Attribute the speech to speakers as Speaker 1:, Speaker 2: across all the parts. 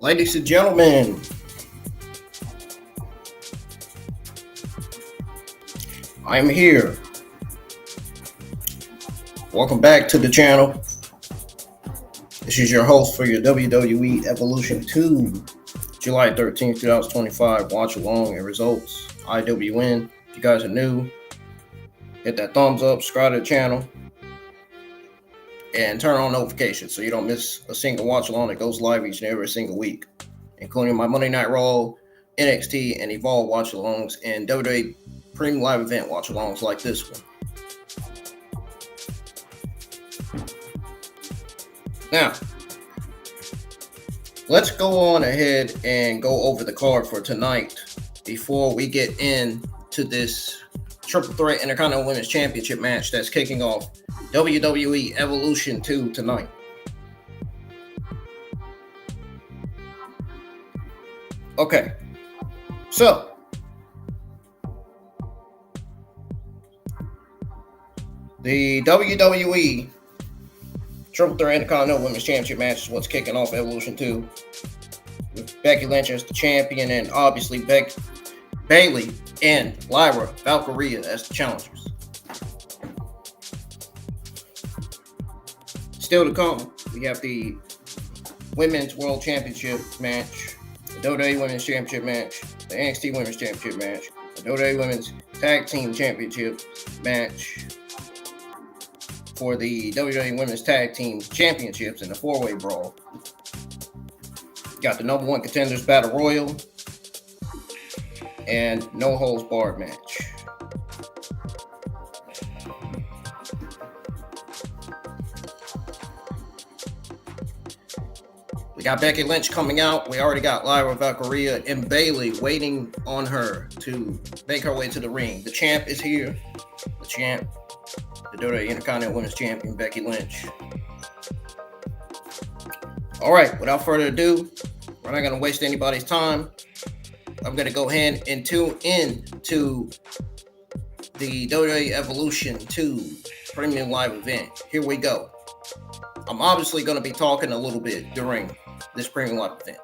Speaker 1: Ladies and gentlemen, I am here. Welcome back to the channel. This is your host for your WWE Evolution 2, July 13th, 2025 watch along and results. IWN. If you guys are new, hit that thumbs up, subscribe to the channel, and turn on notifications so you don't miss a single watch along that goes live each and every single week, including my Monday Night Raw, NXT, and Evolve watch alongs, and WWE Premium Live Event watch alongs like this one. Now, let's go on ahead and go over the card for tonight before we get into this Triple Threat Intercontinental Women's Championship match that's kicking off WWE Evolution 2 tonight. Okay, so the WWE Triple Threat Intercontinental Women's Championship match is what's kicking off Evolution 2 with Becky Lynch as the champion and obviously Bayley and Lyra Valkyria as the challengers. Still to come, we have the Women's World Championship match, the WWE Women's Championship match, the NXT Women's Championship match, the WWE Women's Tag Team Championship match for the WWE Women's Tag Team Championships in the four-way brawl. Got the number one contenders battle royal and no holds barred match. We got Becky Lynch coming out. We already got Lyra Valkyria and Bayley waiting on her to make her way to the ring. The champ is here. The champ, the WWE Intercontinental Women's Champion, Becky Lynch. All right, without further ado, we're not going to waste anybody's time. I'm going to go ahead and tune into the WWE Evolution 2 Premium Live event. Here we go. I'm obviously going to be talking a little bit during this Premium Live event.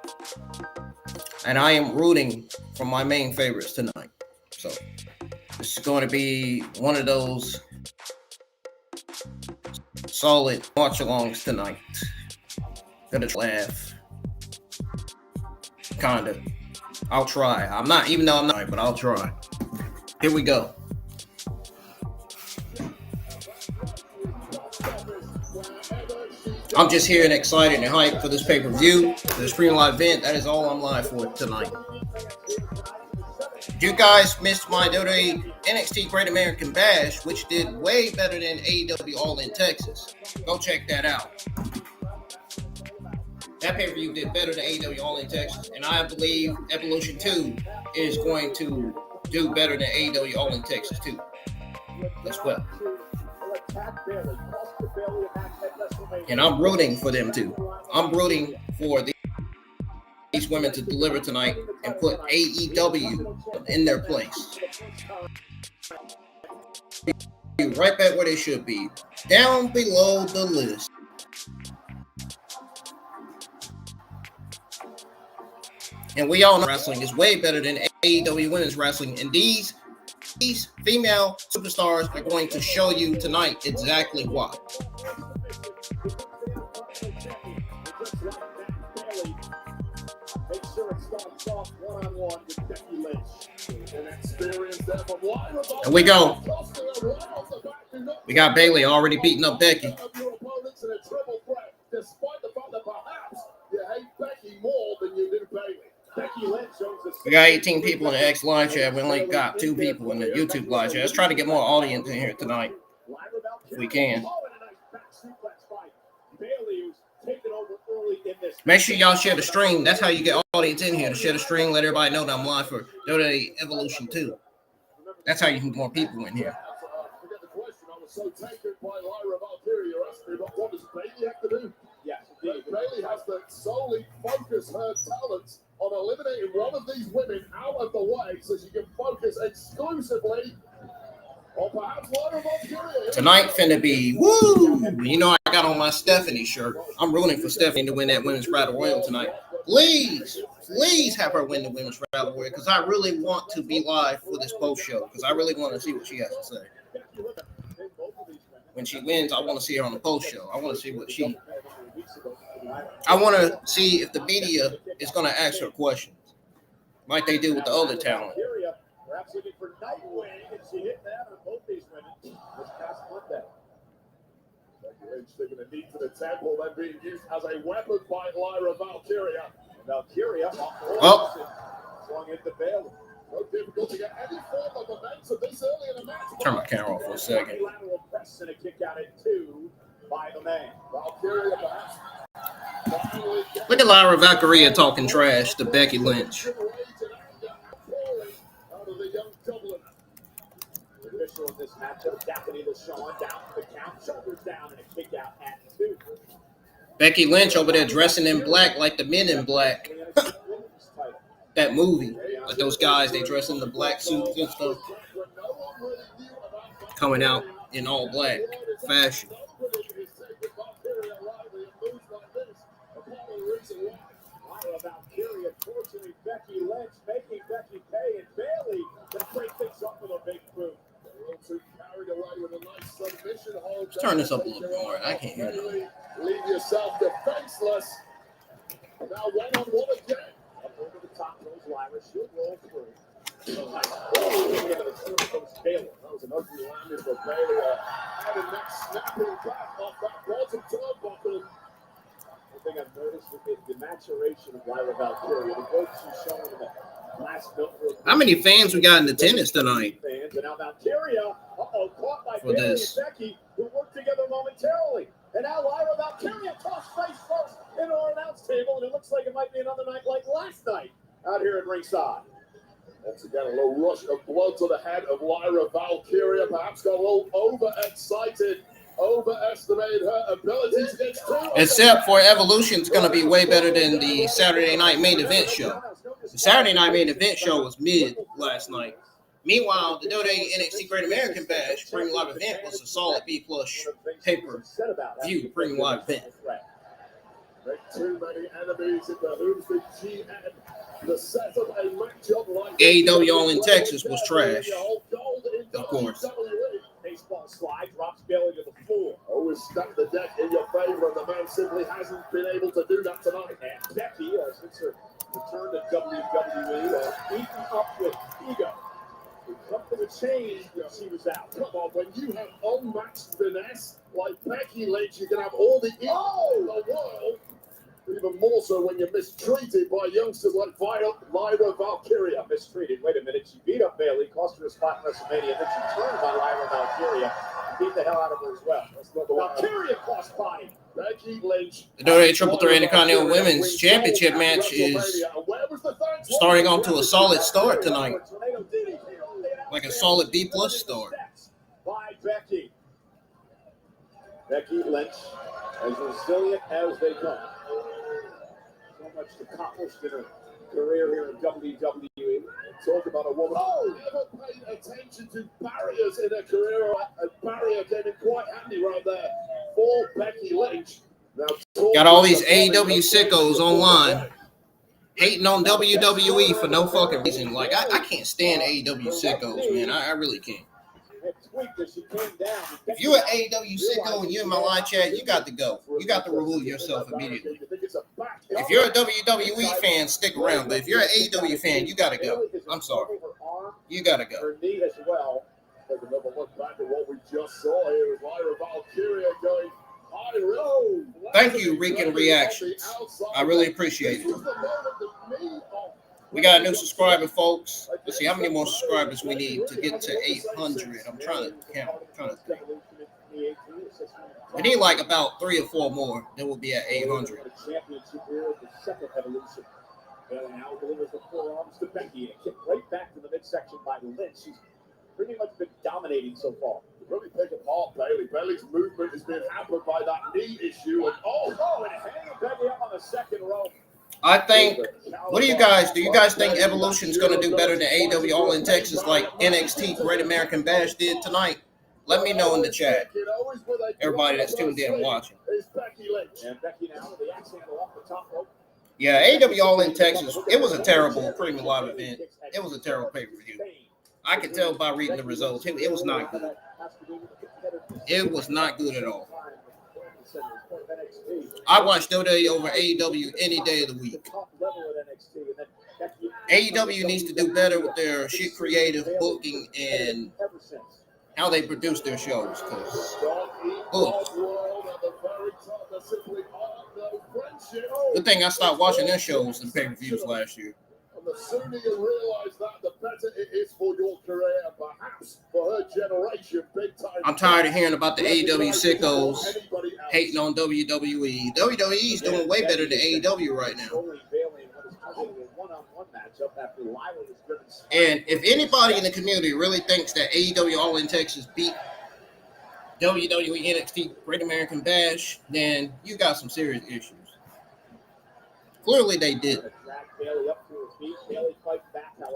Speaker 1: And I am rooting for my main favorites tonight. So this is going to be one of those solid watch-alongs tonight. Gonna laugh. Kinda. I'll try. I'm not, even though I'm not, but I'll try. Here we go. I'm just here and excited and hyped for this pay-per-view, for this Premium Live event. That is all I'm live for tonight. You guys missed my WWE NXT Great American Bash, which did way better than AEW All in Texas. Go check that out. That pay-per-view did better than AEW All in Texas, and I believe Evolution 2 is going to do better than AEW All in Texas too, as well. And I'm rooting for them too. I'm rooting for these women to deliver tonight and put AEW in their place. Right back where they should be, down below the list. And we all know wrestling is way better than AEW women's wrestling. And these female superstars are going to show you tonight exactly why. And we go. We got Bailey already beating up Becky. We got 18 people in the X live chat. We only got 2 people in the YouTube live chat. Let's try to get more audience in here tonight if we can. Make sure y'all share the stream. That's how you get audience in here. To share the stream, let everybody know that I'm live for WWE Evolution 2. That's how you can get more people in here.
Speaker 2: So taken by Lyra Valkyria, you're asking about what does Bailey have to do? Yes, Bailey has to solely focus her talents on eliminating one of these women out of the way so she can focus exclusively on perhaps Lyra Valkyria.
Speaker 1: Tonight finna be woo! You know I got on my Stephanie shirt. I'm rooting for Stephanie to win that Women's Battle Royal tonight. Please have her win the Women's Battle Royal because I really want to be live for this post show because I really want to see what she has to say. When she wins, I want to see her on the post show. I want to see I want to see if the media is going to ask her questions, like they do with the other talent.
Speaker 2: Perhaps looking for Nightwing, and she hit that on both these women this past Monday. Taking a knee to the temple, then being used as a weapon by Lyra Valkyria. Valkyria swung into Bailey. No difficult to get any form of momentum this early in the match.
Speaker 1: Turn my camera off for a second.
Speaker 2: Lateral press and a kick out at 2 by the man. Valkyria perhaps.
Speaker 1: Look at Lyra Valkyria talking trash to Becky Lynch.
Speaker 2: Official in this matchup, Daphne LaShawn down to the count, shoulders down, and a kick out at 2.
Speaker 1: Becky Lynch over there dressing in black like the Men in Black. That movie, like those guys, they dress in the black suits and stuff. Coming out in all black fashion.
Speaker 2: Valkyria fortunately Becky Lynch making Becky pay, and Bailey can break things up with a big boom.
Speaker 1: Let's turn this up a little bit more. I can't hear it.
Speaker 2: Leave yourself defenseless. Now one-on-one again. Up over the top goes Lyra. She'll roll through. Bailey. That was an ugly landing for Bailey. And the next snapping back off that bottom turnbuckle. One thing I've noticed is the maturation of Lyra Valkyria. The growth she's showing in the last number of
Speaker 1: how many fans we got in attendance tonight?
Speaker 2: Fans, and now Valkyria, caught by
Speaker 1: for
Speaker 2: Bailey
Speaker 1: this.
Speaker 2: and Becky, who worked together momentarily. And now Lyra Valkyria tossed face first into our announce table, and it looks like it might be another night like last night out here at ringside. Once again, a little rush of blood to the head of Lyra Valkyria. Perhaps got a little overexcited, overestimated her abilities against two.
Speaker 1: Except for Evolution's going to be way better than the Saturday night main event show. The Saturday night main event show was mid last night. Meanwhile, the WWE NXT Great American Bash Premium Live event was a solid B+ pay-per-view Premium Live event.
Speaker 2: Too many enemies in the who's the GM. The set of a matchup like
Speaker 1: AEW All in Texas was trash, of course.
Speaker 2: Baseball slide drops Bailey to the floor. Always stack the deck in your favor, and the man simply hasn't been able to do that tonight. And Becky, since her return to WWE, beaten up with ego. Something to change when she was out. Come on, when you have unmatched finesse like Becky Lynch, you can have all the ego in the world. Even more so when you're mistreated by youngsters like Lyra Valkyria. Mistreated. Wait a minute. She beat up Bailey, cost her a spot in WrestleMania, then she turned on Lyra Valkyria and beat the hell out of her as well. Valkyria cross body. Becky Lynch.
Speaker 1: The WWE Triple Threat Intercontinental Women's Championship match is starting off to a solid start tonight. Like a solid B+ start.
Speaker 2: By Becky. Becky Lynch, as resilient as they come. So much accomplished in her career here in WWE. Talk about a woman. Oh, never paid attention to barriers in her career. A barrier came in quite handy right there for Becky Lynch. Now,
Speaker 1: got all these AEW sickos online hating on WWE for no fucking reason. Like, I can't stand AEW sickos, man. I really can't. If you're an AEW sicko and you're in my live chat, you got to go. You got to remove yourself immediately. If you're a WWE fan, stick around. But if you're an AEW fan, you got to go. I'm sorry. You got to go. Thank you, Rican Reactions. I really appreciate it. We got a new subscriber, folks. Let's see how many more subscribers we need to get to 800. I'm trying to count. Think. We need like about 3 or 4 more. Then we'll be at 800.
Speaker 2: Now delivers the forearms to Becky and kick right back to the midsection by Lynch. She's pretty much been dominating so far. Really pick apart Bayley. Bayley's movement has been hampered by that knee issue. And and hanging Becky up on the second row.
Speaker 1: I think, what do you guys think Evolution is going to do better than AEW All in Texas like NXT Great American Bash did tonight? Let me know in the chat. Everybody that's tuned in and watching. Yeah, AEW All in Texas, it was a terrible premium live event. It was a terrible pay-per-view. I could tell by reading the results. It was not good. It was not good at all. I watch WWE over AEW any day of the week. AEW needs to do better with their shit creative booking and how they produce their shows. Good thing I stopped watching their shows and pay-per-views last year.
Speaker 2: The sooner you realize that, the better it is for your career and perhaps for her generation. Big time.
Speaker 1: I'm tired of hearing about the AEW sickos hating on WWE. WWE is doing way better than AEW right now. And if anybody in the community really thinks that AEW All in Texas beat WWE NXT Great American Bash, then you got some serious issues. Clearly they did.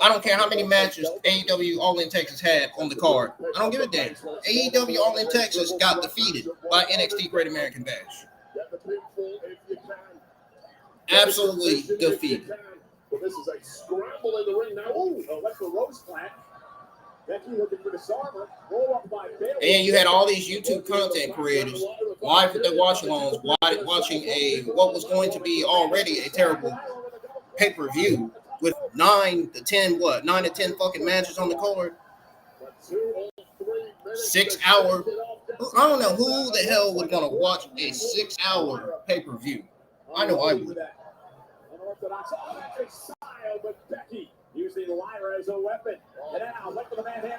Speaker 1: I don't care how many matches AEW All in Texas had on the card. I don't give a damn. AEW All in Texas got defeated by NXT Great American Bash. Absolutely defeated.
Speaker 2: This is a scramble in the ring now. Ooh, that's the rose plant. Becky looking for disarmer. Roll up by Bayley.
Speaker 1: And you had all these YouTube content creators live with their watch-alongs, watching what was going to be already a terrible pay-per-view with 9 to 10 fucking matches on the card. 6 hour. I don't know who the hell would want to watch a 6 hour pay-per-view. I know I would.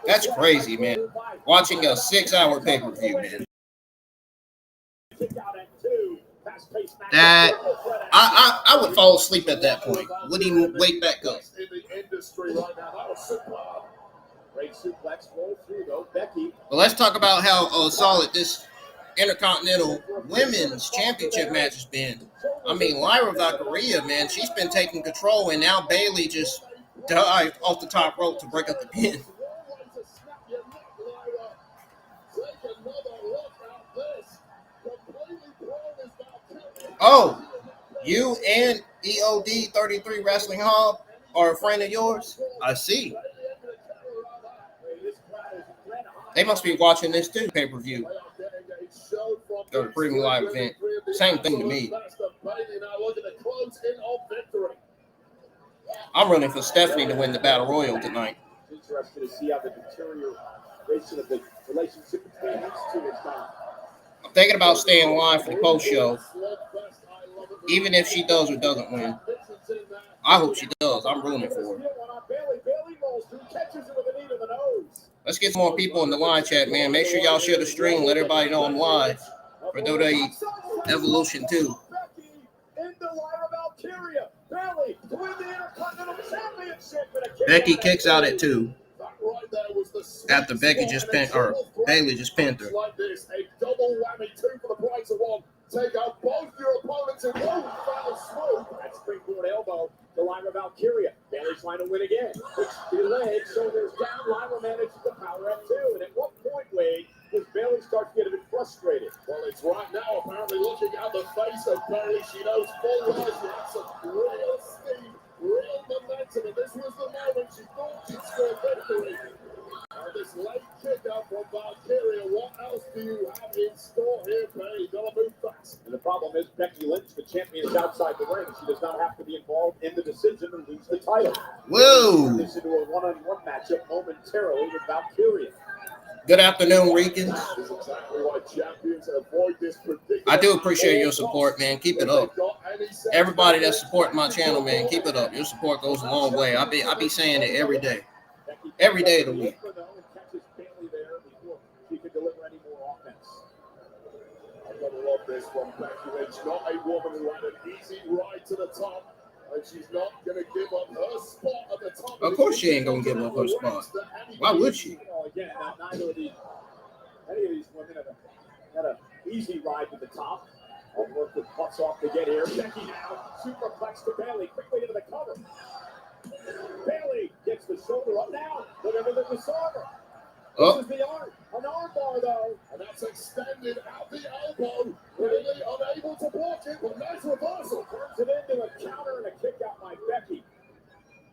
Speaker 1: That's crazy, man. Watching a 6 hour pay-per-view, man. That I would fall asleep at that point. Wouldn't even wake back up. Well, let's talk about how solid this Intercontinental Women's Championship match has been. I mean, Lyra Valkyria, man, she's been taking control, and now Bayley just dived off the top rope to break up the pin. Oh, you and EOD 33 Wrestling Hub are a friend of yours? I see. They must be watching this too, pay-per-view. Or the premium live event. Same thing to me. I'm running for Stephanie to win the Battle Royal tonight.
Speaker 2: Interested to see how the deterioration of the relationship between these two is done.
Speaker 1: I'm thinking about staying live for the post show, even if she does or doesn't win. I hope she does. I'm rooting for her. Let's get some more people in the live chat, man. Make sure y'all share the stream. Let everybody know I'm live for WWE Evolution 2. Becky kicks out at 2. After Becky just pinned, or Bayley just pinned her.
Speaker 2: price of one. Take out both your opponents in one foul swoop.
Speaker 3: That springboard elbow to Lyra Valkyria. Bailey's trying to win again. Hooks the leg, shoulders down. Lyra manages to power up two. And at what point, Wade, does Bailey start to get a bit frustrated?
Speaker 2: Well, it's right now apparently looking at the face of Bailey. She knows full well she has some real steam, real momentum, and this was the moment she thought she'd score victory. This late kick out from Valkyria. What else do you have in store here, Bailey? Gotta move fast.
Speaker 3: And the problem is Becky Lynch, the champion, is outside the ring. She does not have to be involved in the decision or lose the title.
Speaker 1: Whoa.
Speaker 3: This into a one-on-one matchup momentarily with Valkyria.
Speaker 1: Good afternoon, Ricans.
Speaker 2: This is exactly why champions avoid this predicament.
Speaker 1: I do appreciate your support, man. Keep it up. Everybody that's supporting my channel, man, keep it up. Your support goes a long way. I be saying it every day. Every day of the week.
Speaker 3: Catches Bailey there before she can deliver any more offense.
Speaker 2: I'm gonna love this one, Becky Lynch. Not a woman who had an easy ride to the top, and she's not gonna give up her spot at the top.
Speaker 1: Of course she ain't gonna give up her spot. Why would she?
Speaker 3: Well, again, neither of any of these women had an easy ride to the top. I'll work with butts off to get here. Becky now, superplex to Bailey, quickly into the cover. Bailey gets the shoulder up now. Whatever the disarmer.
Speaker 1: Oh.
Speaker 3: This is the arm. An arm bar, though.
Speaker 2: And that's extended out the elbow. Really unable to block it, but nice reversal.
Speaker 3: Turns it into a counter and a kick out by Becky.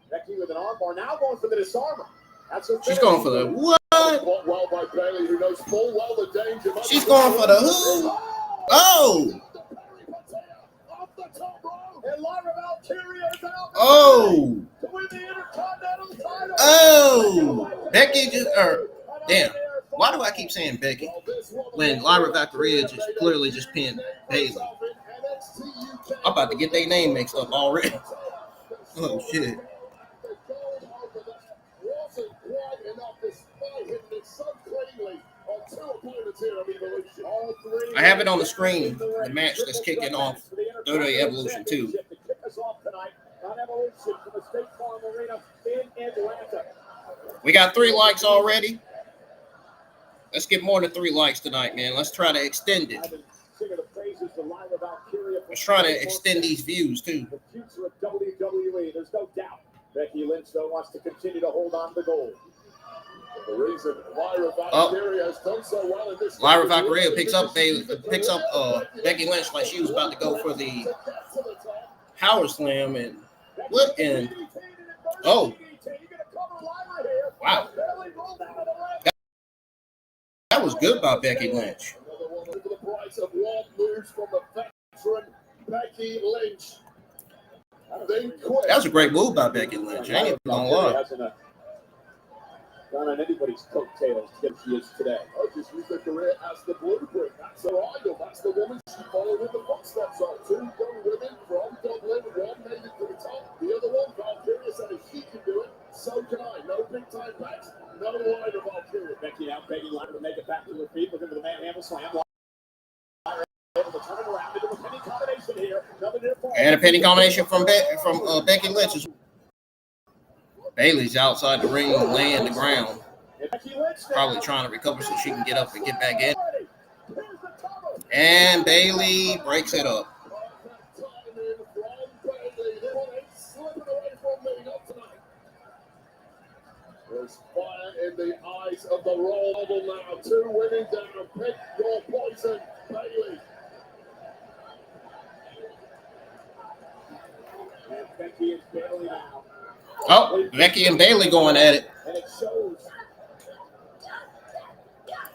Speaker 3: Becky with an arm bar. Now going for the disarmer. That's her
Speaker 1: She's going for the what?
Speaker 2: Fought well by Bailey, who knows full well the danger.
Speaker 1: She's going for the who? Oh.
Speaker 2: Off the top rope.
Speaker 3: And Lyra Valkyria is out.
Speaker 1: Oh.
Speaker 3: To win the Intercontinental title.
Speaker 1: Oh. Becky just, damn. Why do I keep saying Becky when Lyra Valkyria just clearly just pinned Bailey? I'm about to get their name mixed up already. Oh, shit. I have it on the screen, the match that's kicking off WWE Evolution 2. We got 3 likes already. Let's get more than 3 likes tonight, man. Let's try to extend it. Let's try to extend these views, too.
Speaker 3: The future of WWE, there's no doubt. Becky Lynch, though, wants to continue to hold on to the gold.
Speaker 2: The reason Lyra Valkyria has done so well in this
Speaker 1: Lyra Valkyria picks up Becky Lynch like she was about to go for the power slam and what? And oh, wow, that was good by Becky Lynch.
Speaker 2: Another one for the price of one moves from the veteran Becky Lynch.
Speaker 1: That was a great move by Becky Lynch. I ain't even gonna lie.
Speaker 3: Not on anybody's coattails to get where she is today.
Speaker 2: Oh, just use her career as the blueprint. That's her idol. That's the woman she followed in the footsteps of. 2 young women from Dublin. One made it to the top. The other one, Valkyria, said if she can do it, so can I. No big time backs. No line of Valkyria.
Speaker 3: Becky now begging Lyra to make it back to her feet. Looking for the manhandle slam. Lyra able to turn it around into a penny combination here.
Speaker 1: And a penny combination from Becky Lynch. Bailey's outside the ring, laying the ground, probably trying to recover so she can get up and get back in. And Bailey breaks it up.
Speaker 2: There's fire in the eyes of the role model now. 2 women down. Pick your poison, Bailey.
Speaker 3: And Becky and Bailey now.
Speaker 1: Oh, Becky and Bailey going at it.
Speaker 3: And it shows.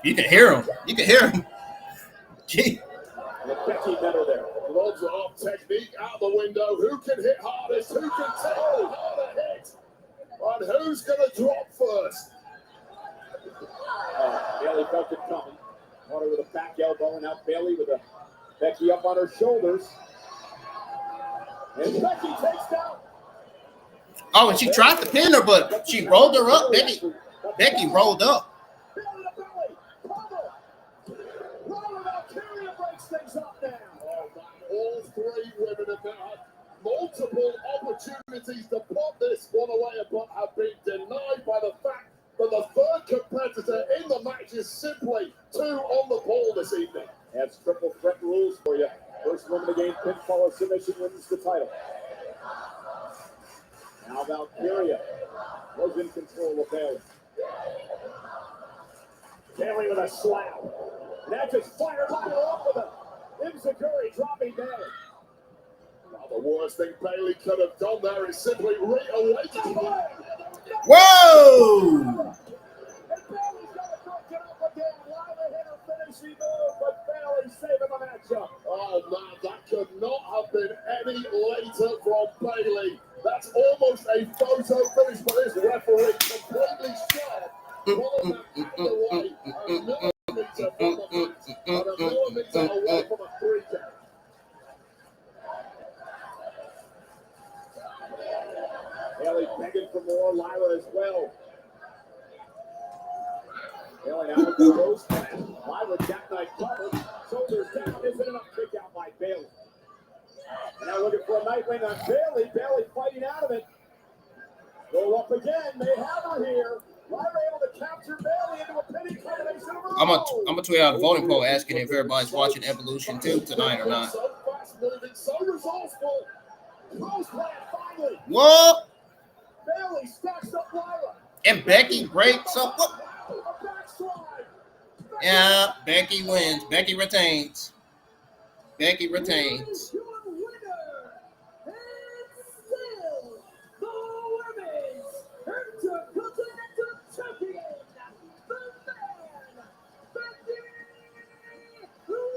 Speaker 1: You can hear them. You can hear them. Gee.
Speaker 3: And Becky better there.
Speaker 2: Gloves are off, technique out the window. Who can hit hardest? Who can take the harder hit? And who's going to drop first?
Speaker 3: Bailey felt it coming. Caught her with a back elbow, and now Bailey with Becky up on her shoulders. And Becky takes down.
Speaker 1: Oh, and she tried to pin her, but she rolled her up. Becky rolled up.
Speaker 3: Bailey to Bailey. Lyra Valkyria breaks things up now.
Speaker 2: All 3 women have now had multiple opportunities to put this one away, but have been denied by the fact that the third competitor in the match is simply too on the ball this evening.
Speaker 3: That's triple threat rules for you. First woman to gain pinfall or submission wins the title. Now Valkyria was in control of Bailey. Bailey with a slap. And that just fired right off with a Imzaguri dropping Bailey.
Speaker 2: Well, the worst thing Bailey could have done there is simply reawaken.
Speaker 1: Whoa!
Speaker 3: And Bailey's got to cook it up again. Lila hit her finishing move, but Bailey saving the matchup.
Speaker 2: Oh man, that could not have been any later from Bailey. That's almost a photo finish, but this referee completely sharp. Pulling that out of the way. A millimeter from the mat, and a millimeter away from a 3 count.
Speaker 3: Bailey begging for more. Lila as well. Bailey now with the rose plant. Lila jackknife cover. Shoulders down. Isn't enough kick out by Bailey. And now looking for a Nightwing on Bailey. Bailey fighting out of it. Go up again. They have her here. Lila able to capture Bailey into a pinning combination of her
Speaker 1: I'm gonna tweet out a voting poll asking if everybody's watching Evolution 2 tonight or not.
Speaker 2: So fast moving, so resourceful.
Speaker 3: Rose plant finally.
Speaker 1: What?
Speaker 3: Bailey stacks up Lila.
Speaker 1: And Becky breaks up. What?
Speaker 3: A backslide.
Speaker 1: Yeah, Becky wins. Becky retains. Becky retains.
Speaker 4: Your winner, and still the women's intercontinental champion, the man, Becky Lynch.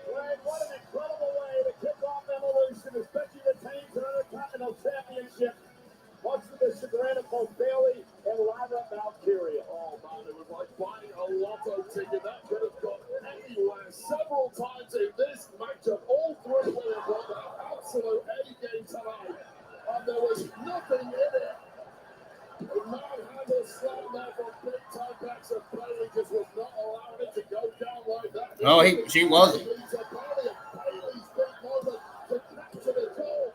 Speaker 3: Greg, what an incredible way to kick off Evolution as Becky retains her Intercontinental Championship. Much to the chagrin of both Bailey and Lila Valkyria.
Speaker 2: Oh man, it was like buying a lotto ticket. That could have gone anywhere several times in this matchup. All three women brought their absolute A game tonight, and there was nothing in it. The manhandle slam there from big time backs of Bailey just was not allowing it to go down like that.
Speaker 1: No, she wasn't.
Speaker 2: Bailey's big moment to capture the goal,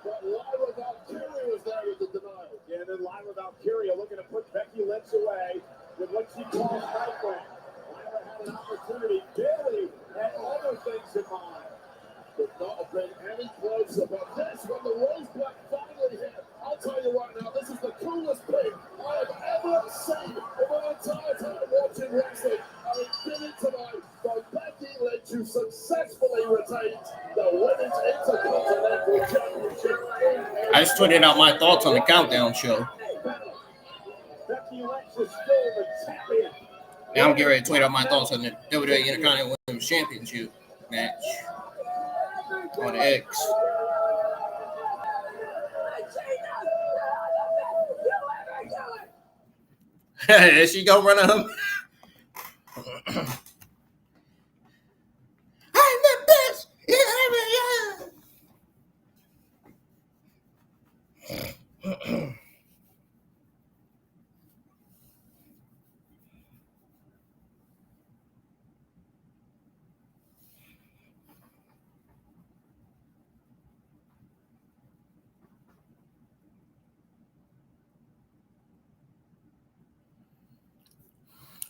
Speaker 2: but Lila Valkyria was there with the denial.
Speaker 3: Yeah, and then Lila Valkyria looking to put Becky Lynch away with what she calls Nightwing. Lila had an opportunity. Bailey had other things in mind.
Speaker 2: Could not have been any closer, but this when the Rose Black finally hit. I'll tell you right now, this is the coolest thing I have ever seen in my entire time watching wrestling. And it did it tonight by Becky Lynch, who successfully retains the Women's Intercontinental Championship.
Speaker 1: I just tweeted out my thoughts on the countdown show.
Speaker 3: Becky Lynch is still the champion.
Speaker 1: Now I'm getting ready to tweet out my thoughts on the WWE Intercontinental Women's Championship match on X. Is she gonna run him? I'm the best.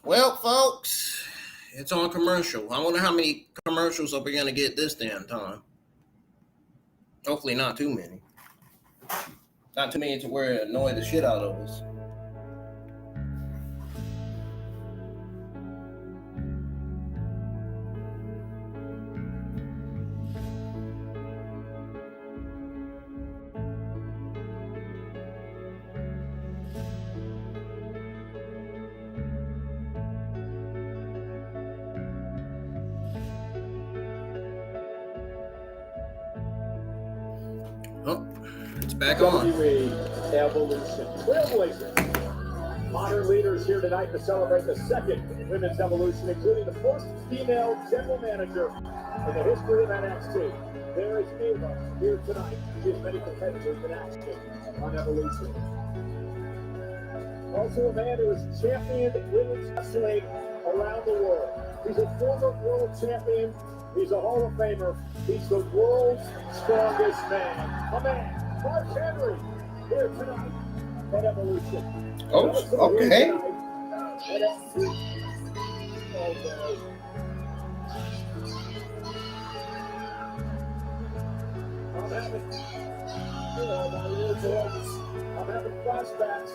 Speaker 1: Well, folks, it's on commercial. I wonder how many commercials are we going to get this damn time. Hopefully not too many. Not too many to where it annoy the shit out of us. Oh, it's back on.
Speaker 3: WWE Evolution. Trailblazers. Modern leaders here tonight to celebrate the second Women's Evolution, including the first female general manager in the history of NXT. There is Ava here tonight. She has many competitors in action on Evolution. Also a man who has championed women's wrestling around the world. He's a former world champion. He's a Hall of Famer. He's the world's strongest man. A man, Mark Henry, here tonight at Evolution.
Speaker 1: Oh, okay.
Speaker 3: I'm having flashbacks.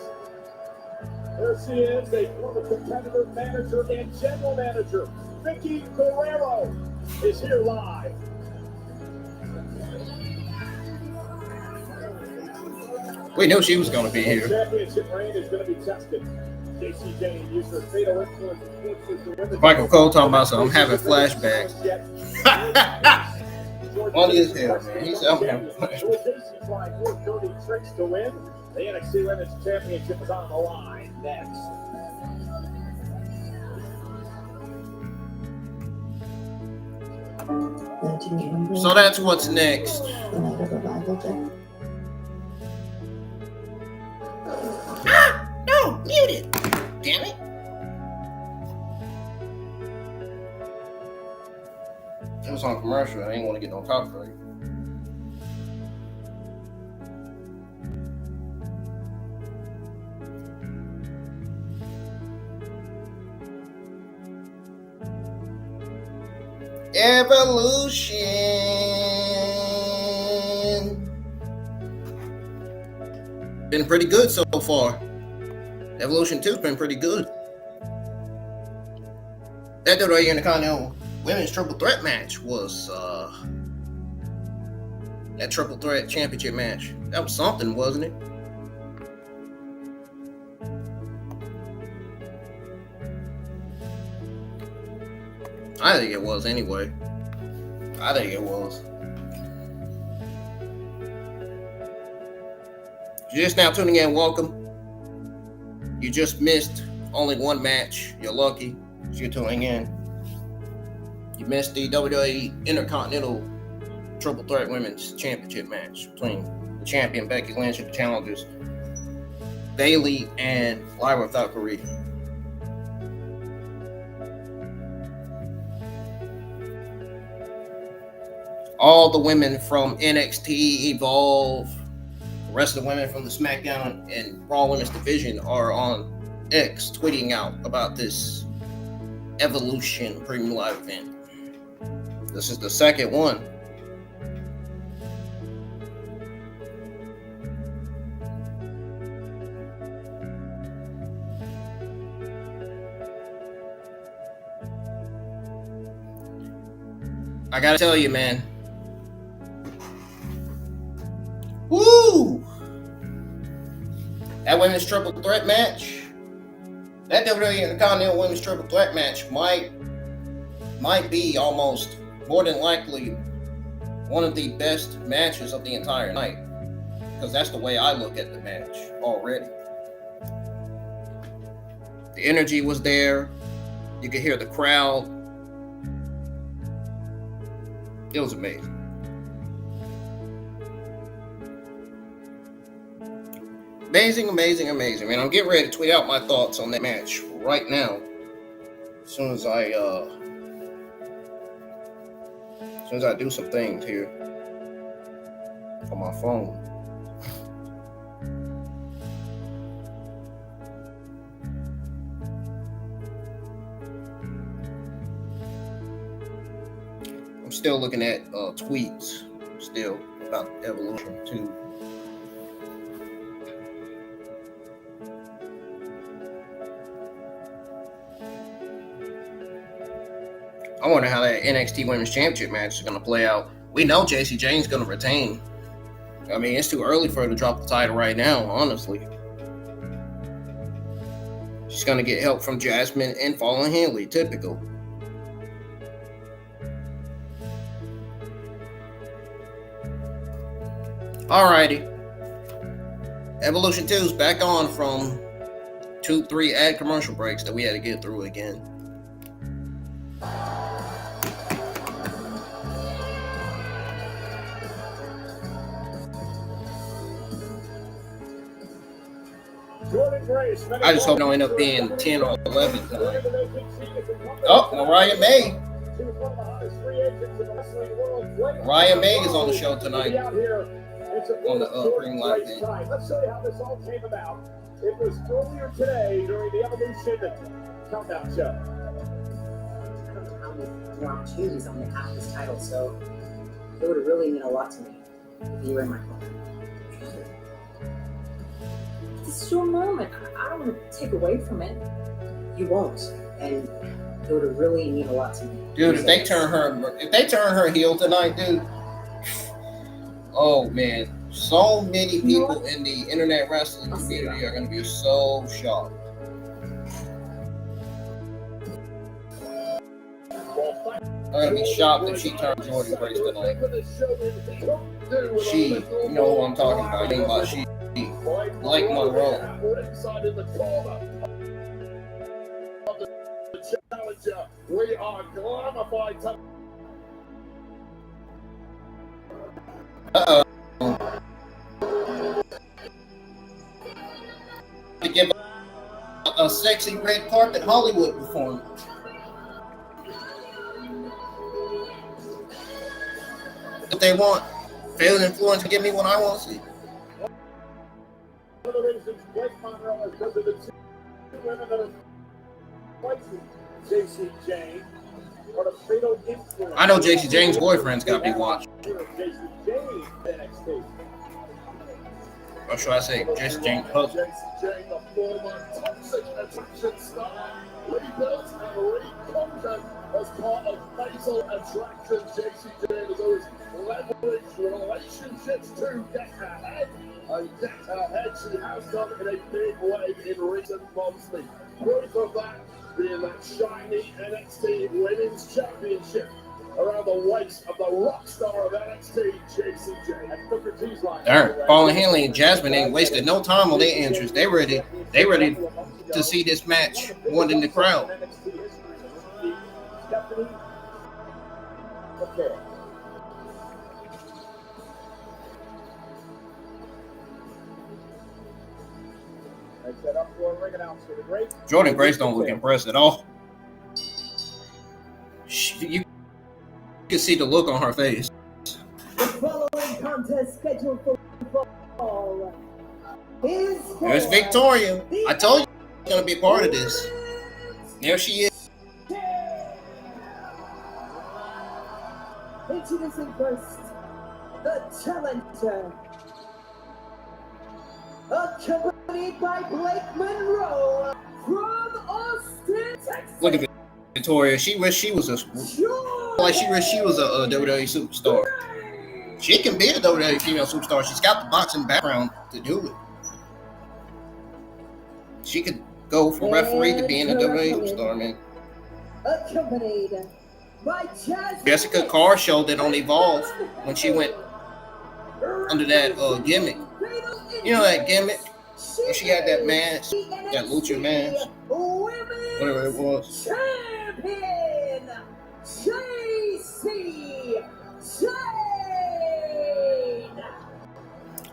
Speaker 3: There she is, a former competitor, manager, and general manager. Vicky Guerrero is here live.
Speaker 1: We knew she was going to be
Speaker 3: The
Speaker 1: here.
Speaker 3: championship reign is going to be tested. JC Jane used her fatal influence to win the
Speaker 1: Michael Cole talking about some, I'm having flashbacks. Funny as hell, man. He said, I'm having flashbacks.
Speaker 3: JC trying more dirty tricks to win. The NXT Women's Championship is on the line next.
Speaker 1: So that's what's next. No, mute it. Damn it. It was on commercial. I didn't want to get no copyright. Evolution. Been pretty good so far. Evolution 2's been pretty good. That WWE Intercontinental Women's Triple Threat match was that Triple Threat Championship match. That was something, wasn't it? I think it was anyway. I think it was. If you're just now tuning in, welcome. You just missed only one match. You're lucky if you're tuning in. You missed the WWE Intercontinental Triple Threat Women's Championship match between the champion Becky Lynch and the challengers Bayley and Lyra Valkyrie. All the women from NXT, Evolve, the rest of the women from the SmackDown and Raw Women's Division are on X tweeting out about this Evolution Premium Live event. This is the second one. I gotta tell you, man. Woo! That women's triple threat match, that WWE Intercontinental Women's Triple Threat match might be almost more than likely one of the best matches of the entire night. Because that's the way I look at the match already. The energy was there. You could hear the crowd. It was amazing. Amazing. Man, I'm getting ready to tweet out my thoughts on that match right now. As soon as I do some things here on my phone. I'm still looking at tweets still about Evolution 2. I wonder how that NXT Women's Championship match is going to play out. We know JC Jane's going to retain. I mean, it's too early for her to drop the title right now, honestly. She's going to get help from Jasmine and Fallon Henley, typical. Alrighty. Evolution 2 is back on from 2-3 ad commercial breaks that we had to get through again. I just hope it don't end up being 10 or 11 tonight. Oh, Mariah May. Mariah May is on the show tonight. On the Green Light event.
Speaker 3: Let's show you how this all came about. It was earlier today during the Evolution Countdown Show.
Speaker 5: I don't know how many more opportunities I'm going to have this title, so it would really mean a lot to me.
Speaker 6: You in my corner. This is your moment. I don't want to take away from it. You won't, and it would really mean a lot to me.
Speaker 1: Dude, if they turn her heel tonight, dude. Oh man, so many people in the internet wrestling community are gonna be so shocked. I'm gonna be shocked if she turns Jordan Grace tonight. She, you know who I'm talking about. You know about she, Blake Monroe.
Speaker 2: Challenger, we are glorified.
Speaker 1: To give a sexy red carpet Hollywood performance. If they want failed influence to give me what I want to see.
Speaker 2: One of the reasons Blake Monroe has been to the two women that have places JC Jane. What a fatal influence.
Speaker 1: I know JC Jane's boyfriend's got me watching.
Speaker 2: JC Jane NXT.
Speaker 1: Or should I say JC Jane's husband?
Speaker 2: JC Jane, the former toxic attraction star, rebuilt and reconquered as part of Fatal Attraction. JC Jane has always leveraged relationships to get ahead. And get ahead, she has done in a big way in recent months. The proof of that being that shiny NXT Women's Championship around the waist of the rock star of NXT, JC Jane. And Booker T's line.
Speaker 1: Darn, Paul and Hanley and Jasmine ain't wasted no time on their entrance. They ready to see this match more than the crowd.
Speaker 2: Stephanie. Okay. Set up for a ring announcer. The great
Speaker 1: Jordan Grace don't look impressed at all. You can see the look on her face.
Speaker 4: The following contest scheduled for fall is
Speaker 1: There's Victoria. I told you she's gonna be a part of this. There she is.
Speaker 4: Introducing first, the challenger, accompanied by Blake Monroe from Austin, Texas.
Speaker 1: Look at Victoria. She wish she was a WWE superstar. She can be a WWE female superstar. She's got the boxing background to do it. She could go from referee to being a WWE superstar, man.
Speaker 4: Accompanied by
Speaker 1: Jessica Carr showed it on Evolve when she went under that gimmick. You know that gimmick where she had that mask, that lucha mask, whatever it was.
Speaker 4: Champion JC Jane.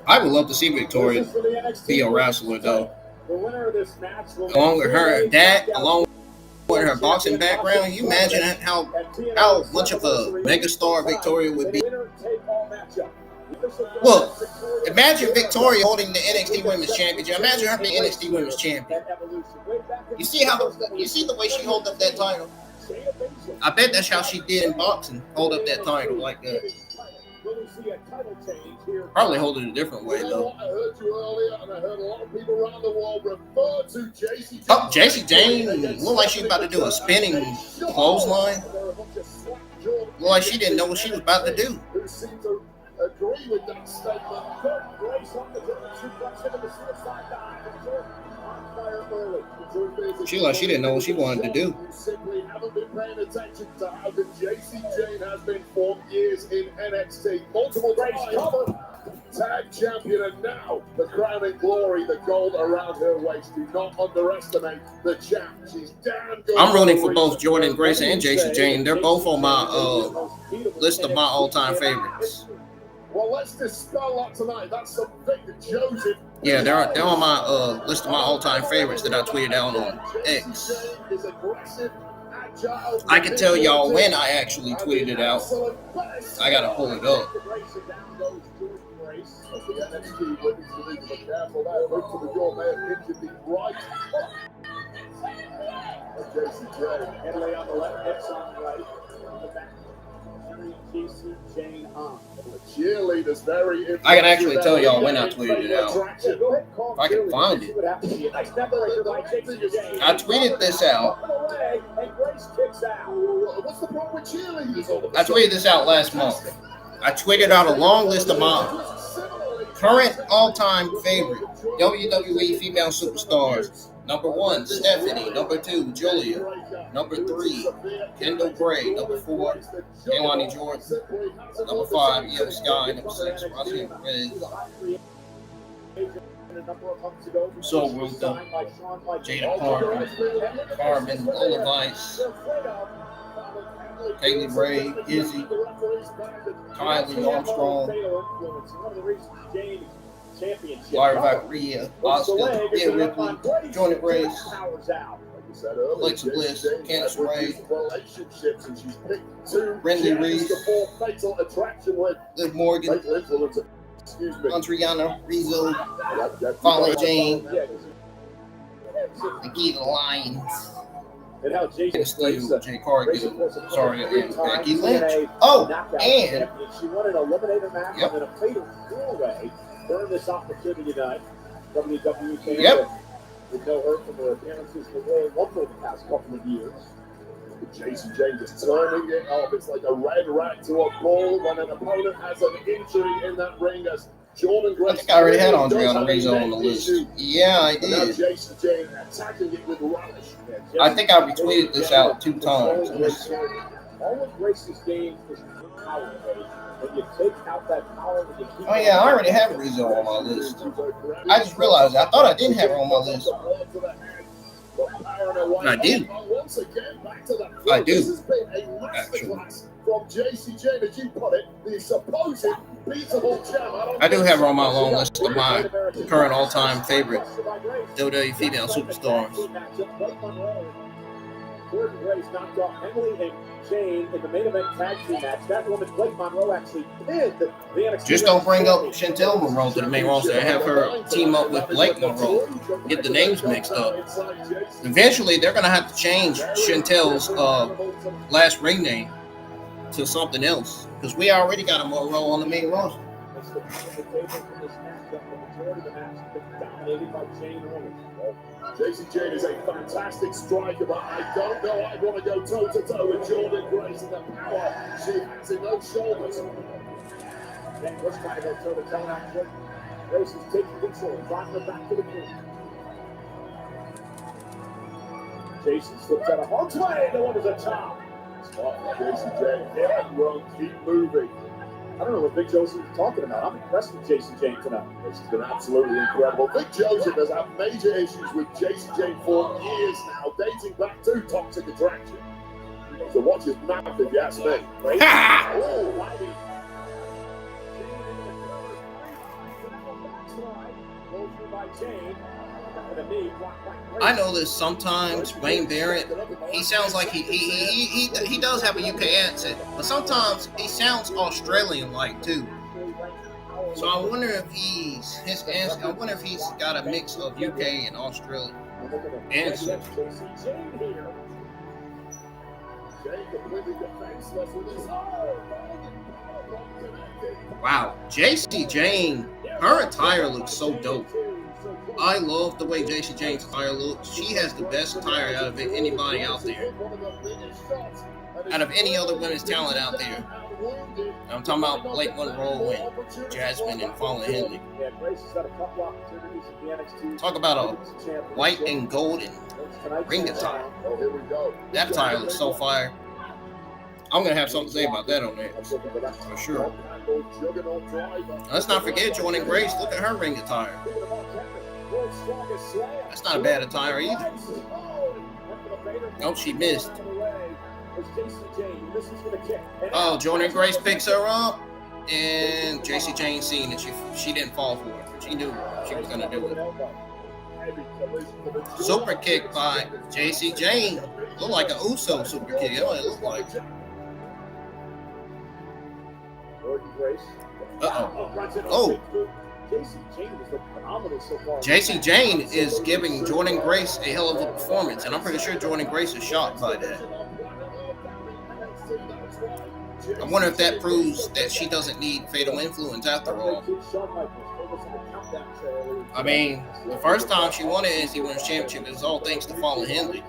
Speaker 1: I would love to see Victoria be a wrestler though.
Speaker 2: The winner of this match will
Speaker 1: Along with her dad, along with her boxing background, you imagine how much of a megastar Victoria would be. Look, imagine Victoria holding the NXT Women's Championship. Imagine her being NXT Women's Champion. You see the way she holds up that title? I bet that's how she did in boxing, hold up that title like that. Probably hold it a different way though.
Speaker 2: I heard you earlier, and I heard a lot of people around the world refer to JC Jane.
Speaker 1: Oh, JC Jane looked like she was about to do a spinning clothesline. Looked like she didn't know what she was about to do.
Speaker 2: Who seemed to agree with that statement. Grace on the suplex into the suicide dive. On fire early.
Speaker 1: She like she didn't know what she wanted to do.
Speaker 2: You simply haven't been paying attention to how good JC Jane has been for years in NXT. Multiple Grace cover. Tag champion, and now the crowning glory, the gold around her waist. Do not underestimate the champ. She's damn good.
Speaker 1: I'm rooting for both Jordan Grace and JC Jane. They're both on my list of my all-time favorites.
Speaker 2: Well, let's dispel that tonight. That's some Victor Joseph.
Speaker 1: Yeah, they're on my list of my all-time favorites that I tweeted out on X. I can tell y'all when I actually tweeted it out. I gotta pull it up.
Speaker 2: The NXT Women's Division, but careful there. Move to the door, may have injured the right. JC Jane.
Speaker 3: Henley on the left, hips on the right. cheering JC Jane on.
Speaker 2: Cheerleaders very.
Speaker 1: I can actually tell y'all when I tweeted it out.
Speaker 3: Yeah, go ahead and call
Speaker 1: If I can
Speaker 3: cheerleaders.
Speaker 1: find
Speaker 3: See
Speaker 1: it.
Speaker 3: what happens here. Nice declaration by JC Jane.
Speaker 1: I tweeted this out.
Speaker 3: Away, and Grace kicks out.
Speaker 2: What's the problem with cheerleaders?
Speaker 1: I tweeted this out last month. I tweeted out a long list of my current all-time favorite WWE female superstars. Number 1, Stephanie. Number 2, Julia. Number 3, Kendall Gray. Number 4, Kaylani Jordan. Number 5, Io Sky. Number 6, Roxy Perez. So Rutha, Jada Parker, Carmen, Lola Vice, Kaylee Ray, Izzy, Kylie Armstrong, Lyra Valkyria, Asuka, Rhea Ripley, Jordan Grace, Alexa Bliss, Candice Ray, Brenda Reese, Liv Morgan, Adriana Rizzo, Fowler Jane, Nikita Lyons,
Speaker 3: And how Jason
Speaker 1: Steve, Jay Cargill, sorry, and Becky Lynch. Oh, and
Speaker 3: she won an eliminator match
Speaker 1: Yep.
Speaker 3: and a fatal four-way during this opportunity tonight. WWE fans
Speaker 1: Yep.
Speaker 3: would know her from her appearances in the Royal Rumble the past couple of years.
Speaker 2: Jason Jane just turning it up. It's like a red rat to a bull when an opponent has an injury in that ring. As Jordan Grace,
Speaker 1: I think I already had Adriana Rizzo on the list. Yeah, I
Speaker 2: Now
Speaker 1: did.
Speaker 2: Jason Jane attacking it with relish.
Speaker 1: I think I retweeted this out 2 times.
Speaker 3: All of Grace's game is power. When you take out that power, when you keep
Speaker 1: Oh yeah, I already have Rizzo on my list. I just realized I thought I didn't have her on my list.
Speaker 2: But
Speaker 1: I do.
Speaker 2: Once again, back to the
Speaker 1: I do.
Speaker 2: This has been a masterclass from JC Jane, as you put it, the supposed beatable gem.
Speaker 1: I do have her on my long list of my current all-time favorite WWE female superstars.
Speaker 3: Jordan Grace knocked off Emily and Jane in the main event tag team match. That woman, Blake Monroe, actually pinned the NXT.
Speaker 1: Just don't bring up Chantel Monroe to the main roster and have her team up with Blake Monroe. Get the names mixed up. Eventually, they're going to have to change Chantel's last ring name to something else because we already got a Monroe on the main roster.
Speaker 2: Jason Jane is a fantastic striker, but I don't know I want to go toe-to-toe with Jordan Grace and the power she has in those shoulders.
Speaker 3: Then Bush trying to go toe-to-toe action. Grace is taking control, driving her back to the ring. Jason slips out of harm's way, no one is a top.
Speaker 2: Smart, Jason Jane, yeah, run, keep moving.
Speaker 3: I don't know what Big Joseph is talking about. I'm impressed with Jason Jane tonight.
Speaker 2: This has been absolutely incredible. Big Joseph has had major issues with Jason Jane for years now, dating back to Toxic Attraction. So watch his mouth if you ask me.
Speaker 1: Ha!
Speaker 2: Oh,
Speaker 1: I know that sometimes Wayne Barrett, he sounds like he does have a UK accent, but sometimes he sounds Australian-like too. So I wonder if he's got a mix of UK and Australian answer. Wow, JC Jane, her attire looks so dope. I love the way JC Jane's attire looks. She has the best attire out of anybody out there. Out of any other women's talent out there. I'm talking about Blake Monroe and Jasmine and Fallon Henley. Talk about a white and golden ring attire. That attire looks so fire. I'm going to have something to say about that on there. For sure. Let's not forget Jordan Grace. Look at her ring attire. That's not a bad attire either. Oh, she missed. Oh, Jordan Grace picks her up, and JC Jane seen that she didn't fall for it. She knew she was gonna do it. Super kick by JC Jane. Look like an Uso super kick. That's what it looked like. Oh. JC Jane is giving Jordan Grace a hell of a performance, and I'm pretty sure Jordan Grace is shocked by that. I wonder if that proves that she doesn't need fatal influence after all. I mean, the first time she won the NXT Women's Championship, it was all thanks to Fallon Henley.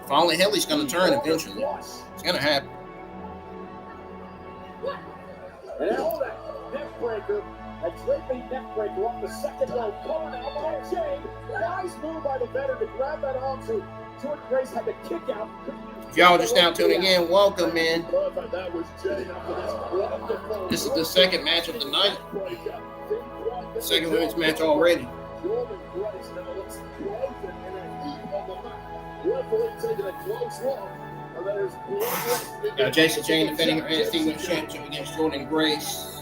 Speaker 1: Fallon Henley's going to turn eventually. It's going to happen.
Speaker 3: And now that neck breaker, a draping neck breaker off the second row, pulling out by Jade. Nice move by the veteran to grab that arm. So Jordan Grace had to kick out.
Speaker 1: If y'all just now tuning in, welcome, man. This is the second match of the night. Second women's match already.
Speaker 2: Jordan Grace now looks broken in a heap on the mat. Referee taking a close look. And there's blood.
Speaker 1: Jason Jane defending her NXT Women's Championship against Jordan Grace.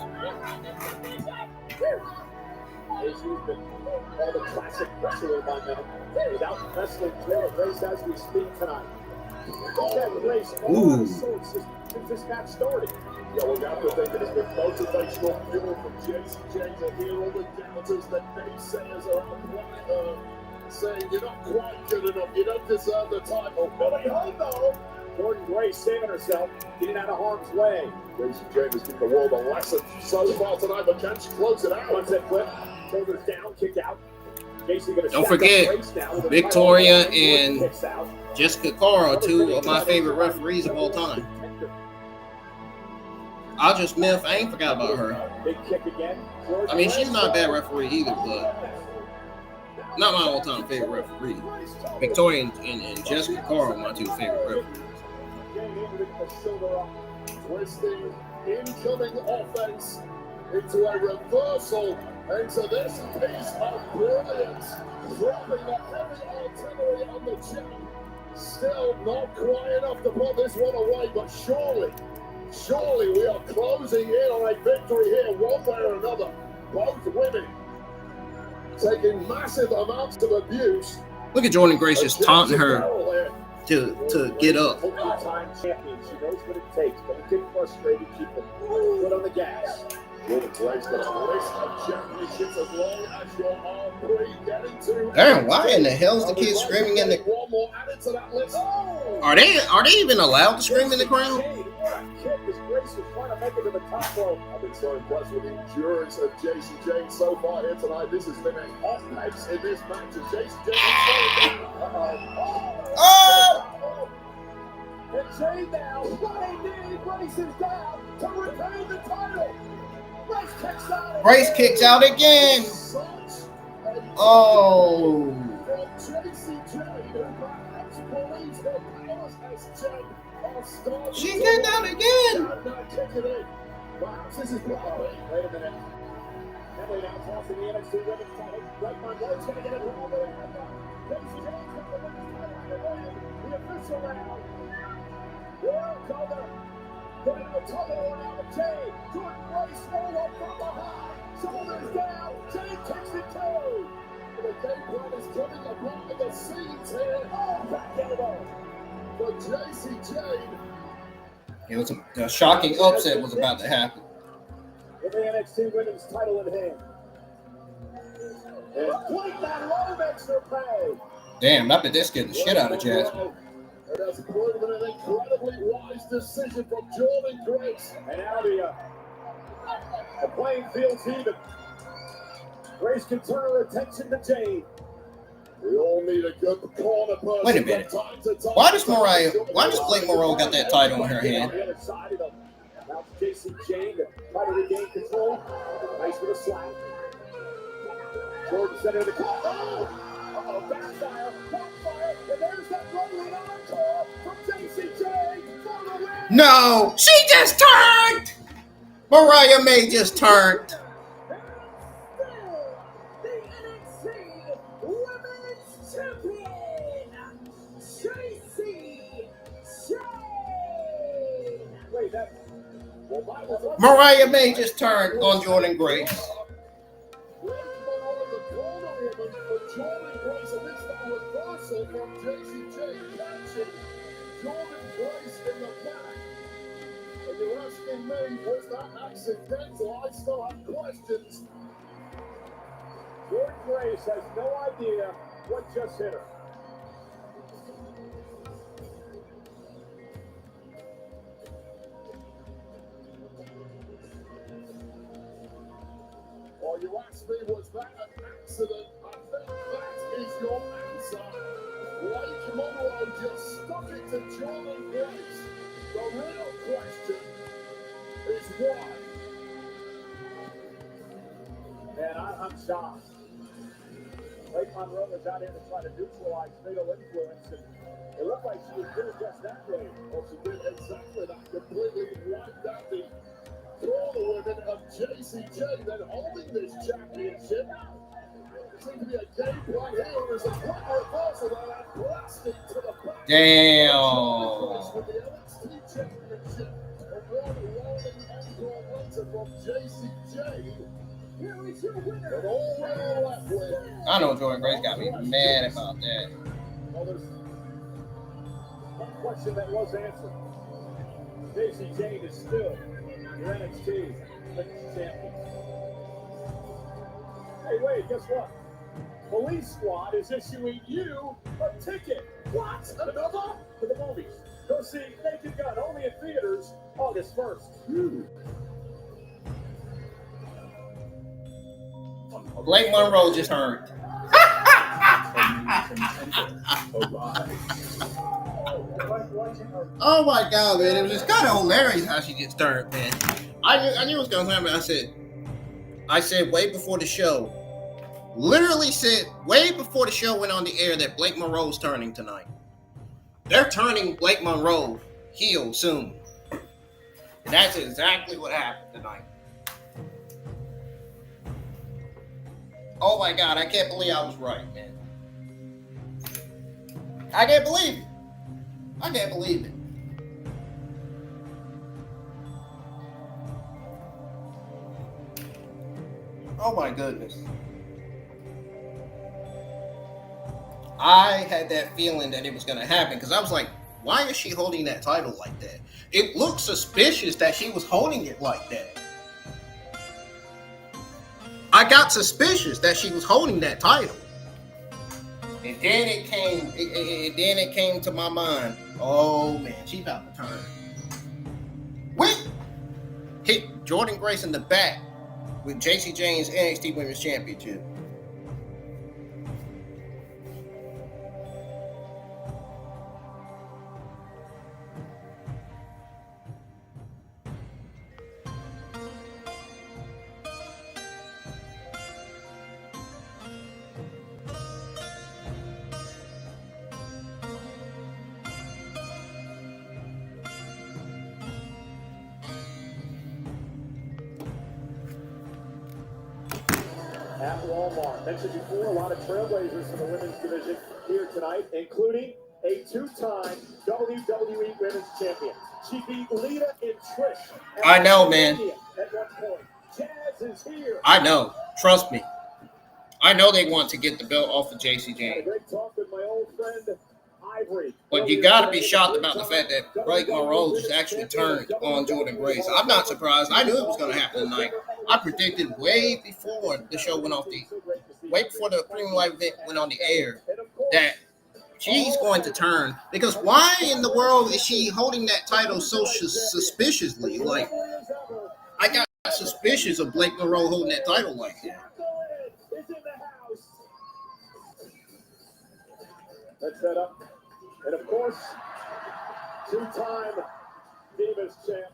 Speaker 3: She's been all the classic wrestler by now. Without wrestling Jordan Grace as we speak tonight. That Grace, all the sorts since this match started.
Speaker 2: Yeah, we got to think that it's been motivational fuel from Jason Jane to hear all the doubters that naysayers are out saying you're not quite good enough, you don't deserve the title.
Speaker 3: Billy Ho, though. Jordan Grace saving herself, getting out of harm's way.
Speaker 2: Jason Jane has given the world a lesson so far tonight, but can she close it out?
Speaker 3: Once that flip, shoulders down, kick out.
Speaker 1: Don't forget, Victoria and Jessica Carr are two of my favorite referees of all time. Audra Smith, I ain't forgot about her.
Speaker 3: Big kick again.
Speaker 1: I mean, she's not a bad referee either, but not my all-time favorite referee. Victoria and Jessica Carr are my two favorite referees.
Speaker 2: Twisting incoming offense into a reversal into this piece of brilliance, dropping the heavy artillery on the chin. Still not quite enough to put this one away, but surely we are closing in on a victory here, one way or another. Both women taking massive amounts of abuse.
Speaker 1: Look at Jordan Grace just taunting her to get up.
Speaker 3: Multi-time champion, she knows what it takes. Don't get frustrated, keep the foot on the gas.
Speaker 2: Jordan Grace got a list of championships as long as your arm free getting to.
Speaker 1: Damn, why in the hell is the kid screaming in the?
Speaker 2: One more added to that list.
Speaker 1: Are they even allowed to scream in the crowd?
Speaker 3: Grace was trying to make it to the top rope.
Speaker 2: I've been so impressed with the endurance of Jason Jane so far here tonight. This has been a hot pace in this match. And Jason Jane is slowing down.
Speaker 1: Oh!
Speaker 3: And Jane now, what they need, Grace is down to retain the title. Grace kicks out.
Speaker 1: Grace kicks out again. Oh. She kicked out again.
Speaker 3: Wait a minute. Emily now tossing the NXT Women's title. Right by Rose going to get it wrong. The official round. Royal color. Going to tunnel around the Jade. Jordan Grace roll up from behind. Shoulders down. Jade kicks it too. The game plan is coming upon the scenes here. Oh, back at it all. For JC Jade.
Speaker 1: It was a shocking upset was about to happen.
Speaker 3: With the NXT Women's title in hand. And Blake that low makes her pay.
Speaker 1: Damn, I bet that's getting the shit out of Jasmine.
Speaker 2: It has proven an incredibly wise decision from Jordan Grace.
Speaker 3: And now the playing field's even. Grace can turn her attention to Jade.
Speaker 2: We all need a good corner person.
Speaker 1: Wait a minute. Why does Blake Moreau got that title in her hand?
Speaker 3: On the other side of the now Jason Jane to try to regain control. Nice with a slap. Jordan center of the corner. Uh-oh, backfire, and there's that rolling encore from JC Jane for the win.
Speaker 1: No, she just turned. Mariah May just turned. Mariah May just turned on Jordan Grace.
Speaker 2: You're asking me, was that accidental? I still have questions.
Speaker 3: Jordan Grace has no idea what just hit her.
Speaker 2: Well, you asked me, was that an accident? I think that is your answer. Blake Monroe just stuck it to Jordan Grace. The real question is why?
Speaker 3: And I'm shocked. Blake Monroe was out here to try to neutralize fatal influence, and it looked like she was doing just that way.
Speaker 2: Well, she did exactly that. Completely wiped out the women of JCJ, then holding this championship. There seems to be a game plan here. There's a quick reversal and a blasting to the back.
Speaker 1: Damn.
Speaker 2: With the NXT championship and one rolling encore later from JCJ.
Speaker 4: Here is your winner.
Speaker 2: And all we're left with.
Speaker 1: I know Jordan Grace got me mad about that.
Speaker 3: Well, there's one question that was answered. Jacy Jayne is still your NXT Women's Champion. Hey, wait, guess what? Police Squad is issuing you a ticket. What? Another? To the movies. Go see Naked Gun, only in theaters August 1st.
Speaker 1: Blake Monroe just turned. Oh my God, man! It was just kind of hilarious how she just turned, man. I knew it was gonna happen. I said way before the show, literally said way before the show went on the air that Blake Monroe's turning tonight. They're turning Blake Monroe heel soon, and that's exactly what happened tonight. Oh my God, I can't believe I was right, man. I can't believe it. I can't believe it. Oh my goodness. I had that feeling that it was going to happen because I was like, why is she holding that title like that? It looked suspicious that she was holding it like that. I got suspicious that she was holding that title. And then it came to my mind. Oh man, she about to turn. Wait! Hit Jordan Grace in the back with Jacy Jayne's NXT Women's Championship.
Speaker 3: At Walmart. Mentioned before, a lot of trailblazers in the women's division here tonight, including a two-time WWE Women's Champion. She beat Lita and Trish.
Speaker 1: I know, man.
Speaker 3: At one point. Jazz is here.
Speaker 1: I know. Trust me. I know they want to get the belt off of Jacy
Speaker 3: Had a
Speaker 1: Jayne.
Speaker 3: great talk with my old friend Ivory.
Speaker 1: But you got to be shocked about the fact that Blake Monroe just actually turned on Jordan Grace. I'm not surprised. I knew it was going to happen tonight. I predicted way before the show went off way before the Premium Live event went on the air that she's going to turn. Because why in the world is she holding that title so suspiciously? Like, I got suspicious of Blake Monroe holding that title like that.
Speaker 3: Let's set up. And of course, two-time Divas champ.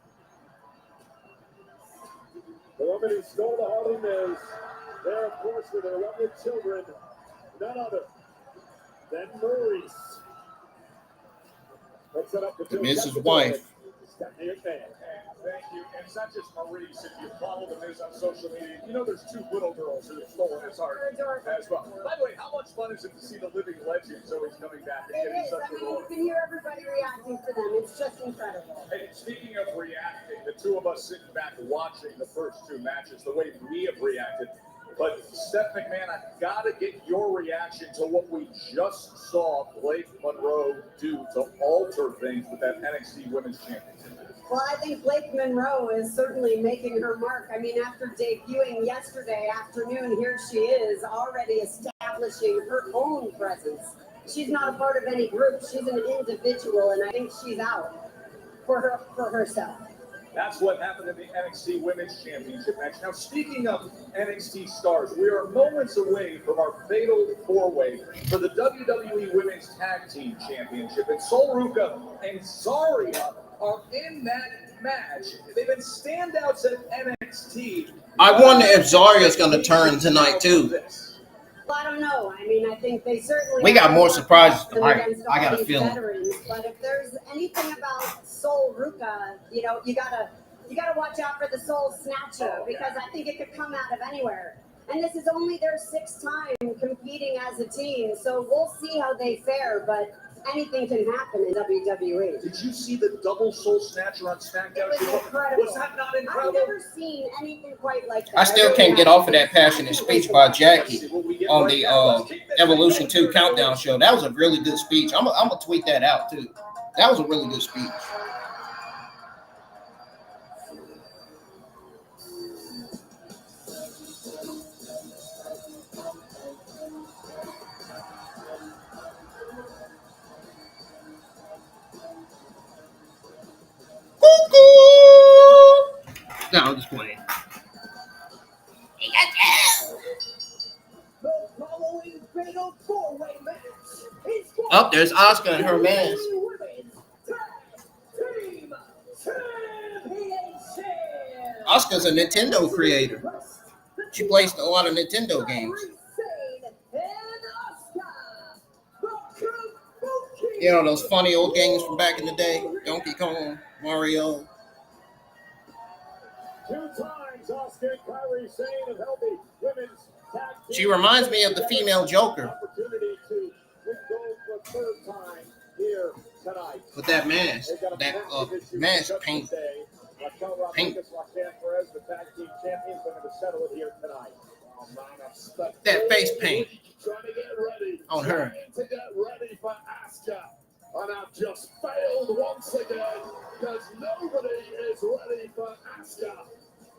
Speaker 3: The woman who stole the Harlem Miz. There, of course, with their lovely children. None other than Maurice. Let's set up the
Speaker 1: Miz's wife.
Speaker 3: Stephanie McMahon.
Speaker 2: Thank you. And it's not just Maurice. If you follow the Miz on social media, you know there's two little girls who have stolen his heart as well. By the way, how much fun is it to see the living legends always coming back and
Speaker 4: It
Speaker 2: getting
Speaker 4: is.
Speaker 2: such
Speaker 4: I
Speaker 2: a
Speaker 4: mean,
Speaker 2: role?
Speaker 4: you can hear everybody reacting to them. It's just incredible.
Speaker 2: Hey, speaking of reacting, the two of us sitting back watching the first two matches, the way we have reacted. But Steph McMahon, I've got to get your reaction to what we just saw Blake Monroe do to alter things with that NXT Women's Championship.
Speaker 4: Well, I think Blake Monroe is certainly making her mark. I mean, after debuting yesterday afternoon, here she is already establishing her own presence. She's not a part of any group. She's an individual, and I think she's out for herself.
Speaker 3: That's what happened in the NXT Women's Championship match. Now, speaking of NXT stars, we are moments away from our fatal four-way for the WWE Women's Tag Team Championship. And Sol Ruca and Zarya are in that match. They've been standouts at NXT.
Speaker 1: I wonder if Zarya's going to turn tonight, too.
Speaker 4: Well, I don't know. I mean, I think they certainly.
Speaker 1: We got more surprises tonight.
Speaker 4: Against
Speaker 1: I got a
Speaker 4: these
Speaker 1: feeling.
Speaker 4: veterans, but if there's anything about Sol Ruca, you gotta watch out for the Soul Snatcher because I think it could come out of anywhere. And this is only their sixth time competing as a team, so we'll see how they fare. But anything can happen in WWE.
Speaker 3: Did you see the double Soul Snatcher on SmackDown?
Speaker 4: It was incredible.
Speaker 3: Was that not incredible?
Speaker 4: I've never seen anything quite like that.
Speaker 1: I still can't get off of that passionate speech by Jackie on the Evolution 2 Countdown show. That was a really good speech. I'm going to tweet that out, too. That was a really good speech. No, I'm just playing. Oh, there's Asuka and her mask. Asuka's a Nintendo creator. She plays a lot of Nintendo games. You know, those funny old games from back in the day. Donkey Kong, Mario.
Speaker 2: 2 times Asuka and Kairi Sane have held the women's tag team.
Speaker 1: She reminds me of the female Joker.
Speaker 2: Opportunity to win gold for a third time here tonight.
Speaker 1: With that mask. That mask paint. Paint.
Speaker 2: Perez, the tag team champions, are going to settle it here tonight. Oh, man,
Speaker 1: that face paint
Speaker 2: trying to get ready
Speaker 1: on her.
Speaker 2: To get ready for Asuka. And I've just failed once again because nobody is ready for Asuka.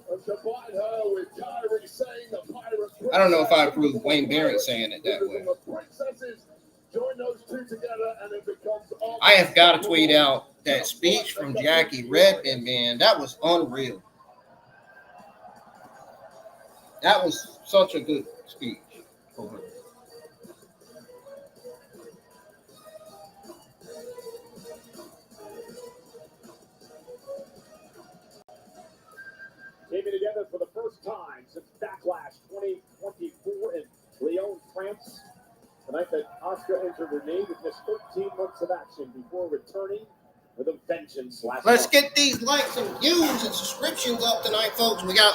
Speaker 2: And combine her with Kairi saying the pirate princess.
Speaker 1: I don't know if I approve Wayne Barrett saying it that way.
Speaker 2: The princesses join those two together and it becomes
Speaker 1: I have got to tweet out that speech from Jackie Redmond, man. That was unreal. That was such a good speech for her.
Speaker 3: Came together for the first time since Backlash 2024 in Lyon, France. Tonight that Asuka entered her name with just 13 months of action before returning with a vengeance last
Speaker 1: Let's
Speaker 3: month.
Speaker 1: get these likes and views and subscriptions up tonight, folks. We got,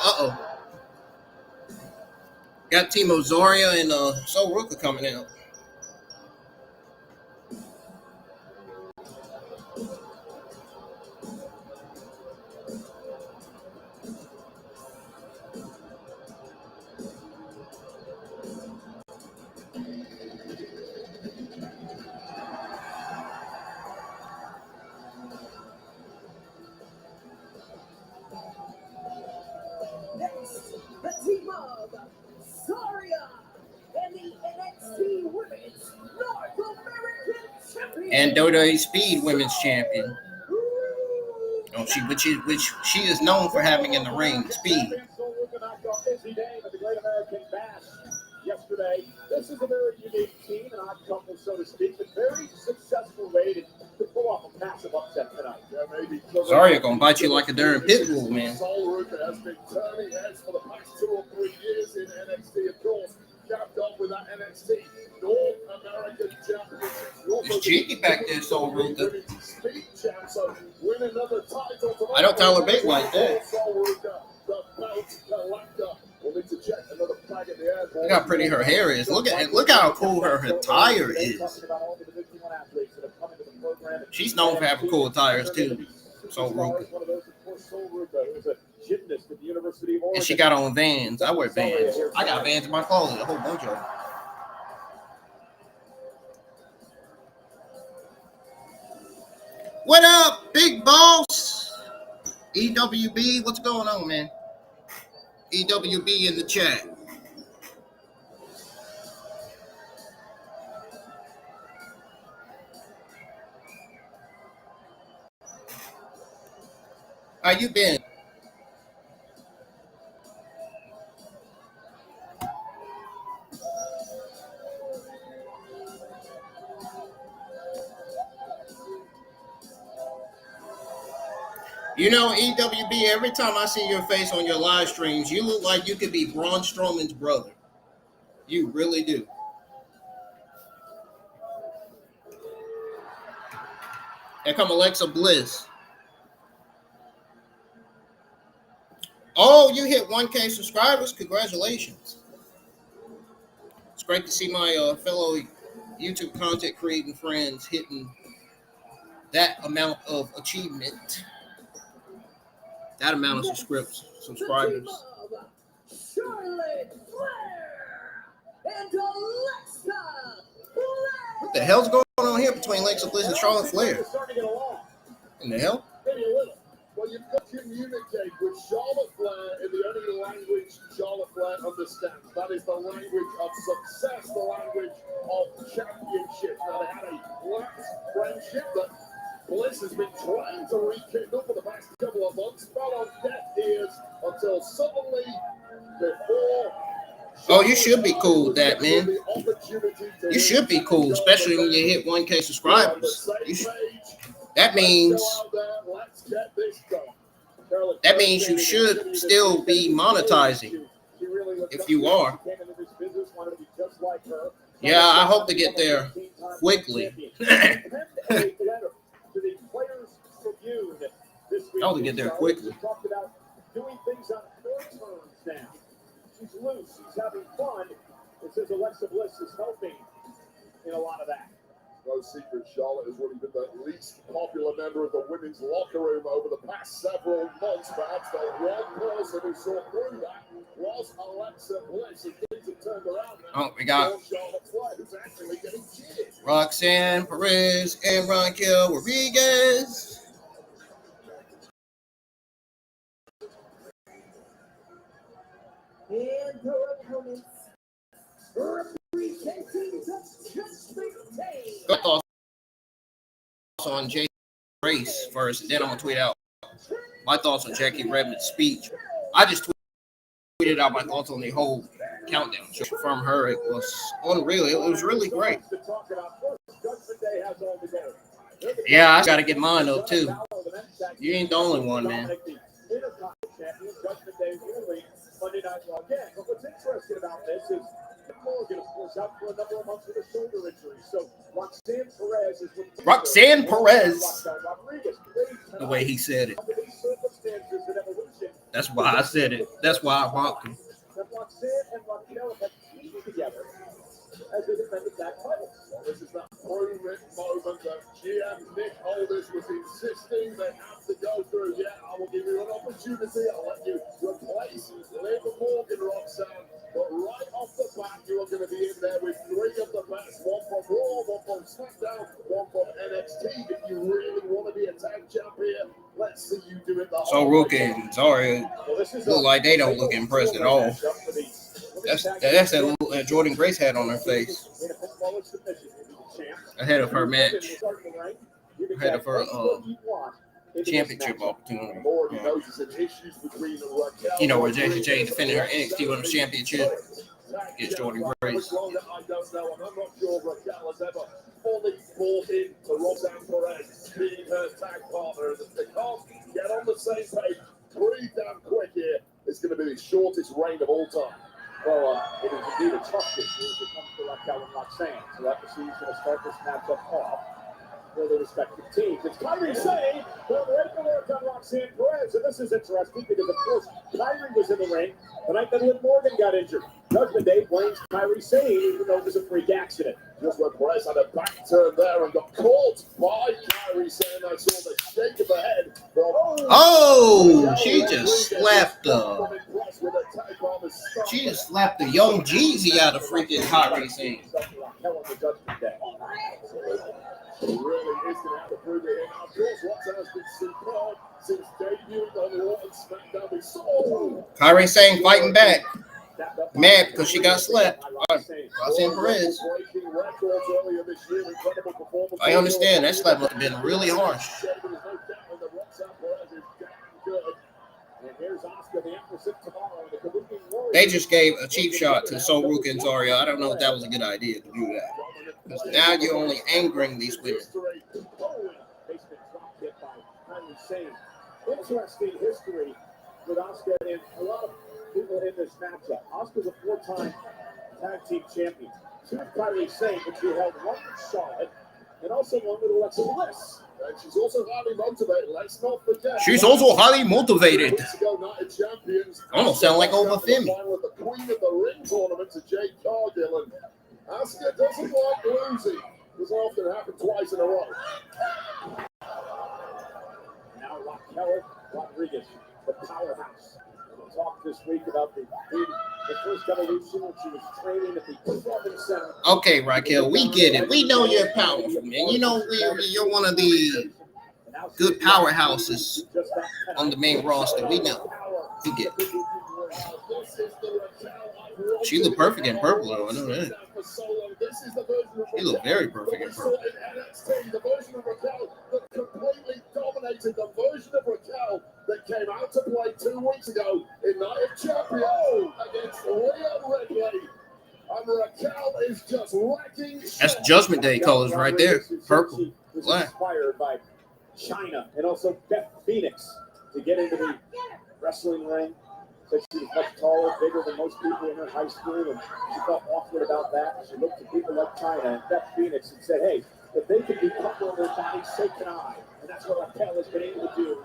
Speaker 1: got Timo Zarya and Sol Ruca coming out.
Speaker 6: Next, the team of Zarya and the NXT Women's North American Champion
Speaker 1: And WWE Speed Women's Champion. Oh, which she is known for having in the ring, speed.
Speaker 3: Yesterday, this is a very unique team, an odd couple, so to speak, but very successful way to pull off a massive upset tonight.
Speaker 1: Zarya gonna bite you like a darn pit bull, man.
Speaker 2: Sol Ruca has been turning heads for the past 2 or 3 years in NXT, of course. Capped off with that NXT North American Championship.
Speaker 1: It's cheeky back there, Sol Ruca.
Speaker 2: Speed champ, so win another title tonight.
Speaker 1: I don't tell her big like that.
Speaker 2: Sol Ruca, the belt collector. We'll need to check another flag at the airport.
Speaker 1: Look how pretty her hair is. Look how cool her attire is. She's known for having cool attires too. Sol Ruca. And she got on Vans. I wear Vans. I got Vans in my closet, a whole bunch of them. What up, big boss? EWB, what's going on, man? EWB in the chat. How you been? You know, EWB, every time I see your face on your live streams, you look like you could be Braun Strowman's brother. You really do. Here come Alexa Bliss. Oh, you hit 1K subscribers. Congratulations. It's great to see my fellow YouTube content creating friends hitting that amount of achievement, that amount of subscribers.
Speaker 5: Charlotte Flair and Alexa Bliss.
Speaker 1: What the hell's going on here between Alexa Bliss and Charlotte Flair? In the hell?
Speaker 2: Maybe a little. Well, you've got to communicate with Charlotte Flair in the only language Charlotte Flair understands. That is the language of success, the language of championship. Now, they had a lapsed friendship that Bliss has been trying to rekindle for the past couple of months, fell on deaf ears until suddenly, before.
Speaker 1: Oh, you should be cool with that, man. You should be cool, especially when you hit 1K subscribers. That means you should still be monetizing. If you are. Yeah, I hope to get there quickly. I hope to get there quickly.
Speaker 3: Doing things on her terms now. She's loose. She's having fun. It says Alexa Bliss is helping in a lot of that.
Speaker 2: No secret, Charlotte has really been the least popular member of the women's locker room over the past several months. Perhaps the one person who saw through that was Alexa Bliss. And things have turned around now.
Speaker 1: Oh, we got
Speaker 2: Charlotte Flair, who's actually getting cheered.
Speaker 1: Roxanne Perez and Raquel Rodriguez.
Speaker 5: And her opponents representing the Judgment Day.
Speaker 1: Got thoughts on Jackie Race first, then I'm gonna tweet out my thoughts on Jackie Redmond's speech. I just tweeted out my thoughts on the whole countdown from her. It was unreal. It was really great. Yeah, I gotta get mine up too. You ain't the only one, man.
Speaker 3: Monday Night Raw again. But what's interesting about this is Morgan, of course, out for a number of months with a shoulder injury. So Roxanne Perez is with
Speaker 1: Roxanne Perez. The way he said it. That's why I said it. That's why I mocked him.
Speaker 3: Roxanne and Raquel have teamed together as they defended that title.
Speaker 2: This is that pro-written moment that GM Nick Aldis was insisting they have to go through. Yeah, I will give you an opportunity. I'll let you replace Liv Morgan, Roxanne. But right off the bat, you are going to be in there with three of the best. One from Raw, one from SmackDown, one from NXT. If you really want to be a tag champ here, let's see you do it the
Speaker 1: So Rook and Zarya look like they don't look impressed at all. That's that little Jordan Grace had on her face ahead of her match, ahead of her championship opportunity. You know where Jessie J defended her NXT Women's Championship against Jordan Grace.
Speaker 2: I don't know, and I'm not sure Raquel has ever fully bought into Roxanne Perez being her tag partner. They can't get on the same page pretty damn quick here. It's going to be the shortest reign of all time.
Speaker 3: Well, it is indeed a tough issue as it comes to Raquel and Roxanne. So that she's going to start this matchup off for the respective teams. It's Kyrie Sane going right to work on Roxanne Perez. And this is interesting because, of course, Kyrie was in the ring the night that Liv Morgan got injured. Judgment Day blames Kyrie Sane, even though it was a freak accident.
Speaker 2: Just when Perez had a back turn there and got caught by Kyrie Sane, I saw the shake of the head.
Speaker 1: Oh, she just slapped the young Jeezy out of freaking Kyrie Sane.
Speaker 2: Really is going to have to prove it in. Of course, Roxanne has been superb since debuting on Raw and SmackDown. We saw
Speaker 1: Kyrie Sane fighting back. Mad because she got slapped. Roxanne Perez. I understand that slap must have been really harsh. They just gave a cheap shot to Sol Ruka and Zarya. I don't know if that was a good idea to do that. Because now you're only angering these women.
Speaker 3: Interesting history with Asuka and a lot of people in this matchup. Asuka's a 4-time tag team champion. Two with Kyrie Sane, but she held one with Charlotte and also one with Alexa Bliss.
Speaker 2: And she's also highly motivated. Let's not forget.
Speaker 1: She's also highly motivated.
Speaker 2: Weeks ago, Night of Champions.
Speaker 1: Almost sound like Oba Femi.
Speaker 2: With the Queen of the Ring tournament to Jade Cargill, and Asuka doesn't like losing. Doesn't often happen twice in a row.
Speaker 3: Now Raquel Rodriguez, the powerhouse. We'll talk this week about the first evolution when she was training at the Performance Center.
Speaker 1: Okay, Raquel, we get it. We know you're powerful, man. You know you're one of the good powerhouses on the main roster. We know. We get it. She looked perfect in purple, though. I know that. She looked very perfect in purple.
Speaker 2: The version of Raquel that completely dominated the version of Raquel that came out to play 2 weeks ago in Night of Champions against Rhea Ripley. And Raquel is just wrecking.
Speaker 1: That's Judgment Day colors right there. Purple, black.
Speaker 3: Inspired by China and also Beth Phoenix to get into the wrestling ring. Said she was much taller, bigger than most people in her high school, and she felt awkward about that. She looked at people like China and Beth Phoenix and said, hey, if they can be comfortable in their bodies, so can I. And that's what Raquel has been able to do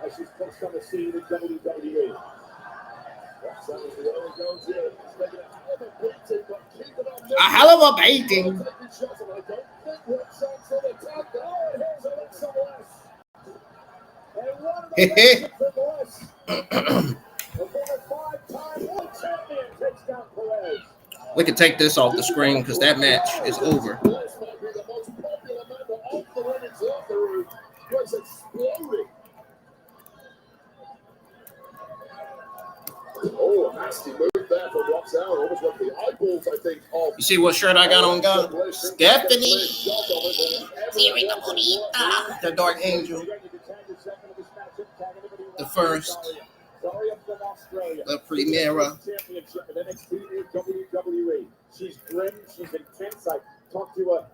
Speaker 3: as she's pushed on the scene in WWE.
Speaker 1: A hell of a beating. We can take this off the screen because that match is over.
Speaker 2: Oh, nasty move there from Roxanne. Almost went the eyeballs, I think, of.
Speaker 1: You see what shirt I got on, God? Stephanie. The Dark Angel. The first. The Primera.
Speaker 3: She's grim. She's intense. I talked to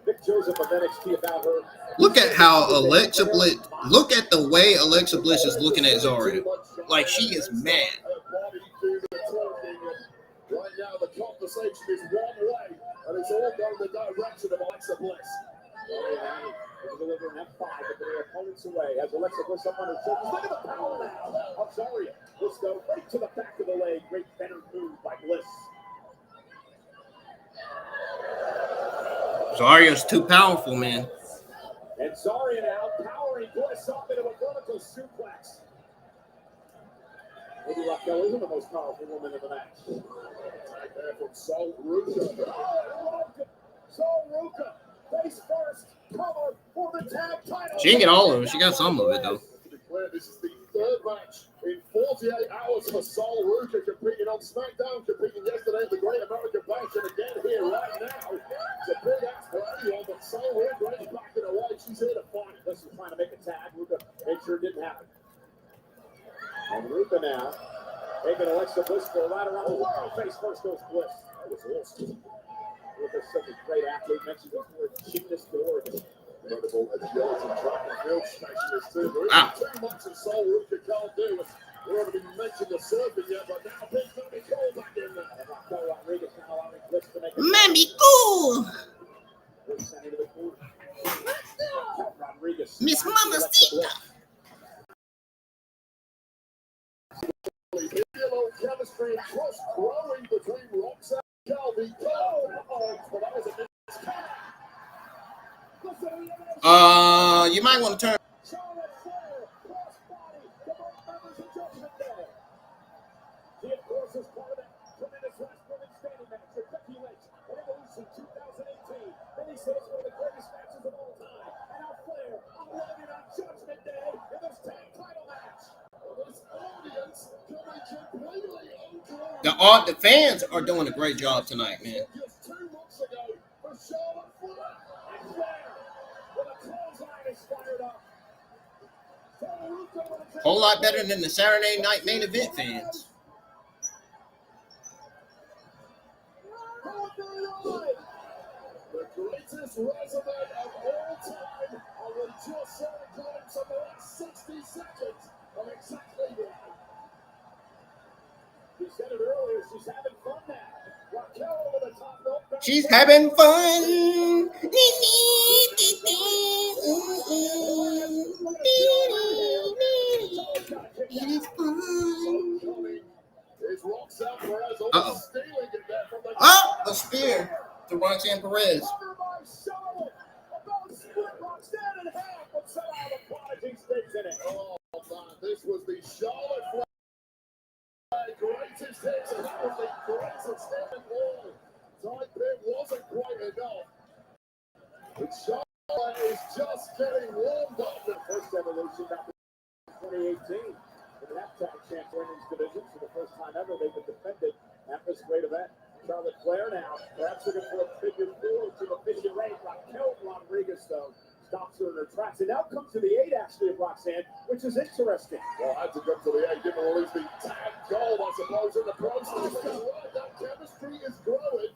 Speaker 3: Vic Joseph of NXT about her.
Speaker 1: Look at how Alexa Bliss. Look at the way Alexa Bliss is looking at Zarya. Like she is mad.
Speaker 2: Right now, the conversation is one way, and it's all going in the direction of Alexa Bliss.
Speaker 3: They're delivering F5, but their opponents away as Alexa Bliss up on her shoulders. Look at the power now of Zarya. Let's go right to the back of the leg. Great better move by Bliss.
Speaker 1: Zarya's too powerful, man.
Speaker 3: And Zarya now powering Bliss up into a vertical suplex. Maybe Raquel isn't the most powerful woman in the match.
Speaker 2: Attack there from Sol Ruka.
Speaker 3: Oh, Sol Ruka, face first, cover for the tag title.
Speaker 1: She didn't get all of it. She got some of it, though.
Speaker 2: To be clear, this is the third match in 48 hours for Sol Ruka, competing on SmackDown, competing yesterday at the Great American Bash, and again here right now. It's a big ask for anyone, but Sol Ruka is backing away. She's here to fight.
Speaker 3: This is trying to make a tag. Ruka made sure it didn't happen. And Ruka now taking Alexa Bliss for a ride around the world. Face first goes Bliss. That was awesome. Ruka's such a great athlete. Mentioned before, gymnast to Oregon.
Speaker 2: Incredible agility, track and field specialist too. There
Speaker 1: Wow.
Speaker 2: isn't too much that Sol Ruka can't do. We haven't even mentioned the surfing yet, but now Big Mommy Cole back in there.
Speaker 3: And Raquel Rodriguez now allowing Bliss to make a
Speaker 1: Mommy, cool.
Speaker 3: Bliss sent into the corner. Raquel Rodriguez.
Speaker 1: Miss Mamacita.
Speaker 2: Hello, chemistry and trust growing between Roxanne and Calvi. But that was a
Speaker 1: You might want to turn.
Speaker 3: Charlotte Flair, crossbody to both members of Judgment Day. She, of course, is part of that tremendous last women's standing match with Becky Lynch at Evolution 2018. Many say it's one of the greatest matches of all time. And now Flair unloaded on Judgment Day in this tag title match.
Speaker 2: this audience coming completely unglued.
Speaker 1: The fans are doing a great job tonight, man.
Speaker 2: Just 2 months ago for Charlotte Flair.
Speaker 3: And Flair with a clothesline is fired up.
Speaker 1: Whole lot better than the Saturday night main event fans.
Speaker 2: one. The greatest resume of all time. I will just saw a glimpse of the last 60 seconds of exactly right.
Speaker 3: She said it earlier, she's having fun now. Raquel over the top rope.
Speaker 1: She's having fun. It is fun.
Speaker 2: Is Roxanne Perez
Speaker 1: Uh-oh.
Speaker 2: stealing it there from the
Speaker 1: Oh, the spear to Roxanne Perez.
Speaker 3: Cover by Charlotte. About to split Roxanne in half, but somehow the prodigy stays in it.
Speaker 2: Oh man, this was the Charlotte flag. Greatest hits, and that was the greatest hit in all. Type it wasn't quite enough. But Charlotte is just getting warmed up.
Speaker 3: The first evolution back in 2018 in that tag champ women's division. For the first time ever, they've been defended at this great event. Charlotte Flair now, perhaps looking for a figure 4 to the figure 8. Raquel Rodriguez, though, stops her in her tracks. And now comes to the 8, actually, of Roxanne, which is interesting.
Speaker 2: Well, I had to go to the 8, didn't release the tag goal, I suppose, in the process. Right, that chemistry is growing.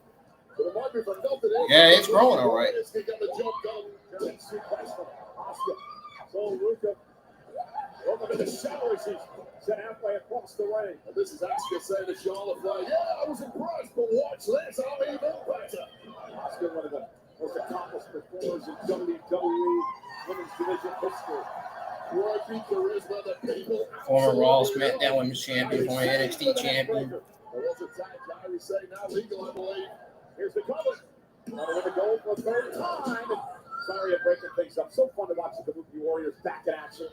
Speaker 2: But it might be for nothing else.
Speaker 1: Yeah, it's growing all right.
Speaker 2: Can get the job done.
Speaker 3: German suplex from Asuka. So Ruka, welcome to the show as he's set halfway across the ring.
Speaker 2: And this is Asuka saying to Charlotte Flair, yeah, I was impressed, but watch this, I'm even better.
Speaker 3: Asuka, one of the most accomplished performers in WWE Women's Division history.
Speaker 2: Quirky charisma that people
Speaker 1: Former Raw,
Speaker 2: absolutely love.
Speaker 1: SmackDown Women's Champion, former NXT Champion.
Speaker 2: There was a tag, Kyrie saying now legal, I believe.
Speaker 3: Here's the cover. Another with the goal for a third time. And sorry I'm breaking things up. So fun to watch the Kabuki Warriors back in action.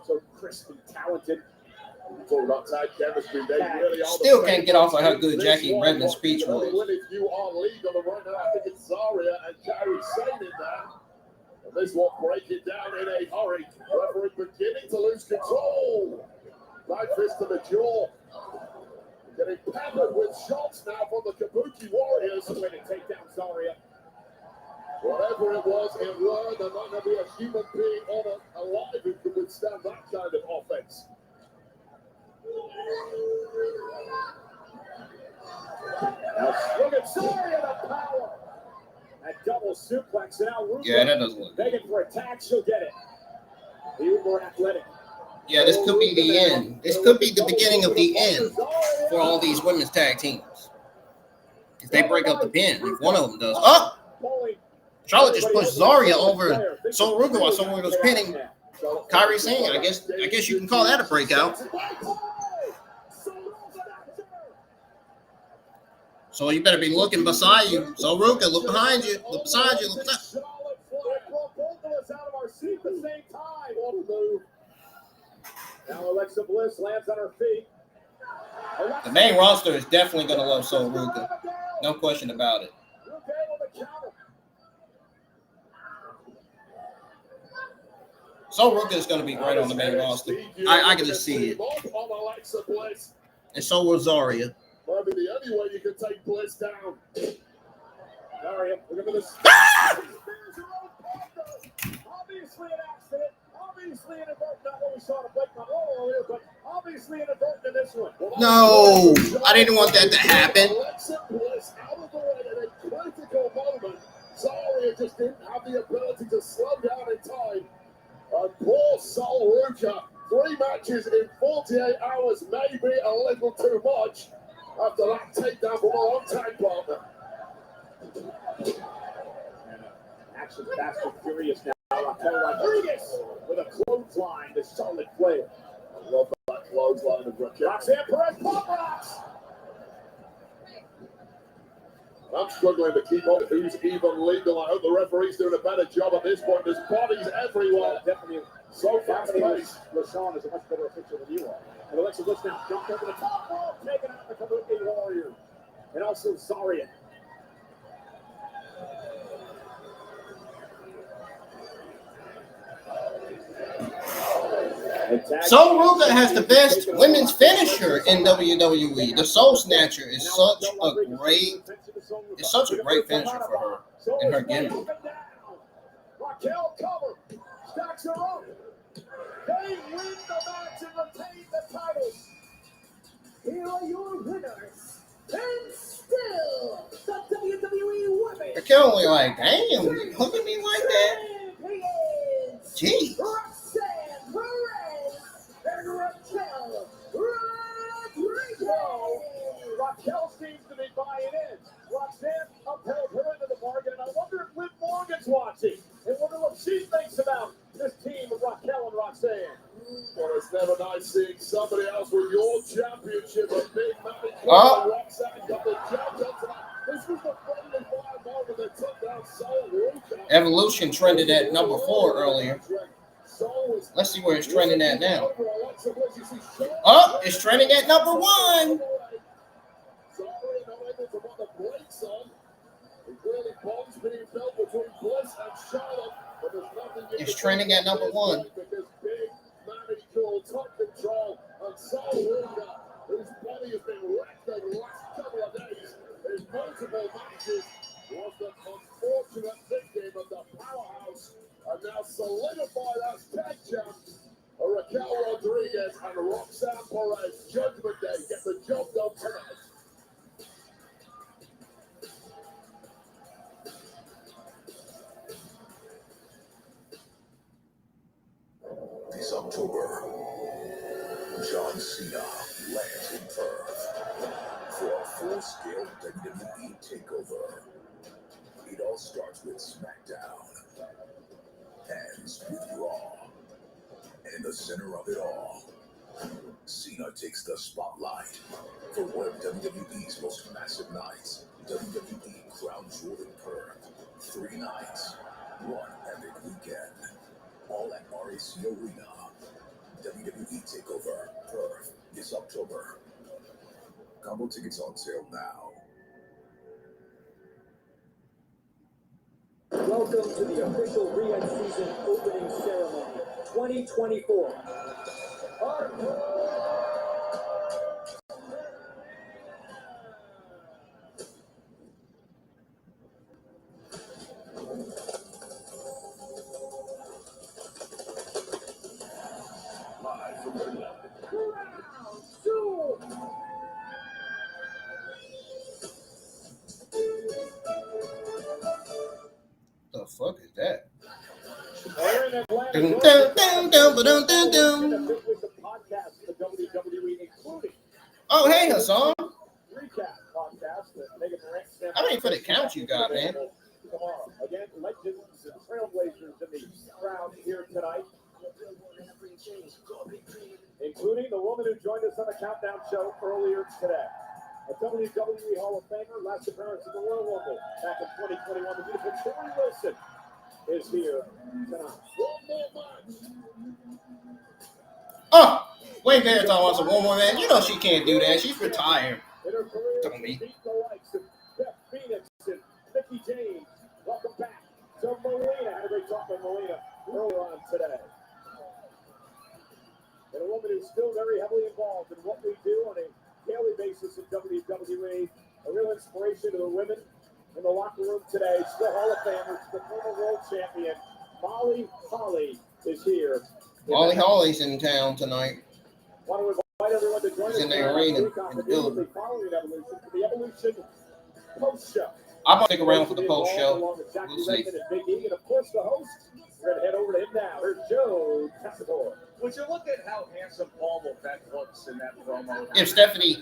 Speaker 3: So crisp and talented.
Speaker 2: Talk about tag chemistry, they really are.
Speaker 1: Still can't get off of how good Jackie Redmond's speech was.
Speaker 2: If you are legal, right now I think it's Zarya and Kyrie saying it now. And this will break it down in a hurry. Referee beginning to lose control. Right fist to the jaw. Getting peppered with shots now from the Kabuki Warriors.
Speaker 3: Way to take down Zarya.
Speaker 2: Whatever it was, it learned there might not be a human being on alive who could withstand that kind of offense.
Speaker 3: Now look at Zarya, the power. That double suplex. And now Ruka
Speaker 1: Yeah, that doesn't look good.
Speaker 3: begging for a tag. She'll get it. The uber athletic.
Speaker 1: Yeah, this could be the end. This could be the beginning of the end for all these women's tag teams. If they break up the pin, if one of them does. Oh! Charlotte just pushed Zarya over Sol Ruka while someone was pinning Kyrie Sane. I guess you can call that a breakout. So you better be looking beside you. Sol Ruka, look behind you. Look beside you. Look beside.
Speaker 3: Both of us out of our seat at the same time. What a move. Now Alexa Bliss lands on her feet.
Speaker 1: The main roster is definitely going to love Sol Ruka. No question about it. Sol Ruka is going to be great on the main roster. I can just see it. And so will Zarya.
Speaker 2: Probably the only way you can take Bliss down.
Speaker 3: Zarya, look at this. Obviously an accident. Obviously inadvertent. Not what we saw to Blake Monroe earlier, but obviously inadvertent in this one.
Speaker 1: No, I didn't want that to happen.
Speaker 2: Alexa Bliss out of the way at a critical moment. Zarya just didn't have the ability to slow down in time. And poor Sol Ruka, 3 matches in 48 hours may be a little too much after that takedown from our own tag partner.
Speaker 3: Action fast and furious now. Raquel Rodriguez with a clothesline to Charlotte Flair.
Speaker 2: I love that clothesline of Raquel.
Speaker 3: Roxanne Perez pop rocks.
Speaker 2: I'm struggling to keep up who's even legal. I hope the referee's doing a better job at this point. There's bodies everywhere.
Speaker 3: Definitely.
Speaker 2: So fast paced.
Speaker 3: LaShawn is a much better official than you are. And Alexa Bliss now jumped over the top rope, taking out the Kabuki Warrior. And also Zarya.
Speaker 1: Sol Ruka has the best women's finisher in WWE. The Soul Snatcher is such a great finisher for her and her gimmick.
Speaker 3: Raquel cover, stacks her up. They win the match and retain the titles.
Speaker 5: Here are your winners, and still the WWE
Speaker 1: Raquel only like, damn, you hooking me like that? Gee.
Speaker 5: Roxanne Perez and Raquel Rodriguez.
Speaker 3: Raquel seems to be buying in. Roxanne upheld her end of the bargain, and I wonder if Liv Morgan's watching. And wonder what she thinks about this team of Raquel and Roxanne.
Speaker 2: Well, it's never nice seeing somebody else with your championship. A big money.
Speaker 1: Oh.
Speaker 2: Roxanne got the job done tonight. This was the friendly fire moment that took down Soul Ruka.
Speaker 1: Evolution trended at number 4 earlier. Let's see where it's trending at now. Oh, it's trending at number 1.
Speaker 2: Sorry, not able to put the brakes on. Really bonds being built between Bliss and Charlotte, but there's nothing you
Speaker 1: It's
Speaker 2: can
Speaker 1: trending
Speaker 2: do
Speaker 1: at number 1.
Speaker 2: because big Manny Cool took control and Soul Ruka, whose body has been wrecked over the last couple of days in multiple matches, was the unfortunate victim of the powerhouse and now solidified as tag champs. Raquel Rodriguez and Roxanne Perez, Judgment Day, get the job done tonight.
Speaker 7: This October, John Cena lands in Perth for a full-scale WWE takeover. It all starts with SmackDown, ends with Raw, and in the center of it all, Cena takes the spotlight for one of WWE's most massive nights. WWE Crown Jewel in Perth. 3 nights, 1 epic weekend. All at RAC Arena. WWE TakeOver Perth this October. Combo tickets on sale now.
Speaker 3: Welcome to the official Riyadh season opening ceremony 2024.
Speaker 7: Live from Berlin.
Speaker 1: The fuck is that?
Speaker 3: We're in Atlanta,
Speaker 1: Dun,
Speaker 3: Georgia.
Speaker 1: dun, dun, dun, dun, dun,
Speaker 3: It's
Speaker 1: dun.
Speaker 3: a big week of podcasts for WWE, including
Speaker 1: Oh, hey, Hassan.
Speaker 3: recap podcast that Megan Morant sent
Speaker 1: How many for the count you got, man?
Speaker 3: tomorrow. Again, legends and trailblazers in the crowd here tonight, including the woman who joined us on the Countdown show earlier today. A WWE Hall of Famer, last appearance in the Royal Rumble back in 2021. The beautiful Tori Wilson is here tonight.
Speaker 1: Oh, Wayne Barrett's wants a one more man. You know she can't do that. She's retired.
Speaker 3: In her career,
Speaker 1: Dummy.
Speaker 3: she beat the likes of Beth Phoenix and Mickey James. Welcome back to Melina. Had a great talk with Melina earlier on today. And a woman who's still very heavily involved in what we do on a daily basis in WWE. A real inspiration to the women in the locker room today. Still Hall of Famers, the former world champion, Molly Holly is here.
Speaker 1: Molly Holly's in town tonight.
Speaker 3: Want to invite everyone to join us
Speaker 1: He's in the
Speaker 3: tonight
Speaker 1: arena,
Speaker 3: on
Speaker 1: in the building.
Speaker 3: following Evolution for the Evolution post show.
Speaker 1: I'm gonna stick around for the post show.
Speaker 3: Along with Jackie
Speaker 1: We'll see.
Speaker 3: Redmond and Big E, and of course the host. We're gonna head over to him now. Here's Joe Tessitore.
Speaker 8: Would you look at how handsome Paul Levesque looks in that promo?
Speaker 1: If Stephanie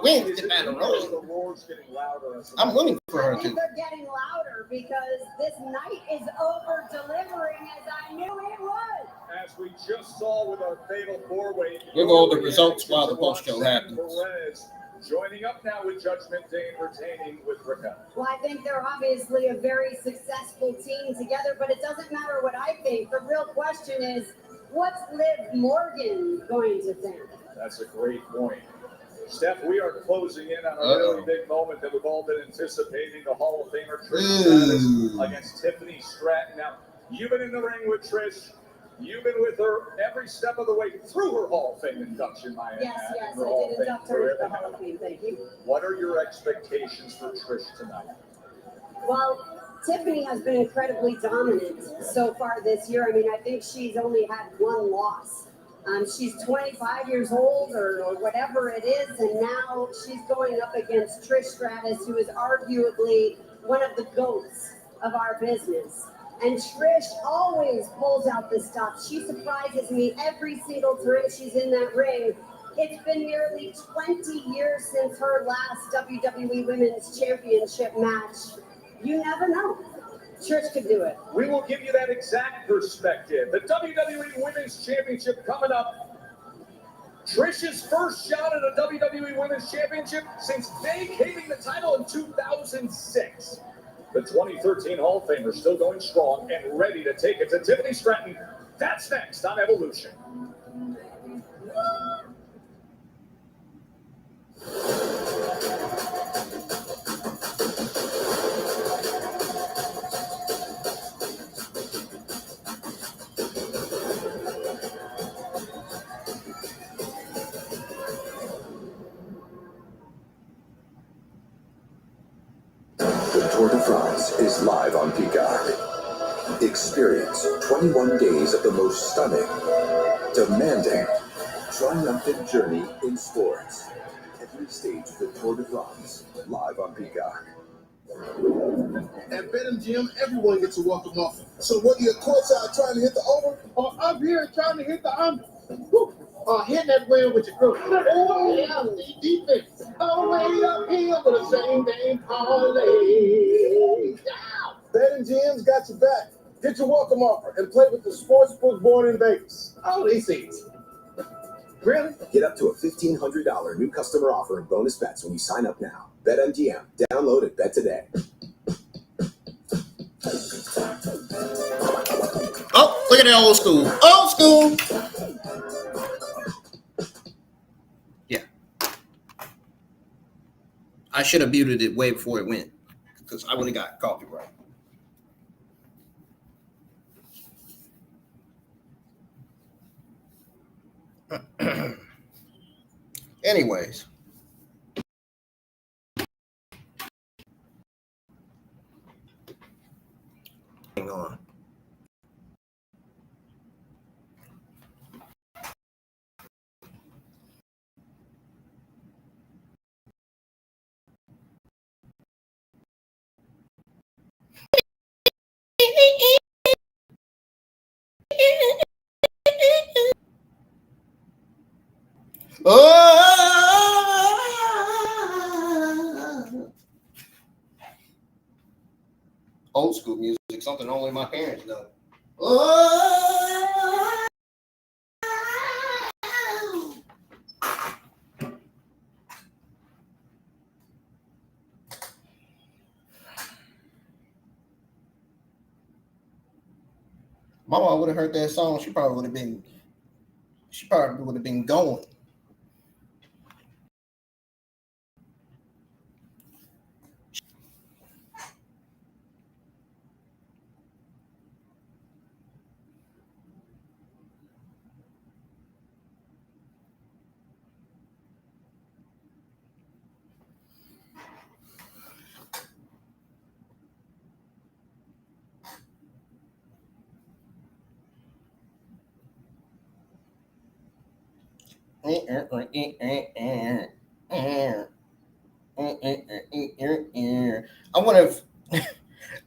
Speaker 1: wins
Speaker 8: Is
Speaker 1: the
Speaker 8: it
Speaker 1: battle
Speaker 8: because
Speaker 1: royal,
Speaker 8: the roar's getting louder?
Speaker 1: I'm willing for
Speaker 4: I
Speaker 1: her
Speaker 4: think
Speaker 1: to.
Speaker 4: they're getting louder because this night is over delivering as I knew it would.
Speaker 8: As we just saw with our fatal four-way.
Speaker 1: We'll go over the results while the post show happens.
Speaker 8: Perez joining up now with Judgment Day and retaining with Raquel.
Speaker 4: Well, I think they're obviously a very successful team together, but it doesn't matter what I think. The real question is, what's Liv Morgan going to think?
Speaker 8: That's a great point. Steph, we are closing in on a really big moment that we've all been anticipating, the Hall of Famer Trish Stratus against Tiffany Stratton. Now, you've been in the ring with Trish. You've been with her every step of the way through her Hall of Fame induction, Maya.
Speaker 4: Yes, I did induct her into the Hall of Fame, thank you.
Speaker 8: What are your expectations for Trish tonight?
Speaker 4: Well, Tiffany has been incredibly dominant so far this year. I mean, I think she's only had one loss She's 25 years old or whatever it is, and now she's going up against Trish Stratus, who is arguably one of the GOATs of our business. And Trish always pulls out the stop. She surprises me every single time she's in that ring. It's been nearly 20 years since her last WWE Women's Championship match. You never know. Trish could do it.
Speaker 8: We will give you that exact perspective. The WWE Women's Championship coming up. Trish's first shot at a WWE Women's Championship since vacating the title in 2006. The 2013 Hall of Famer still going strong and ready to take it to Tiffany Stratton. That's next on Evolution.
Speaker 7: The Tour de France is live on Peacock. Experience 21 days of the most stunning, demanding, triumphant journey in sports. Every stage of the Tour de France, live on Peacock.
Speaker 2: At BetMGM, everyone gets a welcome offer. So whether you're courtside trying to hit the over or up here trying to hit the under, or hitting that wheel with your crew. Oh, yeah, defense. Oh, way up here with a same-game parlay. BetMGM's got your back. Get your welcome offer and play with the sportsbook born in Vegas. Oh, these things. Really?
Speaker 7: Get up to a $1,500 new customer offer and bonus bets when you sign up now. BetMGM. Download and bet today.
Speaker 1: Oh, look at that old school. Old school. Yeah. I should have muted it way before it went because I would have got copyright. Anyways. Hang on. Oh! Old school music, something only my parents know. Oh! Mama would have heard that song, she probably would have been going.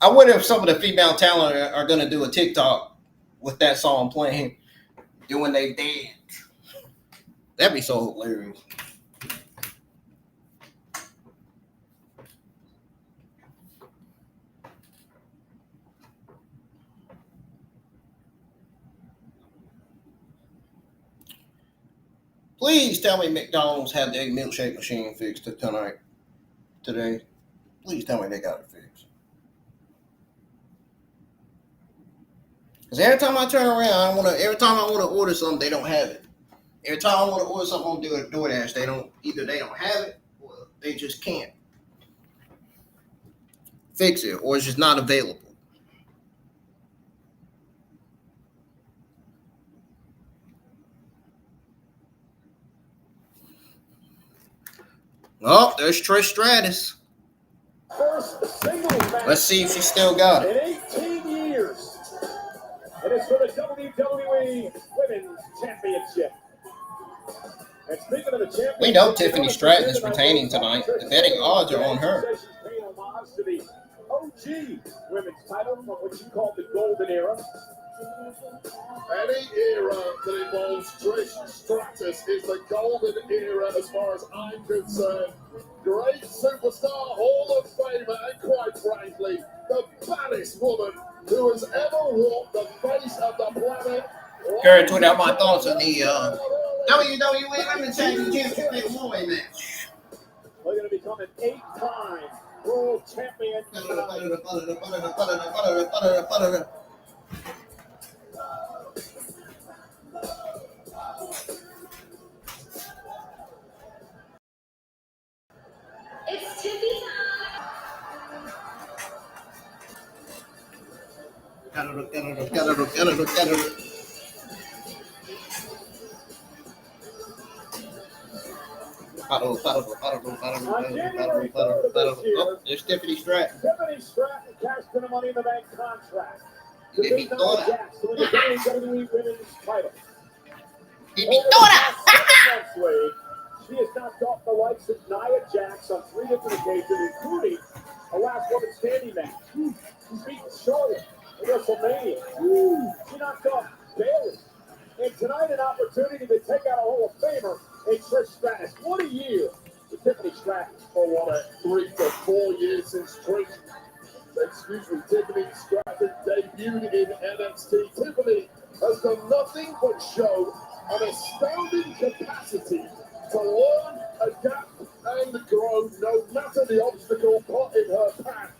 Speaker 1: I wonder if some of the female talent are going to do a TikTok with that song playing, doing they dance. That'd be so hilarious. Please tell me McDonald's had their milkshake machine fixed today. Please tell me they got it fixed. Because every time I turn around, every time I want to order something, they don't have it. Every time I want to order something on DoorDash, they don't have it, or they just can't fix it, or it's just not available. Oh, there's Trish Stratus.
Speaker 3: First singles match.
Speaker 1: Let's see if she still got it.
Speaker 3: In 18 years. And it's for the WWE WWE Women's Championship. And speaking of the championship,
Speaker 1: We know Tiffany Stratton is retaining tonight. The betting odds are on her.
Speaker 3: Paying homage to the OG women's title from what she called the golden era.
Speaker 2: Any era that involves Trish Stratus is the golden era as far as I'm concerned. Great superstar, Hall of Famer, and quite frankly, the baddest woman who has ever walked the face of the planet.
Speaker 1: Gary, tweet out my thoughts on the WWE Women's Championship Four-Way match.
Speaker 3: We're going to become an 8-time world champion.
Speaker 5: It's Tiffy time.
Speaker 1: Oh, there's Tiffany Stratton.
Speaker 3: Tiffany Stratton cashed in a Money in the Bank contract. To
Speaker 1: Tiffany
Speaker 3: beat Nia
Speaker 1: Dora.
Speaker 3: Jax to win the WWE Women's title.
Speaker 1: Tiffany
Speaker 3: Over the
Speaker 1: Dora.
Speaker 3: past 7 months, Wade, she has knocked off the likes of Nia Jax on 3 different occasions, including a last woman standing match. She's beaten Charlotte at WrestleMania. She knocked off Bayley. And tonight, an opportunity to take out a Hall of Famer in Trish Stratus. What a year for Tiffany Stratton.
Speaker 2: For what, 3 to 4 years since Tiffany Stratton debuted in NXT. Tiffany has done nothing but show an astounding capacity to learn, adapt, and grow no matter the obstacle put in her path.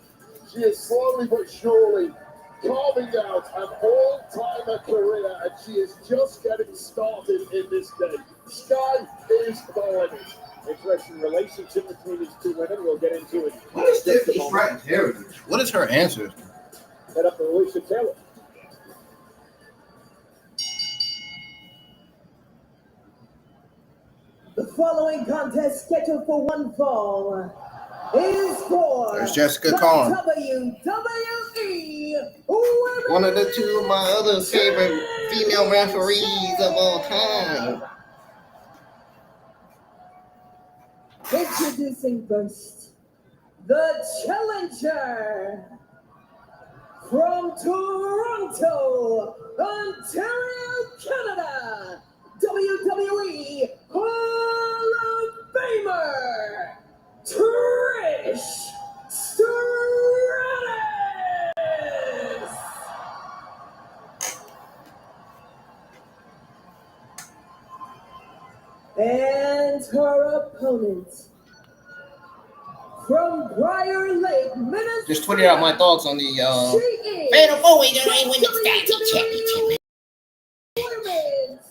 Speaker 2: She is slowly but surely carving out an all-timer career, and she is just getting started in this game. Sky is the limit.
Speaker 3: Interesting relationship between these two women. We'll get into it.
Speaker 1: What is Tiffany Stratton's heritage? What is her answer?
Speaker 3: Head up to Alicia Taylor.
Speaker 6: The following contest scheduled for one fall is for
Speaker 1: There's Jessica
Speaker 6: the
Speaker 1: Khan.
Speaker 6: WWE
Speaker 1: One of the two of my other favorite female referees of all time.
Speaker 6: Introducing first, the challenger from Toronto, Ontario, Canada, WWE Hall of Famer, Trish Stratus. And her opponent from Briar Lake, Minnesota.
Speaker 1: Just tweeted out my thoughts on the
Speaker 6: She is
Speaker 1: Fatal 4-Way WWE Women's Tag Team Championship.
Speaker 6: Women's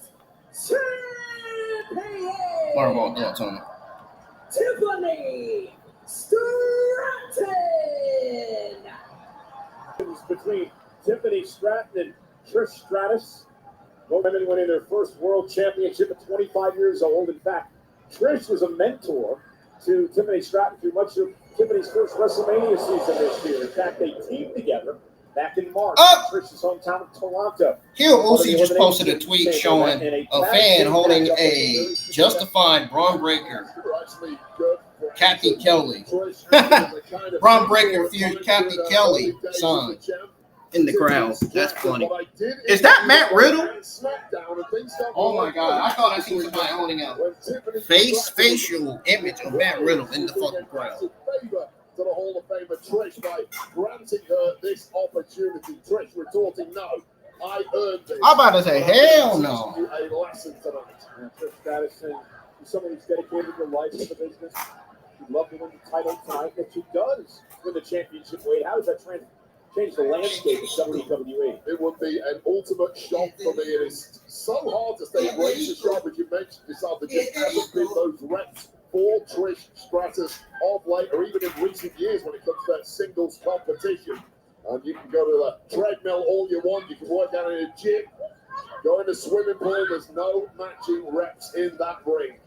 Speaker 6: Champion.
Speaker 1: What are my thoughts on it?
Speaker 6: Tiffany Stratton.
Speaker 3: Between Tiffany Stratton and Trish Stratus. Both women winning their first world championship at 25 years old. In fact, Trish was a mentor to Tiffany Stratton through much of Tiffany's first WrestleMania season this year. In fact, they teamed together back in March in Trish's hometown of Toronto.
Speaker 1: Hugh Uzi just posted a tweet showing a fan holding a justified Braun Breaker, Kathy Kelly. Braun Breaker fused Kathy Kelly sign in the crowd. That's funny. Is that Matt Riddle? Oh my God! I thought I seen somebody holding a facial image of Matt Riddle in the fucking crowd.
Speaker 2: To the Hall of Famer Trish by granting her this opportunity. Trish retorting, "No, I earned this."
Speaker 1: I'm about to say, hell no.
Speaker 2: A lesson tonight.
Speaker 3: Trish Stratus and somebody who's dedicated her life to the business. She'd love to win the title tonight. If she does win the championship, Wade, how does that change the landscape of WWE?
Speaker 2: It would be an ultimate shock for me. It is so hard to stay razor sharp, as you mentioned yourself. There just hasn't been those reps for Trish Stratus of late, or even in recent years when it comes to that singles competition. And you can go to the treadmill all you want. You can work out in a gym, go in the swimming pool. There's no matching reps in that ring.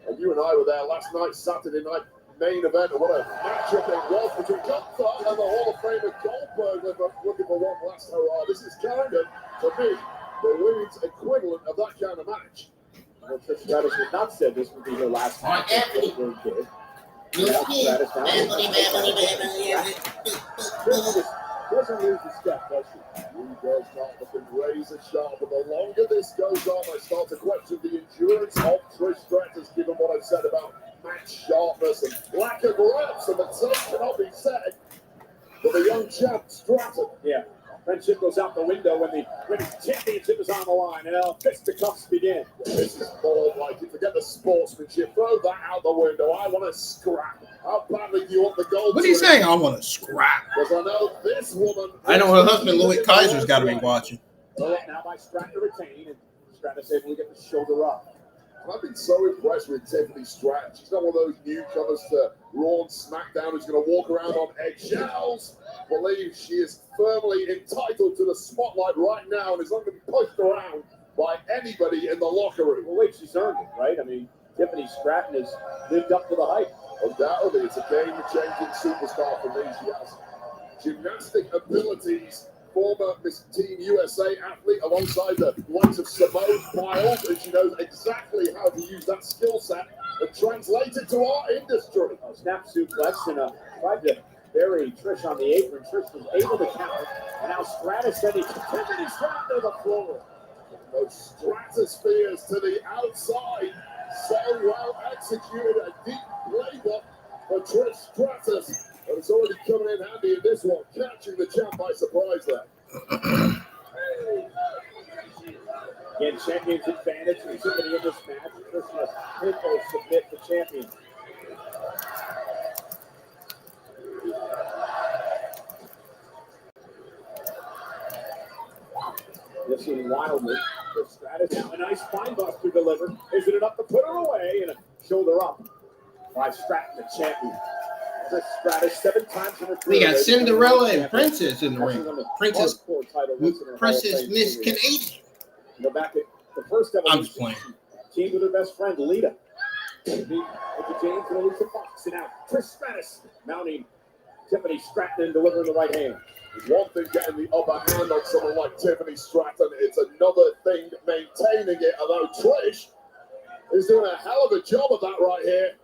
Speaker 2: And you and I were there last night, Saturday night main event. And what a matchup it was between Gunther and the Hall of Famer Goldberg. Looking for one last hurrah. This is kind of, for me, the women's equivalent of that kind of match.
Speaker 3: Well, Trish Stratus has not said this would be her last match as a little kid.
Speaker 1: Bad
Speaker 3: Trish doesn't lose a step, does she?
Speaker 2: She does not, looking razor sharp. And the longer this goes on, I start to question the endurance of Trish Stratus, given what I've said about match sharpness and lack of reps. And the same cannot be said for the young champ Stratton.
Speaker 3: Yeah. Friendship goes out the window when the women's championship is on the line, and fisticuffs begin.
Speaker 2: This is more like it. Forget the sportsmanship. Throw that out the window. I want to scrap. How badly do you want the gold?
Speaker 1: What are you saying? I want to scrap.
Speaker 2: Because I know this woman.
Speaker 1: I know her husband, Louis Kaiser's got to be watching.
Speaker 3: Now by Stratton to retain, and Stratus able to get the shoulder up.
Speaker 2: I've been so impressed with Tiffany Stratton. She's not one of those newcomers to Raw and SmackDown who's going to walk around on eggshells. I believe she is firmly entitled to the spotlight right now and is not going to be pushed around by anybody in the locker room.
Speaker 3: Well, wait, she's earned it, right? I mean, Tiffany Stratton has lived up to the hype.
Speaker 2: Undoubtedly, it's a game-changing superstar for me. She has gymnastic abilities. Former Miss Team USA athlete alongside the likes of Simone Biles, and she knows exactly how to use that skill set and translate it to our industry.
Speaker 3: Snap suplex and tried to bury Trish on the apron. Trish was able to counter, and now Stratus sending Tiffany Stratton to the floor.
Speaker 2: Those stratospheres to the outside, so well executed, a deep playbook for Trish Stratus. And it's already coming in handy in this one, catching the champ by surprise there.
Speaker 3: Again, champion's advantage. Tiffany in this match. Trish must pinfall submit the champion. Listening wildly. Trish Stratus now a nice spine buster delivered. Is it enough to put her away? And a shoulder up by Stratton, the champion. Trish Stratus 7 times in her career.
Speaker 1: We got Cinderella and Princess in the ring. Princess Miss Canadian.
Speaker 3: Go back at the first ever.
Speaker 1: I'm just playing.
Speaker 3: Teamed with her best friend Lita. Mickey James and Alicia Fox. And now Trish Stratus mounting Tiffany Stratton and delivering the right hand.
Speaker 2: It's one thing getting the upper hand on someone like Tiffany Stratton. It's another thing maintaining it. Although Trish is doing a hell of a job of that right here.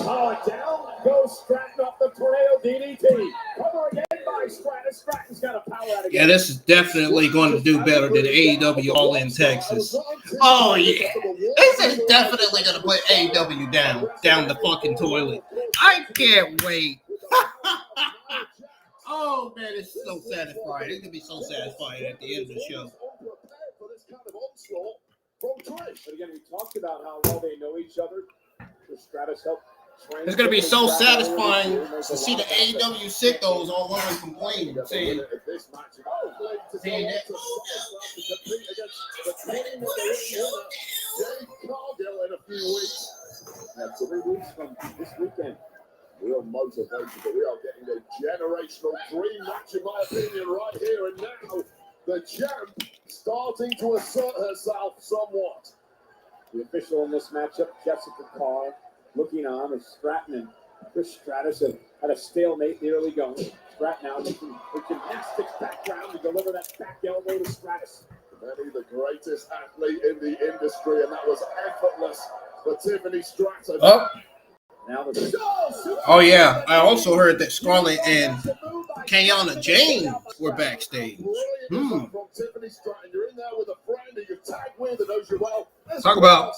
Speaker 3: Oh, and down goes Stratton off the tornado DDT. Cover again by Stratus. Stratton's got a power out again.
Speaker 1: Yeah, this is definitely going to do better than AEW All in Texas. Oh, yeah. This is definitely going to put AEW down the fucking toilet. I can't wait. Oh, man, it's so satisfying. It's going to be so satisfying at the end of the show.
Speaker 3: But again, we talked about how well they know each other. Stratus helped.
Speaker 1: It's going to be so satisfying to see the AEW sickos all over complaining, saying that.
Speaker 2: In a few weeks.
Speaker 3: That's 3 weeks from this weekend.
Speaker 2: Real motivation, but we are getting a generational dream match, in my opinion, right here and now. The champ starting to assert herself somewhat.
Speaker 3: The official in this matchup, Jessica Carr, looking on as Stratton and Trish Stratus have had a stalemate in the early going. Stratton now using her gymnastics background to deliver that back elbow to Stratus.
Speaker 2: Maybe the greatest athlete in the industry, and that was effortless for Tiffany Stratton.
Speaker 1: Oh.
Speaker 3: Now
Speaker 1: Oh, yeah. I also heard that Scarlett and Kiana James were backstage.
Speaker 2: From Tiffany Stratton. You're in there with a friend who you tag with and knows you well.
Speaker 1: Talk about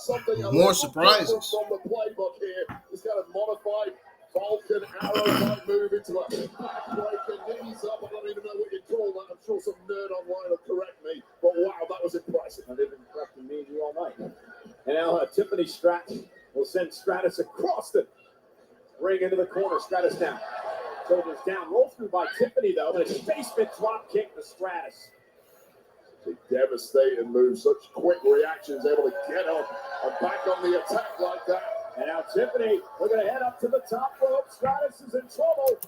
Speaker 1: more surprises.
Speaker 2: From the playbook here, he's got a modified Falcon arrow type move into a backbreaker, knees up. I don't even know what you call that. I'm sure some nerd online will correct me. But wow, that was impressive.
Speaker 3: They've been correcting me and you all night. And now Tiffany Stratton will send Stratus across the ring into the corner. Stratus down. Shoulders down. Roll through by Tiffany, though. And a basement drop kick to Stratus.
Speaker 2: A devastating move. Such quick reactions. Able to get up and back on the attack like that.
Speaker 3: And now Tiffany, we're going to head up to the top rope. Stratus is in trouble.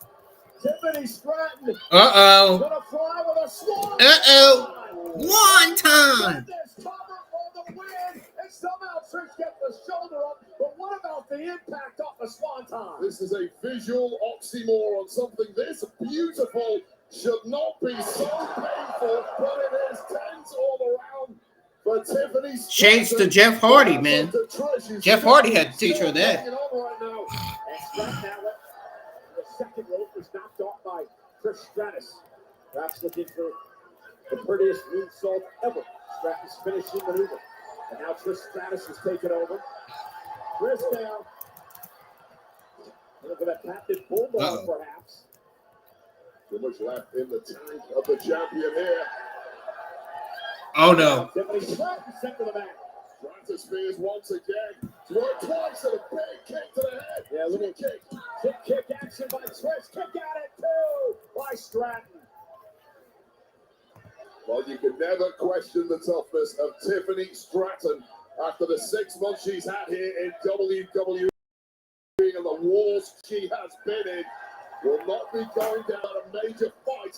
Speaker 3: Tiffany Stratton.
Speaker 1: Uh-oh.
Speaker 3: Going to fly with a swan.
Speaker 1: Uh-oh. One time.
Speaker 3: Cover for the win. And somehow Trish gets the shoulder up. But what about the impact off the swanton?
Speaker 2: This is a visual oxymoron. Something this beautiful should not be so painful, but it is tense all around for Tiffany.
Speaker 1: Shades to Jeff Hardy, man. Jeff Hardy had to teach her that.
Speaker 3: And Stratton now, the second rope was knocked off by Trish Stratus. Perhaps looking for the prettiest moonsault ever. Stratton's finishing maneuver. And now Trish Stratus has taken over. Trish down. Looking for that captain bulldog, perhaps.
Speaker 2: Too much left in the tank of the champion here.
Speaker 1: Oh no.
Speaker 3: Tiffany Stratton sent to the mat.
Speaker 2: Stratus Spears once again. Twice and a big kick to the head.
Speaker 3: Yeah, a little
Speaker 2: kick.
Speaker 3: Kick action by Trish. Kick out at two by Stratton.
Speaker 2: Well, you can never question the toughness of Tiffany Stratton after the 6 months she's had here in WWE and the wars she has been in. Will not be going down a major fight.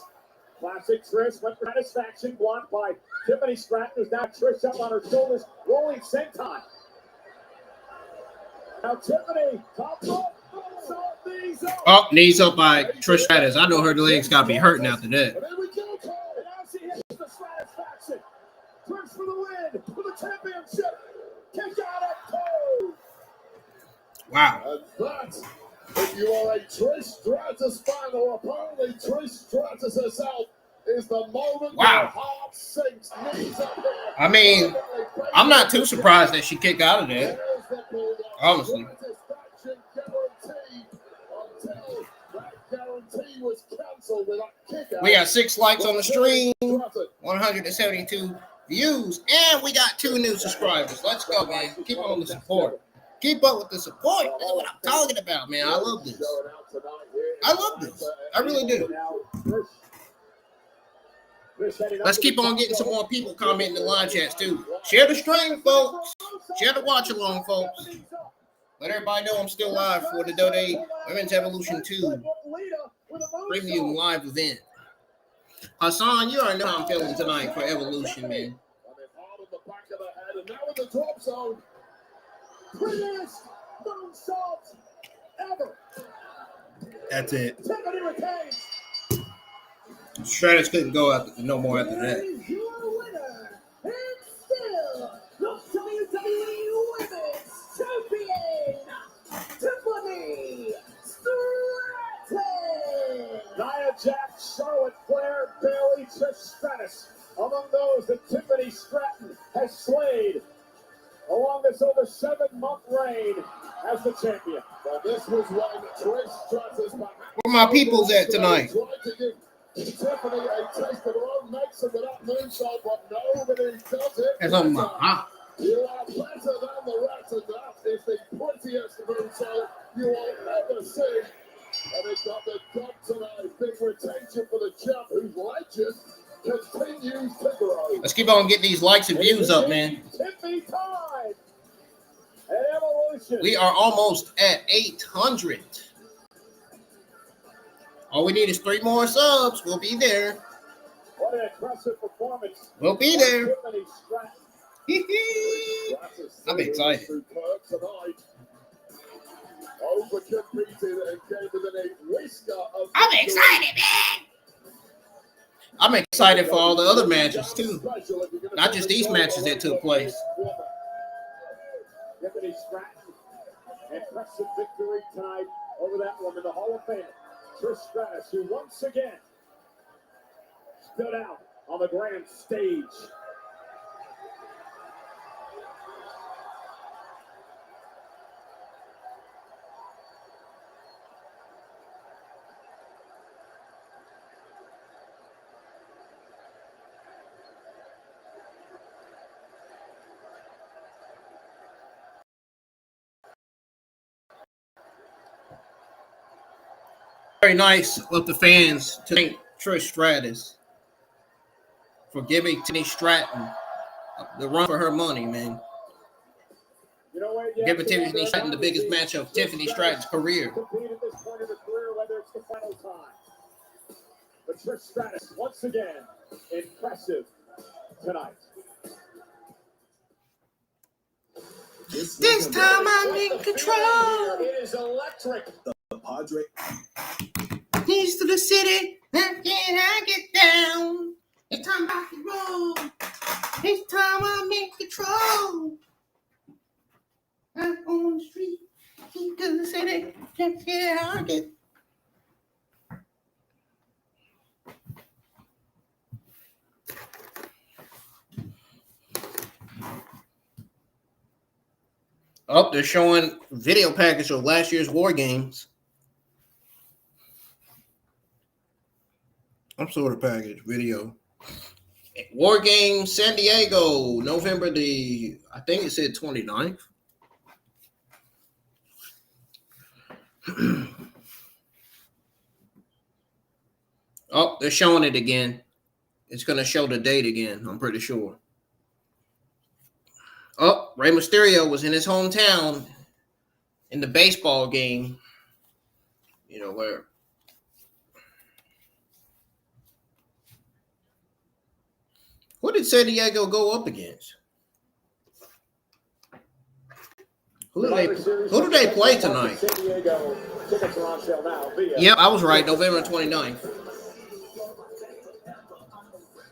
Speaker 3: Classic Trish went for satisfaction, blocked by Tiffany Stratton, who's now Trish up on her shoulders, rolling senton. Now Tiffany, top rope, knees up.
Speaker 1: Oh, knees up by Trish Stratus. I know her legs got to be hurting after that.
Speaker 2: And there we go, Cole.
Speaker 3: And now she hits the satisfaction. Trish for the win, for the championship. Kick out at two.
Speaker 1: Wow.
Speaker 2: And that, if you are a Trish Stratus fan or apparently Trish Stratus herself, is the moment
Speaker 1: Wow.
Speaker 2: your heart sinks, knees up there.
Speaker 1: I mean, I'm not too surprised that she kicked out of there.
Speaker 2: There's the bulldog.
Speaker 1: Honestly.
Speaker 2: Satisfaction guaranteed until that guarantee was cancelled with that kick out.
Speaker 1: We got 6 likes on the stream, 172 views, and we got 2 new subscribers. Let's go, man. Keep on the support. Keep up with the support. That's what I'm talking about, man. I love this. I love this. I really do. Let's keep on getting some more people commenting in the live chats, too. Share the stream, folks. Share the watch along, folks. Let everybody know I'm still live for the WWE Women's Evolution 2 Premium Live event. Hassan, you already know how I'm feeling tonight for Evolution, man.
Speaker 3: Prettiest moonsault ever.
Speaker 1: That's it.
Speaker 3: Tiffany retains.
Speaker 1: Stratus couldn't go after no more after that.
Speaker 6: Here is your winner, and still the WWE Women's Champion, Tiffany Stratton.
Speaker 3: Nia Jax, Charlotte Flair, Bayley, Trish Stratus. Among those that Tiffany Stratton has slayed along this over 7-month reign as the champion.
Speaker 2: Well, this was when Trish Stratus,
Speaker 1: Where my people's at tonight?
Speaker 2: tried to give Tiffany a taste of her own medicine with that moonsault, but nobody does it.
Speaker 1: That's on my
Speaker 2: You are better than the rest, and that is the prettiest moonsault you will ever see. And it's got the job tonight. Big retention for the champ, whose legend continues to grow.
Speaker 1: Let's keep on getting these likes and views up, man.
Speaker 3: Tiffany time at Evolution.
Speaker 1: We are almost at 800. All we need is 3 more subs. We'll be there.
Speaker 3: What an impressive performance.
Speaker 1: We'll be there.
Speaker 3: Tiffany Stratton.
Speaker 1: I'm excited. I'm excited, man. I'm excited for all the other matches, too. Not just these matches that took place.
Speaker 3: Tiffany Stratton. Impressive victory tonight over that woman, the Hall of Famer, Trish Stratus, who once again stood out on the grand stage.
Speaker 1: Very nice of the fans to thank Trish Stratus for giving Tiffany Stratton the run for her money, man.
Speaker 3: You know what? Yeah,
Speaker 1: Giving Tiffany Stratton the biggest match of Tiffany Stratton's career.
Speaker 3: Compete at this point of her career, whether it's the final time. But Trish Stratus, once again, impressive tonight.
Speaker 1: This time I'm in control.
Speaker 3: It is electric.
Speaker 7: The Padre.
Speaker 1: Keys to the city. Can I get down? It's time I can roll. It's time I make control. I'm on the street. To the city. Yeah, I get. Oh, they're showing video package of last year's War Games. I'm sort of package video. War Games San Diego, November I think it said 29th. Oh, they're showing it again. It's going to show the date again, I'm pretty sure. Oh, Rey Mysterio was in his hometown in the baseball game. You know, where who did San Diego go up against? Who do they play tonight? Yep, I was right. November 29th.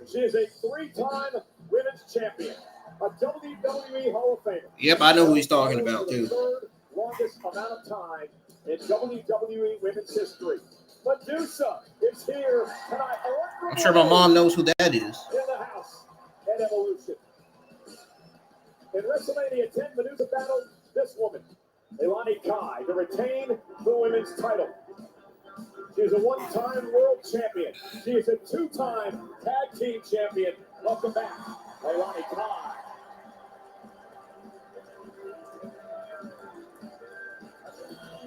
Speaker 3: She is a three-time women's champion, a WWE Hall of Famer.
Speaker 1: Yep, I know who he's talking about too.
Speaker 3: Third longest amount of time in WWE women's history. Medusa is here tonight.
Speaker 1: I'm sure my mom knows who that is.
Speaker 3: In the house at Evolution. In WrestleMania 10, Medusa battled this woman, Elani Kai, to retain the women's title. She is a one-time world champion. She is a two-time tag team champion. Welcome back, Elani Kai.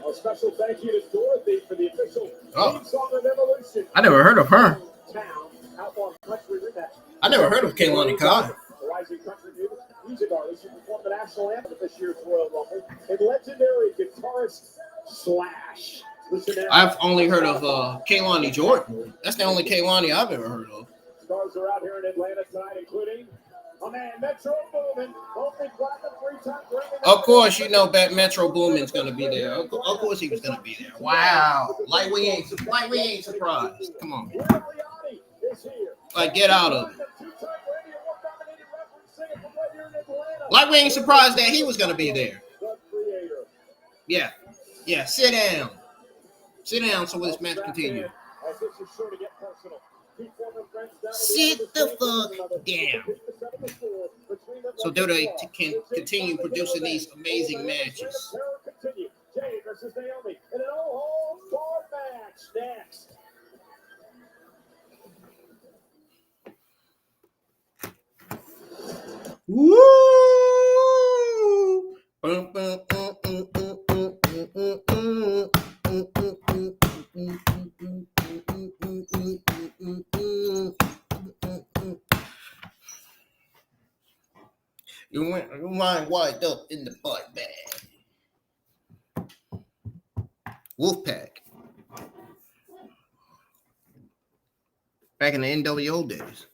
Speaker 3: A special thank you to Dorothy for the official theme song of Evolution.
Speaker 1: I never heard of her.
Speaker 3: Town, Outlaw Country Redneck.
Speaker 1: I never heard of Kaylani Kai.
Speaker 3: The rising country music artist who performed the national anthem at this year's Royal Rumble, and legendary guitarist Slash.
Speaker 1: I've only heard of Kaylani Jordan. That's the only Kaylani I've ever heard of.
Speaker 3: Stars are out here in Atlanta tonight, including a man, Metro Boomin, multi-platinum, three-time Grammy.
Speaker 1: Of course, you know that Metro Boomin's going to be there. Of course, he was going to be there. Wow, like we ain't surprised. Come on, like get out of it. Like we ain't surprised that he was going to be there. Yeah. Sit down. Sit down so this match continue. Sit the fuck down. So they can continue producing these amazing matches.
Speaker 3: Jay versus Naomi in an all-star match next.
Speaker 1: Woo! Your mind wide up in the butt bag. Wolfpack. Back in the NWO days.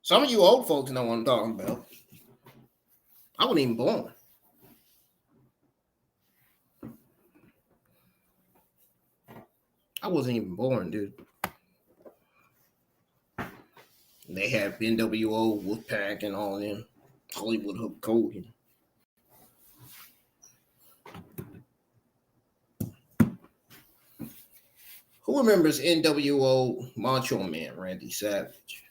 Speaker 1: Some of you old folks know what I'm talking about. I wasn't even born. I wasn't even born, dude. They had NWO, Wolfpack, and all them. Hollywood Hulk Hogan. Who remembers NWO Macho Man, Randy Savage?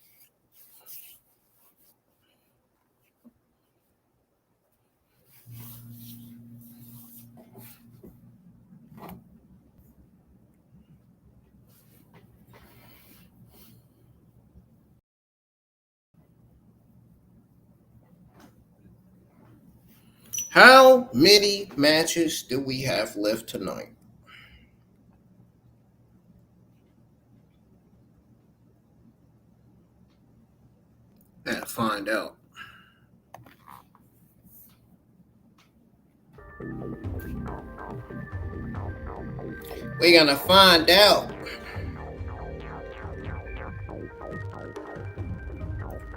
Speaker 1: How many matches do we have left tonight? Gotta find out. We're gonna find out.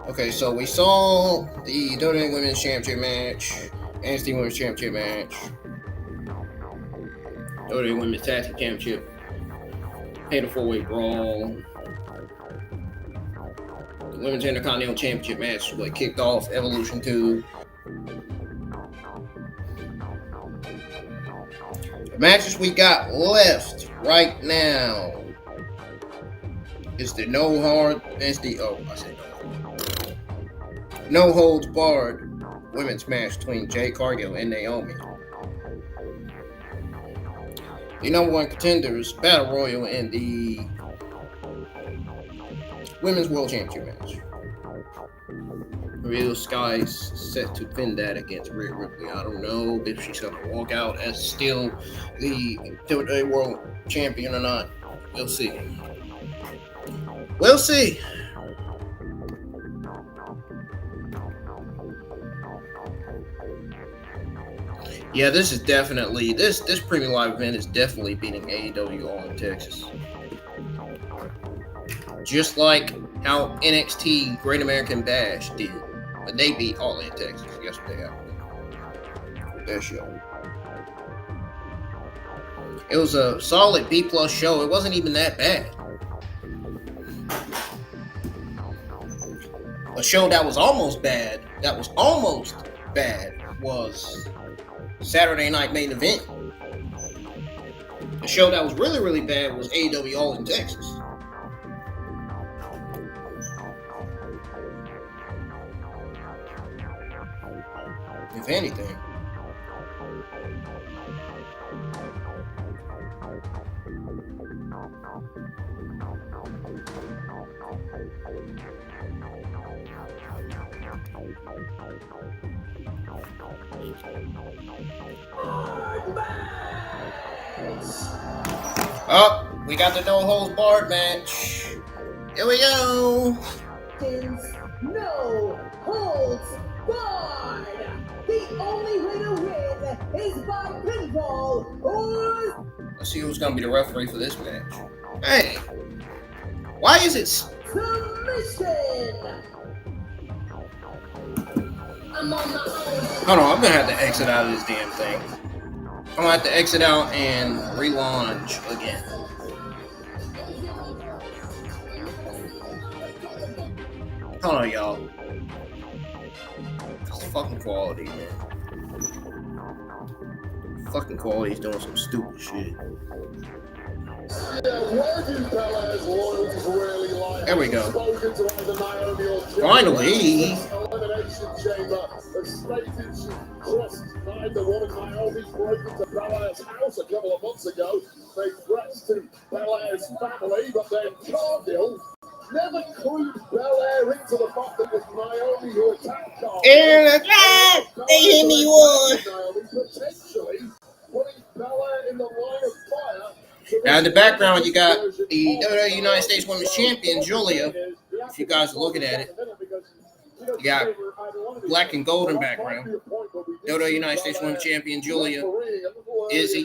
Speaker 1: Okay, so we saw the WWE Women's Championship match. NXT Women's Championship match. WWE Women's Tag Team Championship. Fatal 4-way brawl. The Women's Intercontinental Championship match was kicked off Evolution 2. The matches we got left right now is the no holds barred women's match between Jade Cargill and Naomi. The number one contenders battle royal in the Women's World Championship match. Real Sky's set to defend that against Rhea Ripley. I don't know if she's going to walk out as still the WWE World Champion or not. We'll see. We'll see. Yeah, this is definitely this premium live event is definitely beating AEW All in Texas. Just like how NXT Great American Bash did, but they beat All in Texas yesterday afternoon. Their show. It was a solid B+ show. It wasn't even that bad. A show that was almost bad. Was Saturday Night Main Event. The show that was really, really bad was AEW All in Texas. If anything. Oh, we got the no holds barred match. Here we go.
Speaker 9: No holds barred. The only way to win is by pinfall or
Speaker 1: Let's see who's gonna be the referee for this match. Hey, why is it
Speaker 9: submission. I'm on my own.
Speaker 1: Hold on, I'm gonna have to exit out of this damn thing. I'm gonna have to exit out and relaunch again. Hold on, y'all. It's fucking quality, man. Fucking quality's doing some stupid shit. There we go. Finally.
Speaker 2: The woman Naomi broke into Belair's house a couple of months ago. They threats to Belair's family, but then Cargill never clued Belair into the fact that it was Naomi who attacked Cargill.
Speaker 1: They hit me one.
Speaker 2: Naomi potentially putting Belair in the line of fire.
Speaker 1: Now in the background, you got the WWE United States Women's Champion, Julia. If you guys are looking at it, you got black and golden background. WWE United States Women's Champion, Julia. Izzy,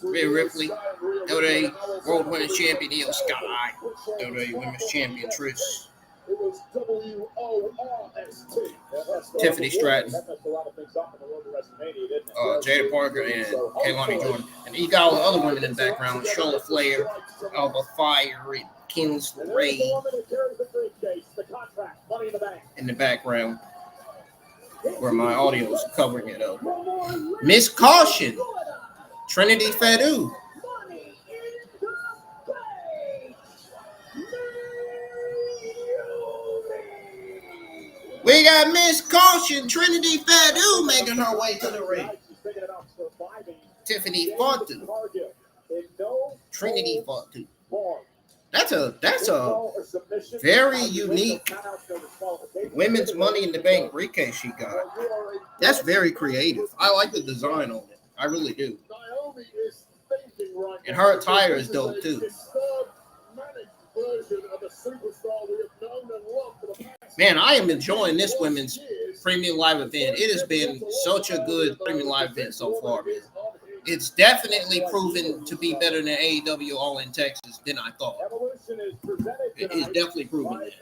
Speaker 1: Rhea Ripley. WWE World Women's Champion, Io Sky. WWE Women's Champion, Trish. Tiffany Stratton. Jada Parker and Kaylani Jordan. And you got all the other women in the background. Charlotte Flair, Alba Fire, and Kingsley in the background. Where my audio is covering it up. Miss Caution, Trinity Fadu. We got Miss Caution, Trinity Fadu making her way to the ring. Tiffany Fontaine. Trinity Fontaine. That's a very unique women's Money in the Bank briefcase she got. That's very creative. I like the design on it. I really do. And her attire is dope too. Man, I am enjoying this women's premium live event. It has been such a good premium live event so far, man. It's definitely proven to be better than AEW All in Texas than I thought. It is definitely proven that.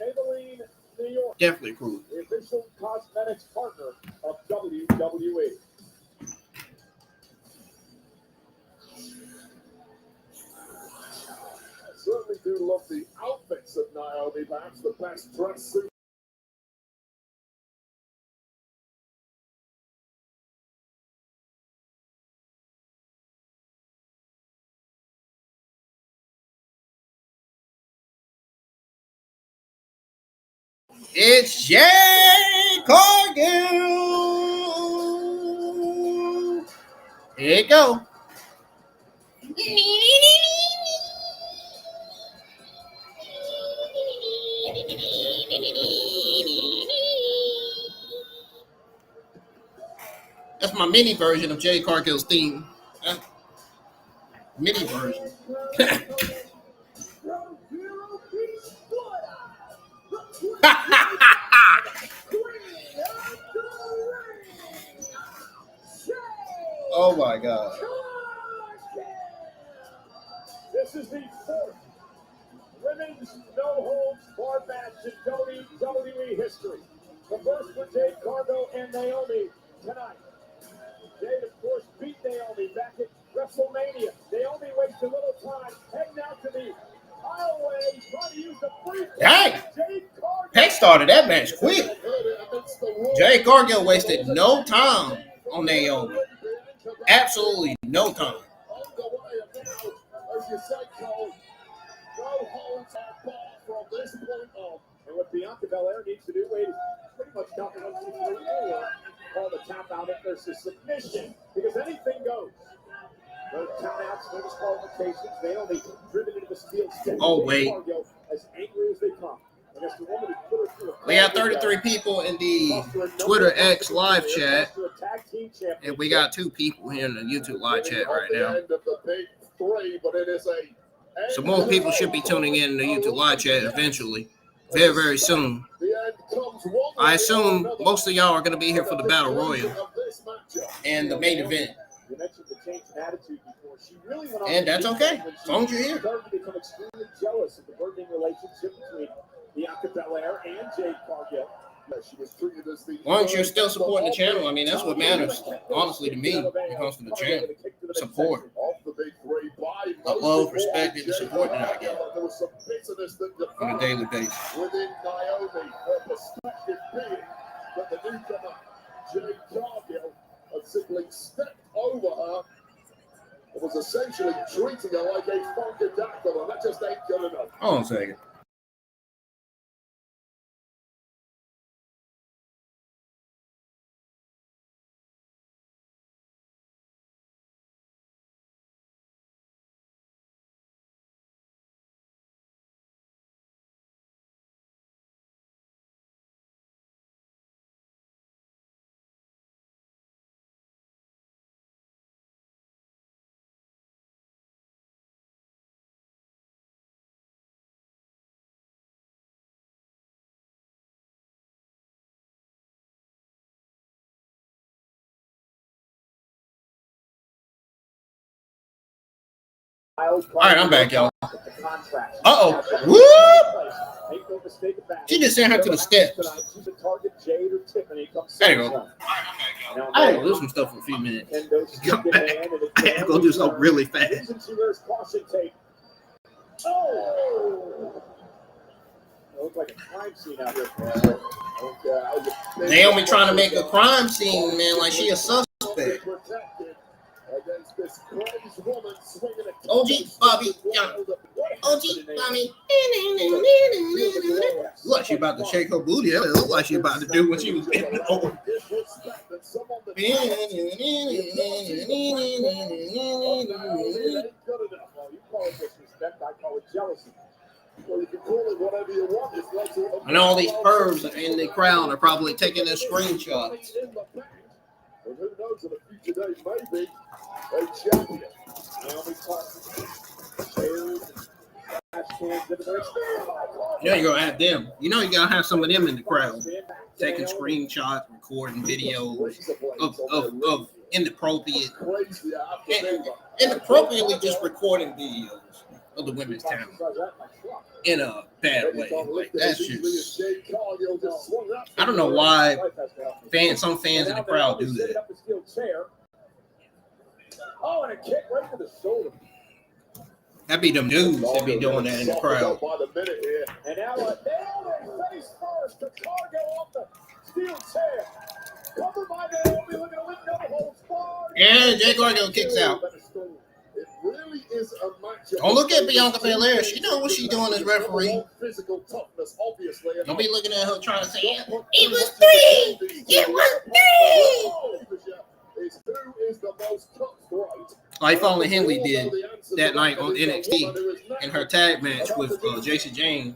Speaker 1: Definitely proven.
Speaker 3: The official cosmetics partner of WWE.
Speaker 2: do love the outfits of Naomi, perhaps the best dress suit.
Speaker 1: It's Jay Cargill. Here you go. That's my mini version of Jay Cargill's theme. Mini version. Oh my God.
Speaker 3: This is the fourth women's no-holds-barred match in WWE history. The first for Jade Cargill and Naomi tonight. Jade, of course, beat Naomi back at WrestleMania. Naomi wasted a little time heading out to the aisleway, trying to use the free.
Speaker 1: Dang! Peck started that match quick. Jade Cargill wasted no time on Naomi. Absolutely no time.
Speaker 3: And what Bianca Belair needs to do, Wade, is pretty much count the 1, 2, 3, 4, call the tap out if there's a submission, because anything goes. No countouts, no disqualifications. Naomi driven into the steel step.
Speaker 1: Oh, wait.
Speaker 3: As angry as they come. Against the woman who put her through
Speaker 1: We have 33 people in the Twitter X live chat, and we got 2 people here in the YouTube live chat right now. So more people should be tuning in the YouTube live chat eventually, very, very soon. I assume most of y'all are going to be here for the Battle Royal and the main event.
Speaker 3: You mentioned the change in attitude before. She really went on
Speaker 1: And that's okay, as long as you're here.
Speaker 3: Started to become extremely jealous of the burgeoning relationship between Bianca Belair and Jade Cargill.
Speaker 2: She was treated as the
Speaker 1: As long as you're still supporting the channel, I mean, that's what matters, honestly, to me, when it comes to the channel. Support. The love, respect, and the support that I get on a daily basis.
Speaker 2: Within Naomi, her perspective being that the newcomer, Jade Cargill, had simply stepped over her and was essentially treating her like a funkadactyl, and that just ain't good enough.
Speaker 1: Hold on a second. All right, I'm back, y'all. Uh-oh. Whoop! She just sent her to the steps. There you go. I had to do some stuff for a few minutes. Come back. I had to go do something really fast.
Speaker 3: Oh! It looked like a crime scene out here.
Speaker 1: Naomi trying to make a crime scene, man, like she a suspect. OG Bobby Young. OG Bobby. Look, she about to shake her booty. It looked like she about to do what she was getting over. And all these pervs in the crowd are probably taking their screenshots.
Speaker 2: And who knows, in a future day, maybe a champion. Naomi
Speaker 1: You know you're gonna have them. You know you gotta have some of them in the crowd, taking screenshots, recording videos of inappropriate, inappropriately just recording videos of the women's talent in a bad way. Like that's just. I don't know why some fans in the crowd do that.
Speaker 3: Oh, and a kick right to the shoulder.
Speaker 1: That be them dudes that be doing that in the crowd.
Speaker 2: By the minute here.
Speaker 3: And now Naomi face first to Cargo off the steel chair. Covered by Naomi, looking to win no holds barred.
Speaker 1: Yeah, Jay Cargill kicks out.
Speaker 2: It really is a match.
Speaker 1: Don't look at Bianca Belair. She knows what she's doing as referee.
Speaker 2: Physical toughness, obviously.
Speaker 1: Don't be looking at her trying to say, it was 3! It was 3!
Speaker 2: Is who is the most cutthroat.
Speaker 1: Like Fallon Henley did that night on NXT in her tag match with Jason James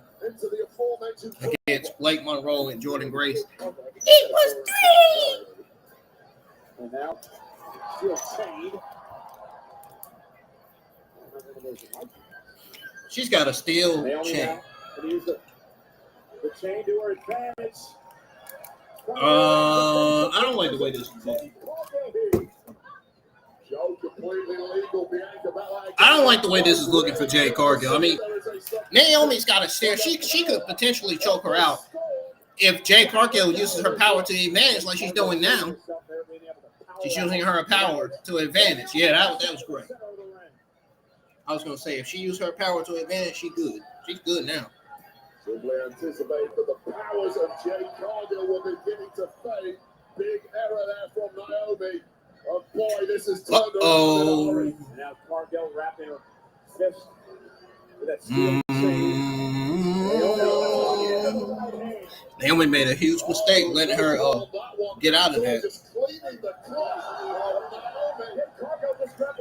Speaker 1: against Blake Monroe and Jordan Grace. It was 3!
Speaker 3: And now, steel chain.
Speaker 1: She's got a steel
Speaker 3: Naomi
Speaker 1: chain.
Speaker 3: now gonna use the chain to her advantage.
Speaker 1: I don't like the way this is looking. I don't like the way this is looking for Jade Cargill. I mean, Naomi's got a stare. She could potentially choke her out if Jade Cargill uses her power to the advantage like she's doing now. She's using her power to advantage. Yeah, that was great. I was going to say, if she used her power to advantage, she's good. She's good now.
Speaker 2: Simply anticipate that the powers of Jade Cargill were beginning to fade. Big error there from Naomi. Oh boy, this is turned around.
Speaker 3: And now Cargill wrapping her fist with that steel chain.
Speaker 1: Naomi made a huge mistake letting her get out of that.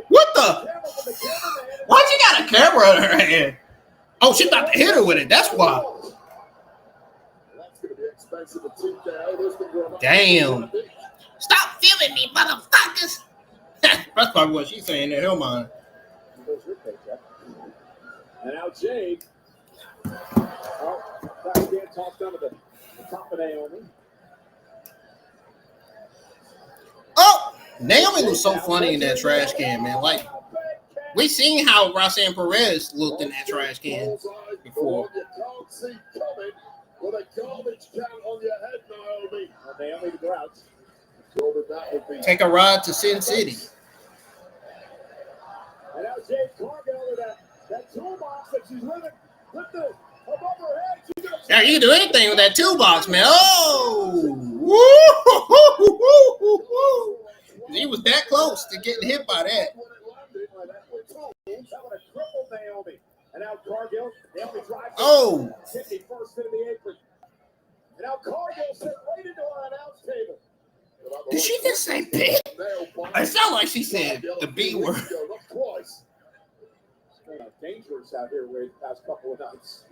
Speaker 1: What the? Why'd you got a camera in her hand? Oh, she about to hit her with it. That's why. Damn. Stop filming me, motherfuckers. That's probably what she's saying in her mind.
Speaker 3: And now Jade. Oh, that again tossed under the top of Naomi.
Speaker 1: Oh, Naomi was so funny in that trash can, man. Like, we seen how Roxanne Perez looked in that trash can before.
Speaker 2: You can't see coming with a garbage can on your head, Naomi.
Speaker 3: Naomi the grouch.
Speaker 1: Take a ride to Sin City.
Speaker 3: And now Jade Cargill with that toolbox that she's living above her head.
Speaker 1: Yeah, you can do anything with that toolbox, man. Oh! Woo! He was that close to getting hit by that.
Speaker 3: That would have crippled Naomi. And now Cargill, Naomi drives.
Speaker 1: Oh!
Speaker 3: 51st into the apron. And now Cargill sent right into our announce table.
Speaker 1: Did she just say bitch? It sounded like she said the B word.
Speaker 3: It's kind of dangerous out here with the past couple of nights.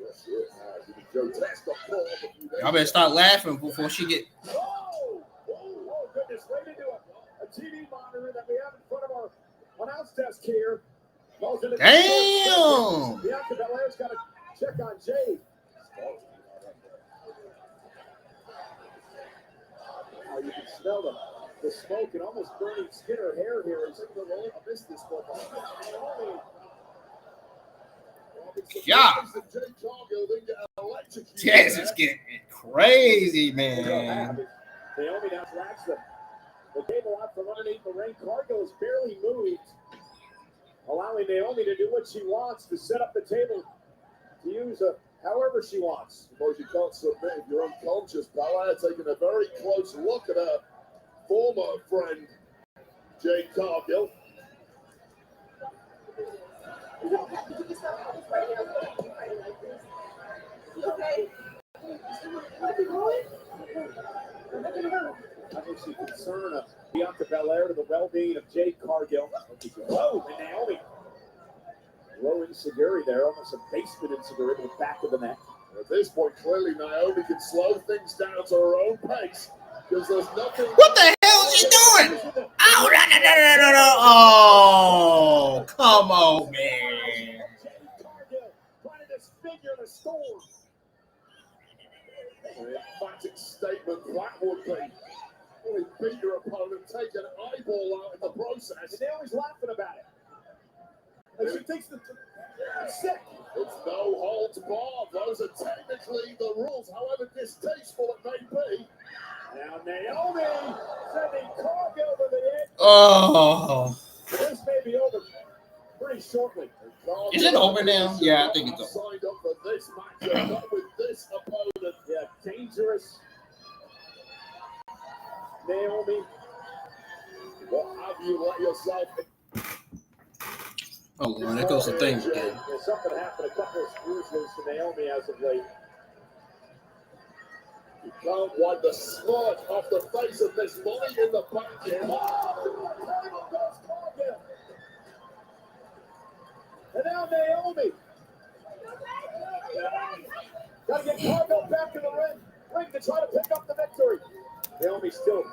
Speaker 1: Y'all better start laughing before she get.
Speaker 3: Oh, goodness. Right into a TV monitor that we have in front of our announce desk here.
Speaker 1: Damn!
Speaker 3: Bianca Belair's got to check on Jade. Oh, you can smell the smoke and almost burning skin her hair here. It's like I missed this one.
Speaker 1: Yeah. Yes, it's getting crazy, man.
Speaker 3: Naomi now drags the table out from underneath the ring. Cargill is barely moved, allowing Naomi to do what she wants, to set up the table, to use however she wants.
Speaker 2: Suppose you can't submit if you're unconscious. Belair taking a very close look at her former friend, Jade Cargill.
Speaker 3: I think she's concerned of Bianca Belair to the well-being of Jade Cargill. Whoa, and Naomi. Low insecurity there, almost a basement insecurity with the back of the neck.
Speaker 2: At this point, clearly Naomi can slow things down to her own pace because there's nothing.
Speaker 1: What the hell is she doing? Oh, no. Oh, come on, man.
Speaker 3: Cargill trying to disfigure the storm.
Speaker 2: An emphatic statement that would be. Really beat your opponent, take an eyeball out in the process.
Speaker 3: And Naomi's laughing about it. And she thinks that it's sick.
Speaker 2: It's no holds barred. Those are technically the rules, however distasteful it may be.
Speaker 3: Now Naomi sending Cargill to the edge.
Speaker 1: Oh.
Speaker 3: This may be over pretty shortly.
Speaker 1: Is it over now? Yeah, I think it's over.
Speaker 2: Signed up for this match, not with this opponent.
Speaker 3: Yeah, dangerous. Naomi,
Speaker 2: What have you let yourself?
Speaker 1: Oh, Lord, there goes the thing again.
Speaker 3: There's something happened. A couple of screws loose to Naomi as of late.
Speaker 2: You can't wipe the smart off the face of this money in the bank.
Speaker 3: And now Naomi. Got to get Cargill back in the ring to try to pick up the victory. Naomi still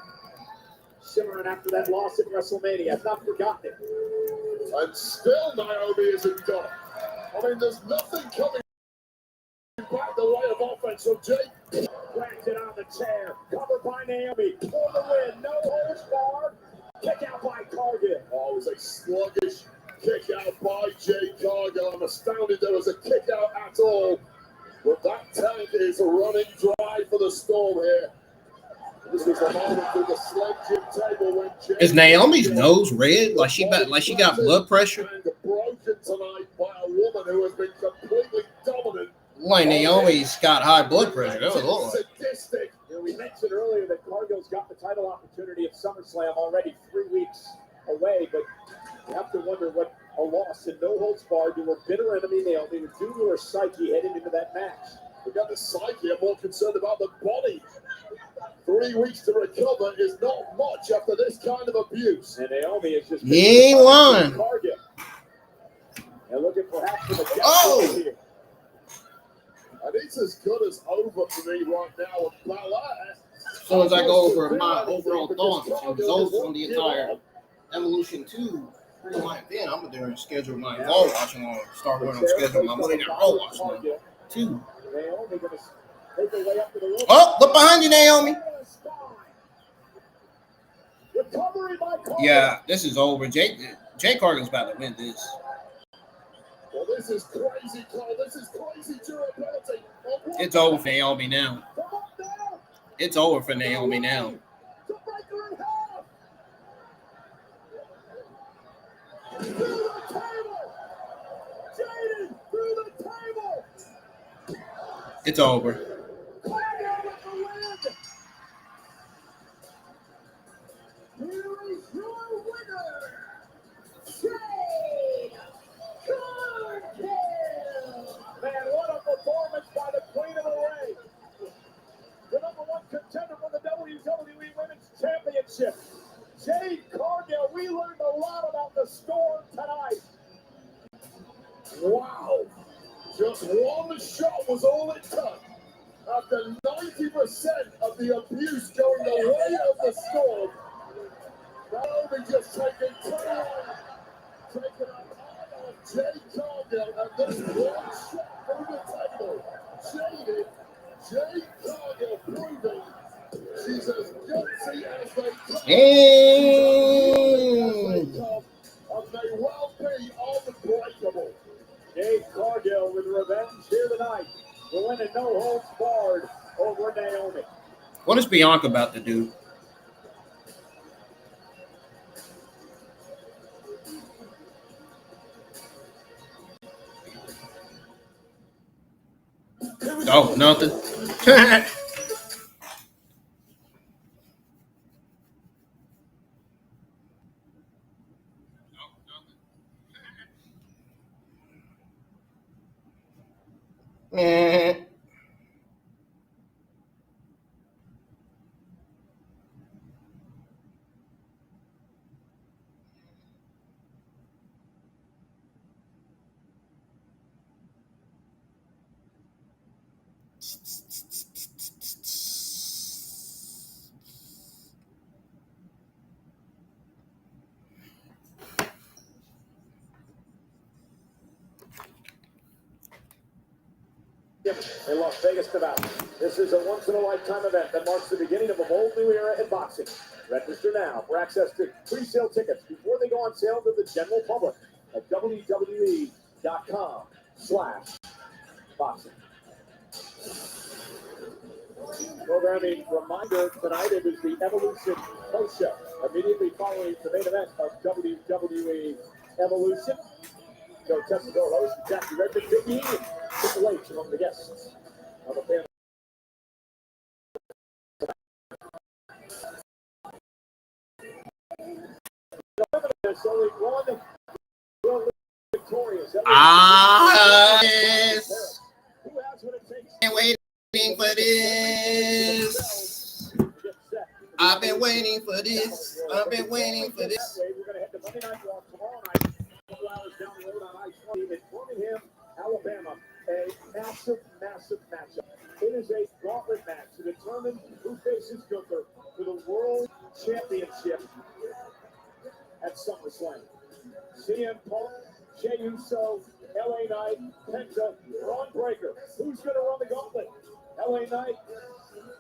Speaker 3: shimmering after that loss at WrestleMania. I've not forgotten it.
Speaker 2: And still Naomi isn't done. I mean, there's nothing coming back the way of offense from Jake.
Speaker 3: Whacked it on the chair. Covered by Naomi. For the win. No holds barred. Kick out by Cargill.
Speaker 2: Oh, it was a sluggish kick out by Jake Cargill. I'm astounded there was a kick out at all. But that tank is running dry for the Storm here. This was the moment through the Slim Jim table when Jake
Speaker 1: Is Naomi's nose red? Like she got blood pressure?
Speaker 2: And broken tonight by a woman who has been completely dominant.
Speaker 1: Like Naomi's got high blood pressure. That was all.
Speaker 2: Sadistic.
Speaker 3: You know, we mentioned earlier that Cargill's got the title opportunity at SummerSlam already 3 weeks away, but you have to wonder what a loss and no holds barred to her bitter enemy Naomi would do to her psyche heading into that match.
Speaker 2: We got the psyche. I'm more concerned about the body. 3 weeks to recover is not much after this kind of abuse.
Speaker 3: And Naomi is just...
Speaker 1: He ain't lying.
Speaker 3: Cargill. And looking perhaps for the
Speaker 1: Oh!
Speaker 2: And it's as good as over for me right now.
Speaker 1: As soon as I go over my overall thoughts, it was over on the entire Evolution 2 pre-line event. I'm going to schedule my Raw watching on. Start going on schedule my Monday Night Raw watching on 2.
Speaker 3: Naomi going to take her way up to the rope.
Speaker 1: Oh, look behind you, Naomi. Yeah, this is over. Jake Cargill's about to win this.
Speaker 2: Well, this is crazy, Cole. This is crazy durability.
Speaker 1: It's over for Naomi now. It's over for Naomi now. It's over.
Speaker 3: Man, what a performance by the Queen of the Ring. The #1 contender for the WWE Women's Championship. Jade Cargill, we learned a lot about the Storm tonight.
Speaker 2: Wow. Just one shot was all it took. After 90% of the abuse going the way of the Storm, Naomi just taking taking a part of Jade Cargill, and this one shot through the table. Jade Cargill proving she's as gutsy as they come. And may well be unbreakable.
Speaker 3: Jade Cargill with revenge here tonight. The win and no holds barred over Naomi.
Speaker 1: What is Bianca about to do? Oh, nothing.
Speaker 3: In Las Vegas, Nevada. This is a once-in-a-lifetime event that marks the beginning of a bold new era in boxing. Register now for access to pre-sale tickets before they go on sale to the general public at WWE.com/boxing. Programming reminder tonight, it is the Evolution post show immediately following the main event of WWE Evolution. So Tessa Dorlos, Jackie Redmond, Vicky, Triple H among the guests of the family. There's only one victorious.
Speaker 1: Yes.
Speaker 3: Who has what it takes?
Speaker 1: Been waiting for this. I've been waiting for this. I've been waiting for this.
Speaker 3: We're going to head to Monday Night Raw tomorrow night, a couple hours down the road on I-20 in Birmingham, Alabama. A massive, massive matchup. It is a gauntlet match to determine who faces Gunther for the World Championship at SummerSlam. CM Punk, Jey Uso, LA Knight, Penta, Braun Breaker. Who's going to run the gauntlet? LA Knight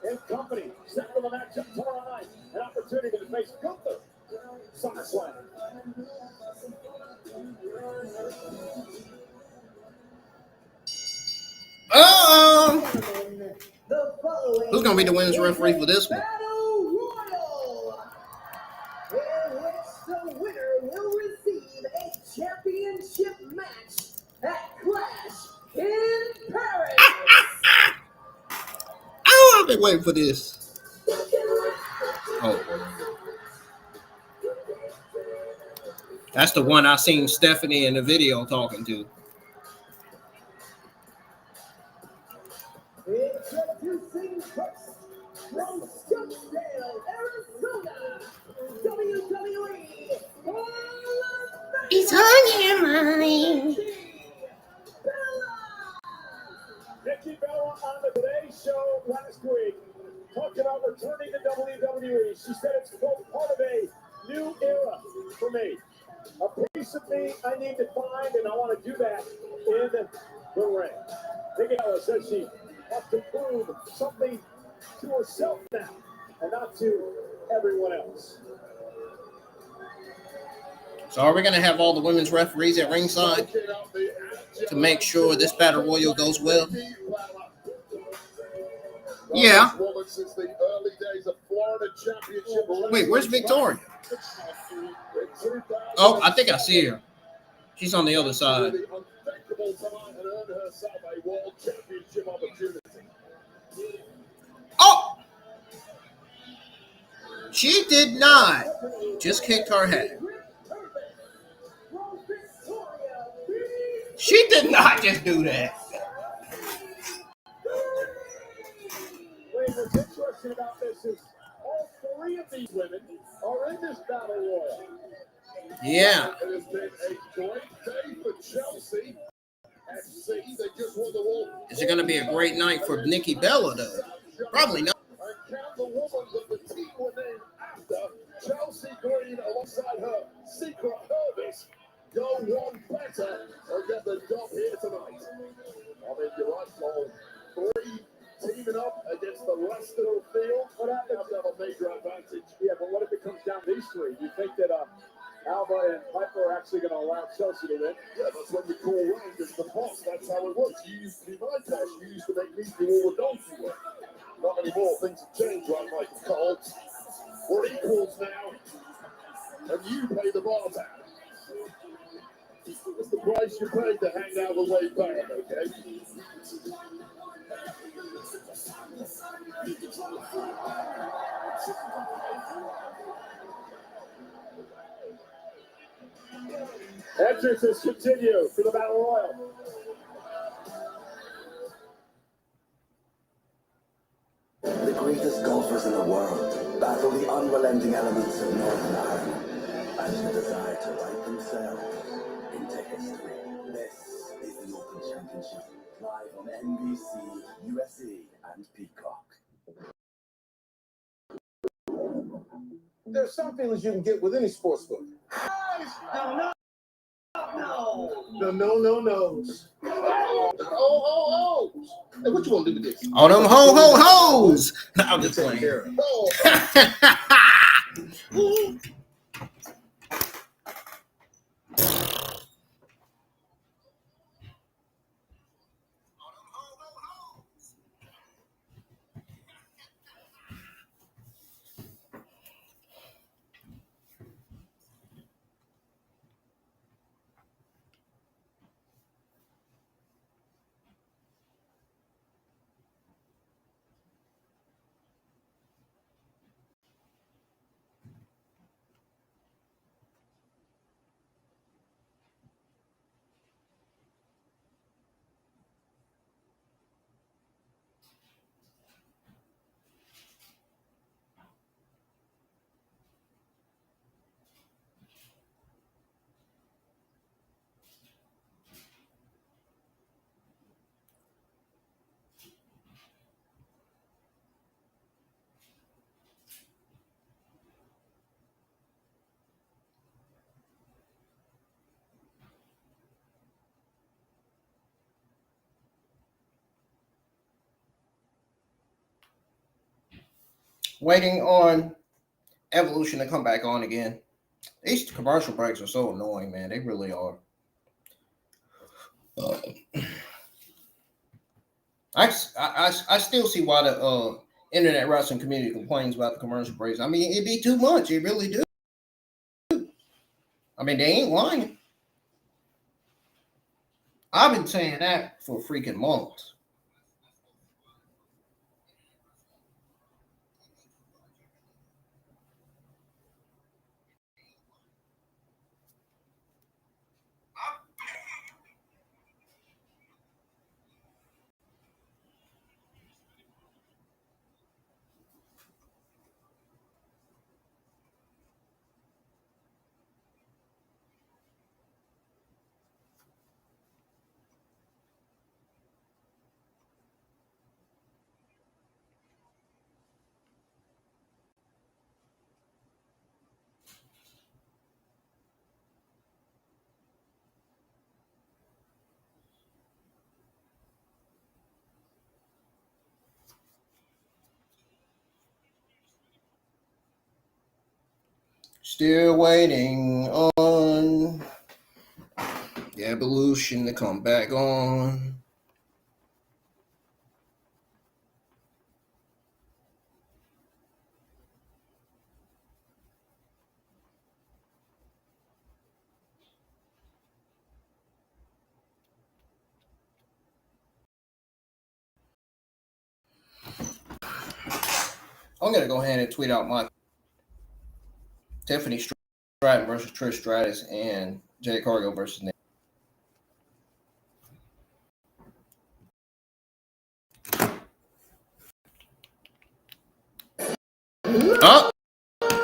Speaker 3: and company. Set for the matchup tomorrow night. An opportunity to face Gunther. SummerSlam.
Speaker 1: Who's going to be the women's referee for this one?
Speaker 9: Battle Royal, in which the winner will receive a championship match at Clash in Paris.
Speaker 1: Oh, I've been waiting for this. Oh. That's the one I seen Stephanie in the video talking to.
Speaker 9: Introducing first, from Scottsdale, Arizona, WWE Hall of Fame.
Speaker 1: It's on your mind.
Speaker 3: Nikki Bella on the Today Show last week talked about returning to WWE. She said it's quote part of a new era for me. A piece of me I need to find, and I want to do that in the ring. Nikki Bella says she has to prove something to herself now and not to everyone else.
Speaker 1: So are we going to have all the women's referees at ringside to make sure this battle royal goes well? Yeah. Wait, where's Victoria? Oh, I think I see her. She's on the other side. Oh! She did not. Just kicked her head. She did not just do that.
Speaker 3: What's interesting about this is all three of these women are in this battle royal.
Speaker 1: Yeah.
Speaker 2: It has been a great day for Chelsea. FC, they just won the World.
Speaker 1: Is it going to be a great night for Nikki Bella, though? Probably not.
Speaker 2: And count the woman that the team were named after, Chelsea Green, alongside her secret Hervis, go one better and get the job here tonight. I mean, you're right, Paul. Three teaming up against the rest of the field. But that have to have a major advantage.
Speaker 3: Yeah, but what if it comes down to these three? You think that Alba and Piper are actually going to allow Chelsea to win?
Speaker 2: Yeah, that's what you call round as the boss. That's how it works. You used to be my cash. You used to make me do all the donkey work. Not anymore. Things have changed, right, Michael Cole? We're equals now. And you pay the bar back. It's the price you pay to hang out with Wade Barrett, okay?
Speaker 3: Entrances continue for the Battle Royal.
Speaker 10: The greatest golfers in the world battle the unrelenting elements of Northern Ireland and the desire to write themselves into history. This is the Open Championship, live on NBC, USA, and Peacock.
Speaker 2: There's some feelings you can get with any sports book. No-nos. Oh. Hey, what you want to do with this?
Speaker 1: All them ho-ho-hos. I'm just playing. Waiting on Evolution to come back on again. These commercial breaks are so annoying, man. They really are. I still see why the internet wrestling community complains about the commercial breaks. I mean, it'd be too much. It really do. I mean, they ain't lying. I've been saying that for freaking months. Still waiting on the Evolution to come back on. I'm gonna go ahead and tweet out my Tiffany Stratton versus Trish Stratus and Jay Cargill versus Nick. Oh,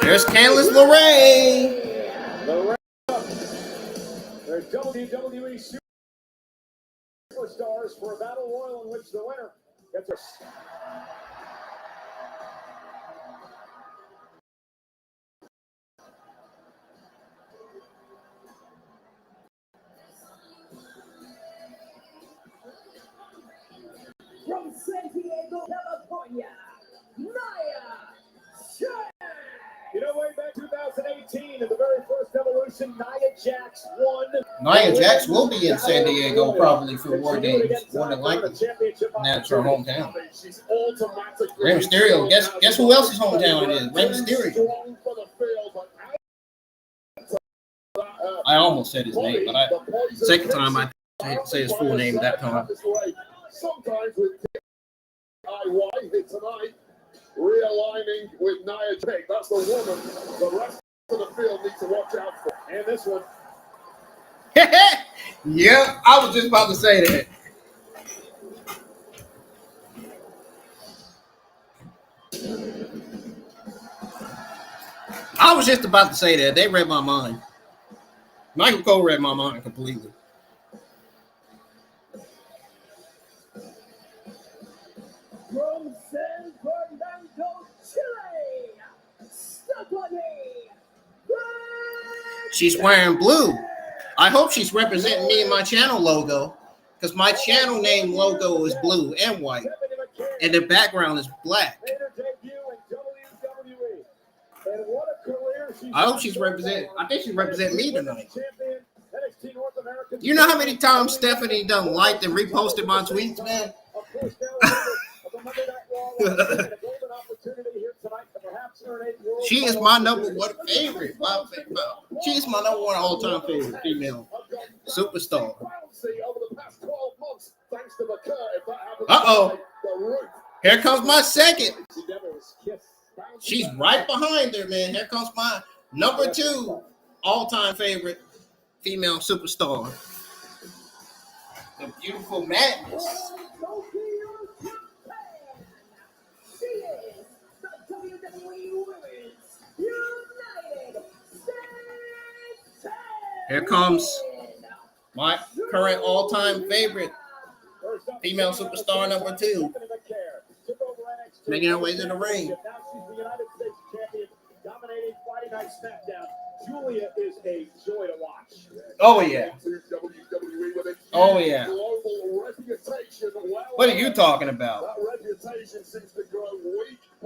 Speaker 1: there's Candice LeRae.
Speaker 3: There's WWE Superstars for a battle royal in which the winner gets a.
Speaker 9: From San Diego, California, Nia Jax.
Speaker 3: You know, way back 2018, in the very first Evolution, Nia Jax won.
Speaker 1: Nia Jax will be in San Diego probably for War Games, more than likely. And that's her hometown. Rey Mysterio. Guess who else's hometown it is? Rey Mysterio. I almost said his name, but second time I didn't say his full name that time.
Speaker 2: Sometimes with DIY tonight, realigning with Nia Jax. That's the woman the rest of the field needs to watch out for.
Speaker 3: And this one.
Speaker 1: Yeah, I was just about to say that. I was just about to say that. They read my mind. Michael Cole read my mind completely.
Speaker 9: From San Fernando, Chile, Stephanie.
Speaker 1: She's wearing blue. I hope she's representing me in my channel logo, because my channel name logo is blue and white, and the background is black. I hope she's representing. I think she's representing me tonight. You know how many times Stephanie done liked and reposted my tweets, man? She is my number one favorite. She is my number one all-time favorite female superstar. Uh-oh. Here comes my second. She's right behind her, man. Here comes my number two all-time favorite female superstar. The beautiful Madness.
Speaker 9: She is the WWE Women's United States.
Speaker 1: Here comes my current all-time favorite female superstar number two, making her way to the ring.
Speaker 3: Now she's the United States champion, dominating Friday Night SmackDown. Julia is a joy to watch.
Speaker 1: Oh yeah. Oh yeah. What are you talking about?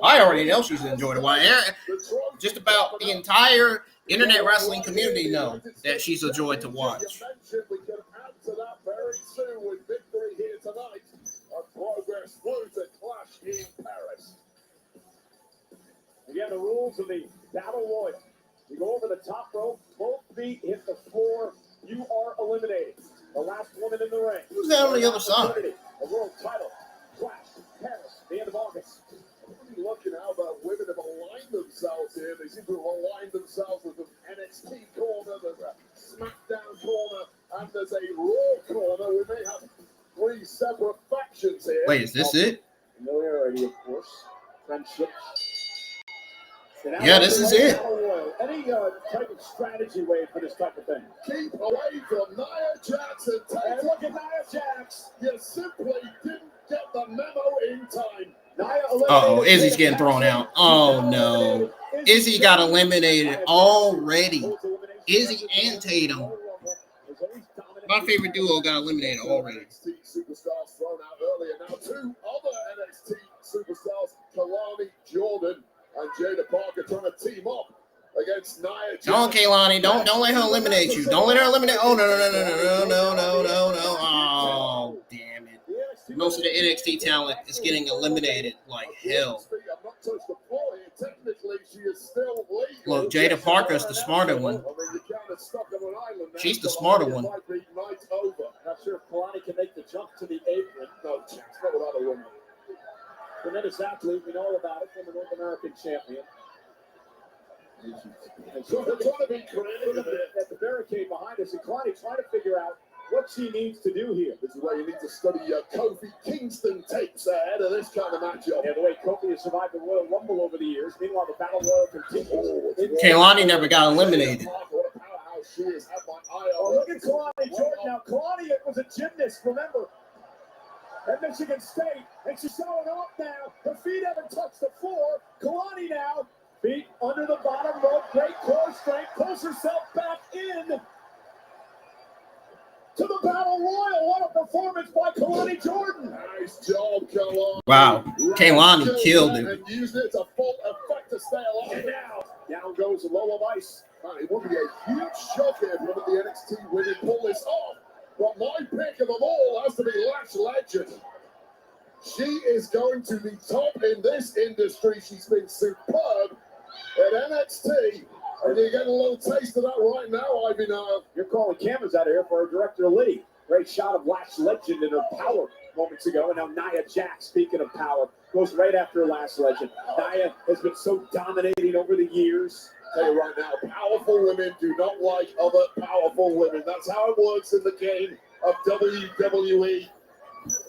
Speaker 1: I already know she's enjoyed it. Why? Just about the entire internet wrestling community know that she's a joy to watch.
Speaker 2: We can add to that very soon with victory here tonight. Our progress flew to Clash in Paris.
Speaker 3: Again, the rules of the Battle Royal. You go over the top rope, both feet hit the floor, you are eliminated. The last woman in the ring.
Speaker 1: Who's that on the other side?
Speaker 3: A world title. Clash, Paris, the end of August.
Speaker 2: Looking how the women have aligned themselves here. They seem to have aligned themselves with the NXT corner, there's a SmackDown corner, and there's a Raw corner. We may have 3 separate factions here.
Speaker 1: Wait, is this it?
Speaker 3: Familiarity, of course. Friendship.
Speaker 1: Yeah, this is it.
Speaker 3: Any type of strategy way for this type of thing?
Speaker 2: Keep away from Nia Jax and
Speaker 3: And look at Nia Jax.
Speaker 2: You simply didn't get the memo in time.
Speaker 1: Uh-oh, Izzy's getting thrown out. Oh, no. Izzy got eliminated already. Izzy and Tatum. My favorite duo got eliminated already.
Speaker 2: NXT superstars thrown out earlier. Now 2 other NXT superstars, Kalani Jordan and Jada Parker, trying to team up against Nia Jax.
Speaker 1: Don't, Kaylani. Don't let her eliminate you. Don't let her eliminate. Oh, no. Oh, damn it. Most of the NXT talent is getting eliminated like hell. Look, Jada Parker's the smarter one. She's the smarter one.
Speaker 3: Not sure if Kalani can make the jump to the apron.
Speaker 2: No chance, not without a woman.
Speaker 3: Tremendous athlete, we know all about it, from the North American champion. And so
Speaker 2: They're trying to be creative
Speaker 3: at the barricade behind us, and Kalani trying to figure out what she needs to do here.
Speaker 2: This is where you need to study Kofi Kingston tapes ahead of this kind of matchup.
Speaker 3: Yeah, the way Kofi has survived the Royal Rumble over the years. Meanwhile, the Battle Royal continues.
Speaker 1: Kaylani never got eliminated.
Speaker 2: What a powerhouse she is. Had my eye
Speaker 3: Oh,
Speaker 2: on
Speaker 3: look at Kalani Jordan. Now, Kalani was a gymnast, remember, at Michigan State, and she's showing off now. Her feet haven't touched the floor. Kalani now, feet under the bottom rope, great core strength, pulls herself back in to the Battle Royal. What a performance by Kalani Jordan.
Speaker 2: Nice job, Kalani.
Speaker 1: Wow, Kaylani killed him.
Speaker 2: And used it to full effect to stay alive.
Speaker 3: And now, down goes the Low of Ice.
Speaker 2: Man, it would be a huge shock if one of the NXT women pull this off. But my pick of them all has to be Lash Legend. She is going to be top in this industry. She's been superb at NXT. And you're getting a little taste of that right now, Ivy Nile.
Speaker 3: You're calling cameras out of here for our director, Liddy. Great shot of Lash Legend in her power moments ago. And now Nia Jax, speaking of power, goes right after Lash Legend. Nia has been so dominating over the years.
Speaker 2: I'll tell you right now, powerful women do not like other powerful women. That's how it works in the game of WWE.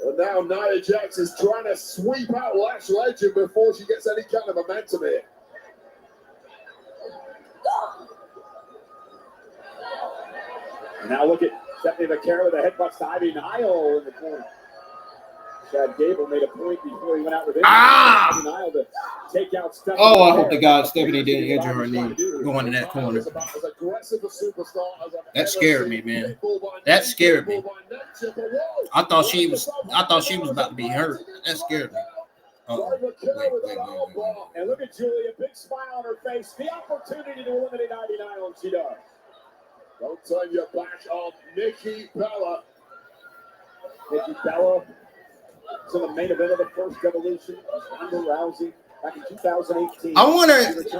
Speaker 2: And now Nia Jax is trying to sweep out Lash Legend before she gets any kind of momentum here.
Speaker 3: And now look at Stephanie McCarroll with a headbutt to Ivy Nile in the corner. Chad Gable made a point before he went out with it. Ivy Nile to take out Stephanie.
Speaker 1: Oh, I hope to God Stephanie didn't injure her knee going in that corner. That scared me, man. That scared me. I thought she was about to be hurt. That scared me.
Speaker 3: Wait. And look at Julia, big smile on her face. The opportunity to eliminate Ivy Nile, and she does.
Speaker 2: Don't turn your back on Nikki Bella.
Speaker 3: Nikki Bella to the main event of the first Evolution. Ronda Rousey back in 2018.
Speaker 1: I wonder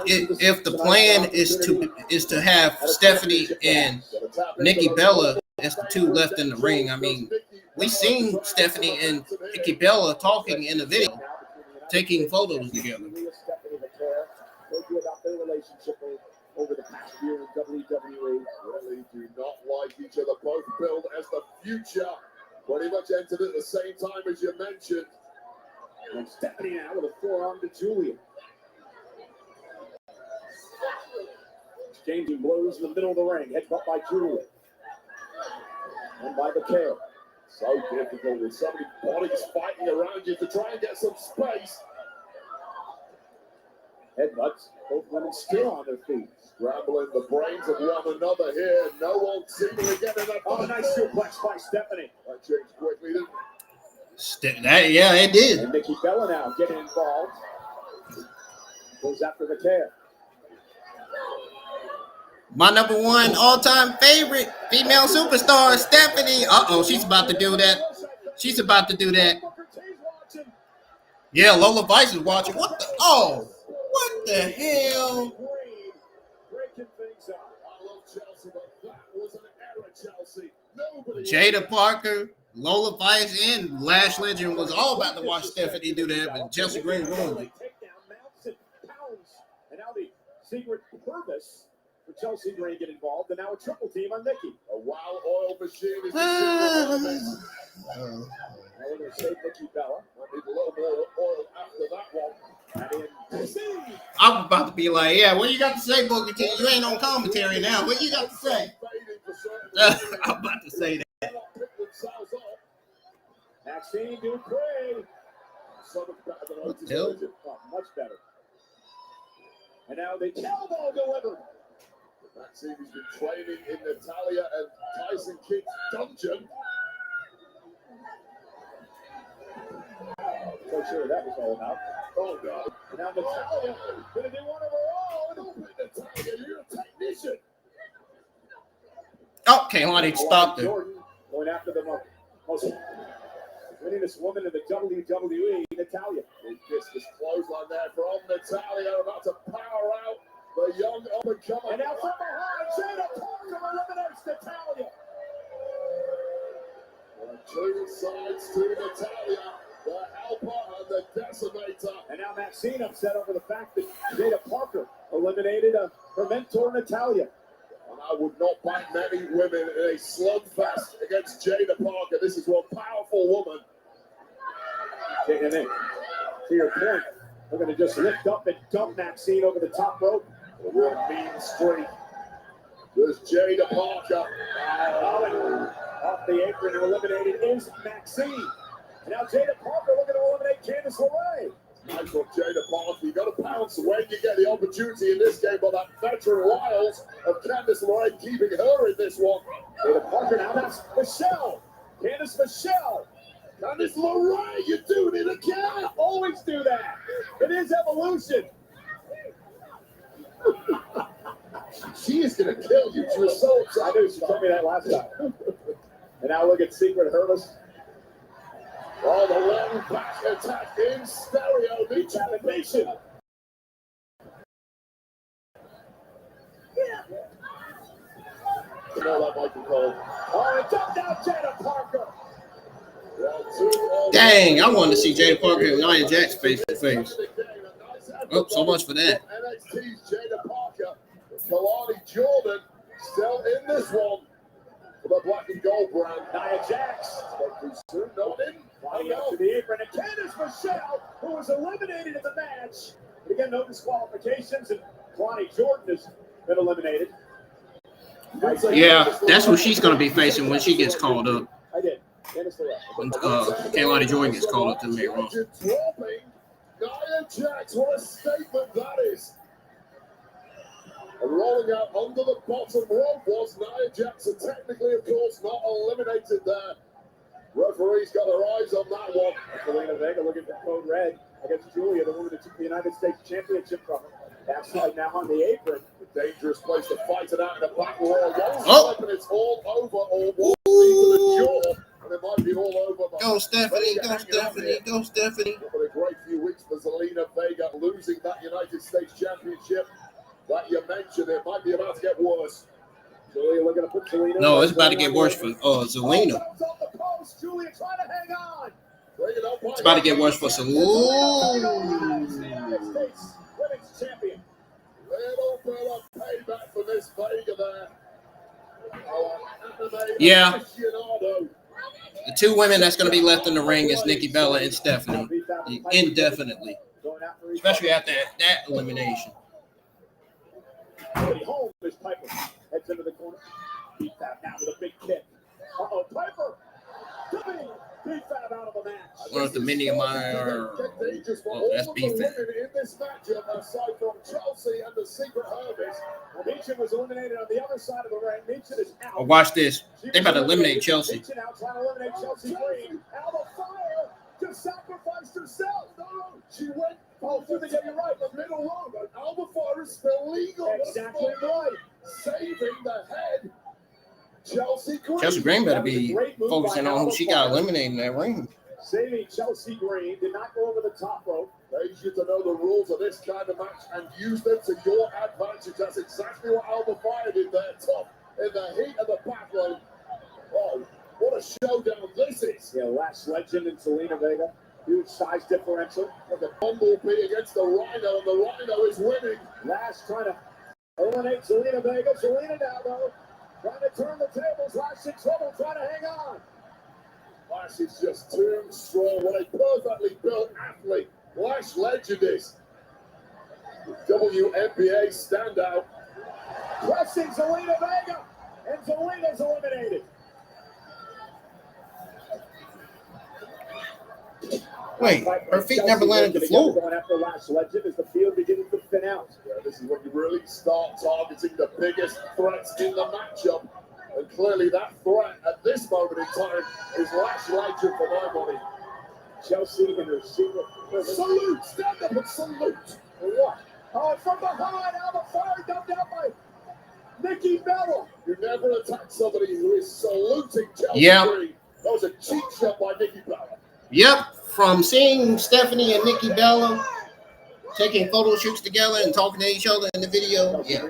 Speaker 1: if the plan is to have Stephanie and Nikki Bella as the 2 left in the ring. I mean, we seen Stephanie and Nikki Bella talking in the video, taking photos together.
Speaker 3: Stephanie McCarroll told you about their relationship over the past year in WWE.
Speaker 2: Really do not like each other. Both billed as the future. Pretty much entered at the same time as you mentioned.
Speaker 3: And Stephanie now with a forearm to Julia. Exchanging blows in the middle of the ring. Headbutt by Julia. And by McCarroll.
Speaker 2: So difficult with so many bodies fighting around you to try and get some space.
Speaker 3: Headbutts. Both women still on their feet.
Speaker 2: Scrambling the brains of one another here. No one seemingly getting that.
Speaker 3: Oh, nice suplex by Stephanie.
Speaker 2: That changed quickly, didn't it?
Speaker 1: Yeah, it did.
Speaker 3: And Nikki Bella now getting involved. Goes after the care.
Speaker 1: My number one all-time favorite female superstar, Stephanie. Uh-oh, she's about to do that. She's about to do that. Yeah, Lola Vice is watching. What the? Oh, what the hell?
Speaker 3: Breaking things up.
Speaker 2: I love Chelsea, but that was an error, Chelsea. Nobody.
Speaker 1: Jada Parker, Lola Vice, and Lash Legend was all about to watch Stephanie do that, but Chelsea Green ruined it.
Speaker 3: And now the secret purpose for Chelsea Green get involved, and now a triple team on Nikki.
Speaker 2: A wow oil machine is the secret.
Speaker 3: Now we're going to save Nikki Bella.
Speaker 2: I need a little more oil after that one.
Speaker 3: And in
Speaker 1: I'm about to be like, yeah, what you got to say, Booker T? You ain't on commentary now. What you got to say? I'm about to say that.
Speaker 3: Maxine Dupree.
Speaker 2: So much better than
Speaker 1: What the hell?
Speaker 3: Oh, much better. And now the elbow delivered.
Speaker 2: Maxine has been training in Natalia and Tyson Kidd's dungeon.
Speaker 3: So sure that was all about.
Speaker 2: Oh, no.
Speaker 3: And now Natalia going to do one of her own.
Speaker 2: Open Natalia, you're a technician.
Speaker 1: Oh, Kaylani stopped her.
Speaker 3: Jordan going after the most winningest woman in the WWE, Natalia.
Speaker 2: He kissed his clothesline there from Natalia, about to power out the young up-and-comer.
Speaker 3: And now from behind, Jada Parker eliminates Natalia.
Speaker 2: Two sides to Natalia, the helper and the decimator.
Speaker 3: And now Maxine upset over the fact that Jada Parker eliminated her mentor, Natalia.
Speaker 2: And I would not back many women in a slugfest against Jada Parker. This is one powerful woman.
Speaker 3: And then, to your point, we're going to just lift up and dump Maxine over the top rope.
Speaker 2: A real mean streak. There's Jada Parker.
Speaker 3: Off the apron and eliminated is Maxine. And now Jada Parker looking to eliminate Candice LeRae.
Speaker 2: Nice from Jada Parker. You got to pounce when you get the opportunity in this game, but that veteran wiles of Candice LeRae keeping her in this one.
Speaker 3: Jada Parker now, that's Michelle. Candice Michelle.
Speaker 2: Candice LeRae, you're doing it again.
Speaker 3: Always do that. It is evolution.
Speaker 2: She is going to kill you. She was so excited.
Speaker 3: I knew she told me that last time. And now look at Secret Herbalist.
Speaker 2: Oh, the long back attack in stereo.
Speaker 3: Decapitation.
Speaker 2: You know that Michael Cole.
Speaker 3: Oh, and dumped out Jada Parker.
Speaker 1: Dang, I wanted to see Jada Parker and Nia Jax face to face. Oh, so much for that.
Speaker 2: NXT's Jada Parker. Kalani Jordan still in this one for the black and gold brand.
Speaker 3: Nia Jax.
Speaker 2: Soon, no in.
Speaker 3: Flying up to the apron. And Candice Michelle, who was eliminated in the match. But again, no disqualifications. And Kalani Jordan has been eliminated.
Speaker 1: Yeah, that's who she's going to be facing when she gets called up.
Speaker 3: I did.
Speaker 1: When Kaylani Jordan gets called up to the main roster.
Speaker 2: Nia Jax, what a statement that is. And rolling out under the bottom rope was Nia Jax, and technically, of course, not eliminated there. Referee's got her eyes on that one.
Speaker 3: Selena Vega looking for code red against Julia, the woman that took the United States Championship from her. Backside now on the apron.
Speaker 2: A dangerous place to fight it out in a battle royal.
Speaker 1: Oh.
Speaker 2: And it's all over, or one knee to the jaw, and it might be all over.
Speaker 1: Go, Stephanie. Go, Stephanie. Go, Stephanie.
Speaker 2: For a great few weeks for Zelina Vega, losing that United States Championship that you mentioned. It might be about to get worse.
Speaker 3: Julia looking to put Zelina.
Speaker 1: No, it's about to get worse for Zelina.
Speaker 3: Julia trying to hang on.
Speaker 1: It's about to get worse for Zelina.
Speaker 3: Women's champion.
Speaker 2: Little bit of payback for Miss Vega there.
Speaker 1: Yeah. The two women that's going to be left in the ring is Nikki Bella and Stephanie. Indefinitely. Especially after that elimination.
Speaker 3: Home is Piper. Heads into the corner. Beat that now with a big kick. Uh-oh, Piper. Prefab out of the match.
Speaker 1: One of the many of my well, that's beef.
Speaker 2: In this matchup, aside from Chelsea and the Secret Harvest,
Speaker 3: Meechin was eliminated on the other side of the ring. Meechin is out.
Speaker 1: Oh, watch this. They about to eliminate Chelsea.
Speaker 3: Meechin out trying to eliminate Chelsea Green. Alba Fire just sacrificed herself.
Speaker 2: no, she went through the you're right, the middle row, but Alba Fire is still legal.
Speaker 3: Exactly right.
Speaker 2: Saving the head. Chelsea
Speaker 1: Green better be focusing on who she got eliminated in that ring.
Speaker 3: Saving Chelsea Green, did not go over the top rope.
Speaker 2: They should know the rules of this kind of match and use them to your advantage. That's exactly what Alba Fire did there. Tough in the heat of the battle. Oh, what a showdown this is.
Speaker 3: Yeah, Lash Legend and Selena Vega. Huge size differential.
Speaker 2: And the Bumblebee against the Rhino, and the Rhino is winning.
Speaker 3: Lash trying to eliminate Selena Vega. Selena now, though, trying to turn the tables. Lash in trouble, trying to hang on.
Speaker 2: Lash is just too strong. What a perfectly built athlete Lash Legend is. WNBA standout.
Speaker 3: Pressing Zelina Vega, and Zelina's eliminated.
Speaker 1: Wait, her feet never landed the floor.
Speaker 3: Going after Lash Legend as the field begins to thin out.
Speaker 2: Yeah, this is when you really start targeting the biggest threats in the matchup. And clearly that threat at this moment in time is Lash Legend for my money.
Speaker 3: Chelsea in her secret.
Speaker 2: Salute! Stand up and salute!
Speaker 3: For what? Oh, and from behind, Alba Fire dumped out by Nikki Bella.
Speaker 2: You never attack somebody who is saluting Chelsea Green. That was a cheap shot by Nikki Bella.
Speaker 1: Yep, from seeing Stephanie and Nikki Bella taking photo shoots together and talking to each other in the video, yeah,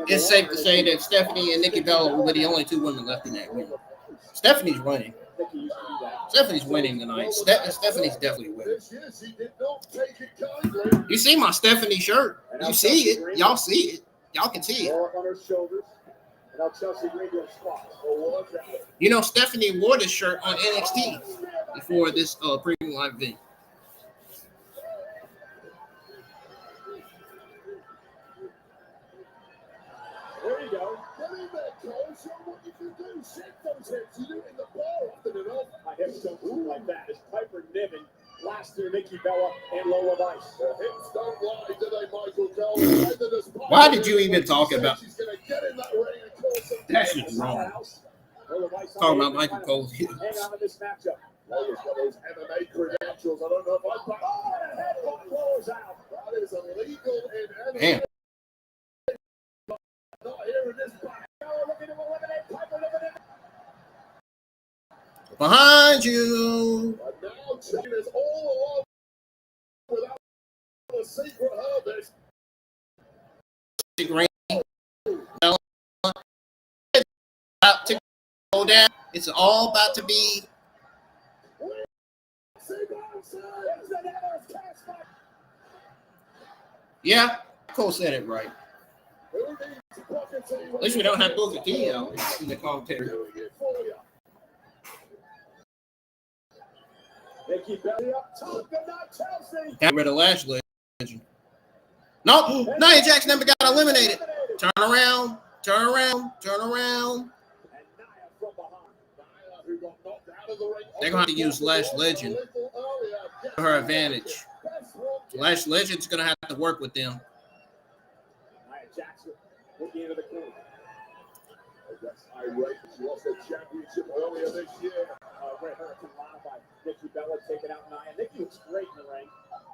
Speaker 1: it's safe to say that Stephanie and Nikki Bella were the only two women left in that ring. Stephanie's winning. Stephanie's winning tonight. Stephanie's definitely winning. You see my Stephanie shirt. You see it. Y'all see it. Y'all can see it.
Speaker 3: On her shoulders. And now Chelsea Green doing squats.
Speaker 1: You know, Stephanie wore this shirt on NXT before this premium live event.
Speaker 3: There you go.
Speaker 2: Get in there, Cole. Show what you can do. Shake those hips. You do it in the bar often enough.
Speaker 3: My hips don't move like that. It's Piper Niven, last year Nikki Bella, and Lola Vice.
Speaker 2: The hips don't lie, do they, Michael Cole?
Speaker 1: Why did you even talk about?
Speaker 2: She's going to get in that ring and cause some
Speaker 1: That's just wrong. Talking about Michael Cole's hips.
Speaker 3: Hang on to this matchup.
Speaker 2: Lola's got those MMA credentials. I don't know if I back.
Speaker 3: Oh, and a headbutt blows out.
Speaker 2: That is illegal in MMA.
Speaker 1: Damn.
Speaker 2: Not here in this back.
Speaker 3: Looking to eliminate Piper Niven.
Speaker 1: Behind you.
Speaker 2: And now Jane is all alone without the Secret Harvest.
Speaker 1: About to go down. It's all about to be. Yeah, Cole said it right. At least we don't have Booker T out in the commentary.
Speaker 3: Nikki Bella up top, but not Chelsea.
Speaker 1: Got rid of Lash Legend. Nope, Nia Jax never got eliminated. Turn around, turn around, turn around.
Speaker 3: And Nia from behind.
Speaker 2: Nia, who got knocked out of the ring.
Speaker 1: They're going to have to use Lash Legend for her advantage. Lash Legend's going to have to work with them.
Speaker 3: Nia Jackson looking into the corner.
Speaker 2: That's irate. She lost the championship earlier this year.
Speaker 3: Red Hurricane Lana by Nikki Bella taking out Nia. Nikki looks great in the ring.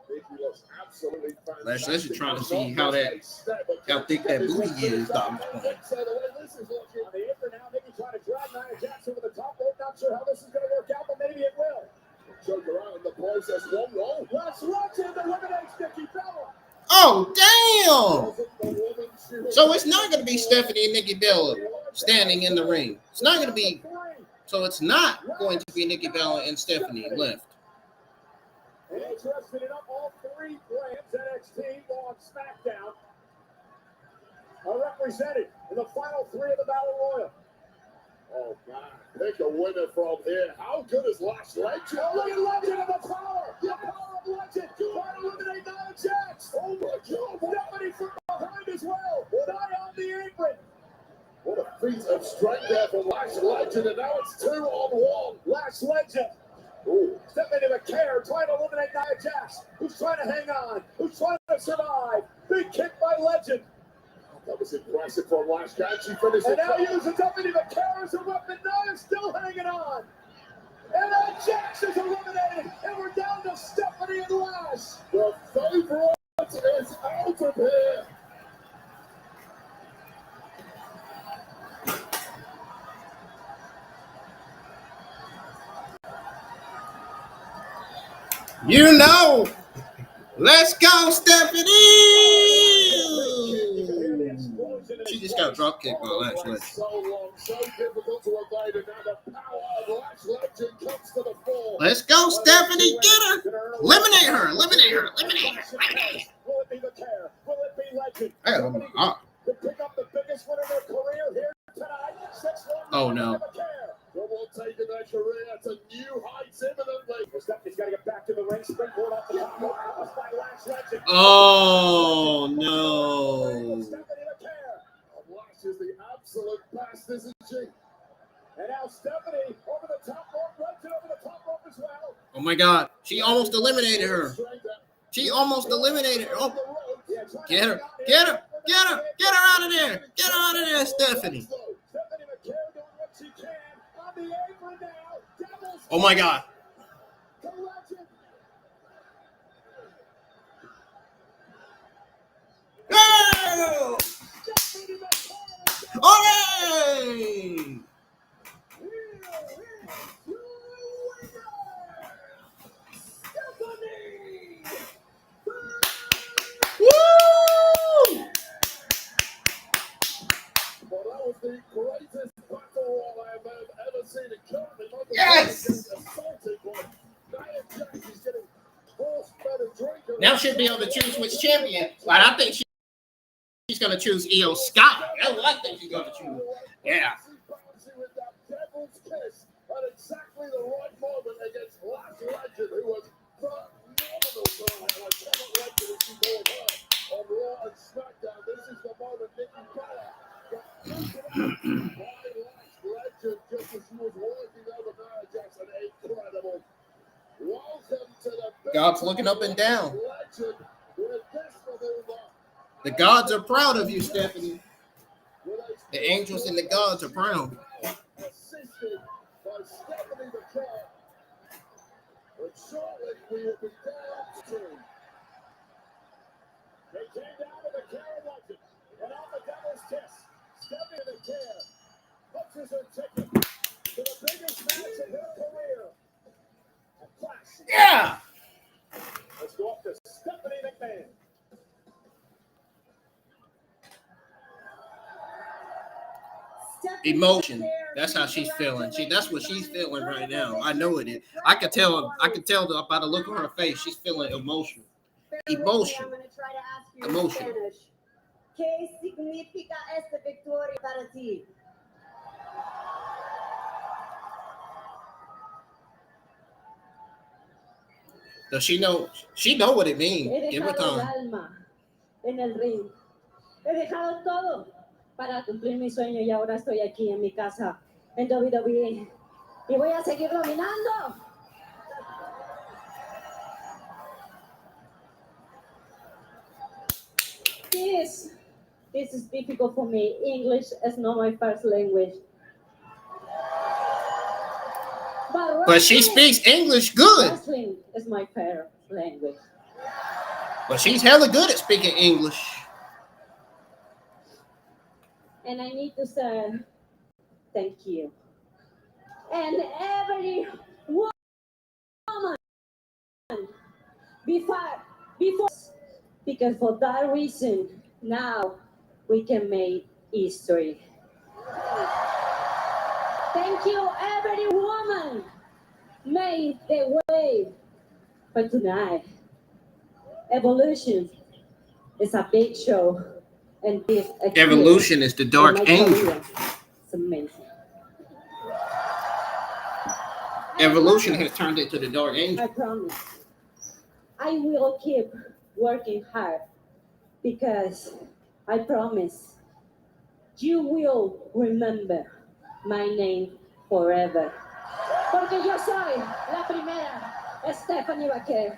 Speaker 2: Nikki looks absolutely fantastic.
Speaker 1: Lash Legend trying to see how thick that booty is.
Speaker 3: On the apron now, Nikki trying to drag Nia Jackson over the top rope. Not sure how this is going to work out, but maybe it will.
Speaker 2: Choke her out in the process. One roll.
Speaker 3: Lash Legend eliminates Nikki Bella.
Speaker 1: Oh, damn! So it's not going to be Stephanie and Nikki Bella standing in the ring. It's not going to be. So it's not going to be Nikki Bella and Stephanie left.
Speaker 3: Interested in all three brands, NXT on SmackDown, are represented in the final three of the Battle Royal.
Speaker 2: Oh, man. Pick a winner from here. How good is Lash Legend?
Speaker 3: Oh, look at Legend of the power. The power of Legend. Trying to eliminate Nia Jax.
Speaker 2: Oh, my God.
Speaker 3: Stephanie from behind as well. Nia on the apron.
Speaker 2: What a feat of strength there for Lash Legend, and now it's 2-on-1.
Speaker 3: Lash Legend Ooh, Stephanie McCare trying to eliminate Nia Jax, who's trying to hang on, who's trying to survive. Big kick by Legend. That was impressive for last time. She finished and now uses Stephanie McCare as a weapon. Nia here, still hanging on. And now Jax is eliminated, and we're down to Stephanie and Lash. The favorite is out of here.
Speaker 1: You know. Let's go, Stephanie! She just got a drop kick by Lash Legend. Let's go, Stephanie! Get her! Eliminate her! Eliminate her! Eliminate her! Eliminate her! I got one more. Oh no.
Speaker 3: Double taking their career to new heights imminently. Stephanie's got to get back to the ring. Springboard off the top. By Lash Legend.
Speaker 1: Oh no.
Speaker 3: Stephanie McCare. Lash is the absolute best, isn't she? And now Stephanie over the top rope. Legend over the top rope as well.
Speaker 1: Oh my God. She almost eliminated her. She almost eliminated her. Oh. Get her. Get her. Get her. Get her out of there. Get her out of there, Stephanie. Oh my God. Oh! Hooray! Woo!
Speaker 3: Well, that was the greatest battle royal I have ever seen. It currently
Speaker 1: Yes!
Speaker 3: assaulted by Nia Jax. She's getting horse-fed and drinking.
Speaker 1: Now she'll be able to choose which champion. But I think she's going to choose Io Sky. That's what I think she's going to choose. Yeah.
Speaker 3: With that devil's kiss at exactly the right moment against Lash Legend, who was phenomenal tonight. I cannot wait to see more of her on Raw and SmackDown. This is the moment Nikki Bella got beaten up by Lash Legend just as she was working over Nia Jax. Incredible. Welcome to the
Speaker 1: God's looking up and down.
Speaker 3: Legend with this maneuver.
Speaker 1: The gods are proud of you, Stephanie. The angels and the gods are proud.
Speaker 3: Assisted by Stephanie McCare. But shortly we will be down to. They came down to the Care Legend. And on the devil's kiss, Stephanie McCare punches her ticket to the biggest match in her career. A clash.
Speaker 1: Yeah.
Speaker 3: Let's go up to Stephanie McMahon.
Speaker 1: Emotion. That's how she's feeling. That's what she's feeling right now. I know it is. I can tell by the look on her face. She's feeling emotion. Emotion.
Speaker 4: I'm going to try to ask you
Speaker 1: Emotion.
Speaker 4: in Spanish. ¿Qué significa esta victoria para ti?
Speaker 1: Does she know? She know what it means.
Speaker 9: He
Speaker 1: Give her
Speaker 9: dejado el
Speaker 1: time.
Speaker 9: alma en el ring. He dejado todo para cumplir mi sueño y ahora estoy aquí en mi casa en WWE y voy a seguir dominando. This is difficult for me. English is not my first language.
Speaker 1: But she speaks English good.
Speaker 9: Wrestling is my favorite language.
Speaker 1: But she's hella good at speaking English.
Speaker 9: And I need to say thank you. And every woman before, because for that reason, now we can make history. Thank you, every woman made the way. But tonight, Evolution is a big show. And this
Speaker 1: Evolution is the Dark Angel.
Speaker 9: It's amazing.
Speaker 1: Evolution has turned into the Dark Angel.
Speaker 9: I promise. I will keep working hard because I promise you will remember my name forever. Porque yo soy la primera Stephanie Vaquero.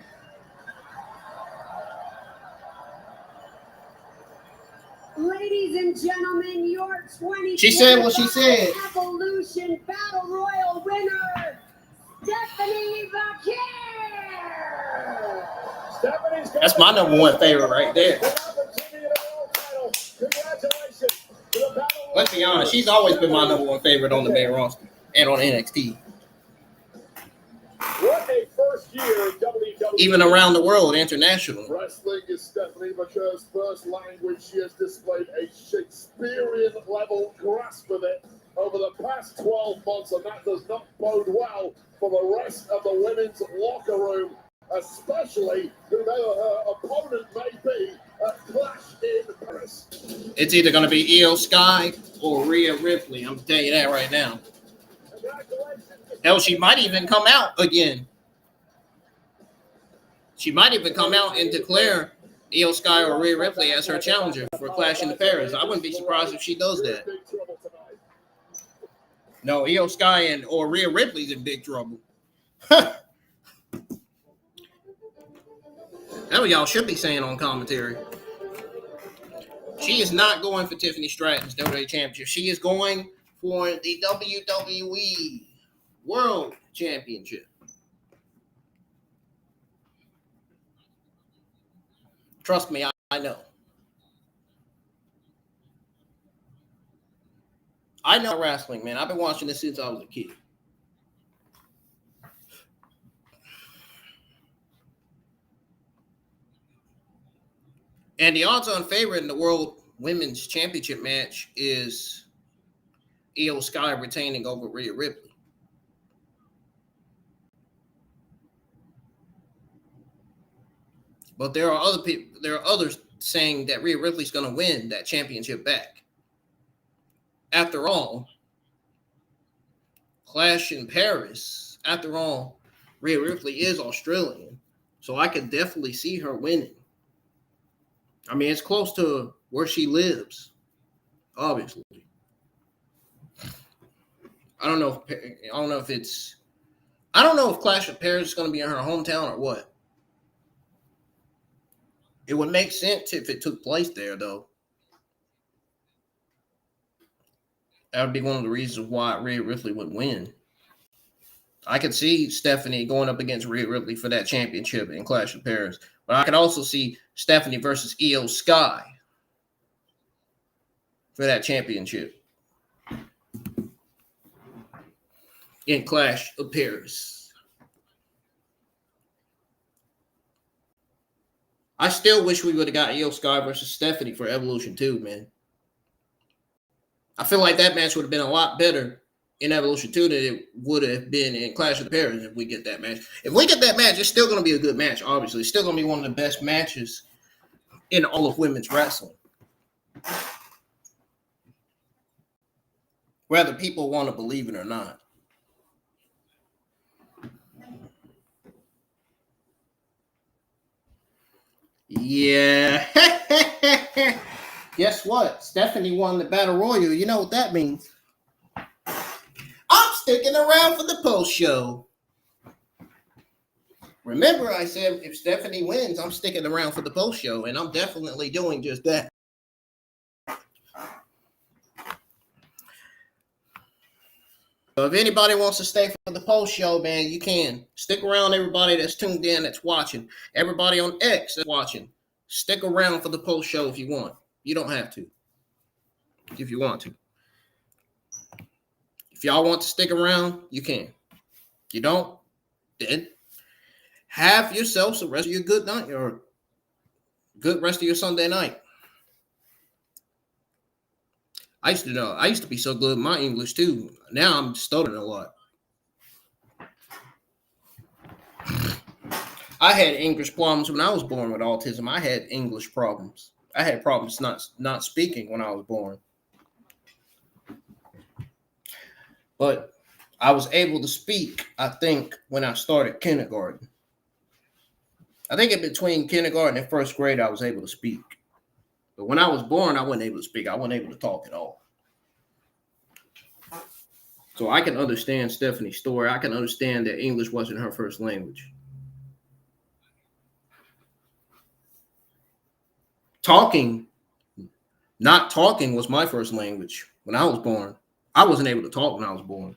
Speaker 4: Ladies and gentlemen, your 2020
Speaker 1: She said what she said.
Speaker 4: Evolution Battle Royal winner, Stephanie Vaquero.
Speaker 1: That's my number one favorite right there. Let's be honest, she's always been my number one favorite on the main roster and on NXT.
Speaker 2: What a first year in WWE.
Speaker 1: Even around the world, internationally.
Speaker 2: Wrestling is Stephanie Vaquero's first language. She has displayed a Shakespearean-level grasp of it over the past 12 months, and that does not bode well for the rest of the women's locker room, especially whoever her opponent may be at Clash in Paris.
Speaker 1: It's either going to be Io Sky or Rhea Ripley. I'm telling you that right now. Hell, she might even come out again. She might even come out and declare Io Sky or Rhea Ripley as her challenger for Clash in Paris. I wouldn't be surprised if she does that. No, Io Sky or Rhea Ripley's in big trouble. That's what y'all should be saying on commentary. She is not going for Tiffany Stratton's WWE Championship. She is going for the WWE World Championship. Trust me, I know. I know wrestling, man. I've been watching this since I was a kid. And the odds-on favorite in the World Women's Championship match is Io Sky retaining over Rhea Ripley. But there are other people. There are others saying that Rhea Ripley's going to win that championship back. After all, Clash in Paris. After all, Rhea Ripley is Australian, so I could definitely see her winning. I mean, it's close to where she lives, obviously. I don't know if Clash of Paris is going to be in her hometown or what. It would make sense if it took place there, though. That would be one of the reasons why Rhea Ripley would win. I could see Stephanie going up against Rhea Ripley for that championship in Clash of Paris. But I could also see Stephanie versus Io Sky for that championship in Clash of Paris. I still wish we would have got Io Sky versus Stephanie for Evolution 2, man. I feel like that match would have been a lot better in Evolution 2 than it would have been in Clash of Paris if we get that match. If we get that match, it's still going to be a good match, obviously. It's still going to be one of the best matches in all of women's wrestling. Whether people want to believe it or not. Yeah. Guess what? Stephanie won the Battle Royal. You know what that means. I'm sticking around for the post show. Remember, I said if Stephanie wins, I'm sticking around for the post show, and I'm definitely doing just that. So if anybody wants to stay for the post show, man, you can. Stick around, everybody that's tuned in, that's watching. Everybody on X that's watching. Stick around for the post show if you want. You don't have to. If you want to. If y'all want to stick around, you can. You don't, then have yourselves the rest of your good night or good rest of your Sunday night. I used to be so good at my English too. Now I'm stuttering a lot. I had English problems when I was born with autism. I had English problems. I had problems not speaking when I was born. But I was able to speak, I think, when I started kindergarten. I think in between kindergarten and first grade, I was able to speak. But when I was born, I wasn't able to speak. I wasn't able to talk at all. So I can understand Stephanie's story. I can understand that English wasn't her first language. Not talking was my first language when I was born. I wasn't able to talk when I was born.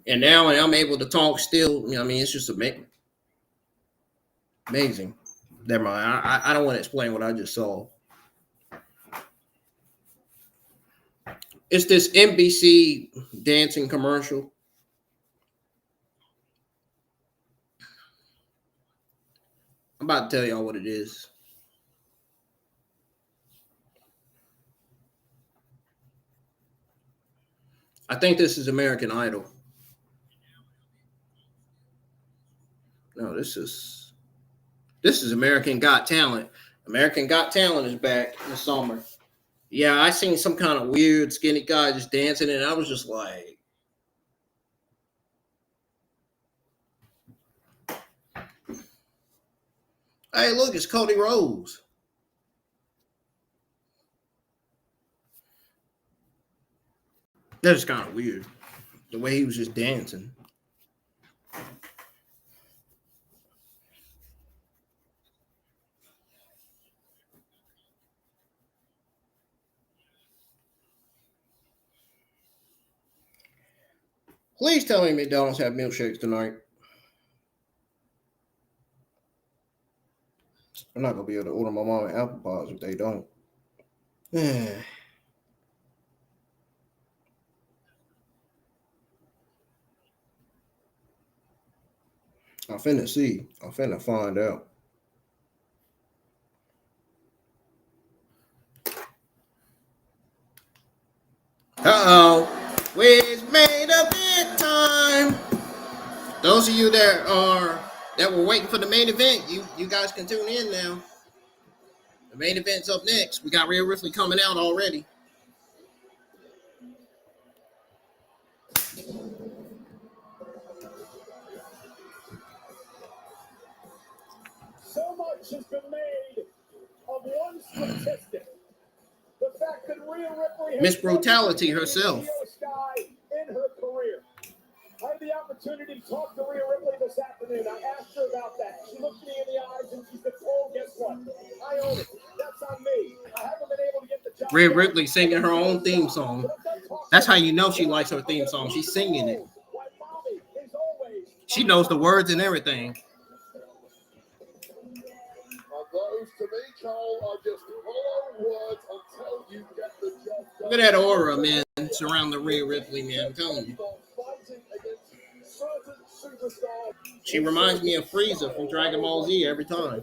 Speaker 1: And now I'm able to talk still. You know, I mean, it's just amazing. Never mind. I don't want to explain what I just saw. It's this NBC dancing commercial. I'm about to tell y'all what it is. I think this is American Idol. No, this is American Got Talent. American Got Talent is back in the summer. Yeah, I seen some kind of weird skinny guy just dancing, and I was just like, hey, look, it's Cody Rhodes. That was kind of weird. The way he was just dancing. Please tell me McDonald's have milkshakes tonight. I'm not going to be able to order my mom an apple pies if they don't. I'm finna see. I'm finna find out. Uh-oh. It's main event time. Those of you that were waiting for the main event, you guys can tune in now. The main event's up next. We got Rhea Ripley coming out already.
Speaker 3: So much has been made of one statistic. The fact that Rhea Ripley
Speaker 1: Miss Brutality herself.
Speaker 3: In her career. I had the opportunity to talk to Rhea Ripley this afternoon. I asked her about that. She looked me in the eyes and she said, "Oh, guess what? I own it. That's on me. I haven't been able to get the job."
Speaker 1: Rhea Ripley singing her own theme song. That's how you know she likes her theme song. She's singing it. She knows the words and everything.
Speaker 2: Those to me, Cole, are just hollow words until you get the job done.
Speaker 1: Look at that aura, man, surrounding Rhea Ripley, man. I'm telling you. She reminds me of Frieza from Dragon Ball Z every time.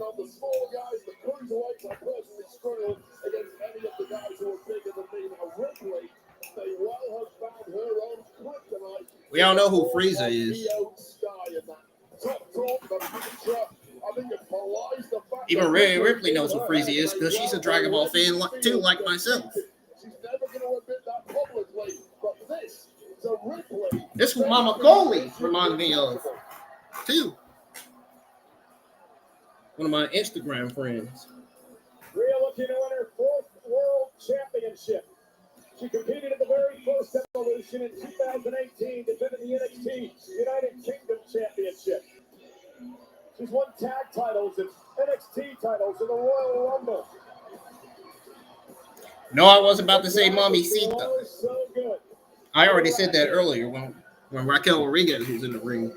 Speaker 1: We all know who Frieza is. Even Rhea Ripley knows who Frieza is because she's a Dragon Ball fan too, like myself. This is who Mama Coley reminds me of, too. One of my Instagram friends.
Speaker 3: Rhea looking to win her 4th World Championship. She competed at the very first Evolution in 2018, defended the NXT United Kingdom Championship. She's won tag titles and NXT titles in the Royal Rumble.
Speaker 1: No, I was about to say Mommy Sita.
Speaker 3: So good.
Speaker 1: I already said that earlier when Raquel Rodriguez was in the ring.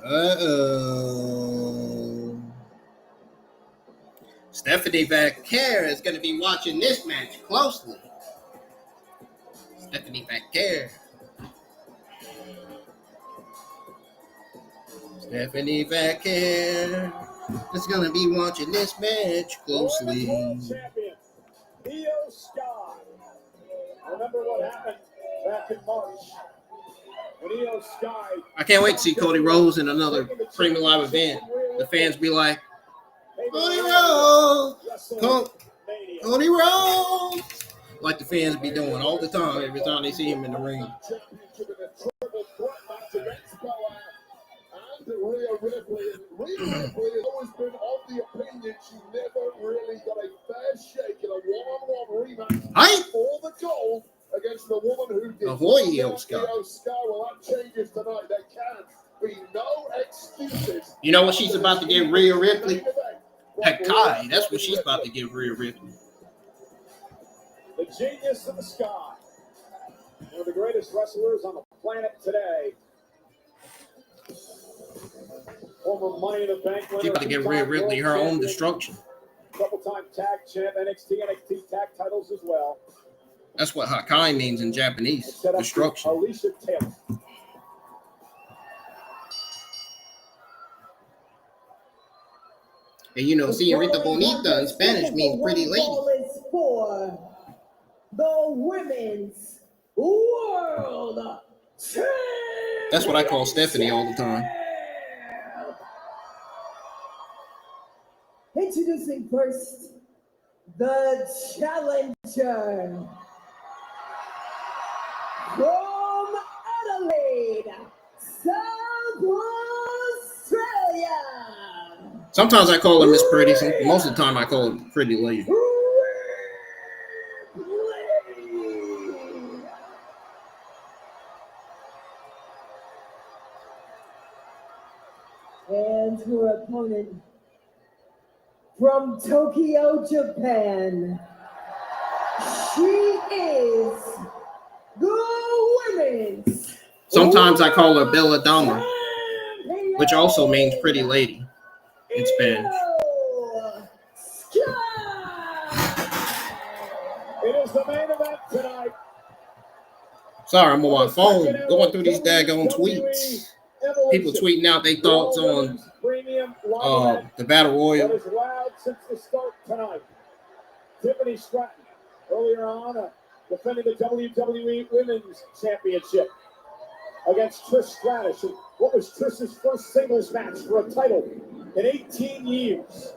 Speaker 1: Uh-oh. Stephanie Vaquer is going to be watching this match closely. Stephanie Vaquer. Stephanie Vaquer is going to be watching this match closely.
Speaker 3: Champion, Io Sky. Remember what happened back in March? When Io Sky.
Speaker 1: I can't wait to see Cody Rhodes in another Premium Live event. The fans be like, Cody Rhodes, Cody Rhodes. Like the fans be doing all the time every time they see him in the ring.
Speaker 2: Championship in a triple threat match against Bella and Rhea Ripley. Rhea Ripley has always been of the opinion she never really got a fair shake in a one-on-one rematch
Speaker 1: Hi.
Speaker 2: for the gold against the woman who did
Speaker 1: Ahoy,
Speaker 2: not
Speaker 1: Io
Speaker 2: get
Speaker 1: Sky.
Speaker 2: Io Sky. Well, that changes tonight. There can be no excuses.
Speaker 1: You know what she's about to get Rhea Ripley? Hakai. That's what she's about to get Rhea Ripley.
Speaker 3: The genius of the sky. One of the greatest wrestlers on the planet today. Former Money in the Bank winner.
Speaker 1: She's about to get Rhea Ripley her own destruction.
Speaker 3: Couple-time tag champ, NXT tag titles as well.
Speaker 1: That's what Hakai means in Japanese.
Speaker 3: Set up
Speaker 1: Destruction.
Speaker 3: Alicia Taylor.
Speaker 1: And you know, Señorita Bonita in Spanish means pretty lady.
Speaker 4: Is for the Women's World Championship.
Speaker 1: That's what I call Stephanie all the time.
Speaker 4: Introducing first, the challenger from Adelaide, South Australia.
Speaker 1: Sometimes I call her Miss Pretty. Most of the time I call her Pretty Lady.
Speaker 4: And her opponent from Tokyo, Japan. She is the women's.
Speaker 1: Sometimes I call her Bella Dama, which also means pretty lady in Spanish.
Speaker 3: It is the main event tonight.
Speaker 1: Sorry, I'm on my phone going through these daggone tweets. People tweeting out their thoughts on the Battle Royal.
Speaker 3: That is loud since the start tonight. Tiffany Stratton, earlier on, defending the WWE Women's Championship against Trish Stratus. And what was Trish's first singles match for a title in 18 years?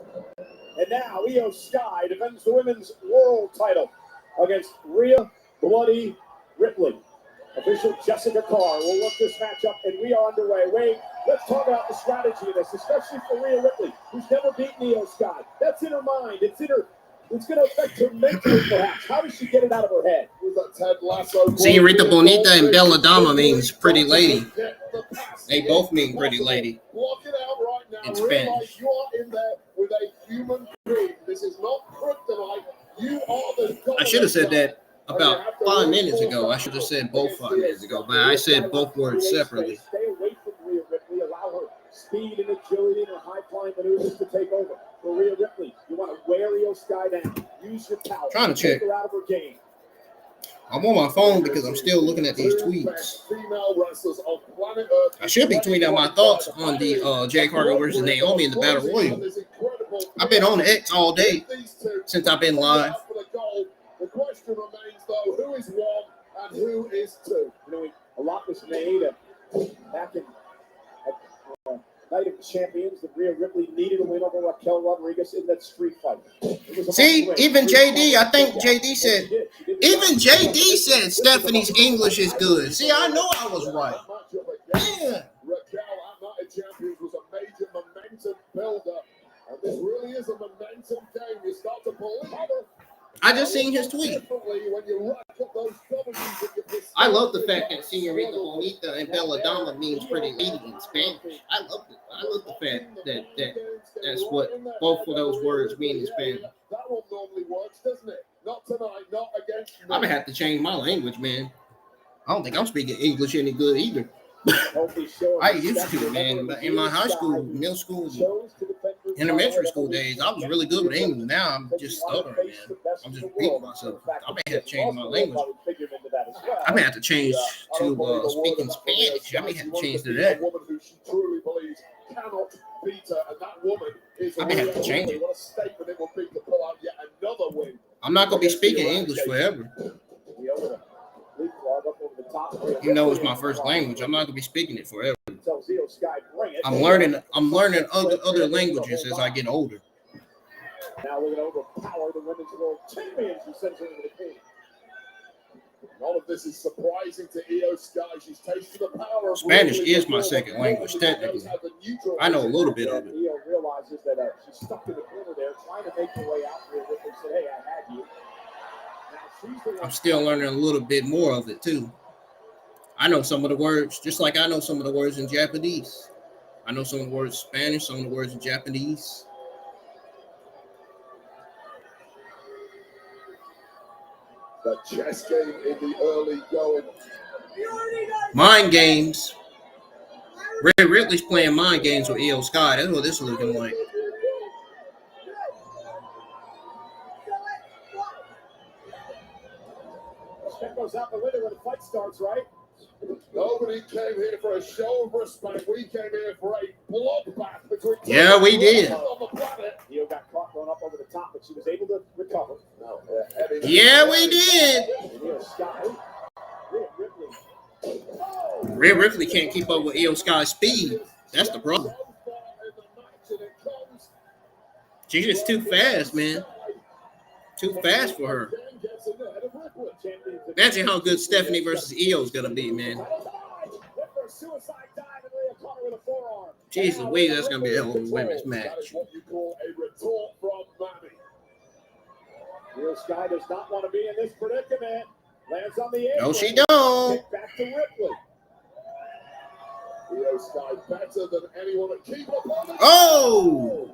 Speaker 3: And now Io Sky defends the Women's World title against Rhea Bloody Ripley. Official Jessica Carr will look this match up, and we are underway. Wade, let's talk about the strategy of this, especially for Rhea Ripley, who's never beaten Io Sky. That's in her mind. It's going to affect her mentally, perhaps. How does she get it out of her head?
Speaker 1: Señorita Bonita and Bella Dama means pretty lady. They both mean pretty lady in Spanish.
Speaker 2: You are in there with a human being. This is not kryptonite. You are the
Speaker 1: I should have said that about 5 minutes ago. I should have said both 5 minutes ago, but I said both words separately.
Speaker 3: Stay away from Rhea Ripley. Allow her speed and agility and her high-flying maneuvers to take over. For Rhea Ripley, you want to wear Io Sky down. Use your power.
Speaker 1: Trying to check.
Speaker 3: Take her out of her game.
Speaker 1: I'm on my phone because I'm still looking at these tweets. I should be tweeting out my thoughts on the Jade Cargill versus Naomi in the Battle Royal. I've been on X all day since I've been live.
Speaker 2: The question remains, though, who is one and who is two?
Speaker 3: You know, a lot was made back in Night of Champions that Rhea Ripley needed a win over Raquel Rodriguez in that street fight.
Speaker 1: See, even JD, I think JD said, even JD said Stephanie's English is good. See, I know I was right. Yeah.
Speaker 2: Raquel at Night of Champions was a major momentum builder. And this really is a momentum game. You start to believe it.
Speaker 1: I just seen his tweet. I love the fact that Señorita Bonita and Bella Dama means pretty lady in Spanish. I love it. I love the fact that that's what both of those words mean in Spanish.
Speaker 2: That one normally works, doesn't it? Not tonight, not against me.
Speaker 1: I'm gonna have to change my language, man. I don't think I'm speaking English any good either. I used to, man. In my high school, middle school, elementary school days, I was really good with English. Now I'm just stuttering, man. I'm just repeating myself. I may have to change my language. I may have to change to speaking Spanish. I may have to change to that. I may have to change it. I'm not going to be speaking English forever. You know, it's my first language. I'm not going to be speaking it forever. I'm learning other languages as I get older.
Speaker 3: Now we're going to overpower the Women's World champion, she sends her into the cage.
Speaker 2: All of this is surprising to Io Sky. She's tasted the power of
Speaker 1: Spanish
Speaker 2: Ripley
Speaker 1: is my
Speaker 2: before,
Speaker 1: second
Speaker 2: but
Speaker 1: language,
Speaker 2: knows
Speaker 1: technically.
Speaker 2: how to neutralize
Speaker 1: I know a
Speaker 2: it.
Speaker 1: little bit of it.
Speaker 3: Io realizes that she's stuck in the corner there, trying to make her way out there. Ripley said, "Hey, I had you." Now she's the one.
Speaker 1: I'm still learning a little bit more of it too. I know some of the words, just like I know some of the words in Japanese. I know some of the words in Spanish, some of the words in Japanese.
Speaker 2: The chess game in the early going.
Speaker 1: Mind games. Rhea Ripley's playing mind games with Io Sky. That's what this is looking like.
Speaker 3: Step goes out the window when the fight starts, right?
Speaker 2: Nobody came here for a show of respect. We came here for a bloodbath between.
Speaker 1: Yeah, we did.
Speaker 2: On the planet.
Speaker 3: Io got caught going up over the top, but she was able to recover.
Speaker 2: No,
Speaker 1: Yeah, we did.
Speaker 3: And Io Sky, Rhea Ripley. Oh!
Speaker 1: Rhea Ripley can't keep up with Io Sky's speed. That's the problem. She's just too fast, man. Too fast for her. Imagine how good Stephanie versus Io is gonna be, man. Jesus, wait, that's gonna be a hell of a women's match.
Speaker 2: What you call a retort from Mammy.
Speaker 3: Io Sky does not want to be in this predicament. Lands on the apron.
Speaker 1: No, she don't.
Speaker 3: Kick back to Ripley.
Speaker 2: Io Sky better than anyone at keep up on it.
Speaker 1: Oh!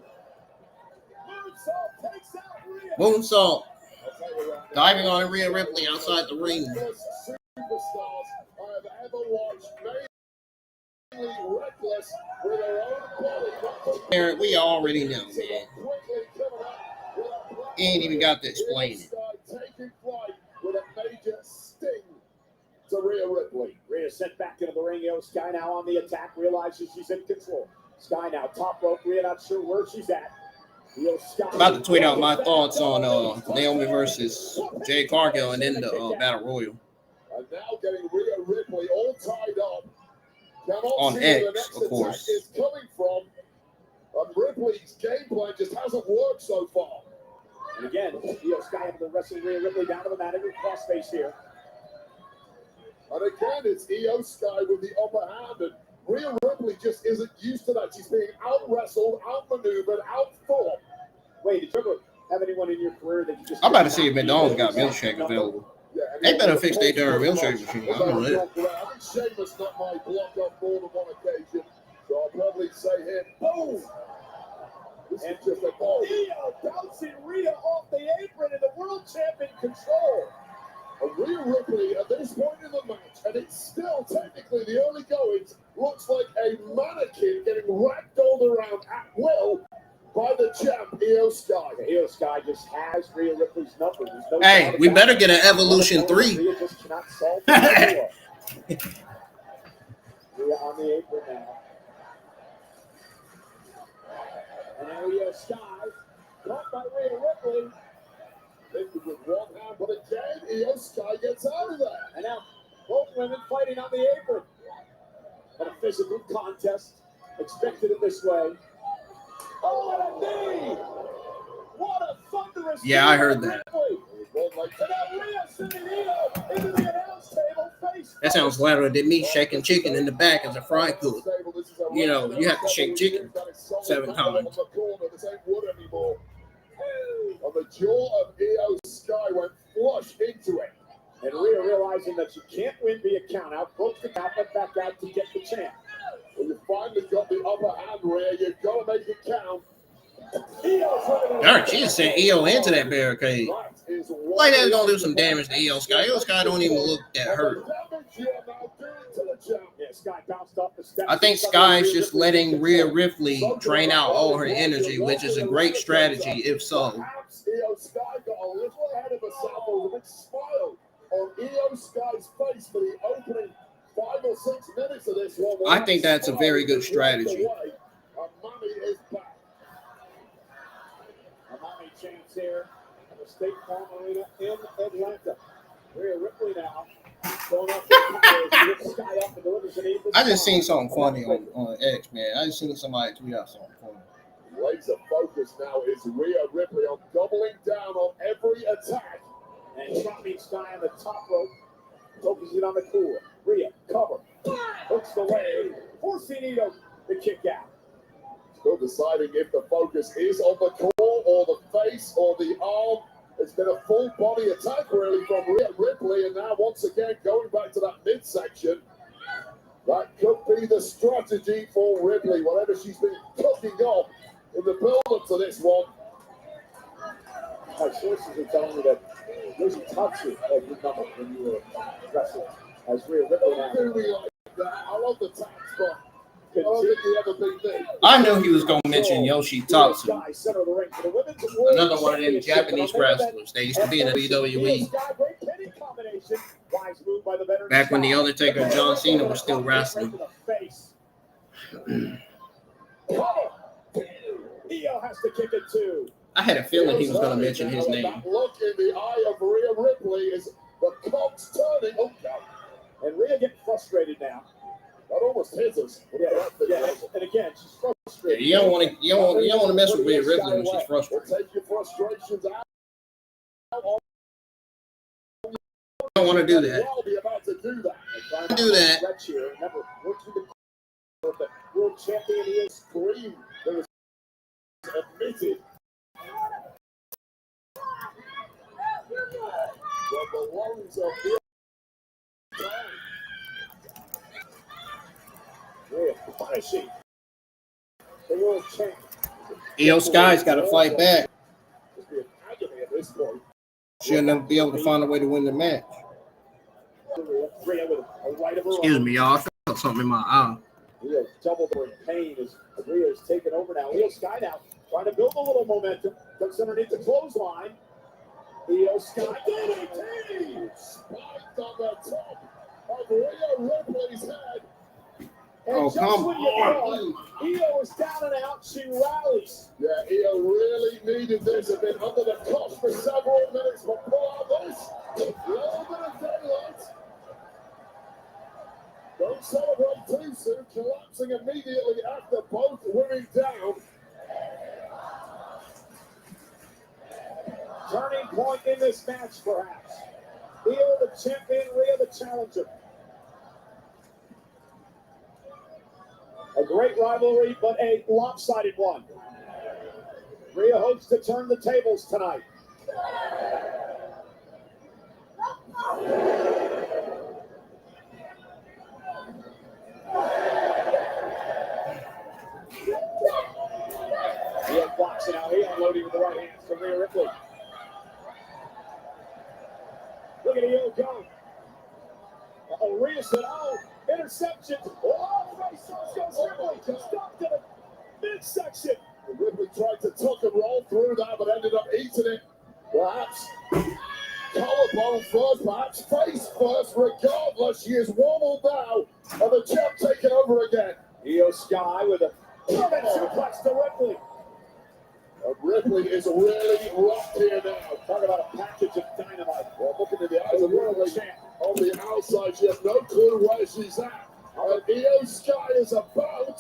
Speaker 3: Moonsault takes out Rhea.
Speaker 1: Moonsault.
Speaker 2: I'll tell you right now,
Speaker 1: Diving on Rhea Ripley outside the ring.
Speaker 2: superstars I have ever watched, mainly reckless with their own body.
Speaker 1: Aaron, we already know, man. He ain't even got to explain it.
Speaker 2: Taking flight with a major sting to Rhea Ripley.
Speaker 3: Rhea sent back into the ring. Io Sky now on the attack. Realizes she's in control. Sky now top rope. Rhea not sure where she's at. Io Sky
Speaker 1: About to tweet out my thoughts on Naomi versus Jay Cargill and then the Battle Royal.
Speaker 2: And now getting Rhea Ripley all tied up. Cannot
Speaker 1: On
Speaker 2: see where
Speaker 1: X,
Speaker 2: the next
Speaker 1: of
Speaker 2: attack
Speaker 1: course.
Speaker 2: is coming from. And Ripley's game plan just hasn't worked so far.
Speaker 3: And again, Io Sky able to wrestle Rhea Ripley down to the mat. Every cross face here.
Speaker 2: And again, it's Io Sky with the upper hand. And Rhea Ripley just isn't used to that. She's being out-wrestled, out-maneuvered, out-fought.
Speaker 3: Wait, did you ever have anyone in your career that you just...
Speaker 1: I'm about to see if McDonald's got milkshake available.
Speaker 2: Yeah, and
Speaker 1: They better fix their darn milkshake machine. I know that.
Speaker 2: I think Sheamus not my block up more than one occasion. So I'll probably say him. Boom! This is just a ball.
Speaker 3: Io bouncing Rhea off the apron and the world champion control.
Speaker 2: And Rhea Ripley at this point in the match, and it's still technically the early goings, looks like a mannequin getting ragdolled around at will by the champ, Io Sky.
Speaker 3: Io Sky just has Rhea Ripley's number. There's no
Speaker 1: Hey,
Speaker 3: doubt
Speaker 1: we
Speaker 3: about
Speaker 1: better
Speaker 3: it.
Speaker 1: get an Evolution 3.
Speaker 3: Rhea just cannot solve the door. Rhea on the apron now. And now Io Sky, caught by Rhea Ripley.
Speaker 2: Lifted with one hand, but again, Io Sky gets out of there.
Speaker 3: And now both women fighting on the apron. And a physical contest. Expected it this way. Oh, what a knee! What a thunderous
Speaker 1: Yeah, I heard that. That sounds louder than me shaking chicken in the back as a fry cook. You know, you have to shake chicken 7 times.
Speaker 2: And the jaw of Io Sky went flush into it.
Speaker 3: And Rhea realizing that she can't win via countout, broke the tap and back out to get the champ.
Speaker 2: When you finally got the upper hand, Rhea, you've got to make it count.
Speaker 1: Darn, she just sent Io into that barricade. Like that's gonna do some damage to Io Sky. Io Sky don't even look that hurt. I think Sky's just letting Rhea Ripley drain out all her energy, which is a great strategy if so.
Speaker 2: Perhaps Io Sky got a little ahead of herself. There was a big smile on Io Sky's face for the opening 5 or 6 minutes of this one.
Speaker 1: I think that's a very good strategy.
Speaker 2: Mommy is back.
Speaker 3: Mommy chance here at the State Farm Arena in Atlanta. Rhea Ripley now going up. Sky up and delivers an
Speaker 1: I just seen something funny on X, man. I just seen somebody tweet out something funny.
Speaker 2: Laser focus now is Rhea Ripley on doubling down on every attack.
Speaker 3: And dropping Sky on the top rope. Focusing on the core. Rhea, cover. Hooks the leg. Forcing Ito to kick out.
Speaker 2: Still deciding if the focus is on the core or the face or the arm. It's been a full body attack really from Rhea Ripley, and now once again going back to that midsection. That could be the strategy for Ripley, whatever she's been cooking up in the build-up to this one.
Speaker 3: My sources are telling me that Lizzie touched you at your number when you were wrestling as Rhea Ripley now.
Speaker 2: Don't do me like that. I love the tax, but I don't think he ever beat me.
Speaker 1: I knew he was going to mention Yoshi Tatsu,
Speaker 3: Center of the ring for the women's
Speaker 1: another one of them Japanese wrestlers. They used to be in the WWE back when The Undertaker and John Cena were still wrestling.
Speaker 3: Io has to kick it too.
Speaker 1: I had a feeling he was going to mention his name.
Speaker 2: That look in the eye of Rhea Ripley is the cogs turning. Oh, God.
Speaker 3: And Rhea getting frustrated now.
Speaker 2: That almost hits us.
Speaker 3: Yeah, and again, she's frustrated.
Speaker 1: You don't want to mess with Rhea Ripley when she's frustrated.
Speaker 2: We'll take your frustrations out.
Speaker 1: You don't want to do that.
Speaker 2: We'll be about to do that.
Speaker 1: Do that.
Speaker 3: Remember, working the world champion is scream that was admitted. From the lungs of Rhea punishing the world champ.
Speaker 1: Io Sky's got to fight back.
Speaker 3: Just be an agony at this point.
Speaker 1: She'll never be able to find a way to win the match.
Speaker 3: Rhea with a right of her
Speaker 1: Excuse
Speaker 3: arm.
Speaker 1: me, y'all. I felt something in my eye.
Speaker 3: Rhea double in pain as Rhea is taken over now. Io Sky now trying to build a little momentum. Ducks underneath the clothesline. Io Sky DDT!
Speaker 2: Spiked on the top of Rhea Ripley's head.
Speaker 3: And
Speaker 1: Oh,
Speaker 3: just
Speaker 1: come
Speaker 3: when you thought Io is down and out, she rallies.
Speaker 2: Yeah, Io really needed this. Had been under the cosh for several minutes, but pull out this. A little bit of daylight. Don't celebrate too soon. Collapsing immediately after both women down.
Speaker 3: Turning point in this match, perhaps. Io the champion, Rhea the challenger. A great rivalry, but a lopsided one. Rhea hopes to turn the tables tonight. Io blocks it out. Io unloading with the right hand from Rhea Ripley. Look at Io go. Oh, Rhea said, oh, interception. Oh, face goes Ripley. Stopped in the midsection.
Speaker 2: Ripley tried to tuck and roll through that, but ended up eating it. Perhaps collarbone first, perhaps face first. Regardless, she is wobbled now, and the champ taking over again.
Speaker 3: Io Sky with a German suplex to Ripley.
Speaker 2: And Ripley is really rocked here now.
Speaker 3: Talk about a package of dynamite.
Speaker 2: Well, looking in the eyes of Ripley, on the outside, she has no clue where she's at. And Io Sky is about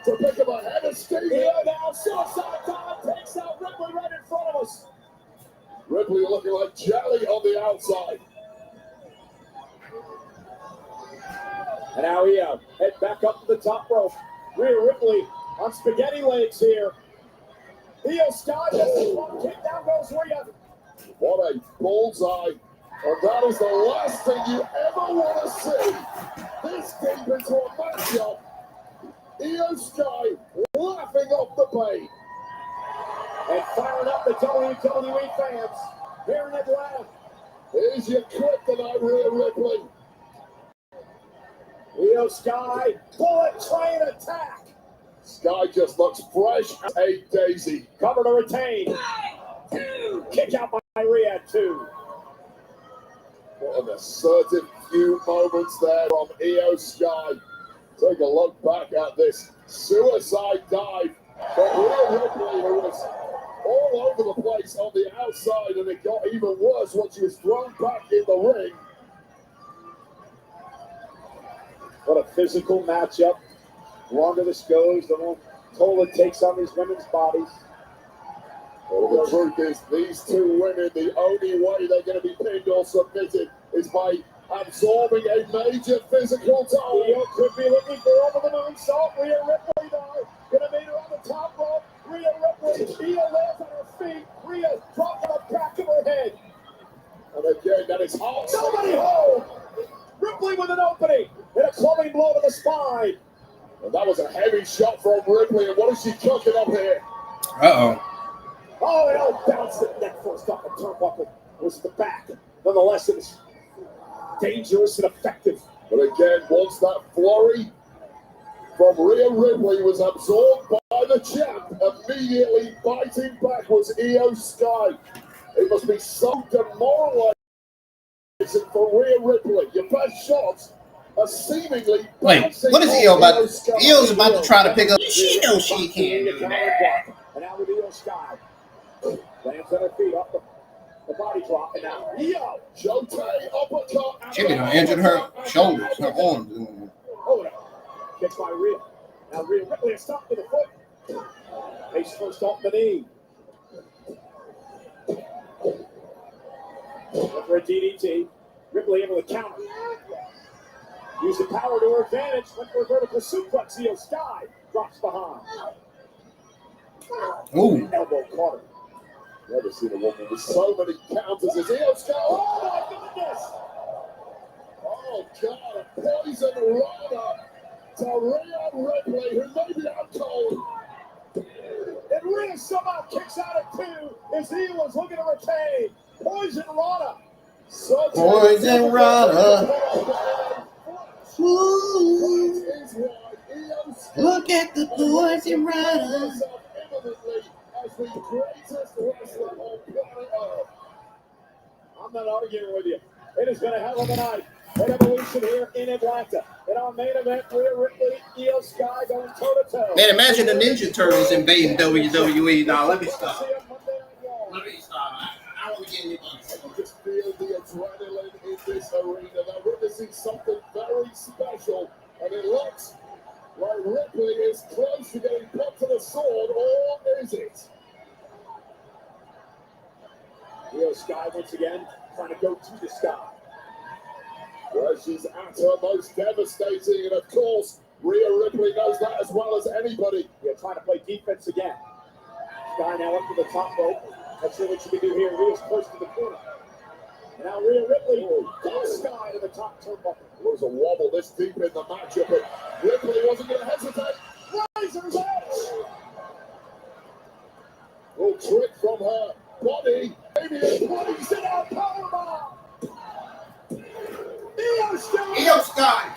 Speaker 2: to pick up a head of steam.
Speaker 3: Io now, suicide dive, takes out Ripley right in front of us.
Speaker 2: Ripley looking like jelly on the outside.
Speaker 3: And now Io head back up to the top rope. Rhea Ripley on spaghetti legs here. Io Sky just one kick, down goes Rhea.
Speaker 2: What a bullseye. And that is the last thing you ever want to see. This deep into a matchup. Io Sky laughing off the bait.
Speaker 3: And firing up the WWE fans here in Atlanta.
Speaker 2: Here's your kryptonite, Rhea Ripley.
Speaker 3: Io Sky, bullet train attack.
Speaker 2: Sky just looks fresh as a daisy.
Speaker 3: Cover to retain. Kick out by Rhea, too.
Speaker 2: What an assertive few moments there from Io Sky. Take a look back at this suicide dive from Rhea Ripley, who was all over the place on the outside, and it got even worse when she was thrown back in the ring.
Speaker 3: What a physical matchup. The longer this goes, the more toll it takes on these women's bodies.
Speaker 2: Well, the truth is, these two women, the only way they're going to be pinned or submitted is by absorbing a major physical toll.
Speaker 3: Io could be looking for over the moonsault. Rhea Ripley, though, going to meet her on the top rope. Rhea Ripley, Io lands on her feet. Rhea dropped on the back of her head.
Speaker 2: And again, that is hard.
Speaker 3: Somebody hold! Ripley with an opening and a clubbing blow to the spine.
Speaker 2: And that was a heavy shot from Ripley. And what is she cooking up here?
Speaker 1: Uh-oh.
Speaker 3: Oh, it all bounced the neck first off the turnbuckle. It was the back. Nonetheless, it was dangerous and effective.
Speaker 2: But again, once that flurry from Rhea Ripley was absorbed by the champ, immediately biting back was Io Sky. It must be so demoralizing for Rhea Ripley. Your best shots are seemingly bouncing.
Speaker 1: Wait, what is Io about? Io's about to try to pick up. She knows she can't do that.
Speaker 3: And now with Io Sky. Lands on her feet off the body drop. And now Io.
Speaker 2: Jote uppercut.
Speaker 1: She been injured her shoulders, her arms.
Speaker 3: Oh, no. Kick by Rhea. Now Rhea Ripley is stopped with a foot. Face first off the knee. Look for a DDT. Ripley able to counter. Use the power to her advantage. Went for a vertical suplex. Io Sky drops behind.
Speaker 1: Ooh.
Speaker 3: Elbow caught her.
Speaker 2: Never seen a woman with so many counters as Io Sky.
Speaker 3: Oh my goodness!
Speaker 2: Oh God, a poison rana to Rhea Ripley, who may be out cold.
Speaker 3: And Rhea somehow kicks out at two as Io is looking to retain. Poison rana.
Speaker 1: Poison rana. Ooh. Look at the poison rana.
Speaker 3: I'm not arguing with you. It has been a hell of a night at Evolution here in Atlanta. In our main event, Rhea Ripley, Io Sky going toe-to-toe.
Speaker 1: Man, imagine the Ninja Turtles invading WWE. Now, let me stop. Let me stop. I don't get any money.
Speaker 2: You just feel the adrenaline in this arena. They're witnessing something very special, and it looks like Ripley is close to getting put to the sword, or is it?
Speaker 3: Io Sky once again trying to go to the sky.
Speaker 2: Well, she's at her most devastating, and of course, Rhea Ripley knows that as well as anybody.
Speaker 3: Yeah, trying to play defense again. Sky now up to the top rope. Let's see what she can do here. Rhea's close to the corner. And now Rhea Ripley goes Sky to the top turnbuckle.
Speaker 2: There was a wobble this deep in the matchup, but Ripley wasn't going to hesitate.
Speaker 3: Razor's Edge!
Speaker 2: Little trick from her body. Maybe it
Speaker 3: Brings it out, powerbomb! Io Sky!
Speaker 1: Io Sky.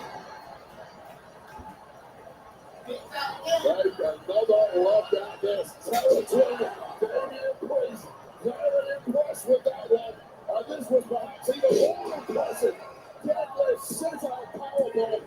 Speaker 2: Take another look at this territory. Damian Priest, very impressed with that one. And this was perhaps even more impressive. Deadlift sit-out powerbomb.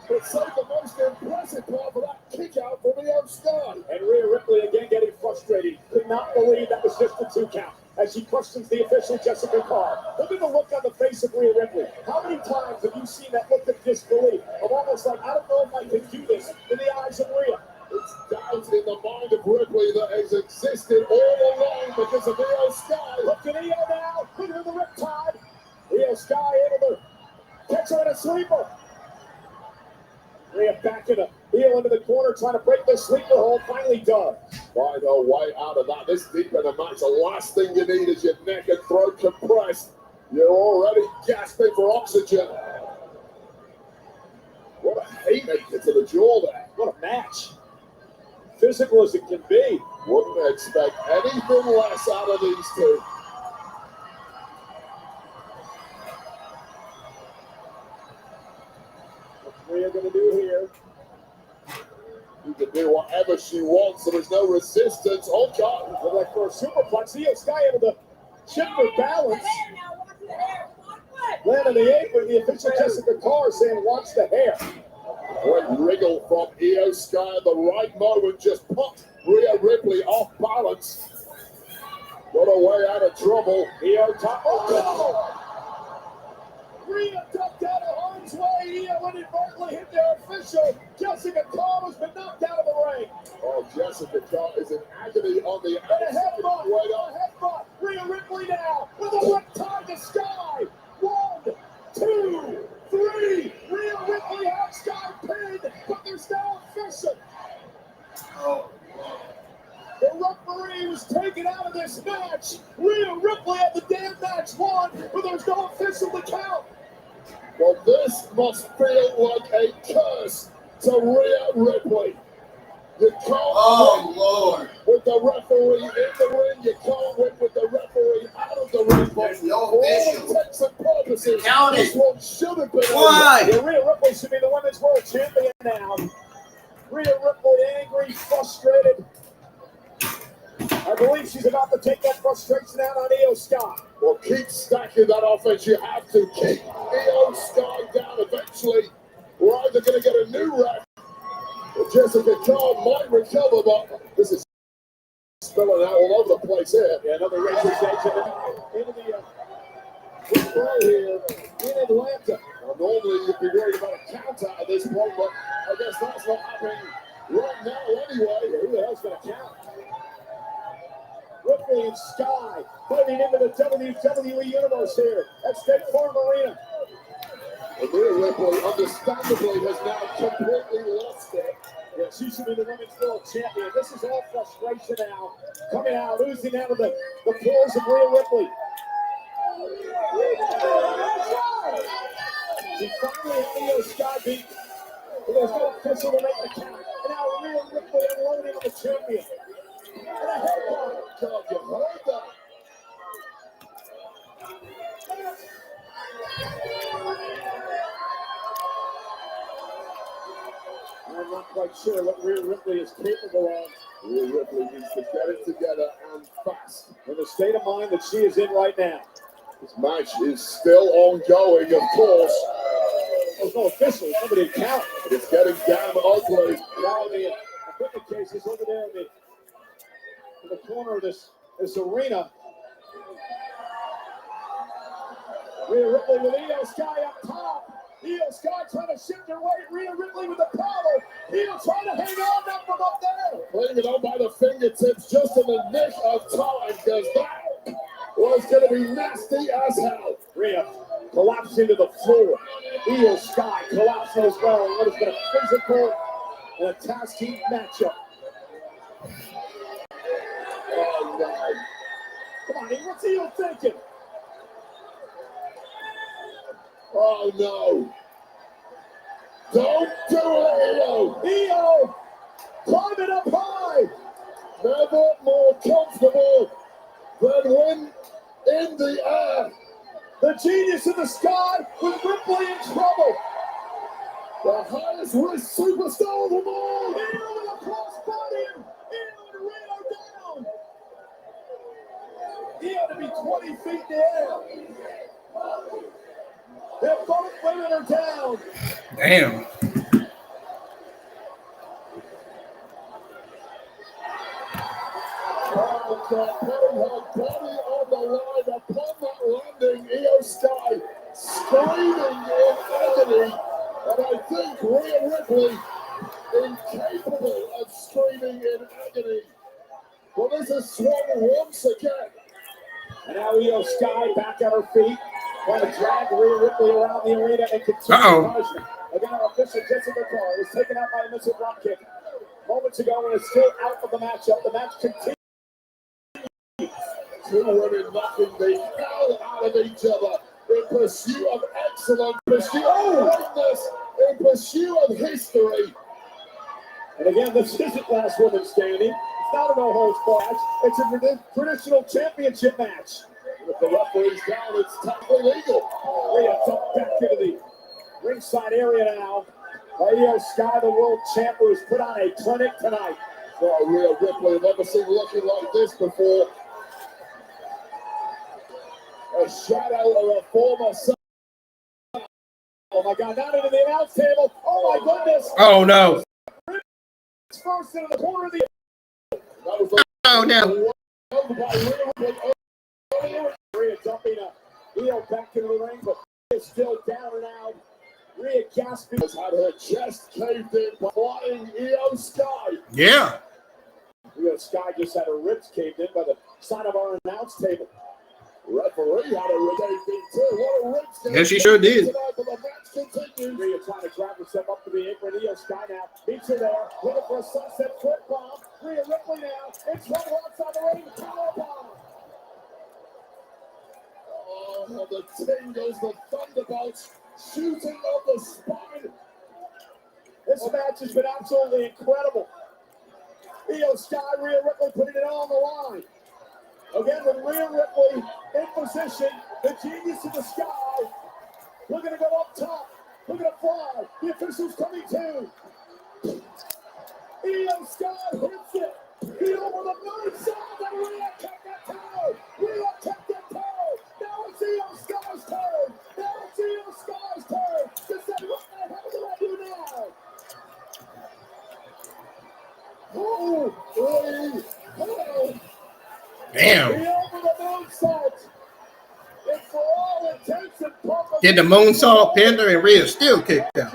Speaker 2: But say the most impressive part for that kick out from Io Sky.
Speaker 3: And Rhea Ripley again getting frustrated. Could not believe that was just a 2 count. As she questions the official Jessica Carr. Look at the look on the face of Rhea Ripley. How many times have you seen that look of disbelief? Of almost like, I don't know if I can do this in the eyes of Rhea.
Speaker 2: It's doubt in the mind of Ripley that has existed all along because of Io Sky.
Speaker 3: Look at Io now. Look at the riptide. Io Sky able to catch her in a sleeper. Rhea back in a heel into the corner, trying to break the sleeper hold. Finally done.
Speaker 2: Find her way out of that. This deep in the match, the last thing you need is your neck and throat compressed. You're already gasping for oxygen. What a haymaker to the jaw there.
Speaker 3: What a match. Physical as it can be.
Speaker 2: Wouldn't expect anything less out of these two.
Speaker 3: What's Rhea going to do here?
Speaker 2: You can do whatever she wants, so there's no resistance. Oh, God.
Speaker 3: Look like for a superplex. Io Sky able to shift her balance. Land on the apron. The official Jessica Carr saying, watch the hair.
Speaker 2: Great wriggle from Io Sky at the right moment. Just popped Rhea Ripley off balance. Got her way out of trouble.
Speaker 3: Io top. Oh, Rhea ducked out of harm's way. Io inadvertently hit their official. Jessica Cobb has been knocked out of the ring.
Speaker 2: Oh, Jessica Cobb is in agony on the
Speaker 3: And a headbutt. Rhea Ripley now with a whip tie to Sky. 1, 2, 3. Rhea Ripley has Sky pinned, but there's no official. The referee was taken out of this match. Rhea Ripley had the damn match won, but there's no official to count.
Speaker 2: Well, this must feel like a curse to Rhea Ripley. You can't
Speaker 1: Lord.
Speaker 2: with the referee in the ring. You can't win with the referee out of the ring.
Speaker 1: There's no
Speaker 2: For all
Speaker 1: official.
Speaker 2: intents and purposes,
Speaker 1: Count
Speaker 2: this
Speaker 1: it.
Speaker 2: one should have been
Speaker 1: Why?
Speaker 3: Yeah, Rhea Ripley should be the women's world champion now. Rhea Ripley angry, frustrated. I believe she's about to take that frustration out on Io Sky.
Speaker 2: Well, keep stacking that offense. You have to keep Io Sky down eventually. We're either going to get a new ref or Jessica Cobb might recover, but this is spilling out all over the place here.
Speaker 3: Yeah, another razor's edge into the front row here in Atlanta.
Speaker 2: Well, normally you'd be worried about a counter at this point, but I guess that's not happening right now anyway.
Speaker 3: Yeah, who the hell's going to count? Ripley and Sky fighting into the WWE Universe here at State Farm Arena.
Speaker 2: And Rhea Ripley, understandably, has now completely lost it.
Speaker 3: Yeah, she should be the women's world champion. This is all frustration now. Coming out, oozing out of the pores of Rhea Ripley. She finally had Io Sky beat. But there's no official to make the count. And now Rhea Ripley unloading on the champion. And a headbutt.
Speaker 2: God, you heard that?
Speaker 3: I'm not quite sure what Rhea Ripley is capable of.
Speaker 2: Rhea Ripley needs to get it together and fast.
Speaker 3: In the state of mind that she is in right now.
Speaker 2: This match is still ongoing, of course.
Speaker 3: There's no official, nobody to count.
Speaker 2: It's getting damn ugly.
Speaker 3: Now the equipment case is over there in the corner of this arena. Rhea Ripley with Io Sky up top. Io Sky trying to shift her weight. Rhea Ripley with the power. Io trying to hang on now from up there.
Speaker 2: Playing it on by the fingertips just in the nick of time, because that was going to be nasty as hell.
Speaker 3: Rhea collapsed into the floor. Io Sky collapsing as well. What has been a physical and a tag team matchup.
Speaker 2: Oh, no.
Speaker 3: Come on, what's Io thinking?
Speaker 2: Oh, no. Don't do it, Io.
Speaker 3: Io climbing up high.
Speaker 2: Never more comfortable than when in the air.
Speaker 3: The genius in the sky with Ripley in trouble.
Speaker 2: The highest risk superstar of them all.
Speaker 3: Io with a crossbody and Io and Rio down. Io to be 20 feet in the air. They're both women are down.
Speaker 1: Damn.
Speaker 2: Putting her body on the line upon that landing. Io Sky screaming in agony. And I think Rhea Ripley incapable of screaming in agony. Well, this is swung once again.
Speaker 3: And now Io Sky back at her feet, trying to drag Rhea Ripley around the arena and continue punishment. Again, our official Jessica Cobb was taken out by a missile drop kick moments ago and is still out of the matchup. The match continues.
Speaker 2: Two women knocking the hell out of each other in pursuit of excellence, pursuit of greatness, in pursuit of history.
Speaker 3: And again, this isn't last woman standing. It's not a no-holds-barred match. It's a traditional championship match.
Speaker 2: With the referees down, it's technically legal.
Speaker 3: Rhea jumped back into the ringside area now. Io Sky, the world champ, who has put on a clinic tonight.
Speaker 2: Oh, Rhea Ripley, I've never seen looking like this before. A shadow of a former son.
Speaker 3: Oh my God, not into the announce table. Oh my goodness.
Speaker 1: Oh no.
Speaker 3: First into the corner of the.
Speaker 2: That was the
Speaker 1: Oh no.
Speaker 2: over by Rhea Ripley.
Speaker 3: Rhea dumping Io back into the ring, but is is still down and out. Rhea gasping
Speaker 2: Has had her chest caved in by flying Io Sky.
Speaker 1: Yeah.
Speaker 3: Io Sky just had her ribs caved in by the side of our announce table.
Speaker 2: Referee had a rib caved in too. What a ribs caved
Speaker 1: Yes, she sure did.
Speaker 2: tonight, but the match continues.
Speaker 3: Rhea trying to grab herself up to the apron. Io Sky now meets her there, looking for a sunset flip bomb. Rhea Ripley now in trouble outside the ring. Power bomb.
Speaker 2: Oh, the tingles, the thunderbolts shooting up the spine.
Speaker 3: This match has been absolutely incredible. Io Sky, Rhea Ripley putting it all on the line. Again, with Rhea Ripley in position, the genius of the sky. Looking to go up top. Looking to fly. The officials coming too. Io Sky hits it. He over the moonsault and Rhea kept that toe. Rhea kept that toe. Now it's Io Sky's turn. Now it's Io Sky's turn. To say, what the hell do I do now?
Speaker 2: Oh, oh.
Speaker 1: Damn.
Speaker 3: He over the moonsault. And for all intents and purposes,
Speaker 1: Did the moonsault Pender and Rhea still kicked out?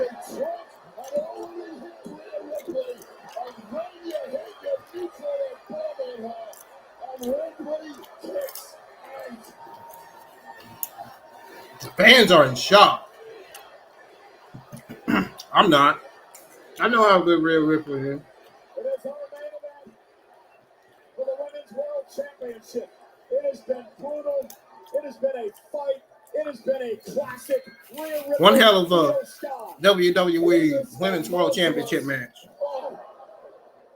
Speaker 1: The fans are in shock. I'm not. I know how good Rhea Ripley is.
Speaker 3: It is our main event for the Women's World Championship. It has been brutal. It has been a fight. It has been a classic. Rhea Ripley,
Speaker 1: One hell of a
Speaker 3: Io Sky.
Speaker 1: WWE Women's World Championship match.
Speaker 2: Oh,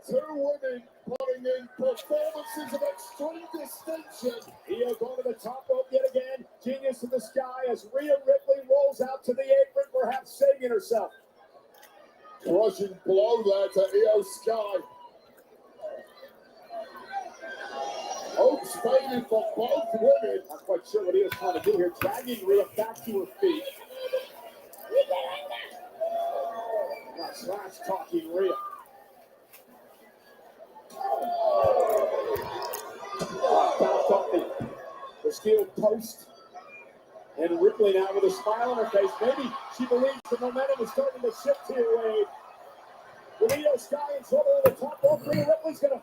Speaker 2: two women putting in performances of extreme distinction.
Speaker 3: Io going to the top rope yet again. Genius in the sky as Rhea Ripley rolls out to the apron, perhaps saving herself.
Speaker 2: Crushing blow there to Io Sky. Hopes faded for both women.
Speaker 3: Not quite sure what he was trying to do here, dragging Rhea back to her feet. Not trash talking Rhea. Bounced off the steel post. And Ripley now with a smile on her face. Maybe she believes the momentum is starting to shift here, Wade. With Io Sky in trouble at the top rope, Rhea Ripley's gonna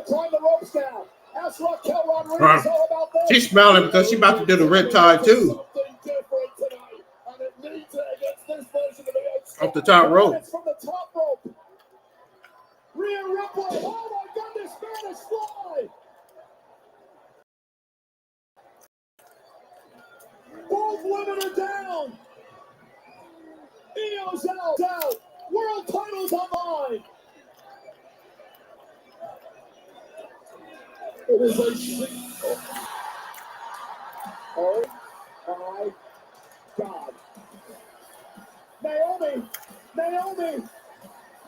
Speaker 3: climb the ropes now. Ask Raquel Rodriguez all about that.
Speaker 1: She's smiling because she's about to do the red tide too.
Speaker 2: Something different tonight, and it needs it against this version of Io Sky.
Speaker 1: Off the top rope.
Speaker 3: It's from the top rope. Rhea Ripley. Oh my goodness, Spanish fly. Both women are down. Io's out. World titles on the line.
Speaker 2: It is a sick.
Speaker 3: Oh my God. Naomi.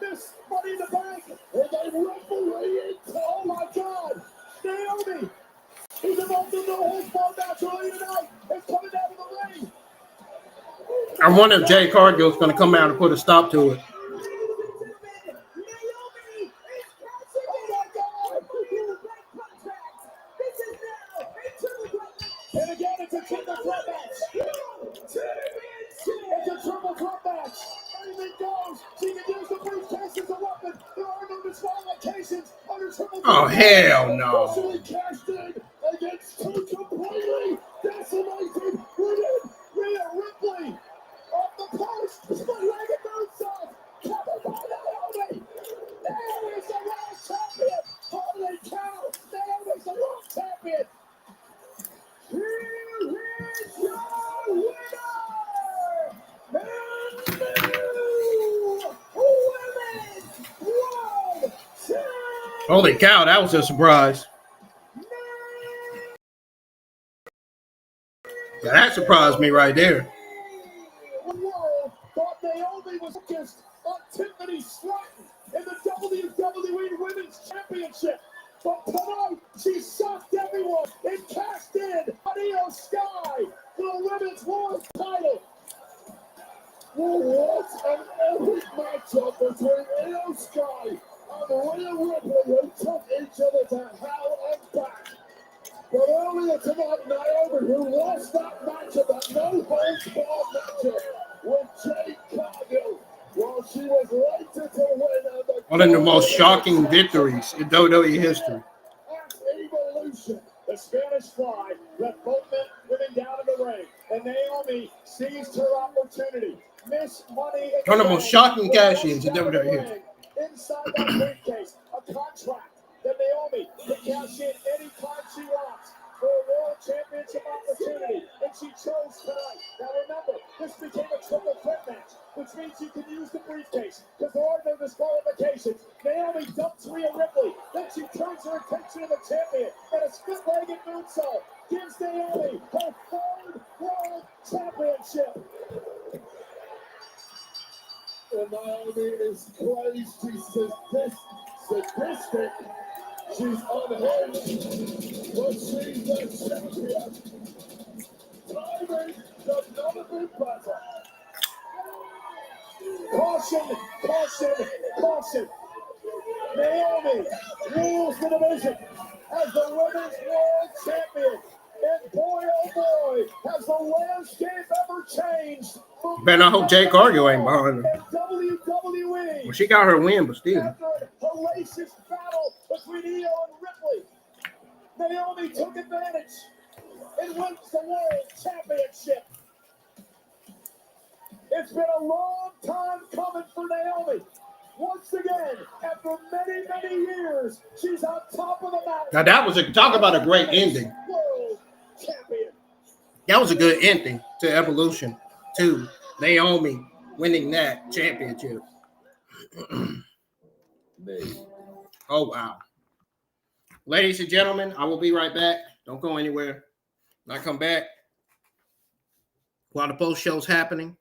Speaker 3: Miss Money in the Bank.
Speaker 2: And they referee it.
Speaker 3: Oh my God. Naomi. Who's involved in the whole ball match earlier tonight. Is coming out of the ring.
Speaker 1: I wonder if Jay Cargill's going to come out and put a stop to it.
Speaker 3: And again, it's a triple threat match. It's a triple threat match. Anything goes. She can use the briefcase as a weapon. There are no disqualifications under triple threat.
Speaker 1: Oh, hell no.
Speaker 2: Officially cashed in against two completely decimated women.
Speaker 3: Rhea Ripley off the post. Split-legged moonsault. Covered by Naomi. Naomi's the world champion. Holy cow. Naomi's the world champion. Here is your winner. And new Women's World Champion.
Speaker 1: Holy cow, that was a surprise. Yeah, that surprised me right there.
Speaker 3: The world thought Naomi was focused on Tiffany Stratton in the WWE Women's Championship. But tonight, she shocked everyone and cashed in on Io Sky for the Women's World title.
Speaker 2: Well, what an epic matchup between Io Sky and Rhea Ripley, who took each other to hell and back. But earlier tonight, Naomi, who lost that match at that no holds barred matchup with Jade Cargill. While she was rated to win on the
Speaker 1: one of the most shocking victories in WWE history.
Speaker 2: at Evolution. The Spanish Fly left both women down in the ring, and Naomi seized her opportunity. Miss Money.
Speaker 1: One of the most shocking cash-ins in WWE history.
Speaker 2: Inside that briefcase, a contract that Naomi can cash in anytime she wants for a World Championship opportunity, and she chose tonight. Now remember, this became a triple threat match, which means you can use the briefcase because there are no disqualifications. Naomi dumps Rhea Ripley, then she turns her attention to the champion, and a split-legged moonsault gives Naomi her third World Championship. And Naomi is crazed. She's sadistic. She's unhinged. But she's the champion. Timing does not be better. Caution, caution, caution. Naomi rules the division as the Women's World Champion. And boy, oh boy, has the landscape ever changed.
Speaker 1: Better not hope Jade Cargill ain't behind her.
Speaker 2: WWE.
Speaker 1: Well, she got her win, but still.
Speaker 2: After a hellacious battle between Io and Ripley, Naomi took advantage and wins the World Championship. It's been a long time coming for Naomi. Once again, after many, many years, she's on top of the mountain.
Speaker 1: Now that was talk about a great ending.
Speaker 2: World champion.
Speaker 1: That was a good ending to Evolution, to Naomi winning that championship. Oh, wow. Ladies and gentlemen, I will be right back. Don't go anywhere. When I come back, while the post show's happening,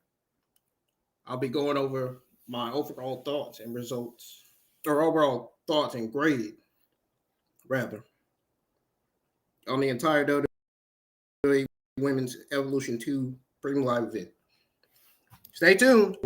Speaker 1: I'll be going over my overall thoughts and results, or overall thoughts and grade, rather, on the entire WWE Women's Evolution 2 Premium Live event. Stay tuned.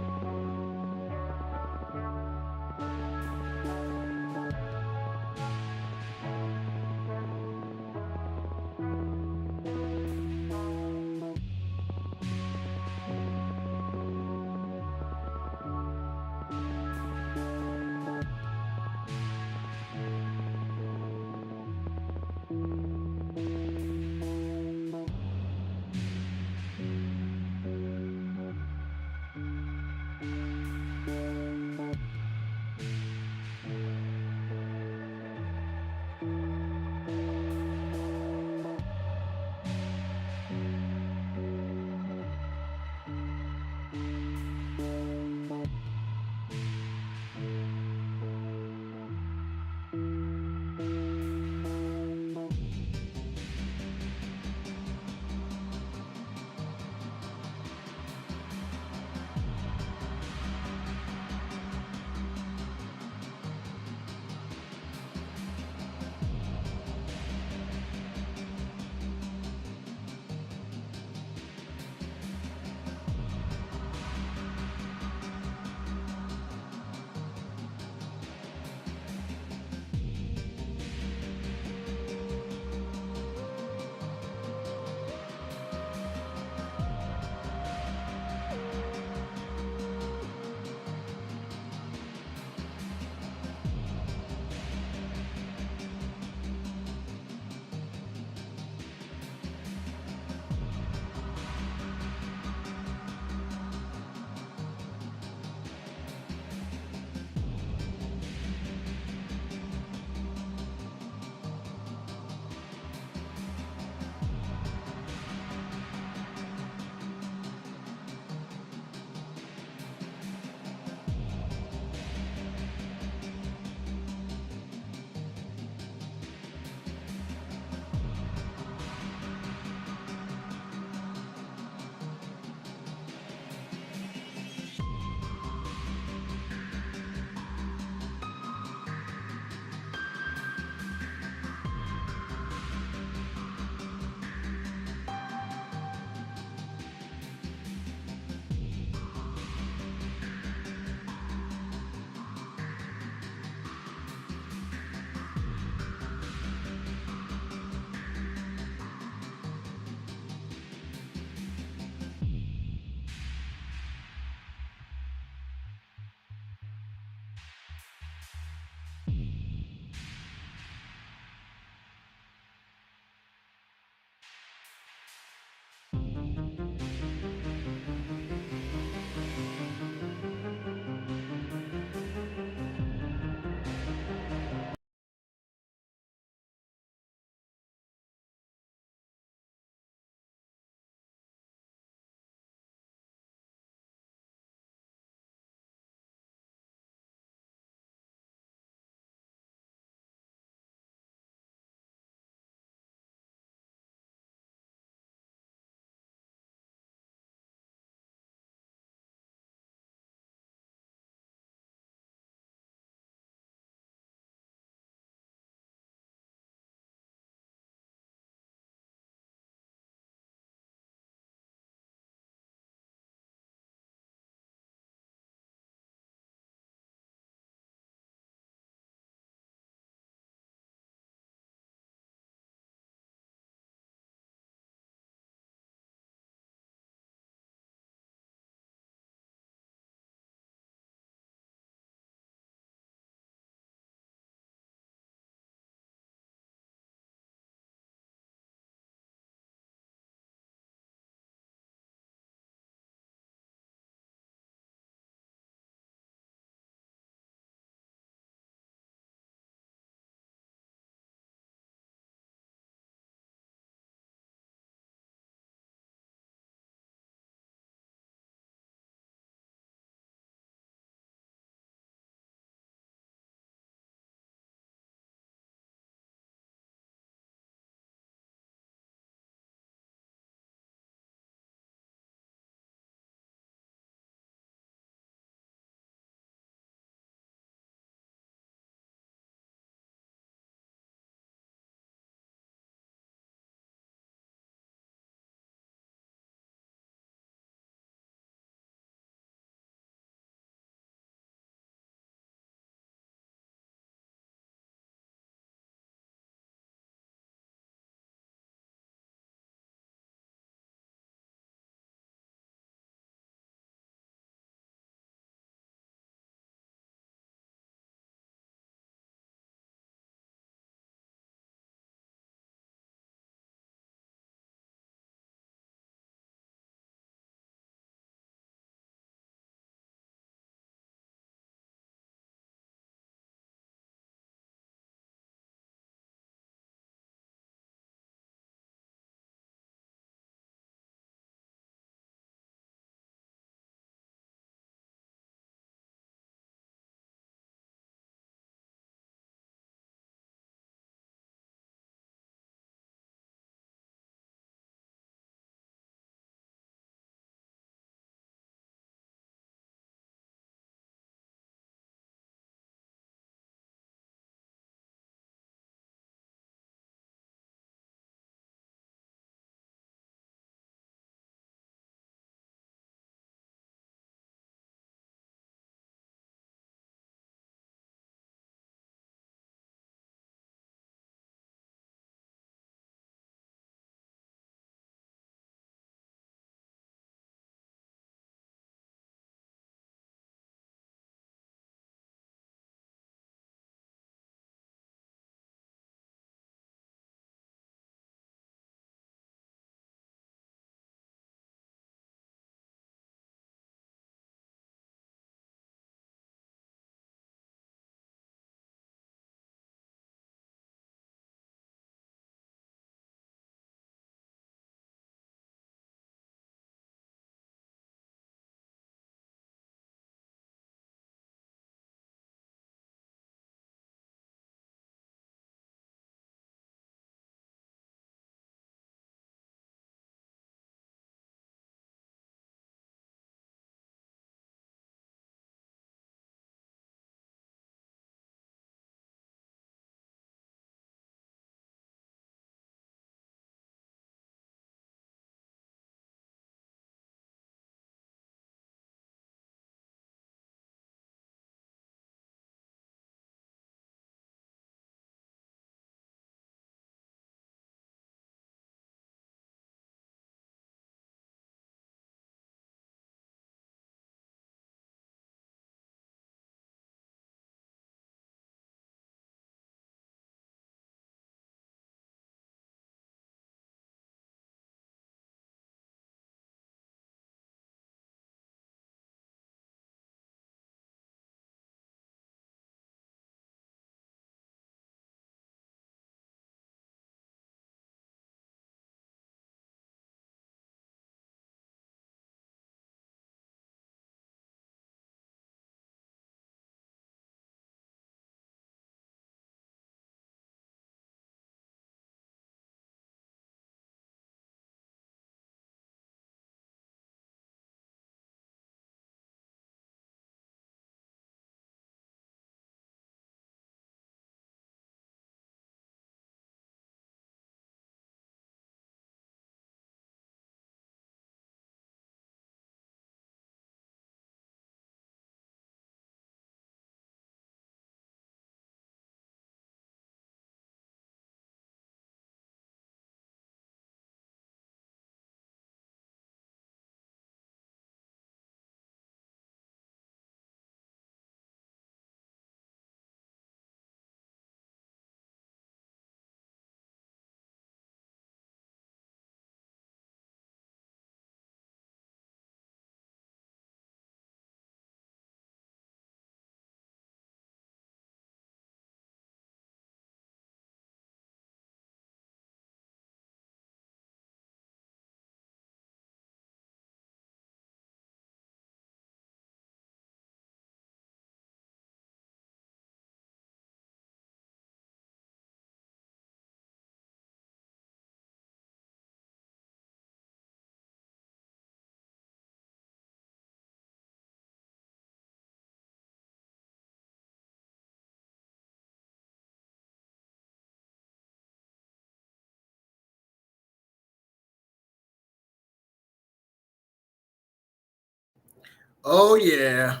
Speaker 1: Oh yeah.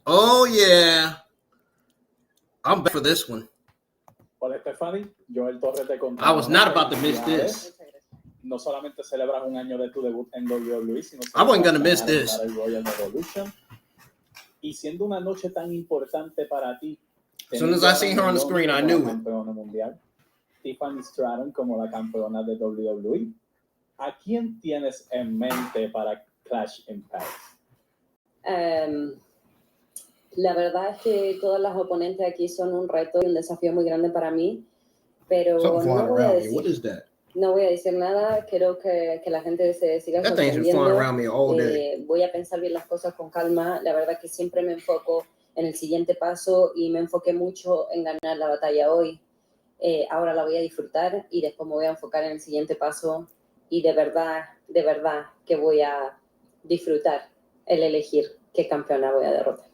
Speaker 1: Oh yeah. I'm back for this one.
Speaker 3: Hola Stephanie, Joel Torres de
Speaker 1: I was not about to miss this.
Speaker 3: No solamente celebras un año de tu debut en WWE, sino
Speaker 1: I wasn't gonna miss this.
Speaker 3: el Royal Revolution. Y siendo una noche tan importante para ti,
Speaker 1: As soon as I seen her on the screen, I knew it.
Speaker 3: Campeona mundial, Tiffany Stratton como la campeona de WWE. ¿A quién tienes en mente para Clash in Paris?
Speaker 11: La verdad es que todas las oponentes aquí son un reto y un desafío muy grande para mí, pero
Speaker 1: Something flying
Speaker 11: no voy a
Speaker 1: around me.
Speaker 11: decir,
Speaker 1: What is that?
Speaker 11: no voy a decir nada. Quiero que la gente se siga
Speaker 1: That thing's been flying
Speaker 11: sorprendiendo.
Speaker 1: around me all day.
Speaker 11: Voy a pensar bien las cosas con calma. La verdad que siempre me enfoco en el siguiente paso y me enfoqué mucho en ganar la batalla hoy. Ahora la voy a disfrutar y después me voy a enfocar en el siguiente paso y de verdad que voy a disfrutar el elegir qué campeona voy a derrotar.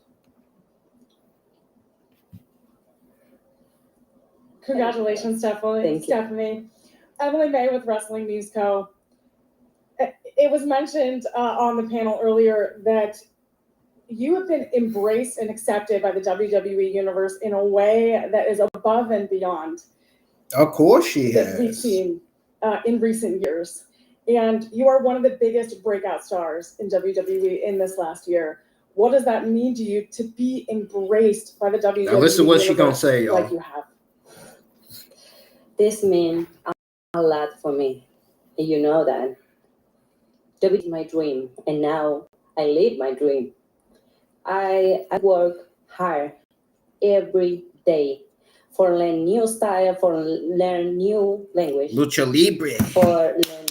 Speaker 12: Congratulations, Stephanie. Emily May with Wrestling News Co. It was mentioned on the panel earlier that you have been embraced and accepted by the WWE Universe in a way that is above and beyond.
Speaker 1: Of course she
Speaker 12: That we've
Speaker 1: has.
Speaker 12: seen in recent years. And you are one of the biggest breakout stars in WWE in this last year. What does that mean to you to be embraced by the WWE
Speaker 1: Now listen to what she gonna
Speaker 12: Universe
Speaker 1: say, y'all.
Speaker 12: like you have?
Speaker 11: This means a lot for me. And you know that. WWE is my dream, and now I live my dream. I work hard every day for learn new style, for learn new language,
Speaker 1: Lucha Libre.
Speaker 11: for learn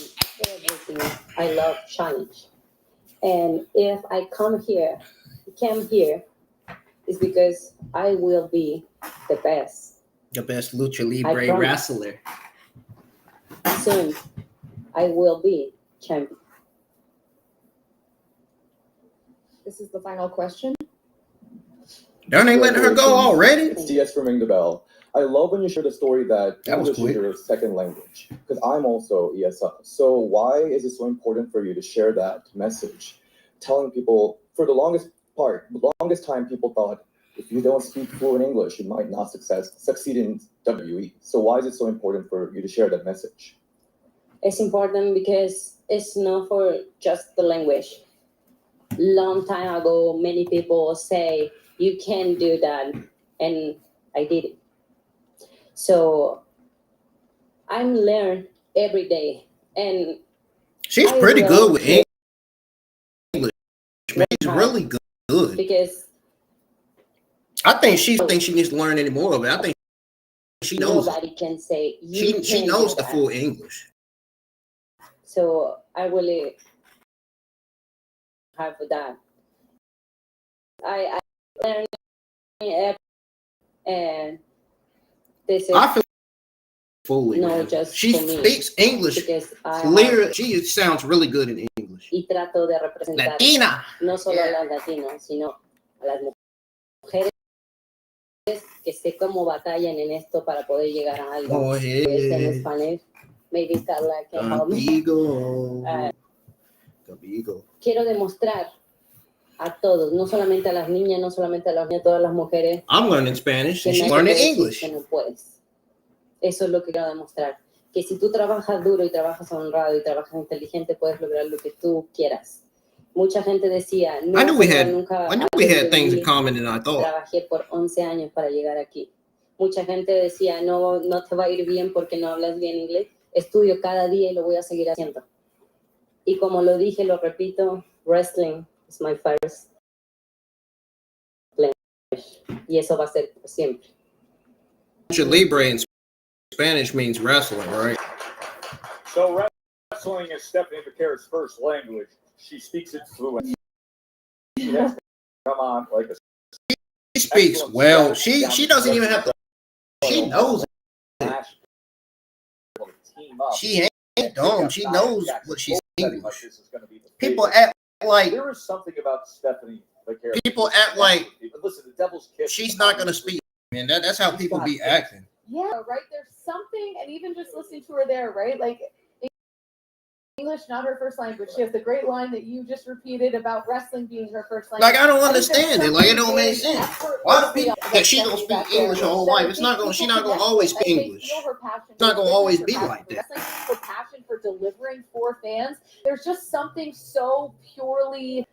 Speaker 11: everything. I love challenge. And if I came here, is because I will be the best.
Speaker 1: The best Lucha Libre wrestler.
Speaker 11: Soon, I will be champion.
Speaker 13: This is the final question.
Speaker 1: Darn, they letting her go already?
Speaker 14: It's DS from Ring the Bell. I love when you share the story that
Speaker 1: was
Speaker 14: English
Speaker 1: quick.
Speaker 14: is your second language. Because I'm also ESL. So why is it so important for you to share that message? Telling people, for the longest time, people thought if you don't speak fluent English, you might not succeed in WWE. So why is it so important for you to share that message?
Speaker 11: It's important because it's not for just the language. Long time ago, many people say you can't do that, and I did it. So I'm learn every day, and
Speaker 1: she's pretty good with English. She's really good.
Speaker 11: Because
Speaker 1: I think she needs to learn any more of it. I think she knows.
Speaker 11: Nobody can say
Speaker 1: she knows the full English.
Speaker 11: So I really have that. I learned it, and this is.
Speaker 1: I feel fully.
Speaker 11: No, just
Speaker 1: she speaks English clear. She sounds really good in English.
Speaker 11: Y trato de representar
Speaker 1: Latina.
Speaker 11: No solo a las latinas, sino a las mujeres que sé cómo batallan en esto para poder llegar a algo.
Speaker 1: Oh, yeah.
Speaker 11: En español. Maybe Carla can help me. Quiero demostrar a todos, no solamente a las niñas, no solamente a los niños, a todas las mujeres.
Speaker 1: I'm learning Spanish and she's learning English.
Speaker 11: Que no puedes. Eso es lo que quiero demostrar. Que si tú trabajas duro y trabajas honrado y trabajas inteligente, puedes lograr lo que tú quieras. Mucha gente decía, no,
Speaker 1: I knew we had things in common than I thought.
Speaker 11: Trabajé por 11 años para llegar aquí. Mucha gente decía, no te va a ir bien porque no hablas bien inglés. Estudio cada día y lo voy a seguir haciendo. Y como lo dije, lo repito, wrestling is my first language. Y eso va a ser por siempre.
Speaker 1: Lucha Libre in Spanish means wrestling, right?
Speaker 8: So wrestling is Stephanie Vaquera's first language. She speaks it fluently. She has to come on like a.
Speaker 1: She speaks well. She doesn't even have to. She knows it. She ain't dumb. She knows what she's English. People act like
Speaker 8: there is something about Stephanie Vaquera.
Speaker 1: People act like
Speaker 8: listen, the Devil's Kiss.
Speaker 1: She's not gonna speak. Man, that's how people be acting.
Speaker 13: Yeah, right. There's something, and even just listening to her there, right? Like
Speaker 12: English not her first language. She has the great line that you just repeated about wrestling being her first language.
Speaker 1: Like, I don't understand it. Like, it don't make sense. Why do people that she gonna speak English her whole life? She's not gonna always speak English. It's not gonna always be like that.
Speaker 12: Her passion for delivering for fans. There's just something so purely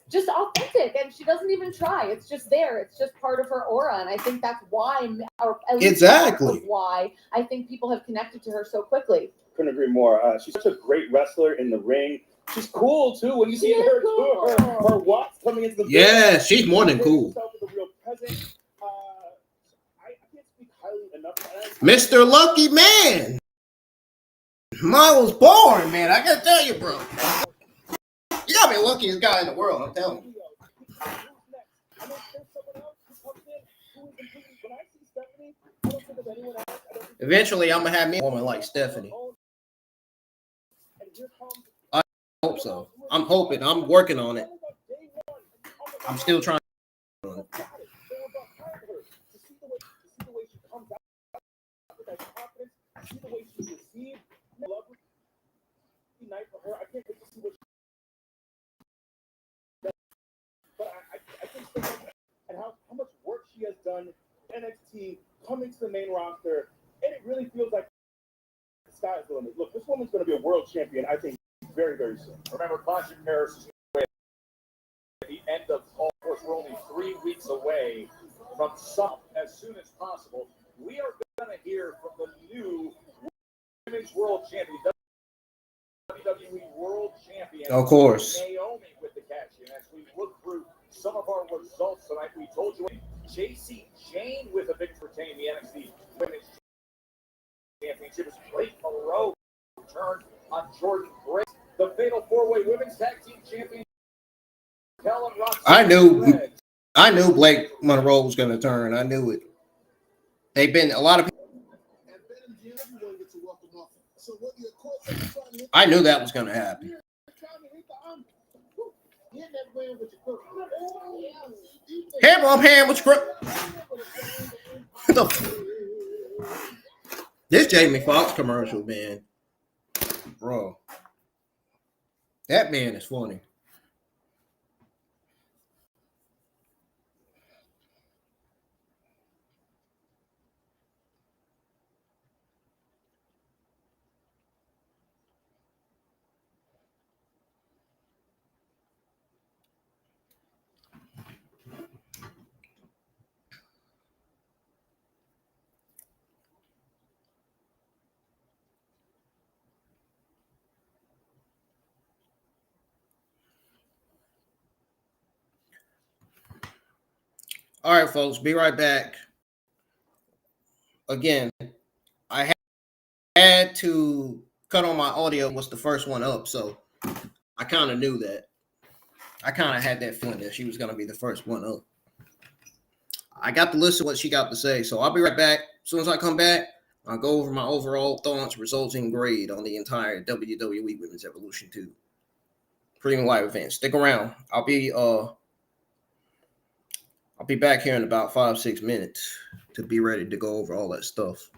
Speaker 12: just authentic, and she doesn't even try. It's just there. It's just part of her aura, and I think that's why, or at least
Speaker 1: Exactly.
Speaker 12: part of why I think people have connected to her so quickly.
Speaker 3: Couldn't agree more. She's such a great wrestler in the ring. She's cool too. When you see her
Speaker 12: cool.
Speaker 3: her watts coming into the
Speaker 1: Yeah, she's more than cool.
Speaker 3: a real presence. I can't speak highly enough.
Speaker 1: Mr. Lucky Man. Mine was boring, man. I gotta tell you, bro. You gotta be the luckiest guy in the world, I'm telling you. Eventually, I'm gonna have me a woman like Stephanie. I hope so. I'm hoping. I'm working on it. I'm still trying.
Speaker 3: And how much work she has done NXT coming to the main roster, and it really feels like the sky's the limit. Look, this woman's going to be a world champion, I think, very, very soon. Remember, Clash in Paris is at the end of all. Of course, we're only 3 weeks away from some. As soon as possible, we are going to hear from the new Women's World Champion, WWE World Champion.
Speaker 1: Of course.
Speaker 3: Naomi with the cash in. As we look through some of our results tonight, we told you JC Jane with a victory retaining the NXT Women's Championship. Blake Monroe turned on Jordan Grace. The Fatal 4-Way Women's Tag Team Champion.
Speaker 1: I knew Blake Monroe was going to turn. I knew it. They've been a lot of people. I knew that was going to happen. Hey, bro, I'm hand with your This Jamie Foxx commercial, man. Bro. That man is funny. All right, folks, be right back. Again, I had to cut on my audio, was the first one up, so I kind of knew that. I kind of had that feeling that she was going to be the first one up. I got to listen to what she got to say, so I'll be right back. As soon as I come back, I'll go over my overall thoughts, resulting grade on the entire WWE Women's Evolution 2 Premium Live event. Stick around. I'll be back here in about 5-6 minutes to be ready to go over all that stuff.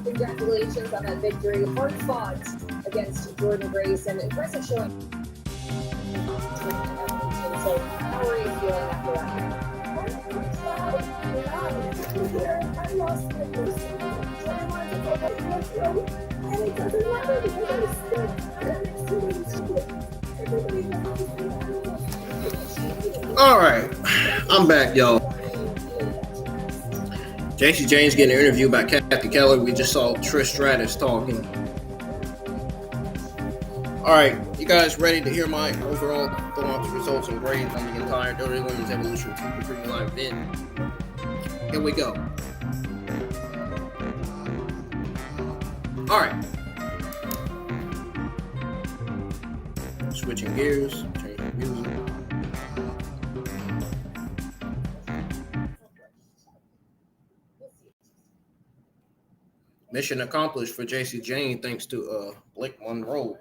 Speaker 13: Congratulations on that victory. Hard fought against Jordan Grace and impressive showing. So, how are you feeling after that? I lost my first and it doesn't matter because I was still
Speaker 1: All right, I'm back, y'all. JC James getting an interview by Kathy Keller. We just saw Trish Stratus talking. All right, you guys ready to hear my overall thoughts, results, and grades on the entire WWE Women's Evolution 2 Premium Live event? Here we go. All right. Switching gears, changing music. Mission accomplished for JC Jane thanks to Blake Monroe.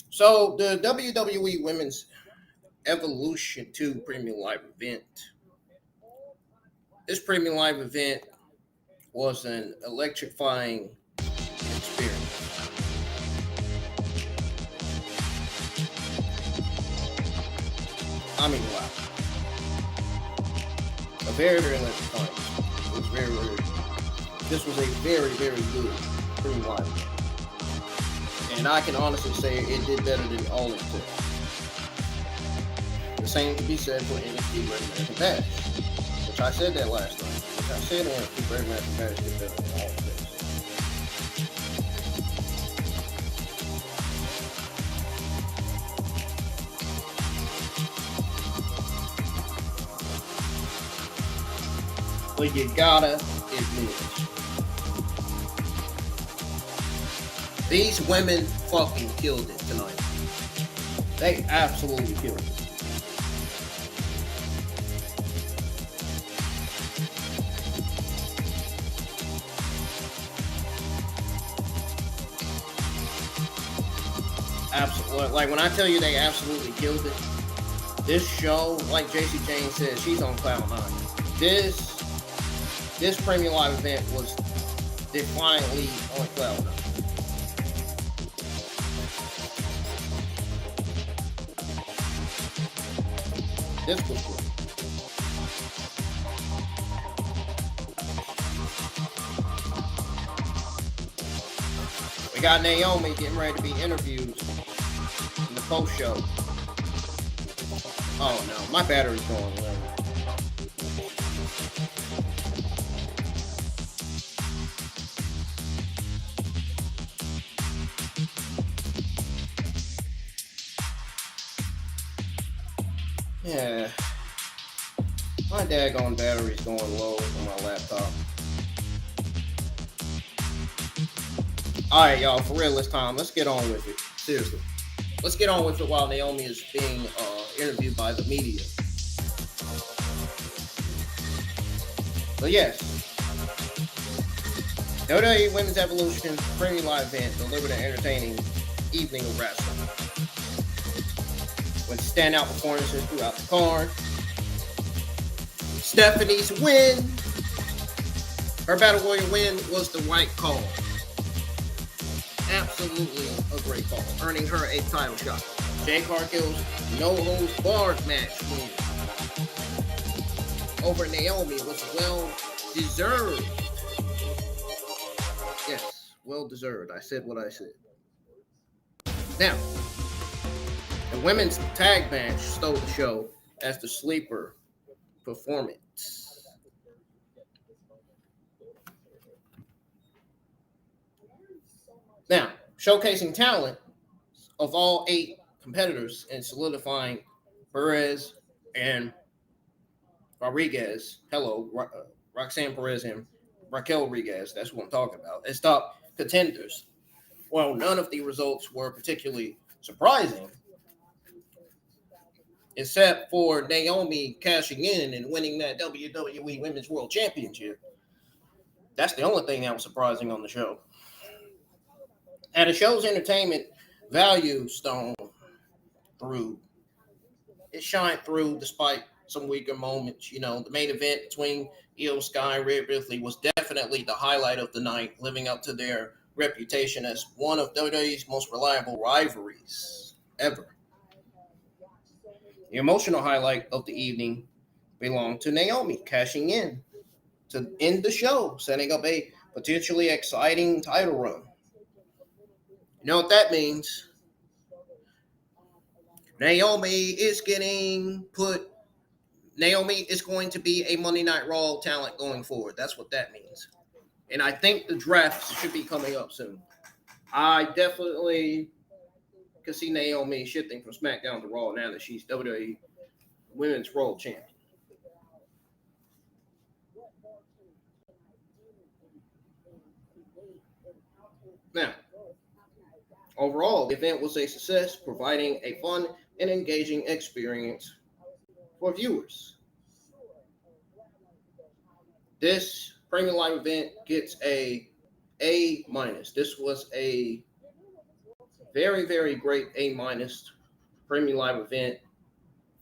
Speaker 1: So the WWE Women's Evolution 2 Premium Live event. This Premium Live event was an electrifying experience. I mean, wow. A very, very electrifying. It was very, this was a very, very good Premium Live event. And I can honestly say it did better than all it could. The same to be said for NXT Great American Bash, which I said that last time. Which I said NXT Great American Bash did better than all of this. But you gotta admit it. These women fucking killed it tonight. They absolutely killed it. Absolutely. Like when I tell you they absolutely killed it, this show, like JC Jane said, she's on cloud 9. This Premium Live event was defiantly on cloud 9. This was good. We got Naomi getting ready to be interviewed in the post show. Oh no, my battery's going low. Yeah. My daggone battery's going low on my laptop. Alright, y'all, for real this time, let's get on with it. Seriously. Let's get on with it while Naomi is being interviewed by the media. But yes, WWE Women's Evolution Premium Live event delivered an entertaining evening of wrestling with standout performances throughout the card. Stephanie's win, her Battle Royal win, was the right call. Absolutely a great call, earning her a title shot. Jade Cargill's no holds barred match win over Naomi was well deserved. Yes, well deserved. I said what I said. Now, the women's tag match stole the show as the sleeper performance. Now, showcasing talent of all 8 competitors and solidifying Perez and Rodriguez. Roxanne Perez and Raquel Rodriguez. That's what I'm talking about. As top contenders. Well, none of the results were particularly surprising, except for Naomi cashing in and winning that WWE Women's World Championship. That's the only thing that was surprising on the show. And the show's entertainment value shined through despite some weaker moments. You know, the main event between Io Sky and Rhea Ripley was definitely the highlight of the night, living up to their reputation as one of WWE's most reliable rivalries ever. The emotional highlight of the evening belonged to Naomi cashing in to end the show, setting up a potentially exciting title run. You know what that means? Naomi is going to be a Monday Night Raw talent going forward. That's what that means. And I think the draft should be coming up soon. I definitely can see Naomi shifting from SmackDown to Raw now that she's WWE Women's World Champion. Now, overall, the event was a success, providing a fun and engaging experience for viewers. This Premium Live event gets a A-. This was a very, very great A- Premium Live event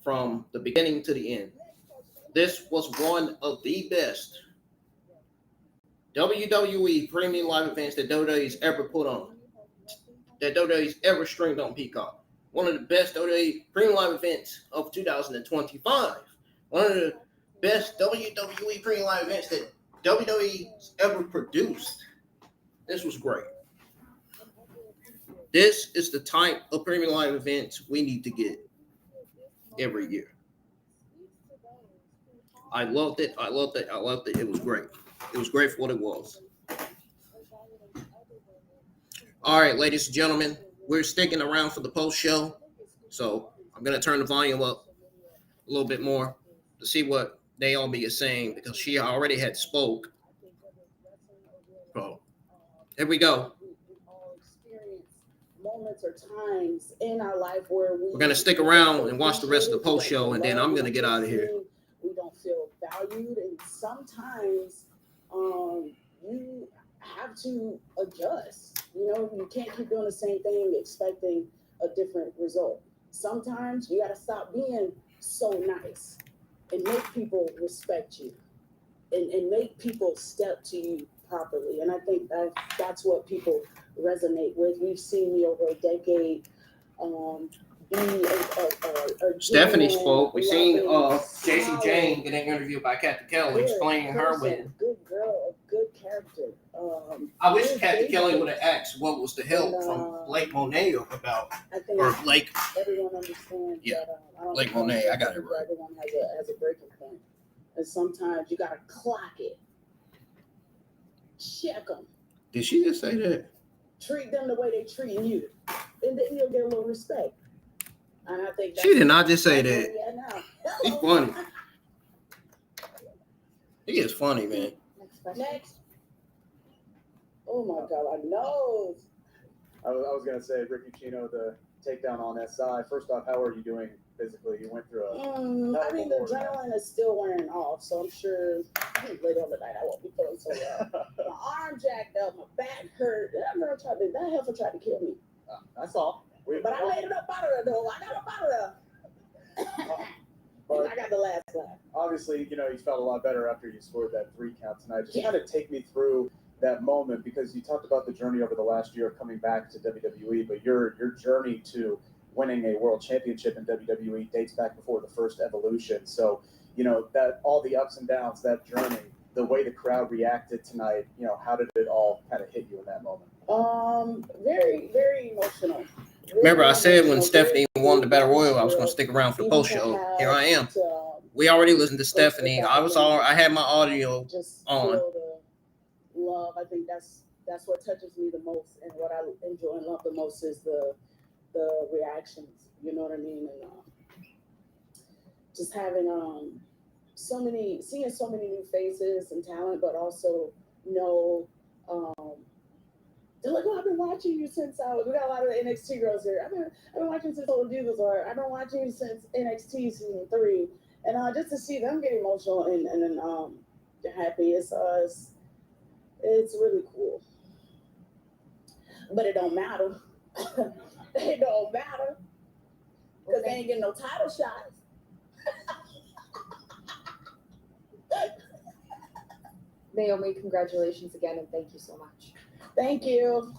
Speaker 1: from the beginning to the end. This was one of the best WWE Premium Live events that WWE's ever put on, that WWE's ever streamed on Peacock. One of the best WWE Premium Live events of 2025. One of the best WWE Premium Live events that WWE's ever produced. This was great. This is the type of Premium Live events we need to get every year. I loved it. It was great. It was great for what it was. All right, ladies and gentlemen, we're sticking around for the post show. So I'm going to turn the volume up a little bit more to see what Naomi is saying, because she already had spoke. So here we go.
Speaker 15: Moments or times in our life where
Speaker 1: we're going to stick around and watch the rest of the post show, and then I'm going to get out of here.
Speaker 15: We don't feel valued, and sometimes you have to adjust. You know, you can't keep doing the same thing expecting a different result. Sometimes you got to stop being so nice and make people respect you and make people step to you properly. And I think that's what people resonate with. We've seen me over a decade be a
Speaker 1: Stephanie spoke. We've seen Jason Jane getting interviewed by Kathy Kelly, explaining her win.
Speaker 15: Good girl, a good character.
Speaker 1: I wish Kathy Kelly would have asked what was the help from Blake Monet about, or Blake.
Speaker 15: Everyone understands.
Speaker 1: Yeah,
Speaker 15: that,
Speaker 1: Blake Monet. I got it right.
Speaker 15: Everyone has a breaking point, and sometimes you gotta clock it. Check them.
Speaker 1: Did she just say that?
Speaker 15: Treat them the way they treat you, and then you'll get a little respect. And I think
Speaker 1: she did not just say that.
Speaker 15: Yeah, no.
Speaker 1: It's funny. is funny, man.
Speaker 15: Next. Oh my God, I know.
Speaker 3: I was gonna say Ricky Chino, the takedown on SI. First off, how are you doing physically? You went through a.
Speaker 15: I mean, the adrenaline is still wearing off, so I'm sure later on the night I won't be feeling so well. My arm jacked up, my back hurt. That heifer tried to kill me.
Speaker 3: That's all.
Speaker 15: But I made it up out of there, though. I got up out of there. But I got the last laugh.
Speaker 3: Obviously, you felt a lot better after you scored that 3 count tonight. Just kind of take me through that moment, because you talked about the journey over the last year of coming back to WWE, but your journey to winning a world championship in WWE dates back before the first Evolution. So, that all the ups and downs, that journey, the way the crowd reacted tonight, how did it all kind of hit you in that moment?
Speaker 15: Very, very emotional.
Speaker 1: Remember, I said when Stephanie won the Battle Royal, I was going to stick around for the post show. Here I am. We already listened to Stephanie. I had my audio on.
Speaker 15: Love. I think that's what touches me the most, and what I enjoy and love the most is the reactions. You know what I mean? And just having seeing so many new faces and talent, but also they're like, oh, I've been watching you since we got a lot of NXT girls here. I've been watching since Old Divas, or I've been watching you since NXT season 3, and just to see them get emotional and then they're happy, it's really cool. But it don't matter. It don't matter because they ain't getting no title shots.
Speaker 13: Naomi, congratulations again, and thank you so much.
Speaker 15: Thank you.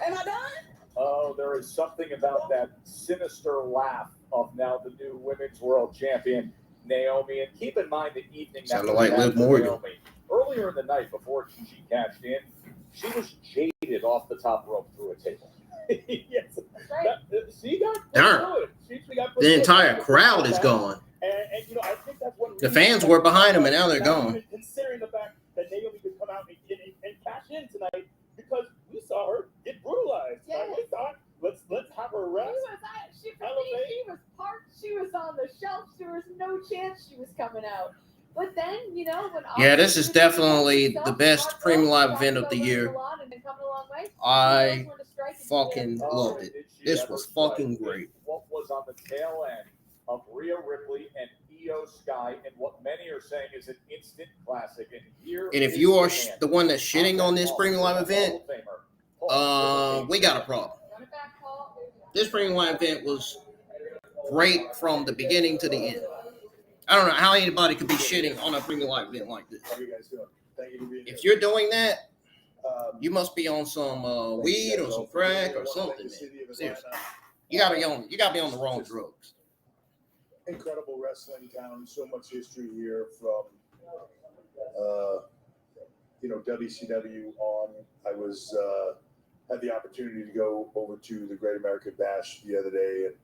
Speaker 15: Am I done?
Speaker 8: Oh, there is something about that sinister laugh of now the new women's world champion, Naomi. And keep in mind the evening that
Speaker 1: Sounded like Liv Morgan.
Speaker 8: Naomi. Earlier in the night, before she cashed in, she was jaded off the top rope through a table. Yes.
Speaker 13: Right.
Speaker 8: She got
Speaker 1: Darn.
Speaker 8: she got
Speaker 1: The entire crowd is gone.
Speaker 8: And I think that's what
Speaker 1: The fans were behind them, and now they're gone.
Speaker 8: Even considering the fact that Naomi could come out and cash in tonight, because we saw her get brutalized.
Speaker 13: Yes.
Speaker 8: We thought, let's have her rest.
Speaker 13: She was on the shelf. There was no chance she was coming out. But then, when
Speaker 1: Yeah, this is definitely the best premium live event of the year. I fucking loved it. This was fucking great.
Speaker 8: What was on the tail end of Rhea Ripley and Io Sky, and what many are saying is an instant classic.
Speaker 1: And if you are the one that's shitting on this premium live event, we got a problem. This premium live event was great from the beginning to the end. I don't know how anybody could be shitting on a premium live event like this.
Speaker 2: How are you guys doing? Thank you for being here.
Speaker 1: If you're doing that, you must be on some weed or some crack or something, man. Seriously, you gotta be on the wrong drugs.
Speaker 2: Incredible wrestling town. So much history here from WCW on. I was had the opportunity to go over to the Great American Bash the other day and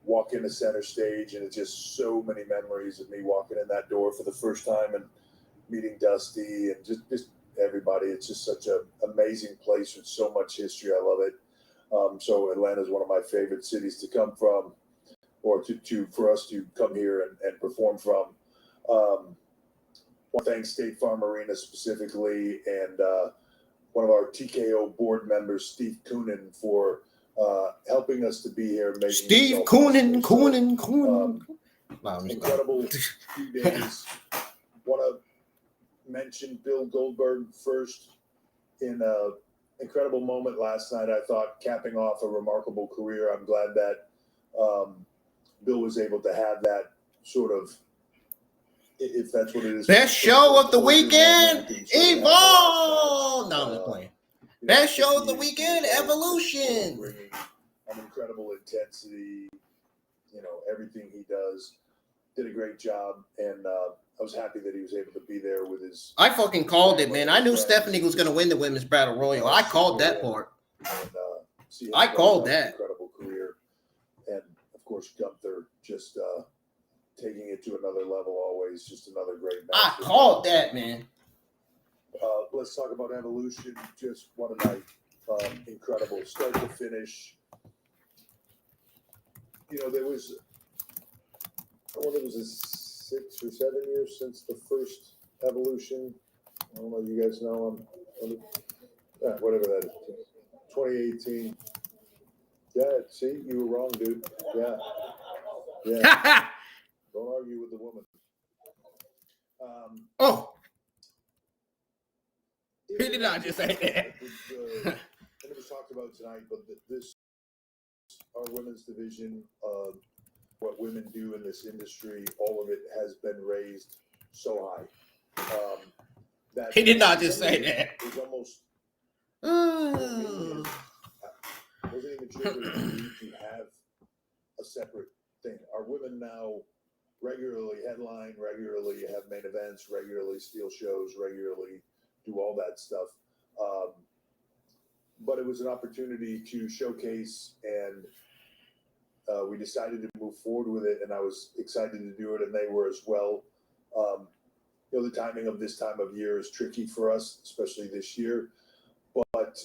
Speaker 2: walk into center stage, and it's just so many memories of me walking in that door for the first time and meeting Dusty and just everybody. It's just such an amazing place with so much history. I love it. So Atlanta is one of my favorite cities to come from, or for us to come here and perform from. I want to thank State Farm Arena specifically, and one of our TKO board members, Steve Coonan, for helping us to be here.
Speaker 1: Steve Coonan.
Speaker 2: Incredible few days. Want to mention Bill Goldberg first in an incredible moment last night. I thought capping off a remarkable career. I'm glad that Bill was able to have that sort of, if that's what it is.
Speaker 1: Best show of the weekend, Evolve. No, I'm just playing. Best show of the weekend, Evolution.
Speaker 2: Bringing an incredible intensity, everything he does. Did a great job, and I was happy that he was able to be there with his.
Speaker 1: I fucking called it, man. I knew Stephanie was going to win the women's battle royal. I called that part.
Speaker 2: And,
Speaker 1: I called that.
Speaker 2: Incredible career, and of course Gunther just taking it to another level. Always just another great match.
Speaker 1: I called that, man.
Speaker 2: Let's talk about Evolution. Just what a night. Incredible start to finish. There was a 6 or 7 years since the first evolution. I don't know, you guys know whatever that is. 2018. Yeah, see, you were wrong, dude. Yeah. Don't argue with the woman.
Speaker 1: Oh. He did not just say that.
Speaker 2: And it was talked about tonight, but this, our women's division, what women do in this industry, all of it has been raised so high. That
Speaker 1: he did not just say that.
Speaker 2: It was almost wasn't even sure that we need to have a separate thing. Our women now regularly headline, regularly have main events, regularly steal shows, regularly do all that stuff. But it was an opportunity to showcase, and we decided to move forward with it, and I was excited to do it, and they were as well. The timing of this time of year is tricky for us, especially this year. But,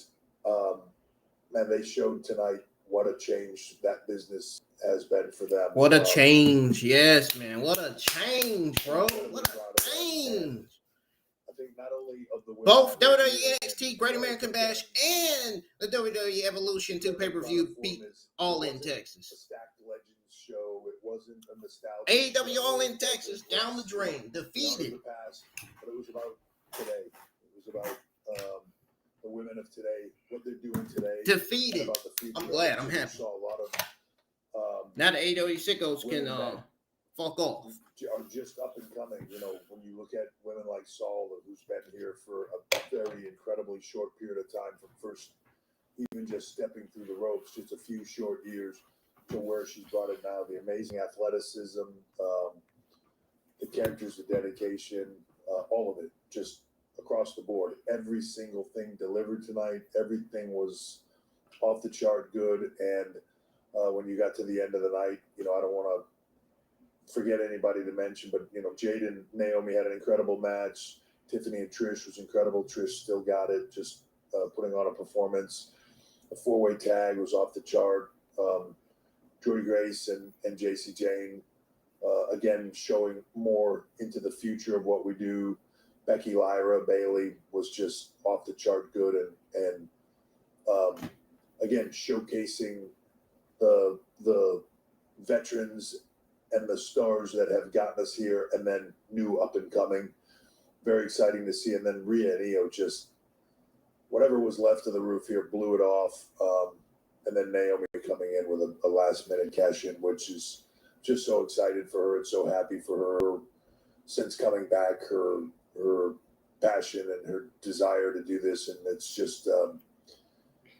Speaker 2: man, they showed tonight what a change that business has been for them.
Speaker 1: What a change. Yes, man. What a change, bro. What a change.
Speaker 2: I think not only of the
Speaker 1: both WWE NXT Great American Bash and the WWE Evolution 2 pay-per-view beat All in Texas.
Speaker 2: A stacked Legends show. It wasn't a nostalgia.
Speaker 1: AEW All in Texas down the drain, defeated.
Speaker 2: The past, but it was about today. It was about the women of today, what they're doing today.
Speaker 1: Defeated. I'm glad. I'm happy.
Speaker 2: Saw a lot of
Speaker 1: now the AEW sickos can fuck off.
Speaker 2: Are just up and coming. When you look at women like Saul, who's been here for a very incredibly short period of time, from first even just stepping through the ropes, just a few short years, to where she's brought it now. The amazing athleticism, the characters, the dedication, all of it, just across the board. Every single thing delivered tonight. Everything was off the chart good. And when you got to the end of the night, I don't want to forget anybody to mention, but Jade and Naomi had an incredible match. Tiffany and Trish was incredible. Trish still got it, just putting on a performance. A 4-way tag was off the chart. Jordynne Grace and JC Jane, again, showing more into the future of what we do. Becky, Lyra, Bailey was just off the chart good, and again, showcasing the veterans and the stars that have gotten us here, and then new up and coming. Very exciting to see. And then Rhea and Io, just whatever was left of the roof here, blew it off. And then Naomi coming in with a last minute cash in, which is just so excited for her and so happy for her since coming back, her passion and her desire to do this. And it's just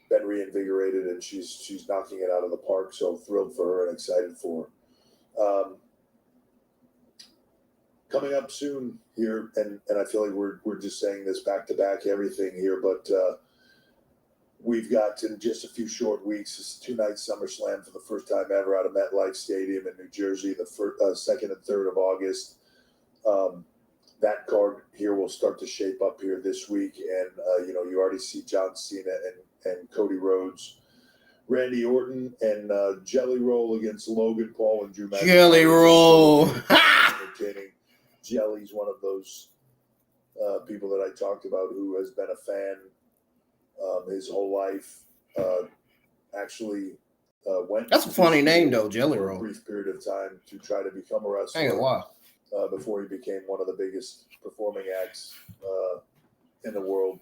Speaker 2: been reinvigorated, and she's knocking it out of the park. So thrilled for her and excited for her. Coming up soon here, and I feel like we're just saying this back to back, everything here, but we've got in just a few short weeks, this 2-night SummerSlam for the first time ever out of MetLife Stadium in New Jersey, the 2nd and 3rd of August. That card here will start to shape up here this week, and you already see John Cena and Cody Rhodes. Randy Orton and Jelly Roll against Logan Paul and Drew McIntyre.
Speaker 1: Jelly Roll.
Speaker 2: Entertaining. Jelly's one of those people that I talked about who has been a fan his whole life. Actually went.
Speaker 1: That's a funny name though, Jelly Roll.
Speaker 2: For a brief period of time to try to become a wrestler.
Speaker 1: Hang on, wow.
Speaker 2: Before he became one of the biggest performing acts in the world.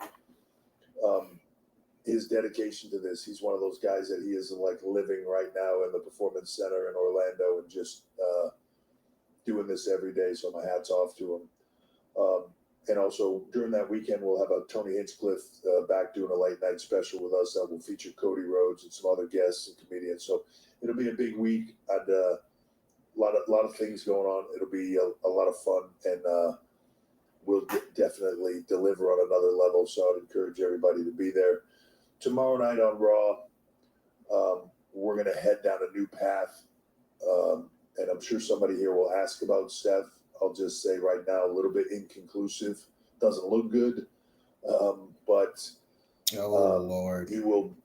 Speaker 2: His dedication to this, he's one of those guys that he is like living right now in the Performance Center in Orlando and just doing this every day. So my hat's off to him. And also during that weekend, we'll have a Tony Hinchcliffe back doing a late night special with us that will feature Cody Rhodes and some other guests and comedians. So it'll be a big week. And a lot of things going on. It'll be a lot of fun, and we'll definitely deliver on another level. So I'd encourage everybody to be there. Tomorrow night on Raw, we're going to head down a new path. And I'm sure somebody here will ask about Seth. I'll just say right now, a little bit inconclusive. Doesn't look good. But
Speaker 1: Lord.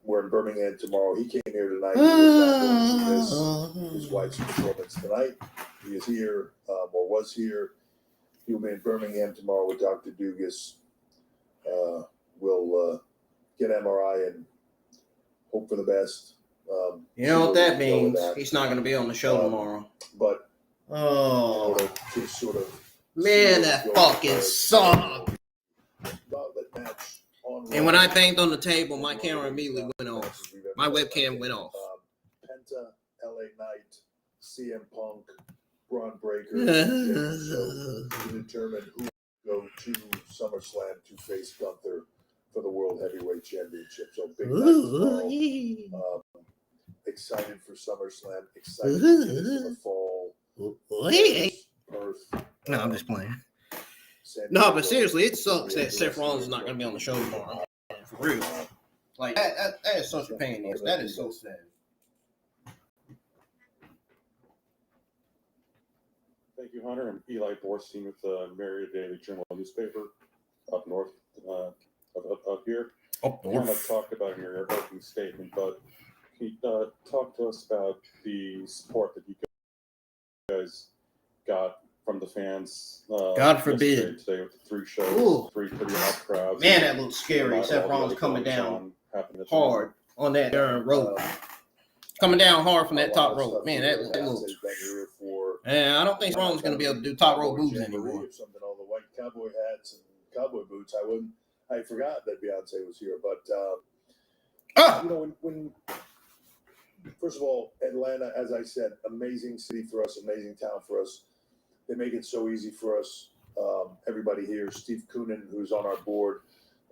Speaker 2: We're in Birmingham tomorrow. He came here tonight. He was not going to miss his wife's performance tonight. He is here, or was here. He'll be in Birmingham tomorrow with Dr. Dugas. We'll get MRI and hope for the best.
Speaker 1: You know what that means? He's not going to be on the show tomorrow.
Speaker 2: But
Speaker 1: to
Speaker 2: sort of
Speaker 1: man, that fucking sucked. And when I banged on the table, my camera immediately went off. My webcam went off.
Speaker 2: Penta, LA Knight, CM Punk, Braun Breaker, to determine who will go to SummerSlam to face Gunther for the World Heavyweight Championship. So big night tomorrow. Excited for SummerSlam. Excited to get into the fall. Perth.
Speaker 1: No, I'm just playing. No, but seriously, it sucks that Seth Rollins is not going to be on the show tomorrow. For real. Like, that is such a pain in the ass. That is so sad.
Speaker 16: Thank you, Hunter. I'm Eli Borstein with the Marietta Daily Journal newspaper up north, up here.
Speaker 1: Up north.
Speaker 16: Kind of talked about in your opening statement, but can you talk to us about the support that you guys got from the fans?
Speaker 1: God forbid.
Speaker 16: Today with the 3 shows, 3 pretty hot crowds.
Speaker 1: Man, that looks scary. Seth Rollins coming down hard on that rope. Coming down hard from that top rope. Man, that looks. And I don't think Rollins is going to be able to do top rope moves anymore.
Speaker 2: Something, all the white cowboy hats and cowboy boots. I forgot that Beyonce was here, but you know, when first of all, Atlanta, as I said, amazing city for us, amazing town for us. They make it so easy for us. Everybody here, Steve Koonin, who's on our board,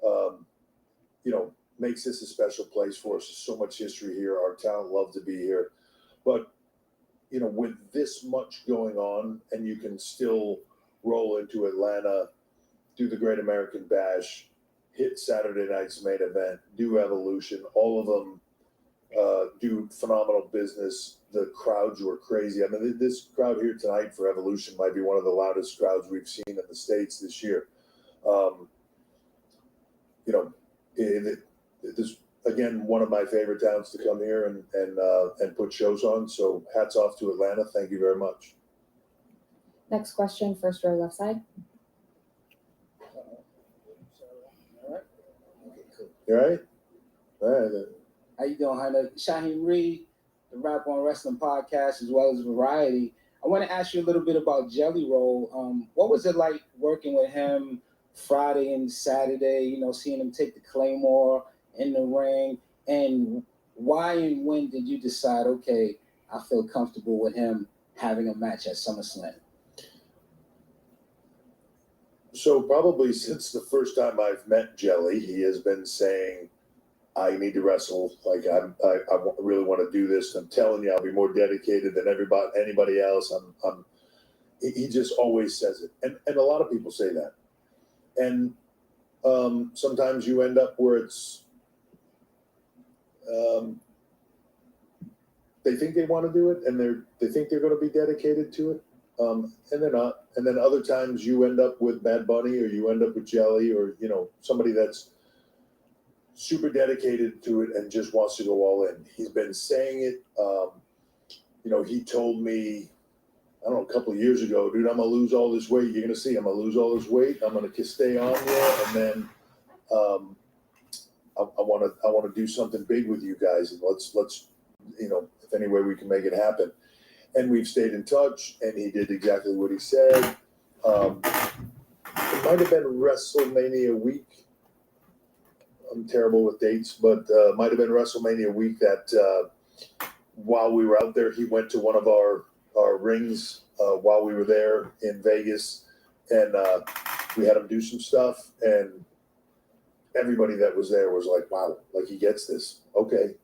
Speaker 2: you know, makes this a special place for us. There's so much history here. Our town loves to be here, but you know, with this much going on, and you can still roll into Atlanta, do the Great American Bash, hit Saturday night's main event, do Evolution, all of them do phenomenal business. The crowds were crazy. I mean, this crowd here tonight for Evolution might be one of the loudest crowds we've seen in the States this year. You know, this again, one of my favorite towns to come here and put shows on. So hats off to Atlanta. Thank you very much.
Speaker 17: Next question, first row left side.
Speaker 2: You all right? All right.
Speaker 18: How you doing, Hunter? Shaheem Reed, the Rap on Wrestling podcast, as well as Variety. I want to ask you a little bit about Jelly Roll. What was it like working with him Friday and Saturday, you know, seeing him take the Claymore in the ring? And why and when did you decide, okay, I feel comfortable with him having a match at SummerSlam?
Speaker 2: So probably since the first time I've met Jelly, he has been saying, I need to wrestle. Like I really want to do this. I'm telling you, I'll be more dedicated than anybody else. He just always says it. And a lot of people say that. And sometimes you end up where it's, they think they want to do it and they think they're going to be dedicated to it. And they're not. And then other times you end up with Bad Bunny or you end up with Jelly or, you know, somebody that's super dedicated to it and just wants to go all in. He's been saying it. You know, he told me, I don't know, a couple of years ago, dude, I'm going to lose all this weight. You're going to see, I'm going to lose all this weight. I'm going to stay on here. And then I want to do something big with you guys. And let's, you know, if any way we can make it happen. And we've stayed in touch, and he did exactly what he said. It might have been WrestleMania week. I'm terrible with dates, but might have been WrestleMania week that while we were out there, he went to one of our rings while we were there in Vegas, and we had him do some stuff, and everybody that was there was like, wow, like he gets this. Okay.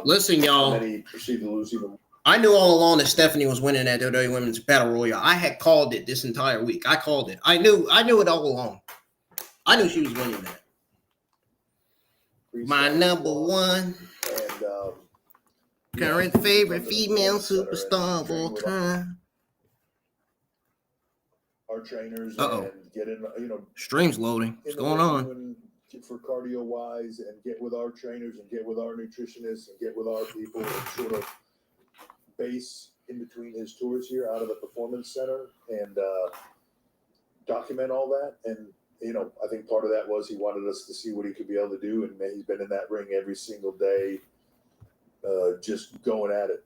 Speaker 1: Listen, y'all.
Speaker 2: And then he proceeded to lose even more.
Speaker 1: I knew all along that Stephanie was winning that WWE Women's Battle Royal. I had called it this entire week. I called it. I knew it all along. I knew she was winning that. My number one current favorite female superstar of all time.
Speaker 2: Our trainers and get in, you know,
Speaker 1: stream's loading. What's going on?
Speaker 2: For cardio wise, and get with our trainers and get with our nutritionists and get with our people and sort of base in between his tours here out of the Performance Center and document all that. And, you know, I think part of that was he wanted us to see what he could be able to do. And he's been in that ring every single day, just going at it.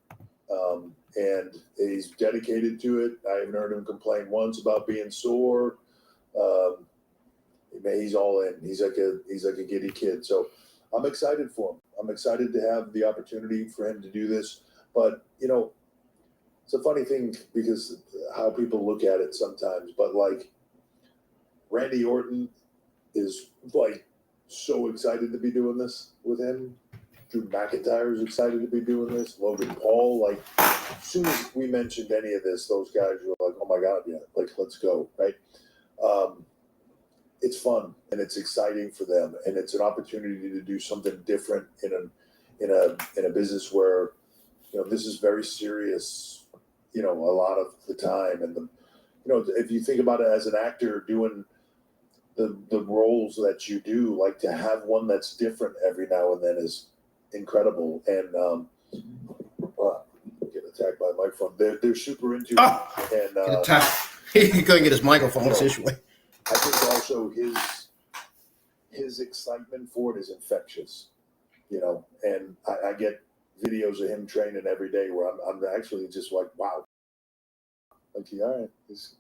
Speaker 2: And he's dedicated to it. I haven't heard him complain once about being sore. He's all in. He's like a giddy kid. So I'm excited for him. I'm excited to have the opportunity for him to do this. But, you know, it's a funny thing because how people look at it sometimes. But, like, Randy Orton is, like, so excited to be doing this with him. Drew McIntyre is excited to be doing this. Logan Paul, like, as soon as we mentioned any of this, those guys were like, oh, my God, yeah, like, let's go, right? It's fun and it's exciting for them, and it's an opportunity to do something different in a business where, you know, this is very serious, you know, a lot of the time. And you know, if you think about it as an actor doing the roles that you do, like, to have one that's different every now and then is incredible. And get attacked by a microphone. They're super into it. And
Speaker 1: he couldn't get his microphone situation.
Speaker 2: I think also his excitement for it is infectious, you know, and I get videos of him training every day where I'm actually just like, wow, like, all right, he's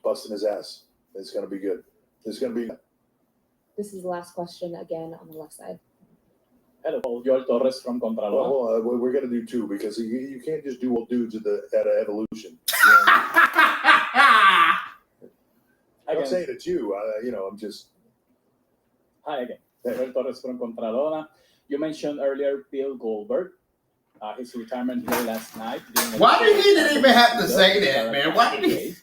Speaker 2: busting his ass. It's gonna be good. It's gonna be.
Speaker 17: This is the last question again on the left side.
Speaker 19: Hello, Joel Torres from Contralora.
Speaker 2: Well, we're gonna do two because you can't just do old dudes at a Evolution. I'm not saying it's you. You know, I'm just.
Speaker 19: Hi again. Joel Torres from Contralora. You mentioned earlier Bill Goldberg. His retirement here last night.
Speaker 1: Why did he didn't even have to say that, man? Why did he?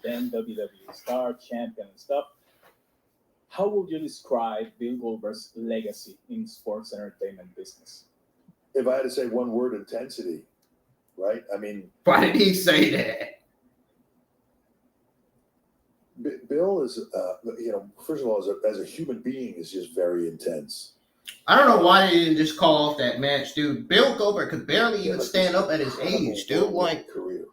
Speaker 19: Then WWE star, champion, and stuff. How would you describe Bill Goldberg's legacy in sports entertainment business?
Speaker 2: If I had to say one word, intensity, right? I mean,
Speaker 1: why did he say that?
Speaker 2: Bill is, you know, first of all, as a human being, is just very intense.
Speaker 1: I don't know why they didn't just call off that match, dude. Bill Goldberg could barely even stand up at his age, dude. Like,
Speaker 2: career.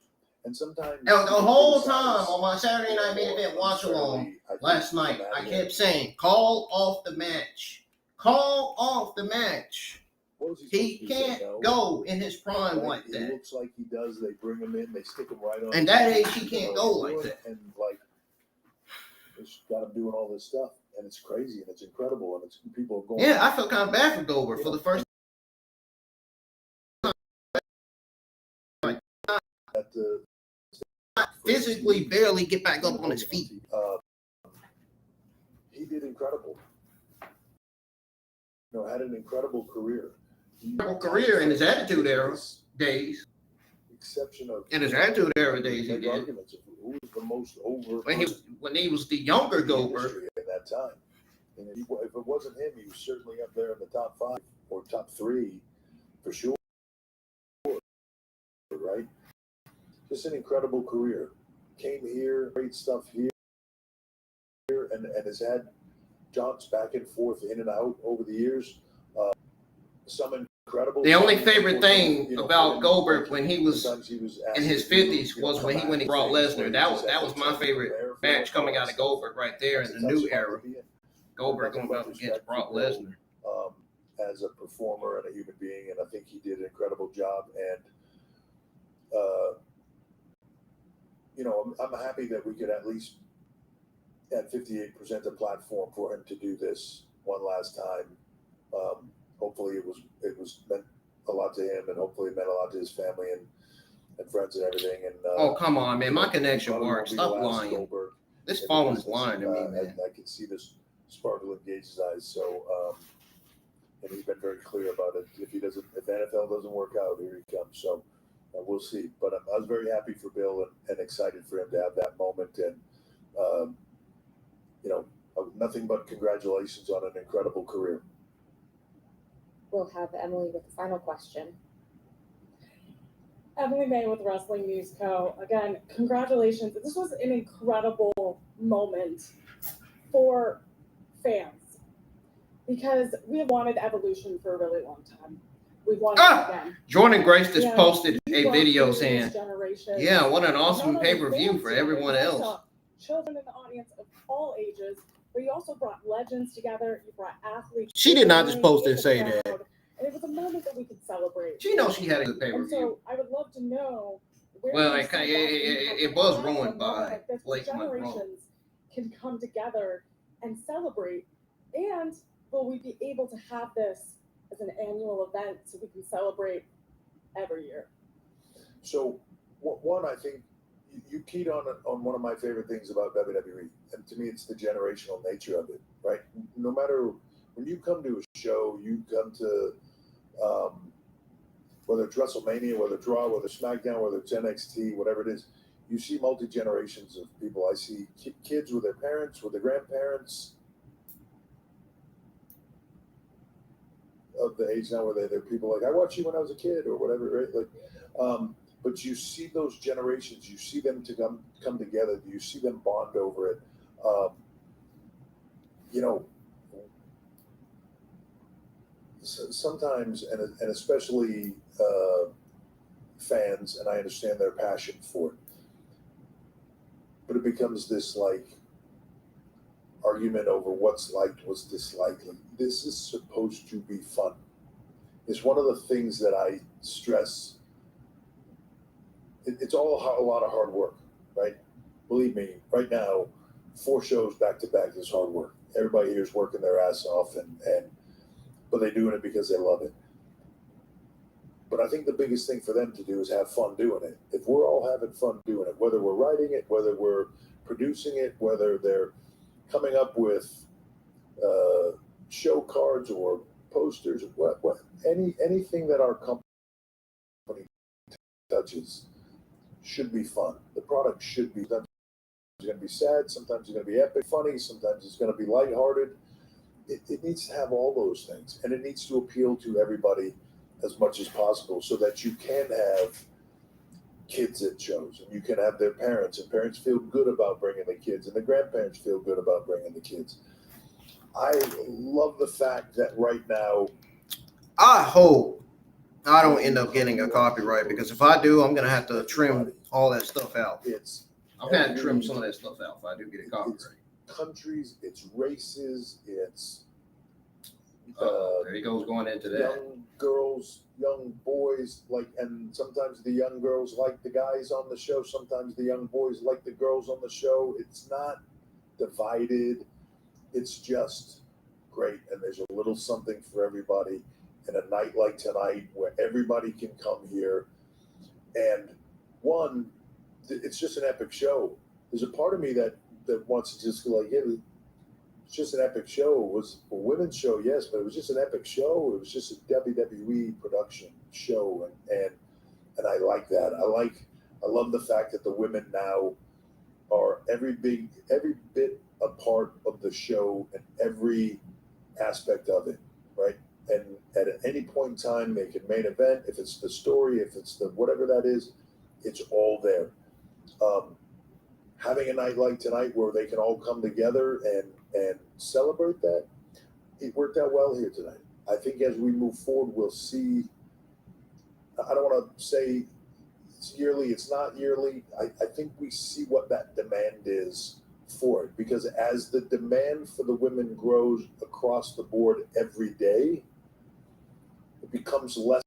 Speaker 2: And sometimes
Speaker 1: the whole time on my Saturday night main event watch along last night, I kept saying, call off the match. Call off the match. He can't go in his prime like that.
Speaker 2: It looks like he does. They bring him in, they stick him right on.
Speaker 1: And that age, he can't go like that.
Speaker 2: And, like, it's got him doing all this stuff. And it's crazy and it's incredible. And it's people going.
Speaker 1: Yeah, I felt kind of bad for Goldberg for the first time. Physically barely get back up on his feet.
Speaker 2: He did incredible. You know, had an incredible career.
Speaker 1: In his Attitude Era days.
Speaker 2: Exception of
Speaker 1: in his Attitude Era days, he did.
Speaker 2: Arguments of who was the most over
Speaker 1: when he was the younger Goldberg
Speaker 2: at that time. And if it wasn't him, he was certainly up there in the top 5 or top 3 for sure. Right? Just an incredible career. Came here, great stuff here, and has had jumps back and forth in and out over the years. Some incredible.
Speaker 1: The only favorite thing about Goldberg when he was in his 50s was when he brought Lesnar. That was my favorite match coming out of Goldberg right there in the new era. Goldberg going up against Brock Lesnar.
Speaker 2: As a performer and a human being, and I think he did an incredible job. And you know, I'm happy that we could at least at 58% the platform for him to do this one last time. Hopefully it was meant a lot to him, and hopefully it meant a lot to his family and friends and everything. And
Speaker 1: oh, come on, man, my connection works. Stop lying.
Speaker 2: Goldberg.
Speaker 1: This phone's lying to me, man.
Speaker 2: I can see this sparkle in Gage's eyes. So, and he's been very clear about it. If the NFL doesn't work out, here he comes. So we'll see. But I was very happy for Bill and excited for him to have that moment. And you know, nothing but congratulations on an incredible career.
Speaker 17: We'll have Emily with the final question.
Speaker 12: Emily May with Wrestling News Co. Again, congratulations. This was an incredible moment for fans because we have wanted Evolution for a really long time. we've won it again.
Speaker 1: Jordan Grace just
Speaker 12: And
Speaker 1: posted
Speaker 12: you
Speaker 1: a
Speaker 12: brought
Speaker 1: video
Speaker 12: through
Speaker 1: saying,
Speaker 12: this generation.
Speaker 1: yeah, what an
Speaker 12: Not
Speaker 1: awesome
Speaker 12: only
Speaker 1: pay-per-view
Speaker 12: fans
Speaker 1: for
Speaker 12: together,
Speaker 1: everyone
Speaker 12: you
Speaker 1: else.
Speaker 12: also children in the audience of all ages, but you also brought legends together. You brought athletes.
Speaker 1: She did not just post
Speaker 12: in
Speaker 1: and
Speaker 12: the
Speaker 1: say
Speaker 12: crowd,
Speaker 1: that.
Speaker 12: And it was a moment that we could celebrate.
Speaker 1: She knows she had a good
Speaker 12: And
Speaker 1: pay-per-view.
Speaker 12: so I would love to know where
Speaker 1: Well,
Speaker 12: you
Speaker 1: it,
Speaker 12: see that
Speaker 1: it
Speaker 12: impact
Speaker 1: was
Speaker 12: on a
Speaker 1: ruined
Speaker 12: moment
Speaker 1: by
Speaker 12: like this, where
Speaker 1: Blake Monroe.
Speaker 12: generations can come together and celebrate. And will we be able to have this as an annual event so we can celebrate every year?
Speaker 2: So, one, I think you keyed on one of my favorite things about WWE, and to me, it's the generational nature of it. Right? No matter when you come to a show, you come to whether it's WrestleMania, whether it's Raw, whether it's SmackDown, whether it's NXT, whatever it is, you see multi-generations of people. I see kids with their parents, with their grandparents, of the age now where they're people like, I watched you when I was a kid or whatever, right? Like, but you see those generations, you see them to come together, you see them bond over it. You know, sometimes, and especially fans, and I understand their passion for it, but it becomes this like argument over what's liked, what's disliked. Like, this is supposed to be fun. It's one of the things that I stress. It's all a lot of hard work, right? Believe me, right now, 4 shows back to back is hard work. Everybody here is working their ass off, but they're doing it because they love it. But I think the biggest thing for them to do is have fun doing it. If we're all having fun doing it, whether we're writing it, whether we're producing it, whether they're coming up with show cards or posters, anything that our company touches should be fun. The product should be. Sometimes it's going to be sad. Sometimes it's going to be epic, funny. Sometimes it's going to be lighthearted. It needs to have all those things, and it needs to appeal to everybody as much as possible, so that you can have kids at shows, and you can have their parents, and parents feel good about bringing the kids, and the grandparents feel good about bringing the kids. I love the fact that right now,
Speaker 1: I hope I don't end up getting a copyright, because if I do, I'm gonna have to trim all that stuff out. I'm gonna have to trim some of that stuff out if I do get a copyright.
Speaker 2: It's countries, it's races, it's
Speaker 1: there he goes going into that.
Speaker 2: Young girls, young boys, and sometimes the young girls like the guys on the show. Sometimes the young boys like the girls on the show. It's not divided. It's just great, and there's a little something for everybody. And a night like tonight, where everybody can come here, and it's just an epic show. There's a part of me that wants to just go like, yeah, it's just an epic show. It was a women's show, yes, but it was just an epic show. It was just a WWE production show, and I like that. I love the fact that the women now are every bit a part of the show and every aspect of it, right? And at any point in time, they can main event. If it's the story, if it's the whatever that is, it's all there. Having a night like tonight where they can all come together and celebrate that, it worked out well here tonight. I think as we move forward, we'll see. I don't want to say it's yearly, it's not yearly. I think we see what that demand is for it, because as the demand for the women grows across the board every day, it becomes less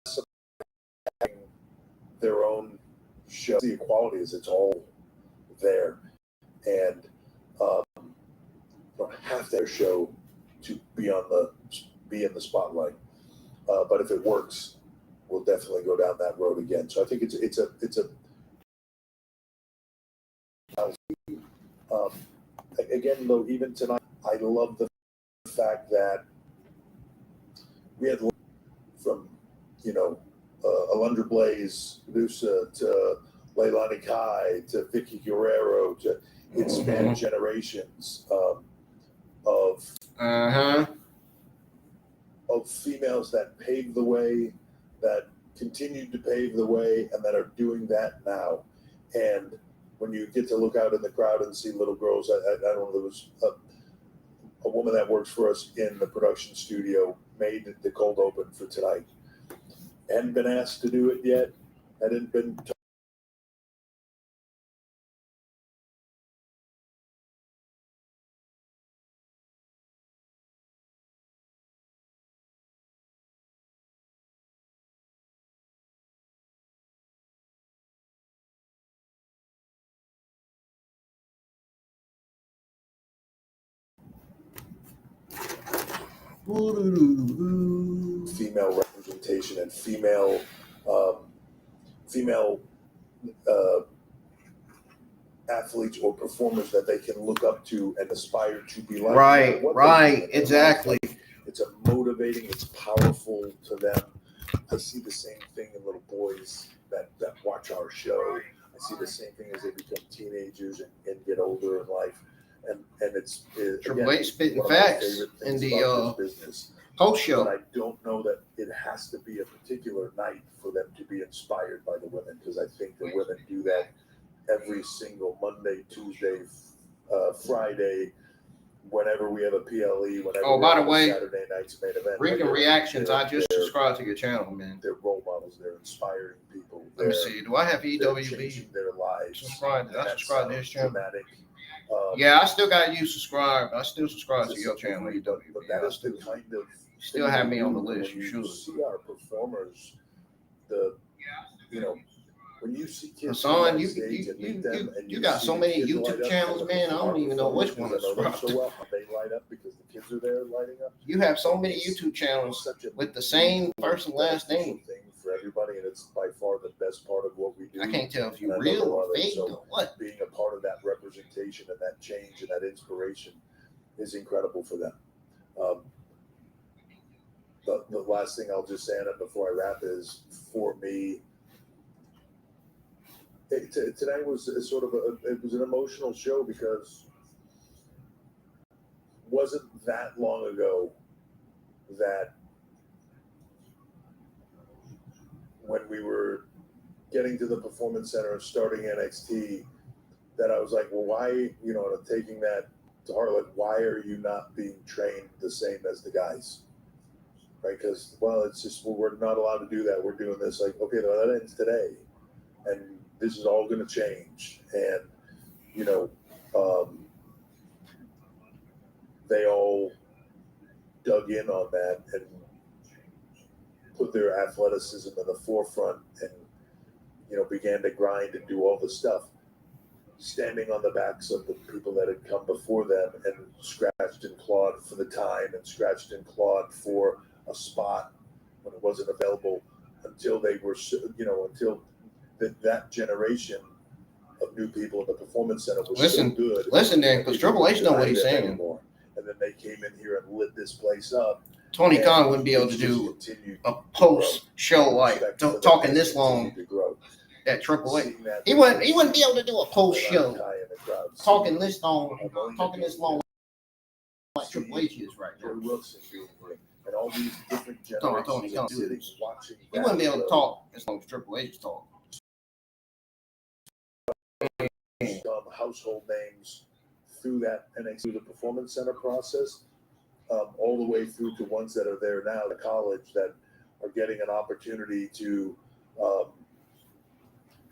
Speaker 2: about their own show. The equality is it's all there, and you don't have their show to be in the spotlight. But if it works, we'll definitely go down that road again. So I think it's a again, though, even tonight, I love the fact that we had from, Alundra Blaze, Medusa, to Leilani Kai, to Vicky Guerrero, to it spanned generations of females that paved the way, that continued to pave the way, and that are doing that now. And when you get to look out in the crowd and see little girls, I don't know, there was a woman that works for us in the production studio made the cold open for tonight. Hadn't been asked to do it yet. Hadn't been. Female representation and female athletes or performers that they can look up to and aspire to be like.
Speaker 1: Right, exactly.
Speaker 2: It's a motivating, it's powerful to them. I see the same thing in little boys that watch our show. I see the same thing as they become teenagers and get older in life. And it's
Speaker 1: Triple H spitting facts in the post show.
Speaker 2: But I don't know that it has to be a particular night for them to be inspired by the women, because I think the women do that every single Monday, Tuesday, Friday, whenever we have a PLE, whenever
Speaker 1: by the way,
Speaker 2: Saturday night's main event.
Speaker 1: Ring and Reactions, I just subscribed to your channel, man.
Speaker 2: They're role models. They're inspiring people.
Speaker 1: Let me see. Do I have EWB?
Speaker 2: Changing their lives.
Speaker 1: Subscribe. I subscribe to his channel.
Speaker 2: Dramatic.
Speaker 1: Yeah, I still got you subscribed. I still subscribe to your channel, EWB.
Speaker 2: But that is the kind of
Speaker 1: still have me on the list. You should
Speaker 2: see our performers. When you see kids
Speaker 1: Hassan, you got so many YouTube channels, man. I don't even know which one to subscribe to.
Speaker 2: They light up because the kids are there lighting up.
Speaker 1: You have so many YouTube channels with the same first and last name.
Speaker 2: For everybody, and it's by far the best part of what we do.
Speaker 1: I can't tell if you're real or fake or what.
Speaker 2: Being a part of that representation and that change and that inspiration is incredible for them. The last thing I'll just say on it before I wrap is, for me, tonight was sort of it was an emotional show, because it wasn't that long ago that when we were getting to the Performance Center and starting NXT, that I was like, well, why, taking that to heart, like, why are you not being trained the same as the guys? Right? Because, it's just, we're not allowed to do that. We're doing this, like, okay, that ends today. And this is all going to change. And, they all dug in on that and put their athleticism in the forefront and, began to grind and do all the stuff, standing on the backs of the people that had come before them and scratched and clawed for the time and scratched and clawed for a spot when it wasn't available, until they were, until that generation of new people in the Performance Center was so good.
Speaker 1: Listen, Dan, because Triple H know what he's saying.
Speaker 2: Anymore. And then they came in here and lit this place up.
Speaker 1: Tony Khan wouldn't be able to do a post show like talking this long at Triple H. He wouldn't be able to do a post show talking this long like Triple H is right now.
Speaker 2: And all these different generations
Speaker 1: Tony Khan
Speaker 2: sitting watching.
Speaker 1: He wouldn't be able to talk as long as Triple H is talking.
Speaker 2: Household names through that NXT, the Performance Center process, all the way through to ones that are there now, the college, that are getting an opportunity to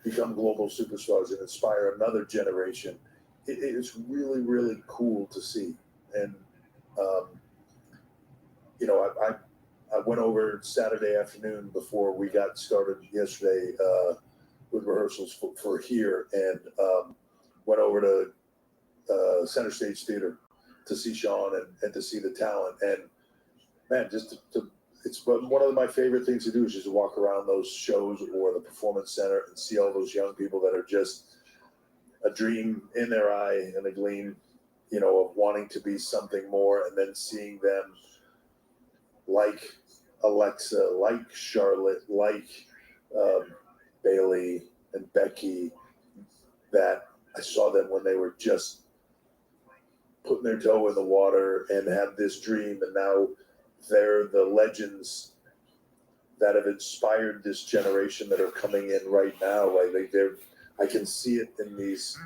Speaker 2: become global superstars and inspire another generation. It is really, really cool to see. And, I went over Saturday afternoon before we got started yesterday with rehearsals for here, and went over to Center Stage Theater to see Sean and to see the talent. And man, it's one of my favorite things to do is just walk around those shows or the Performance Center and see all those young people that are just a dream in their eye and a gleam, of wanting to be something more, and then seeing them like Alexa, like Charlotte, like Bailey and Becky, that I saw them when they were just putting their toe in the water and have this dream, and now they're the legends that have inspired this generation that are coming in right now. I can see it in these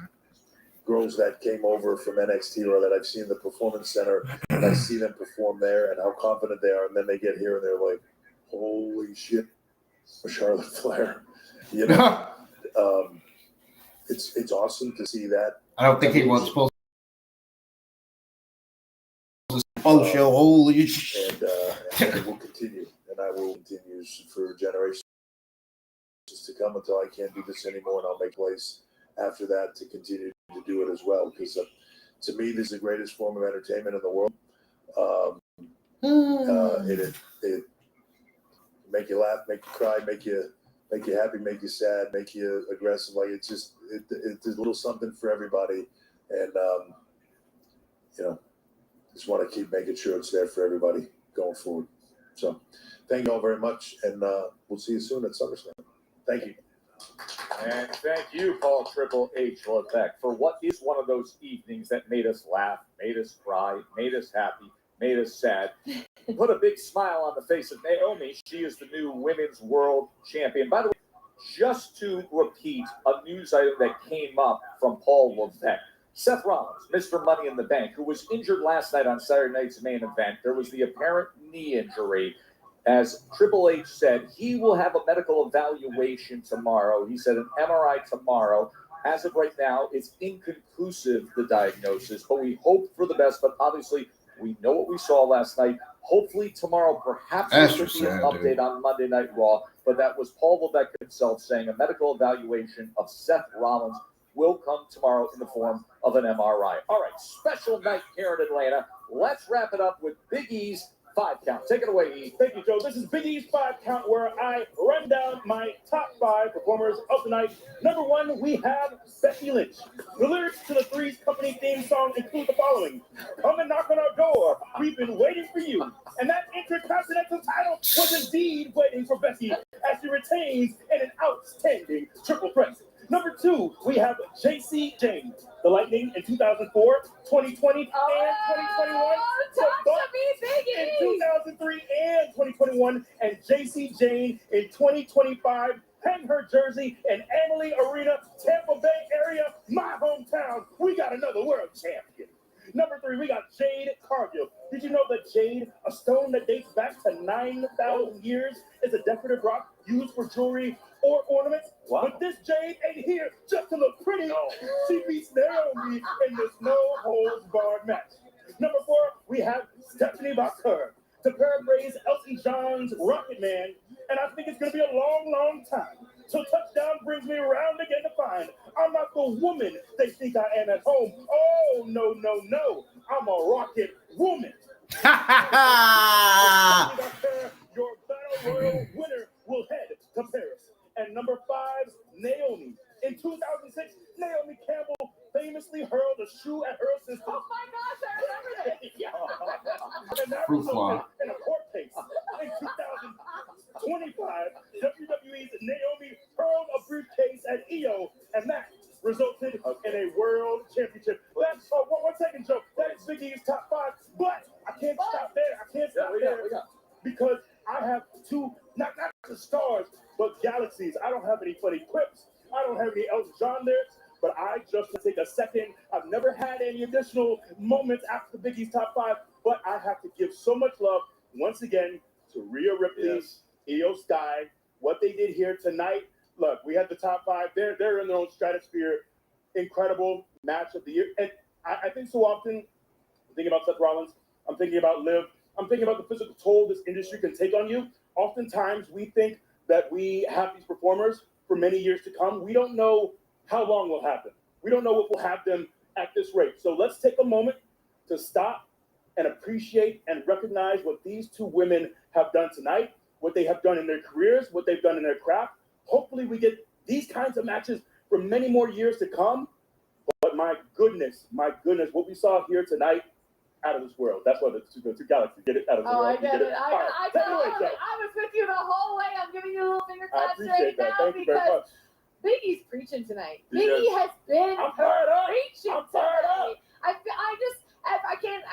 Speaker 2: girls that came over from NXT or that I've seen in the Performance Center, and I see them perform there and how confident they are, and then they get here and they're like, holy shit, Charlotte Flair. You know, it's awesome to see that.
Speaker 1: I don't think he was supposed to show holy shit.
Speaker 2: And it will continue, and I will continue for generations to come until I can't do this anymore, and I'll make place after that to continue to do it as well, because to me this is the greatest form of entertainment in the world. It make you laugh, make you cry, make you happy, make you sad, make you aggressive. Like it's a little something for everybody, and just want to keep making sure it's there for everybody going forward. So thank you all very much, and we'll see you soon at SummerSlam. Thank you.
Speaker 8: And thank you, Paul Triple H Levesque, for what is one of those evenings that made us laugh, made us cry, made us happy, made us sad. Put a big smile on the face of Naomi. She is the new Women's World Champion. By the way, just to repeat a news item that came up from Paul Levesque. Seth Rollins, Mr. Money in the Bank, who was injured last night on Saturday night's main event. There was the apparent knee injury. As Triple H said, he will have a medical evaluation tomorrow. He said an MRI tomorrow. As of right now, it's inconclusive, the diagnosis, but we hope for the best. But obviously, we know what we saw last night. Hopefully tomorrow, perhaps there could be an update on Monday Night Raw. But that was Paul Levesque himself saying a medical evaluation of Seth Rollins will come tomorrow in the form of an MRI. All right, special night here in Atlanta. Let's wrap it up with Big E's 5 Count. Take it away, E.
Speaker 3: Thank you, Joe. This is Big E's 5 Count, where I run down my top 5 performers of the night. Number 1, we have Becky Lynch. The lyrics to the Three's Company theme song include the following: "Come and knock on our door. We've been waiting for you." And that Intercontinental title was indeed waiting for Becky as she retains in an outstanding triple threat. Number 2, we have JC Jane, the Lightning in 2004, 2020, and 2021. In 2003 and 2021, and JC Jane in 2025. Hang her jersey in Amalie Arena, Tampa Bay area, my hometown. We got another world champion. Number 3, we got Jade Cargill. Did you know that jade, a stone that dates back to 9,000 years, is a decorative rock used for jewelry or ornaments? Wow. But this jade ain't here just to look pretty. No. She beats Naomi in this no-holds-barred match. Number 4, we have Stephanie Baker. To paraphrase Elton John's Rocket Man, and I think it's going to be a long, long time. So touchdown brings me around again to find I'm not the woman they think I am at home. Oh, no, no, no. I'm a rocket woman. Your Battle Royal winner will head to Paris. And number 5, Naomi. In 2006, Naomi Campbell famously hurled a shoe at her sister. Oh my gosh, I remember this. And that resulted in a court case. In 2025, WWE's Naomi hurled a briefcase at Io, and that resulted in a world championship. That's one second, Joe. That is Big E's top 5, but I can't stop there. I can't stop there because I have 2, not just stars, but galaxies. I don't have any funny quips. I don't have any Elton John lyrics, but I just want to take a second. I've never had any additional moments after the Big E's top 5, but I have to give so much love once again to Rhea Ripley, Io Sky, what they did here tonight. Look, we had the top 5. They're in their own stratosphere. Incredible match of the year. And I think so often, I'm thinking about Seth Rollins, I'm thinking about Liv, I'm thinking about the physical toll this industry can take on you. Oftentimes, we think that we have these performers for many years to come. We don't know how long will happen. We don't know what will have them at this rate. So let's take a moment to stop and appreciate and recognize what these 2 women have done tonight, what they have done in their careers, what they've done in their craft. Hopefully we get these kinds of matches for many more years to come. But my goodness, what we saw here tonight, out of this world. That's why the two galaxies get it out of the world.
Speaker 20: I get it. I was with you the whole way. I'm giving you a little finger clap right now because Biggie's preaching tonight. Biggie has been preaching tonight. I can't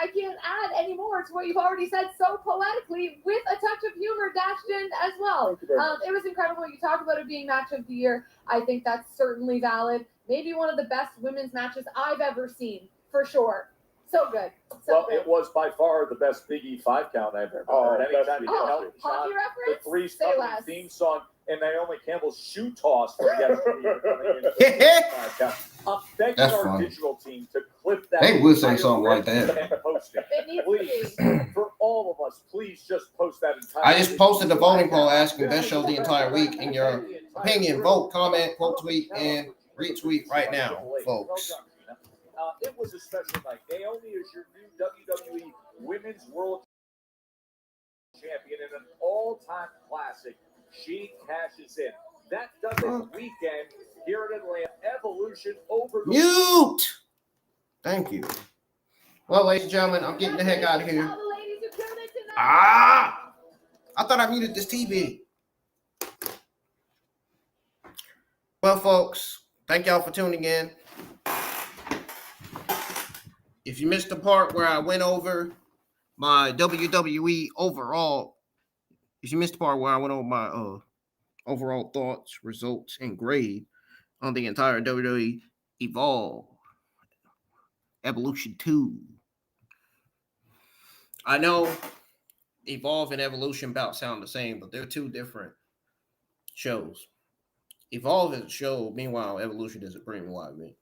Speaker 20: add any more to what you've already said so poetically with a touch of humor dashed in as well. It was incredible. You talked about it being match of the year. I think that's certainly valid. Maybe one of the best women's matches I've ever seen, for sure. So good.
Speaker 8: It was by far the best Big E 5 count I've ever heard. Anytime he come out and
Speaker 20: hockey
Speaker 8: shot
Speaker 20: reference?
Speaker 8: the Three's
Speaker 20: Say
Speaker 8: Company
Speaker 20: less.
Speaker 8: theme song and Naomi Campbell's shoe toss for yesterday coming in. I'm begging
Speaker 1: That's
Speaker 8: our
Speaker 1: funny.
Speaker 8: digital team to clip that.
Speaker 1: They would say
Speaker 8: entire
Speaker 1: something like
Speaker 8: rip
Speaker 1: that.
Speaker 8: and post it.
Speaker 20: It needs
Speaker 8: Please,
Speaker 20: to be.
Speaker 8: for all of us, please just post that entire.
Speaker 1: I just posted the voting poll asking best show the entire week. In your opinion, vote, comment, quote, tweet, and retweet right now, folks.
Speaker 8: It was a special night. Naomi is your new WWE Women's World Champion in an all-time classic. She cashes in. That does it weekend here in Atlanta. Evolution over the
Speaker 1: Mute. Thank you. Well, ladies and gentlemen, I'm getting the heck out of here. I thought I muted this TV. Well, folks, thank y'all for tuning in. If you missed the part where I went over my WWE overall, overall thoughts, results, and grade on the entire WWE Evolve Evolution 2. I know Evolve and Evolution about sound the same, but they're two different shows. Evolve is a show, meanwhile, Evolution is a premium live event.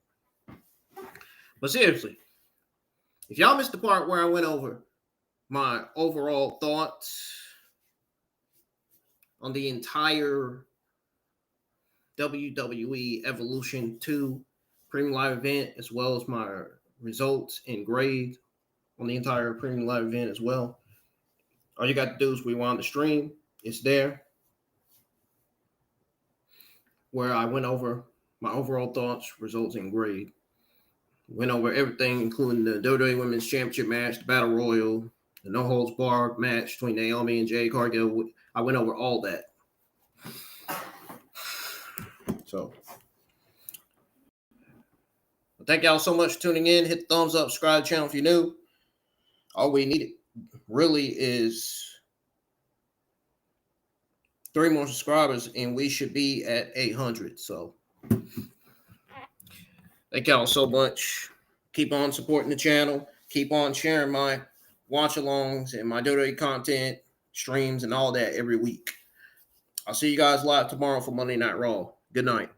Speaker 1: But seriously, if y'all missed the part where I went over my overall thoughts on the entire WWE Evolution 2 premium live event, as well as my results and grades on the entire premium live event as well, all you got to do is rewind the stream. It's there, where I went over my overall thoughts, results, and grade. Went over everything, including the WWE Women's Championship match, the Battle Royal, the No Holds Barred match between Naomi and Jade Cargill. I went over all that. So, thank y'all so much for tuning in. Hit the thumbs up, subscribe to the channel if you're new. All we need really is 3 more subscribers, and we should be at 800. So, thank y'all so much. Keep on supporting the channel. Keep on sharing my watch-alongs and my WWE content, streams, and all that every week. I'll see you guys live tomorrow for Monday Night Raw. Good night.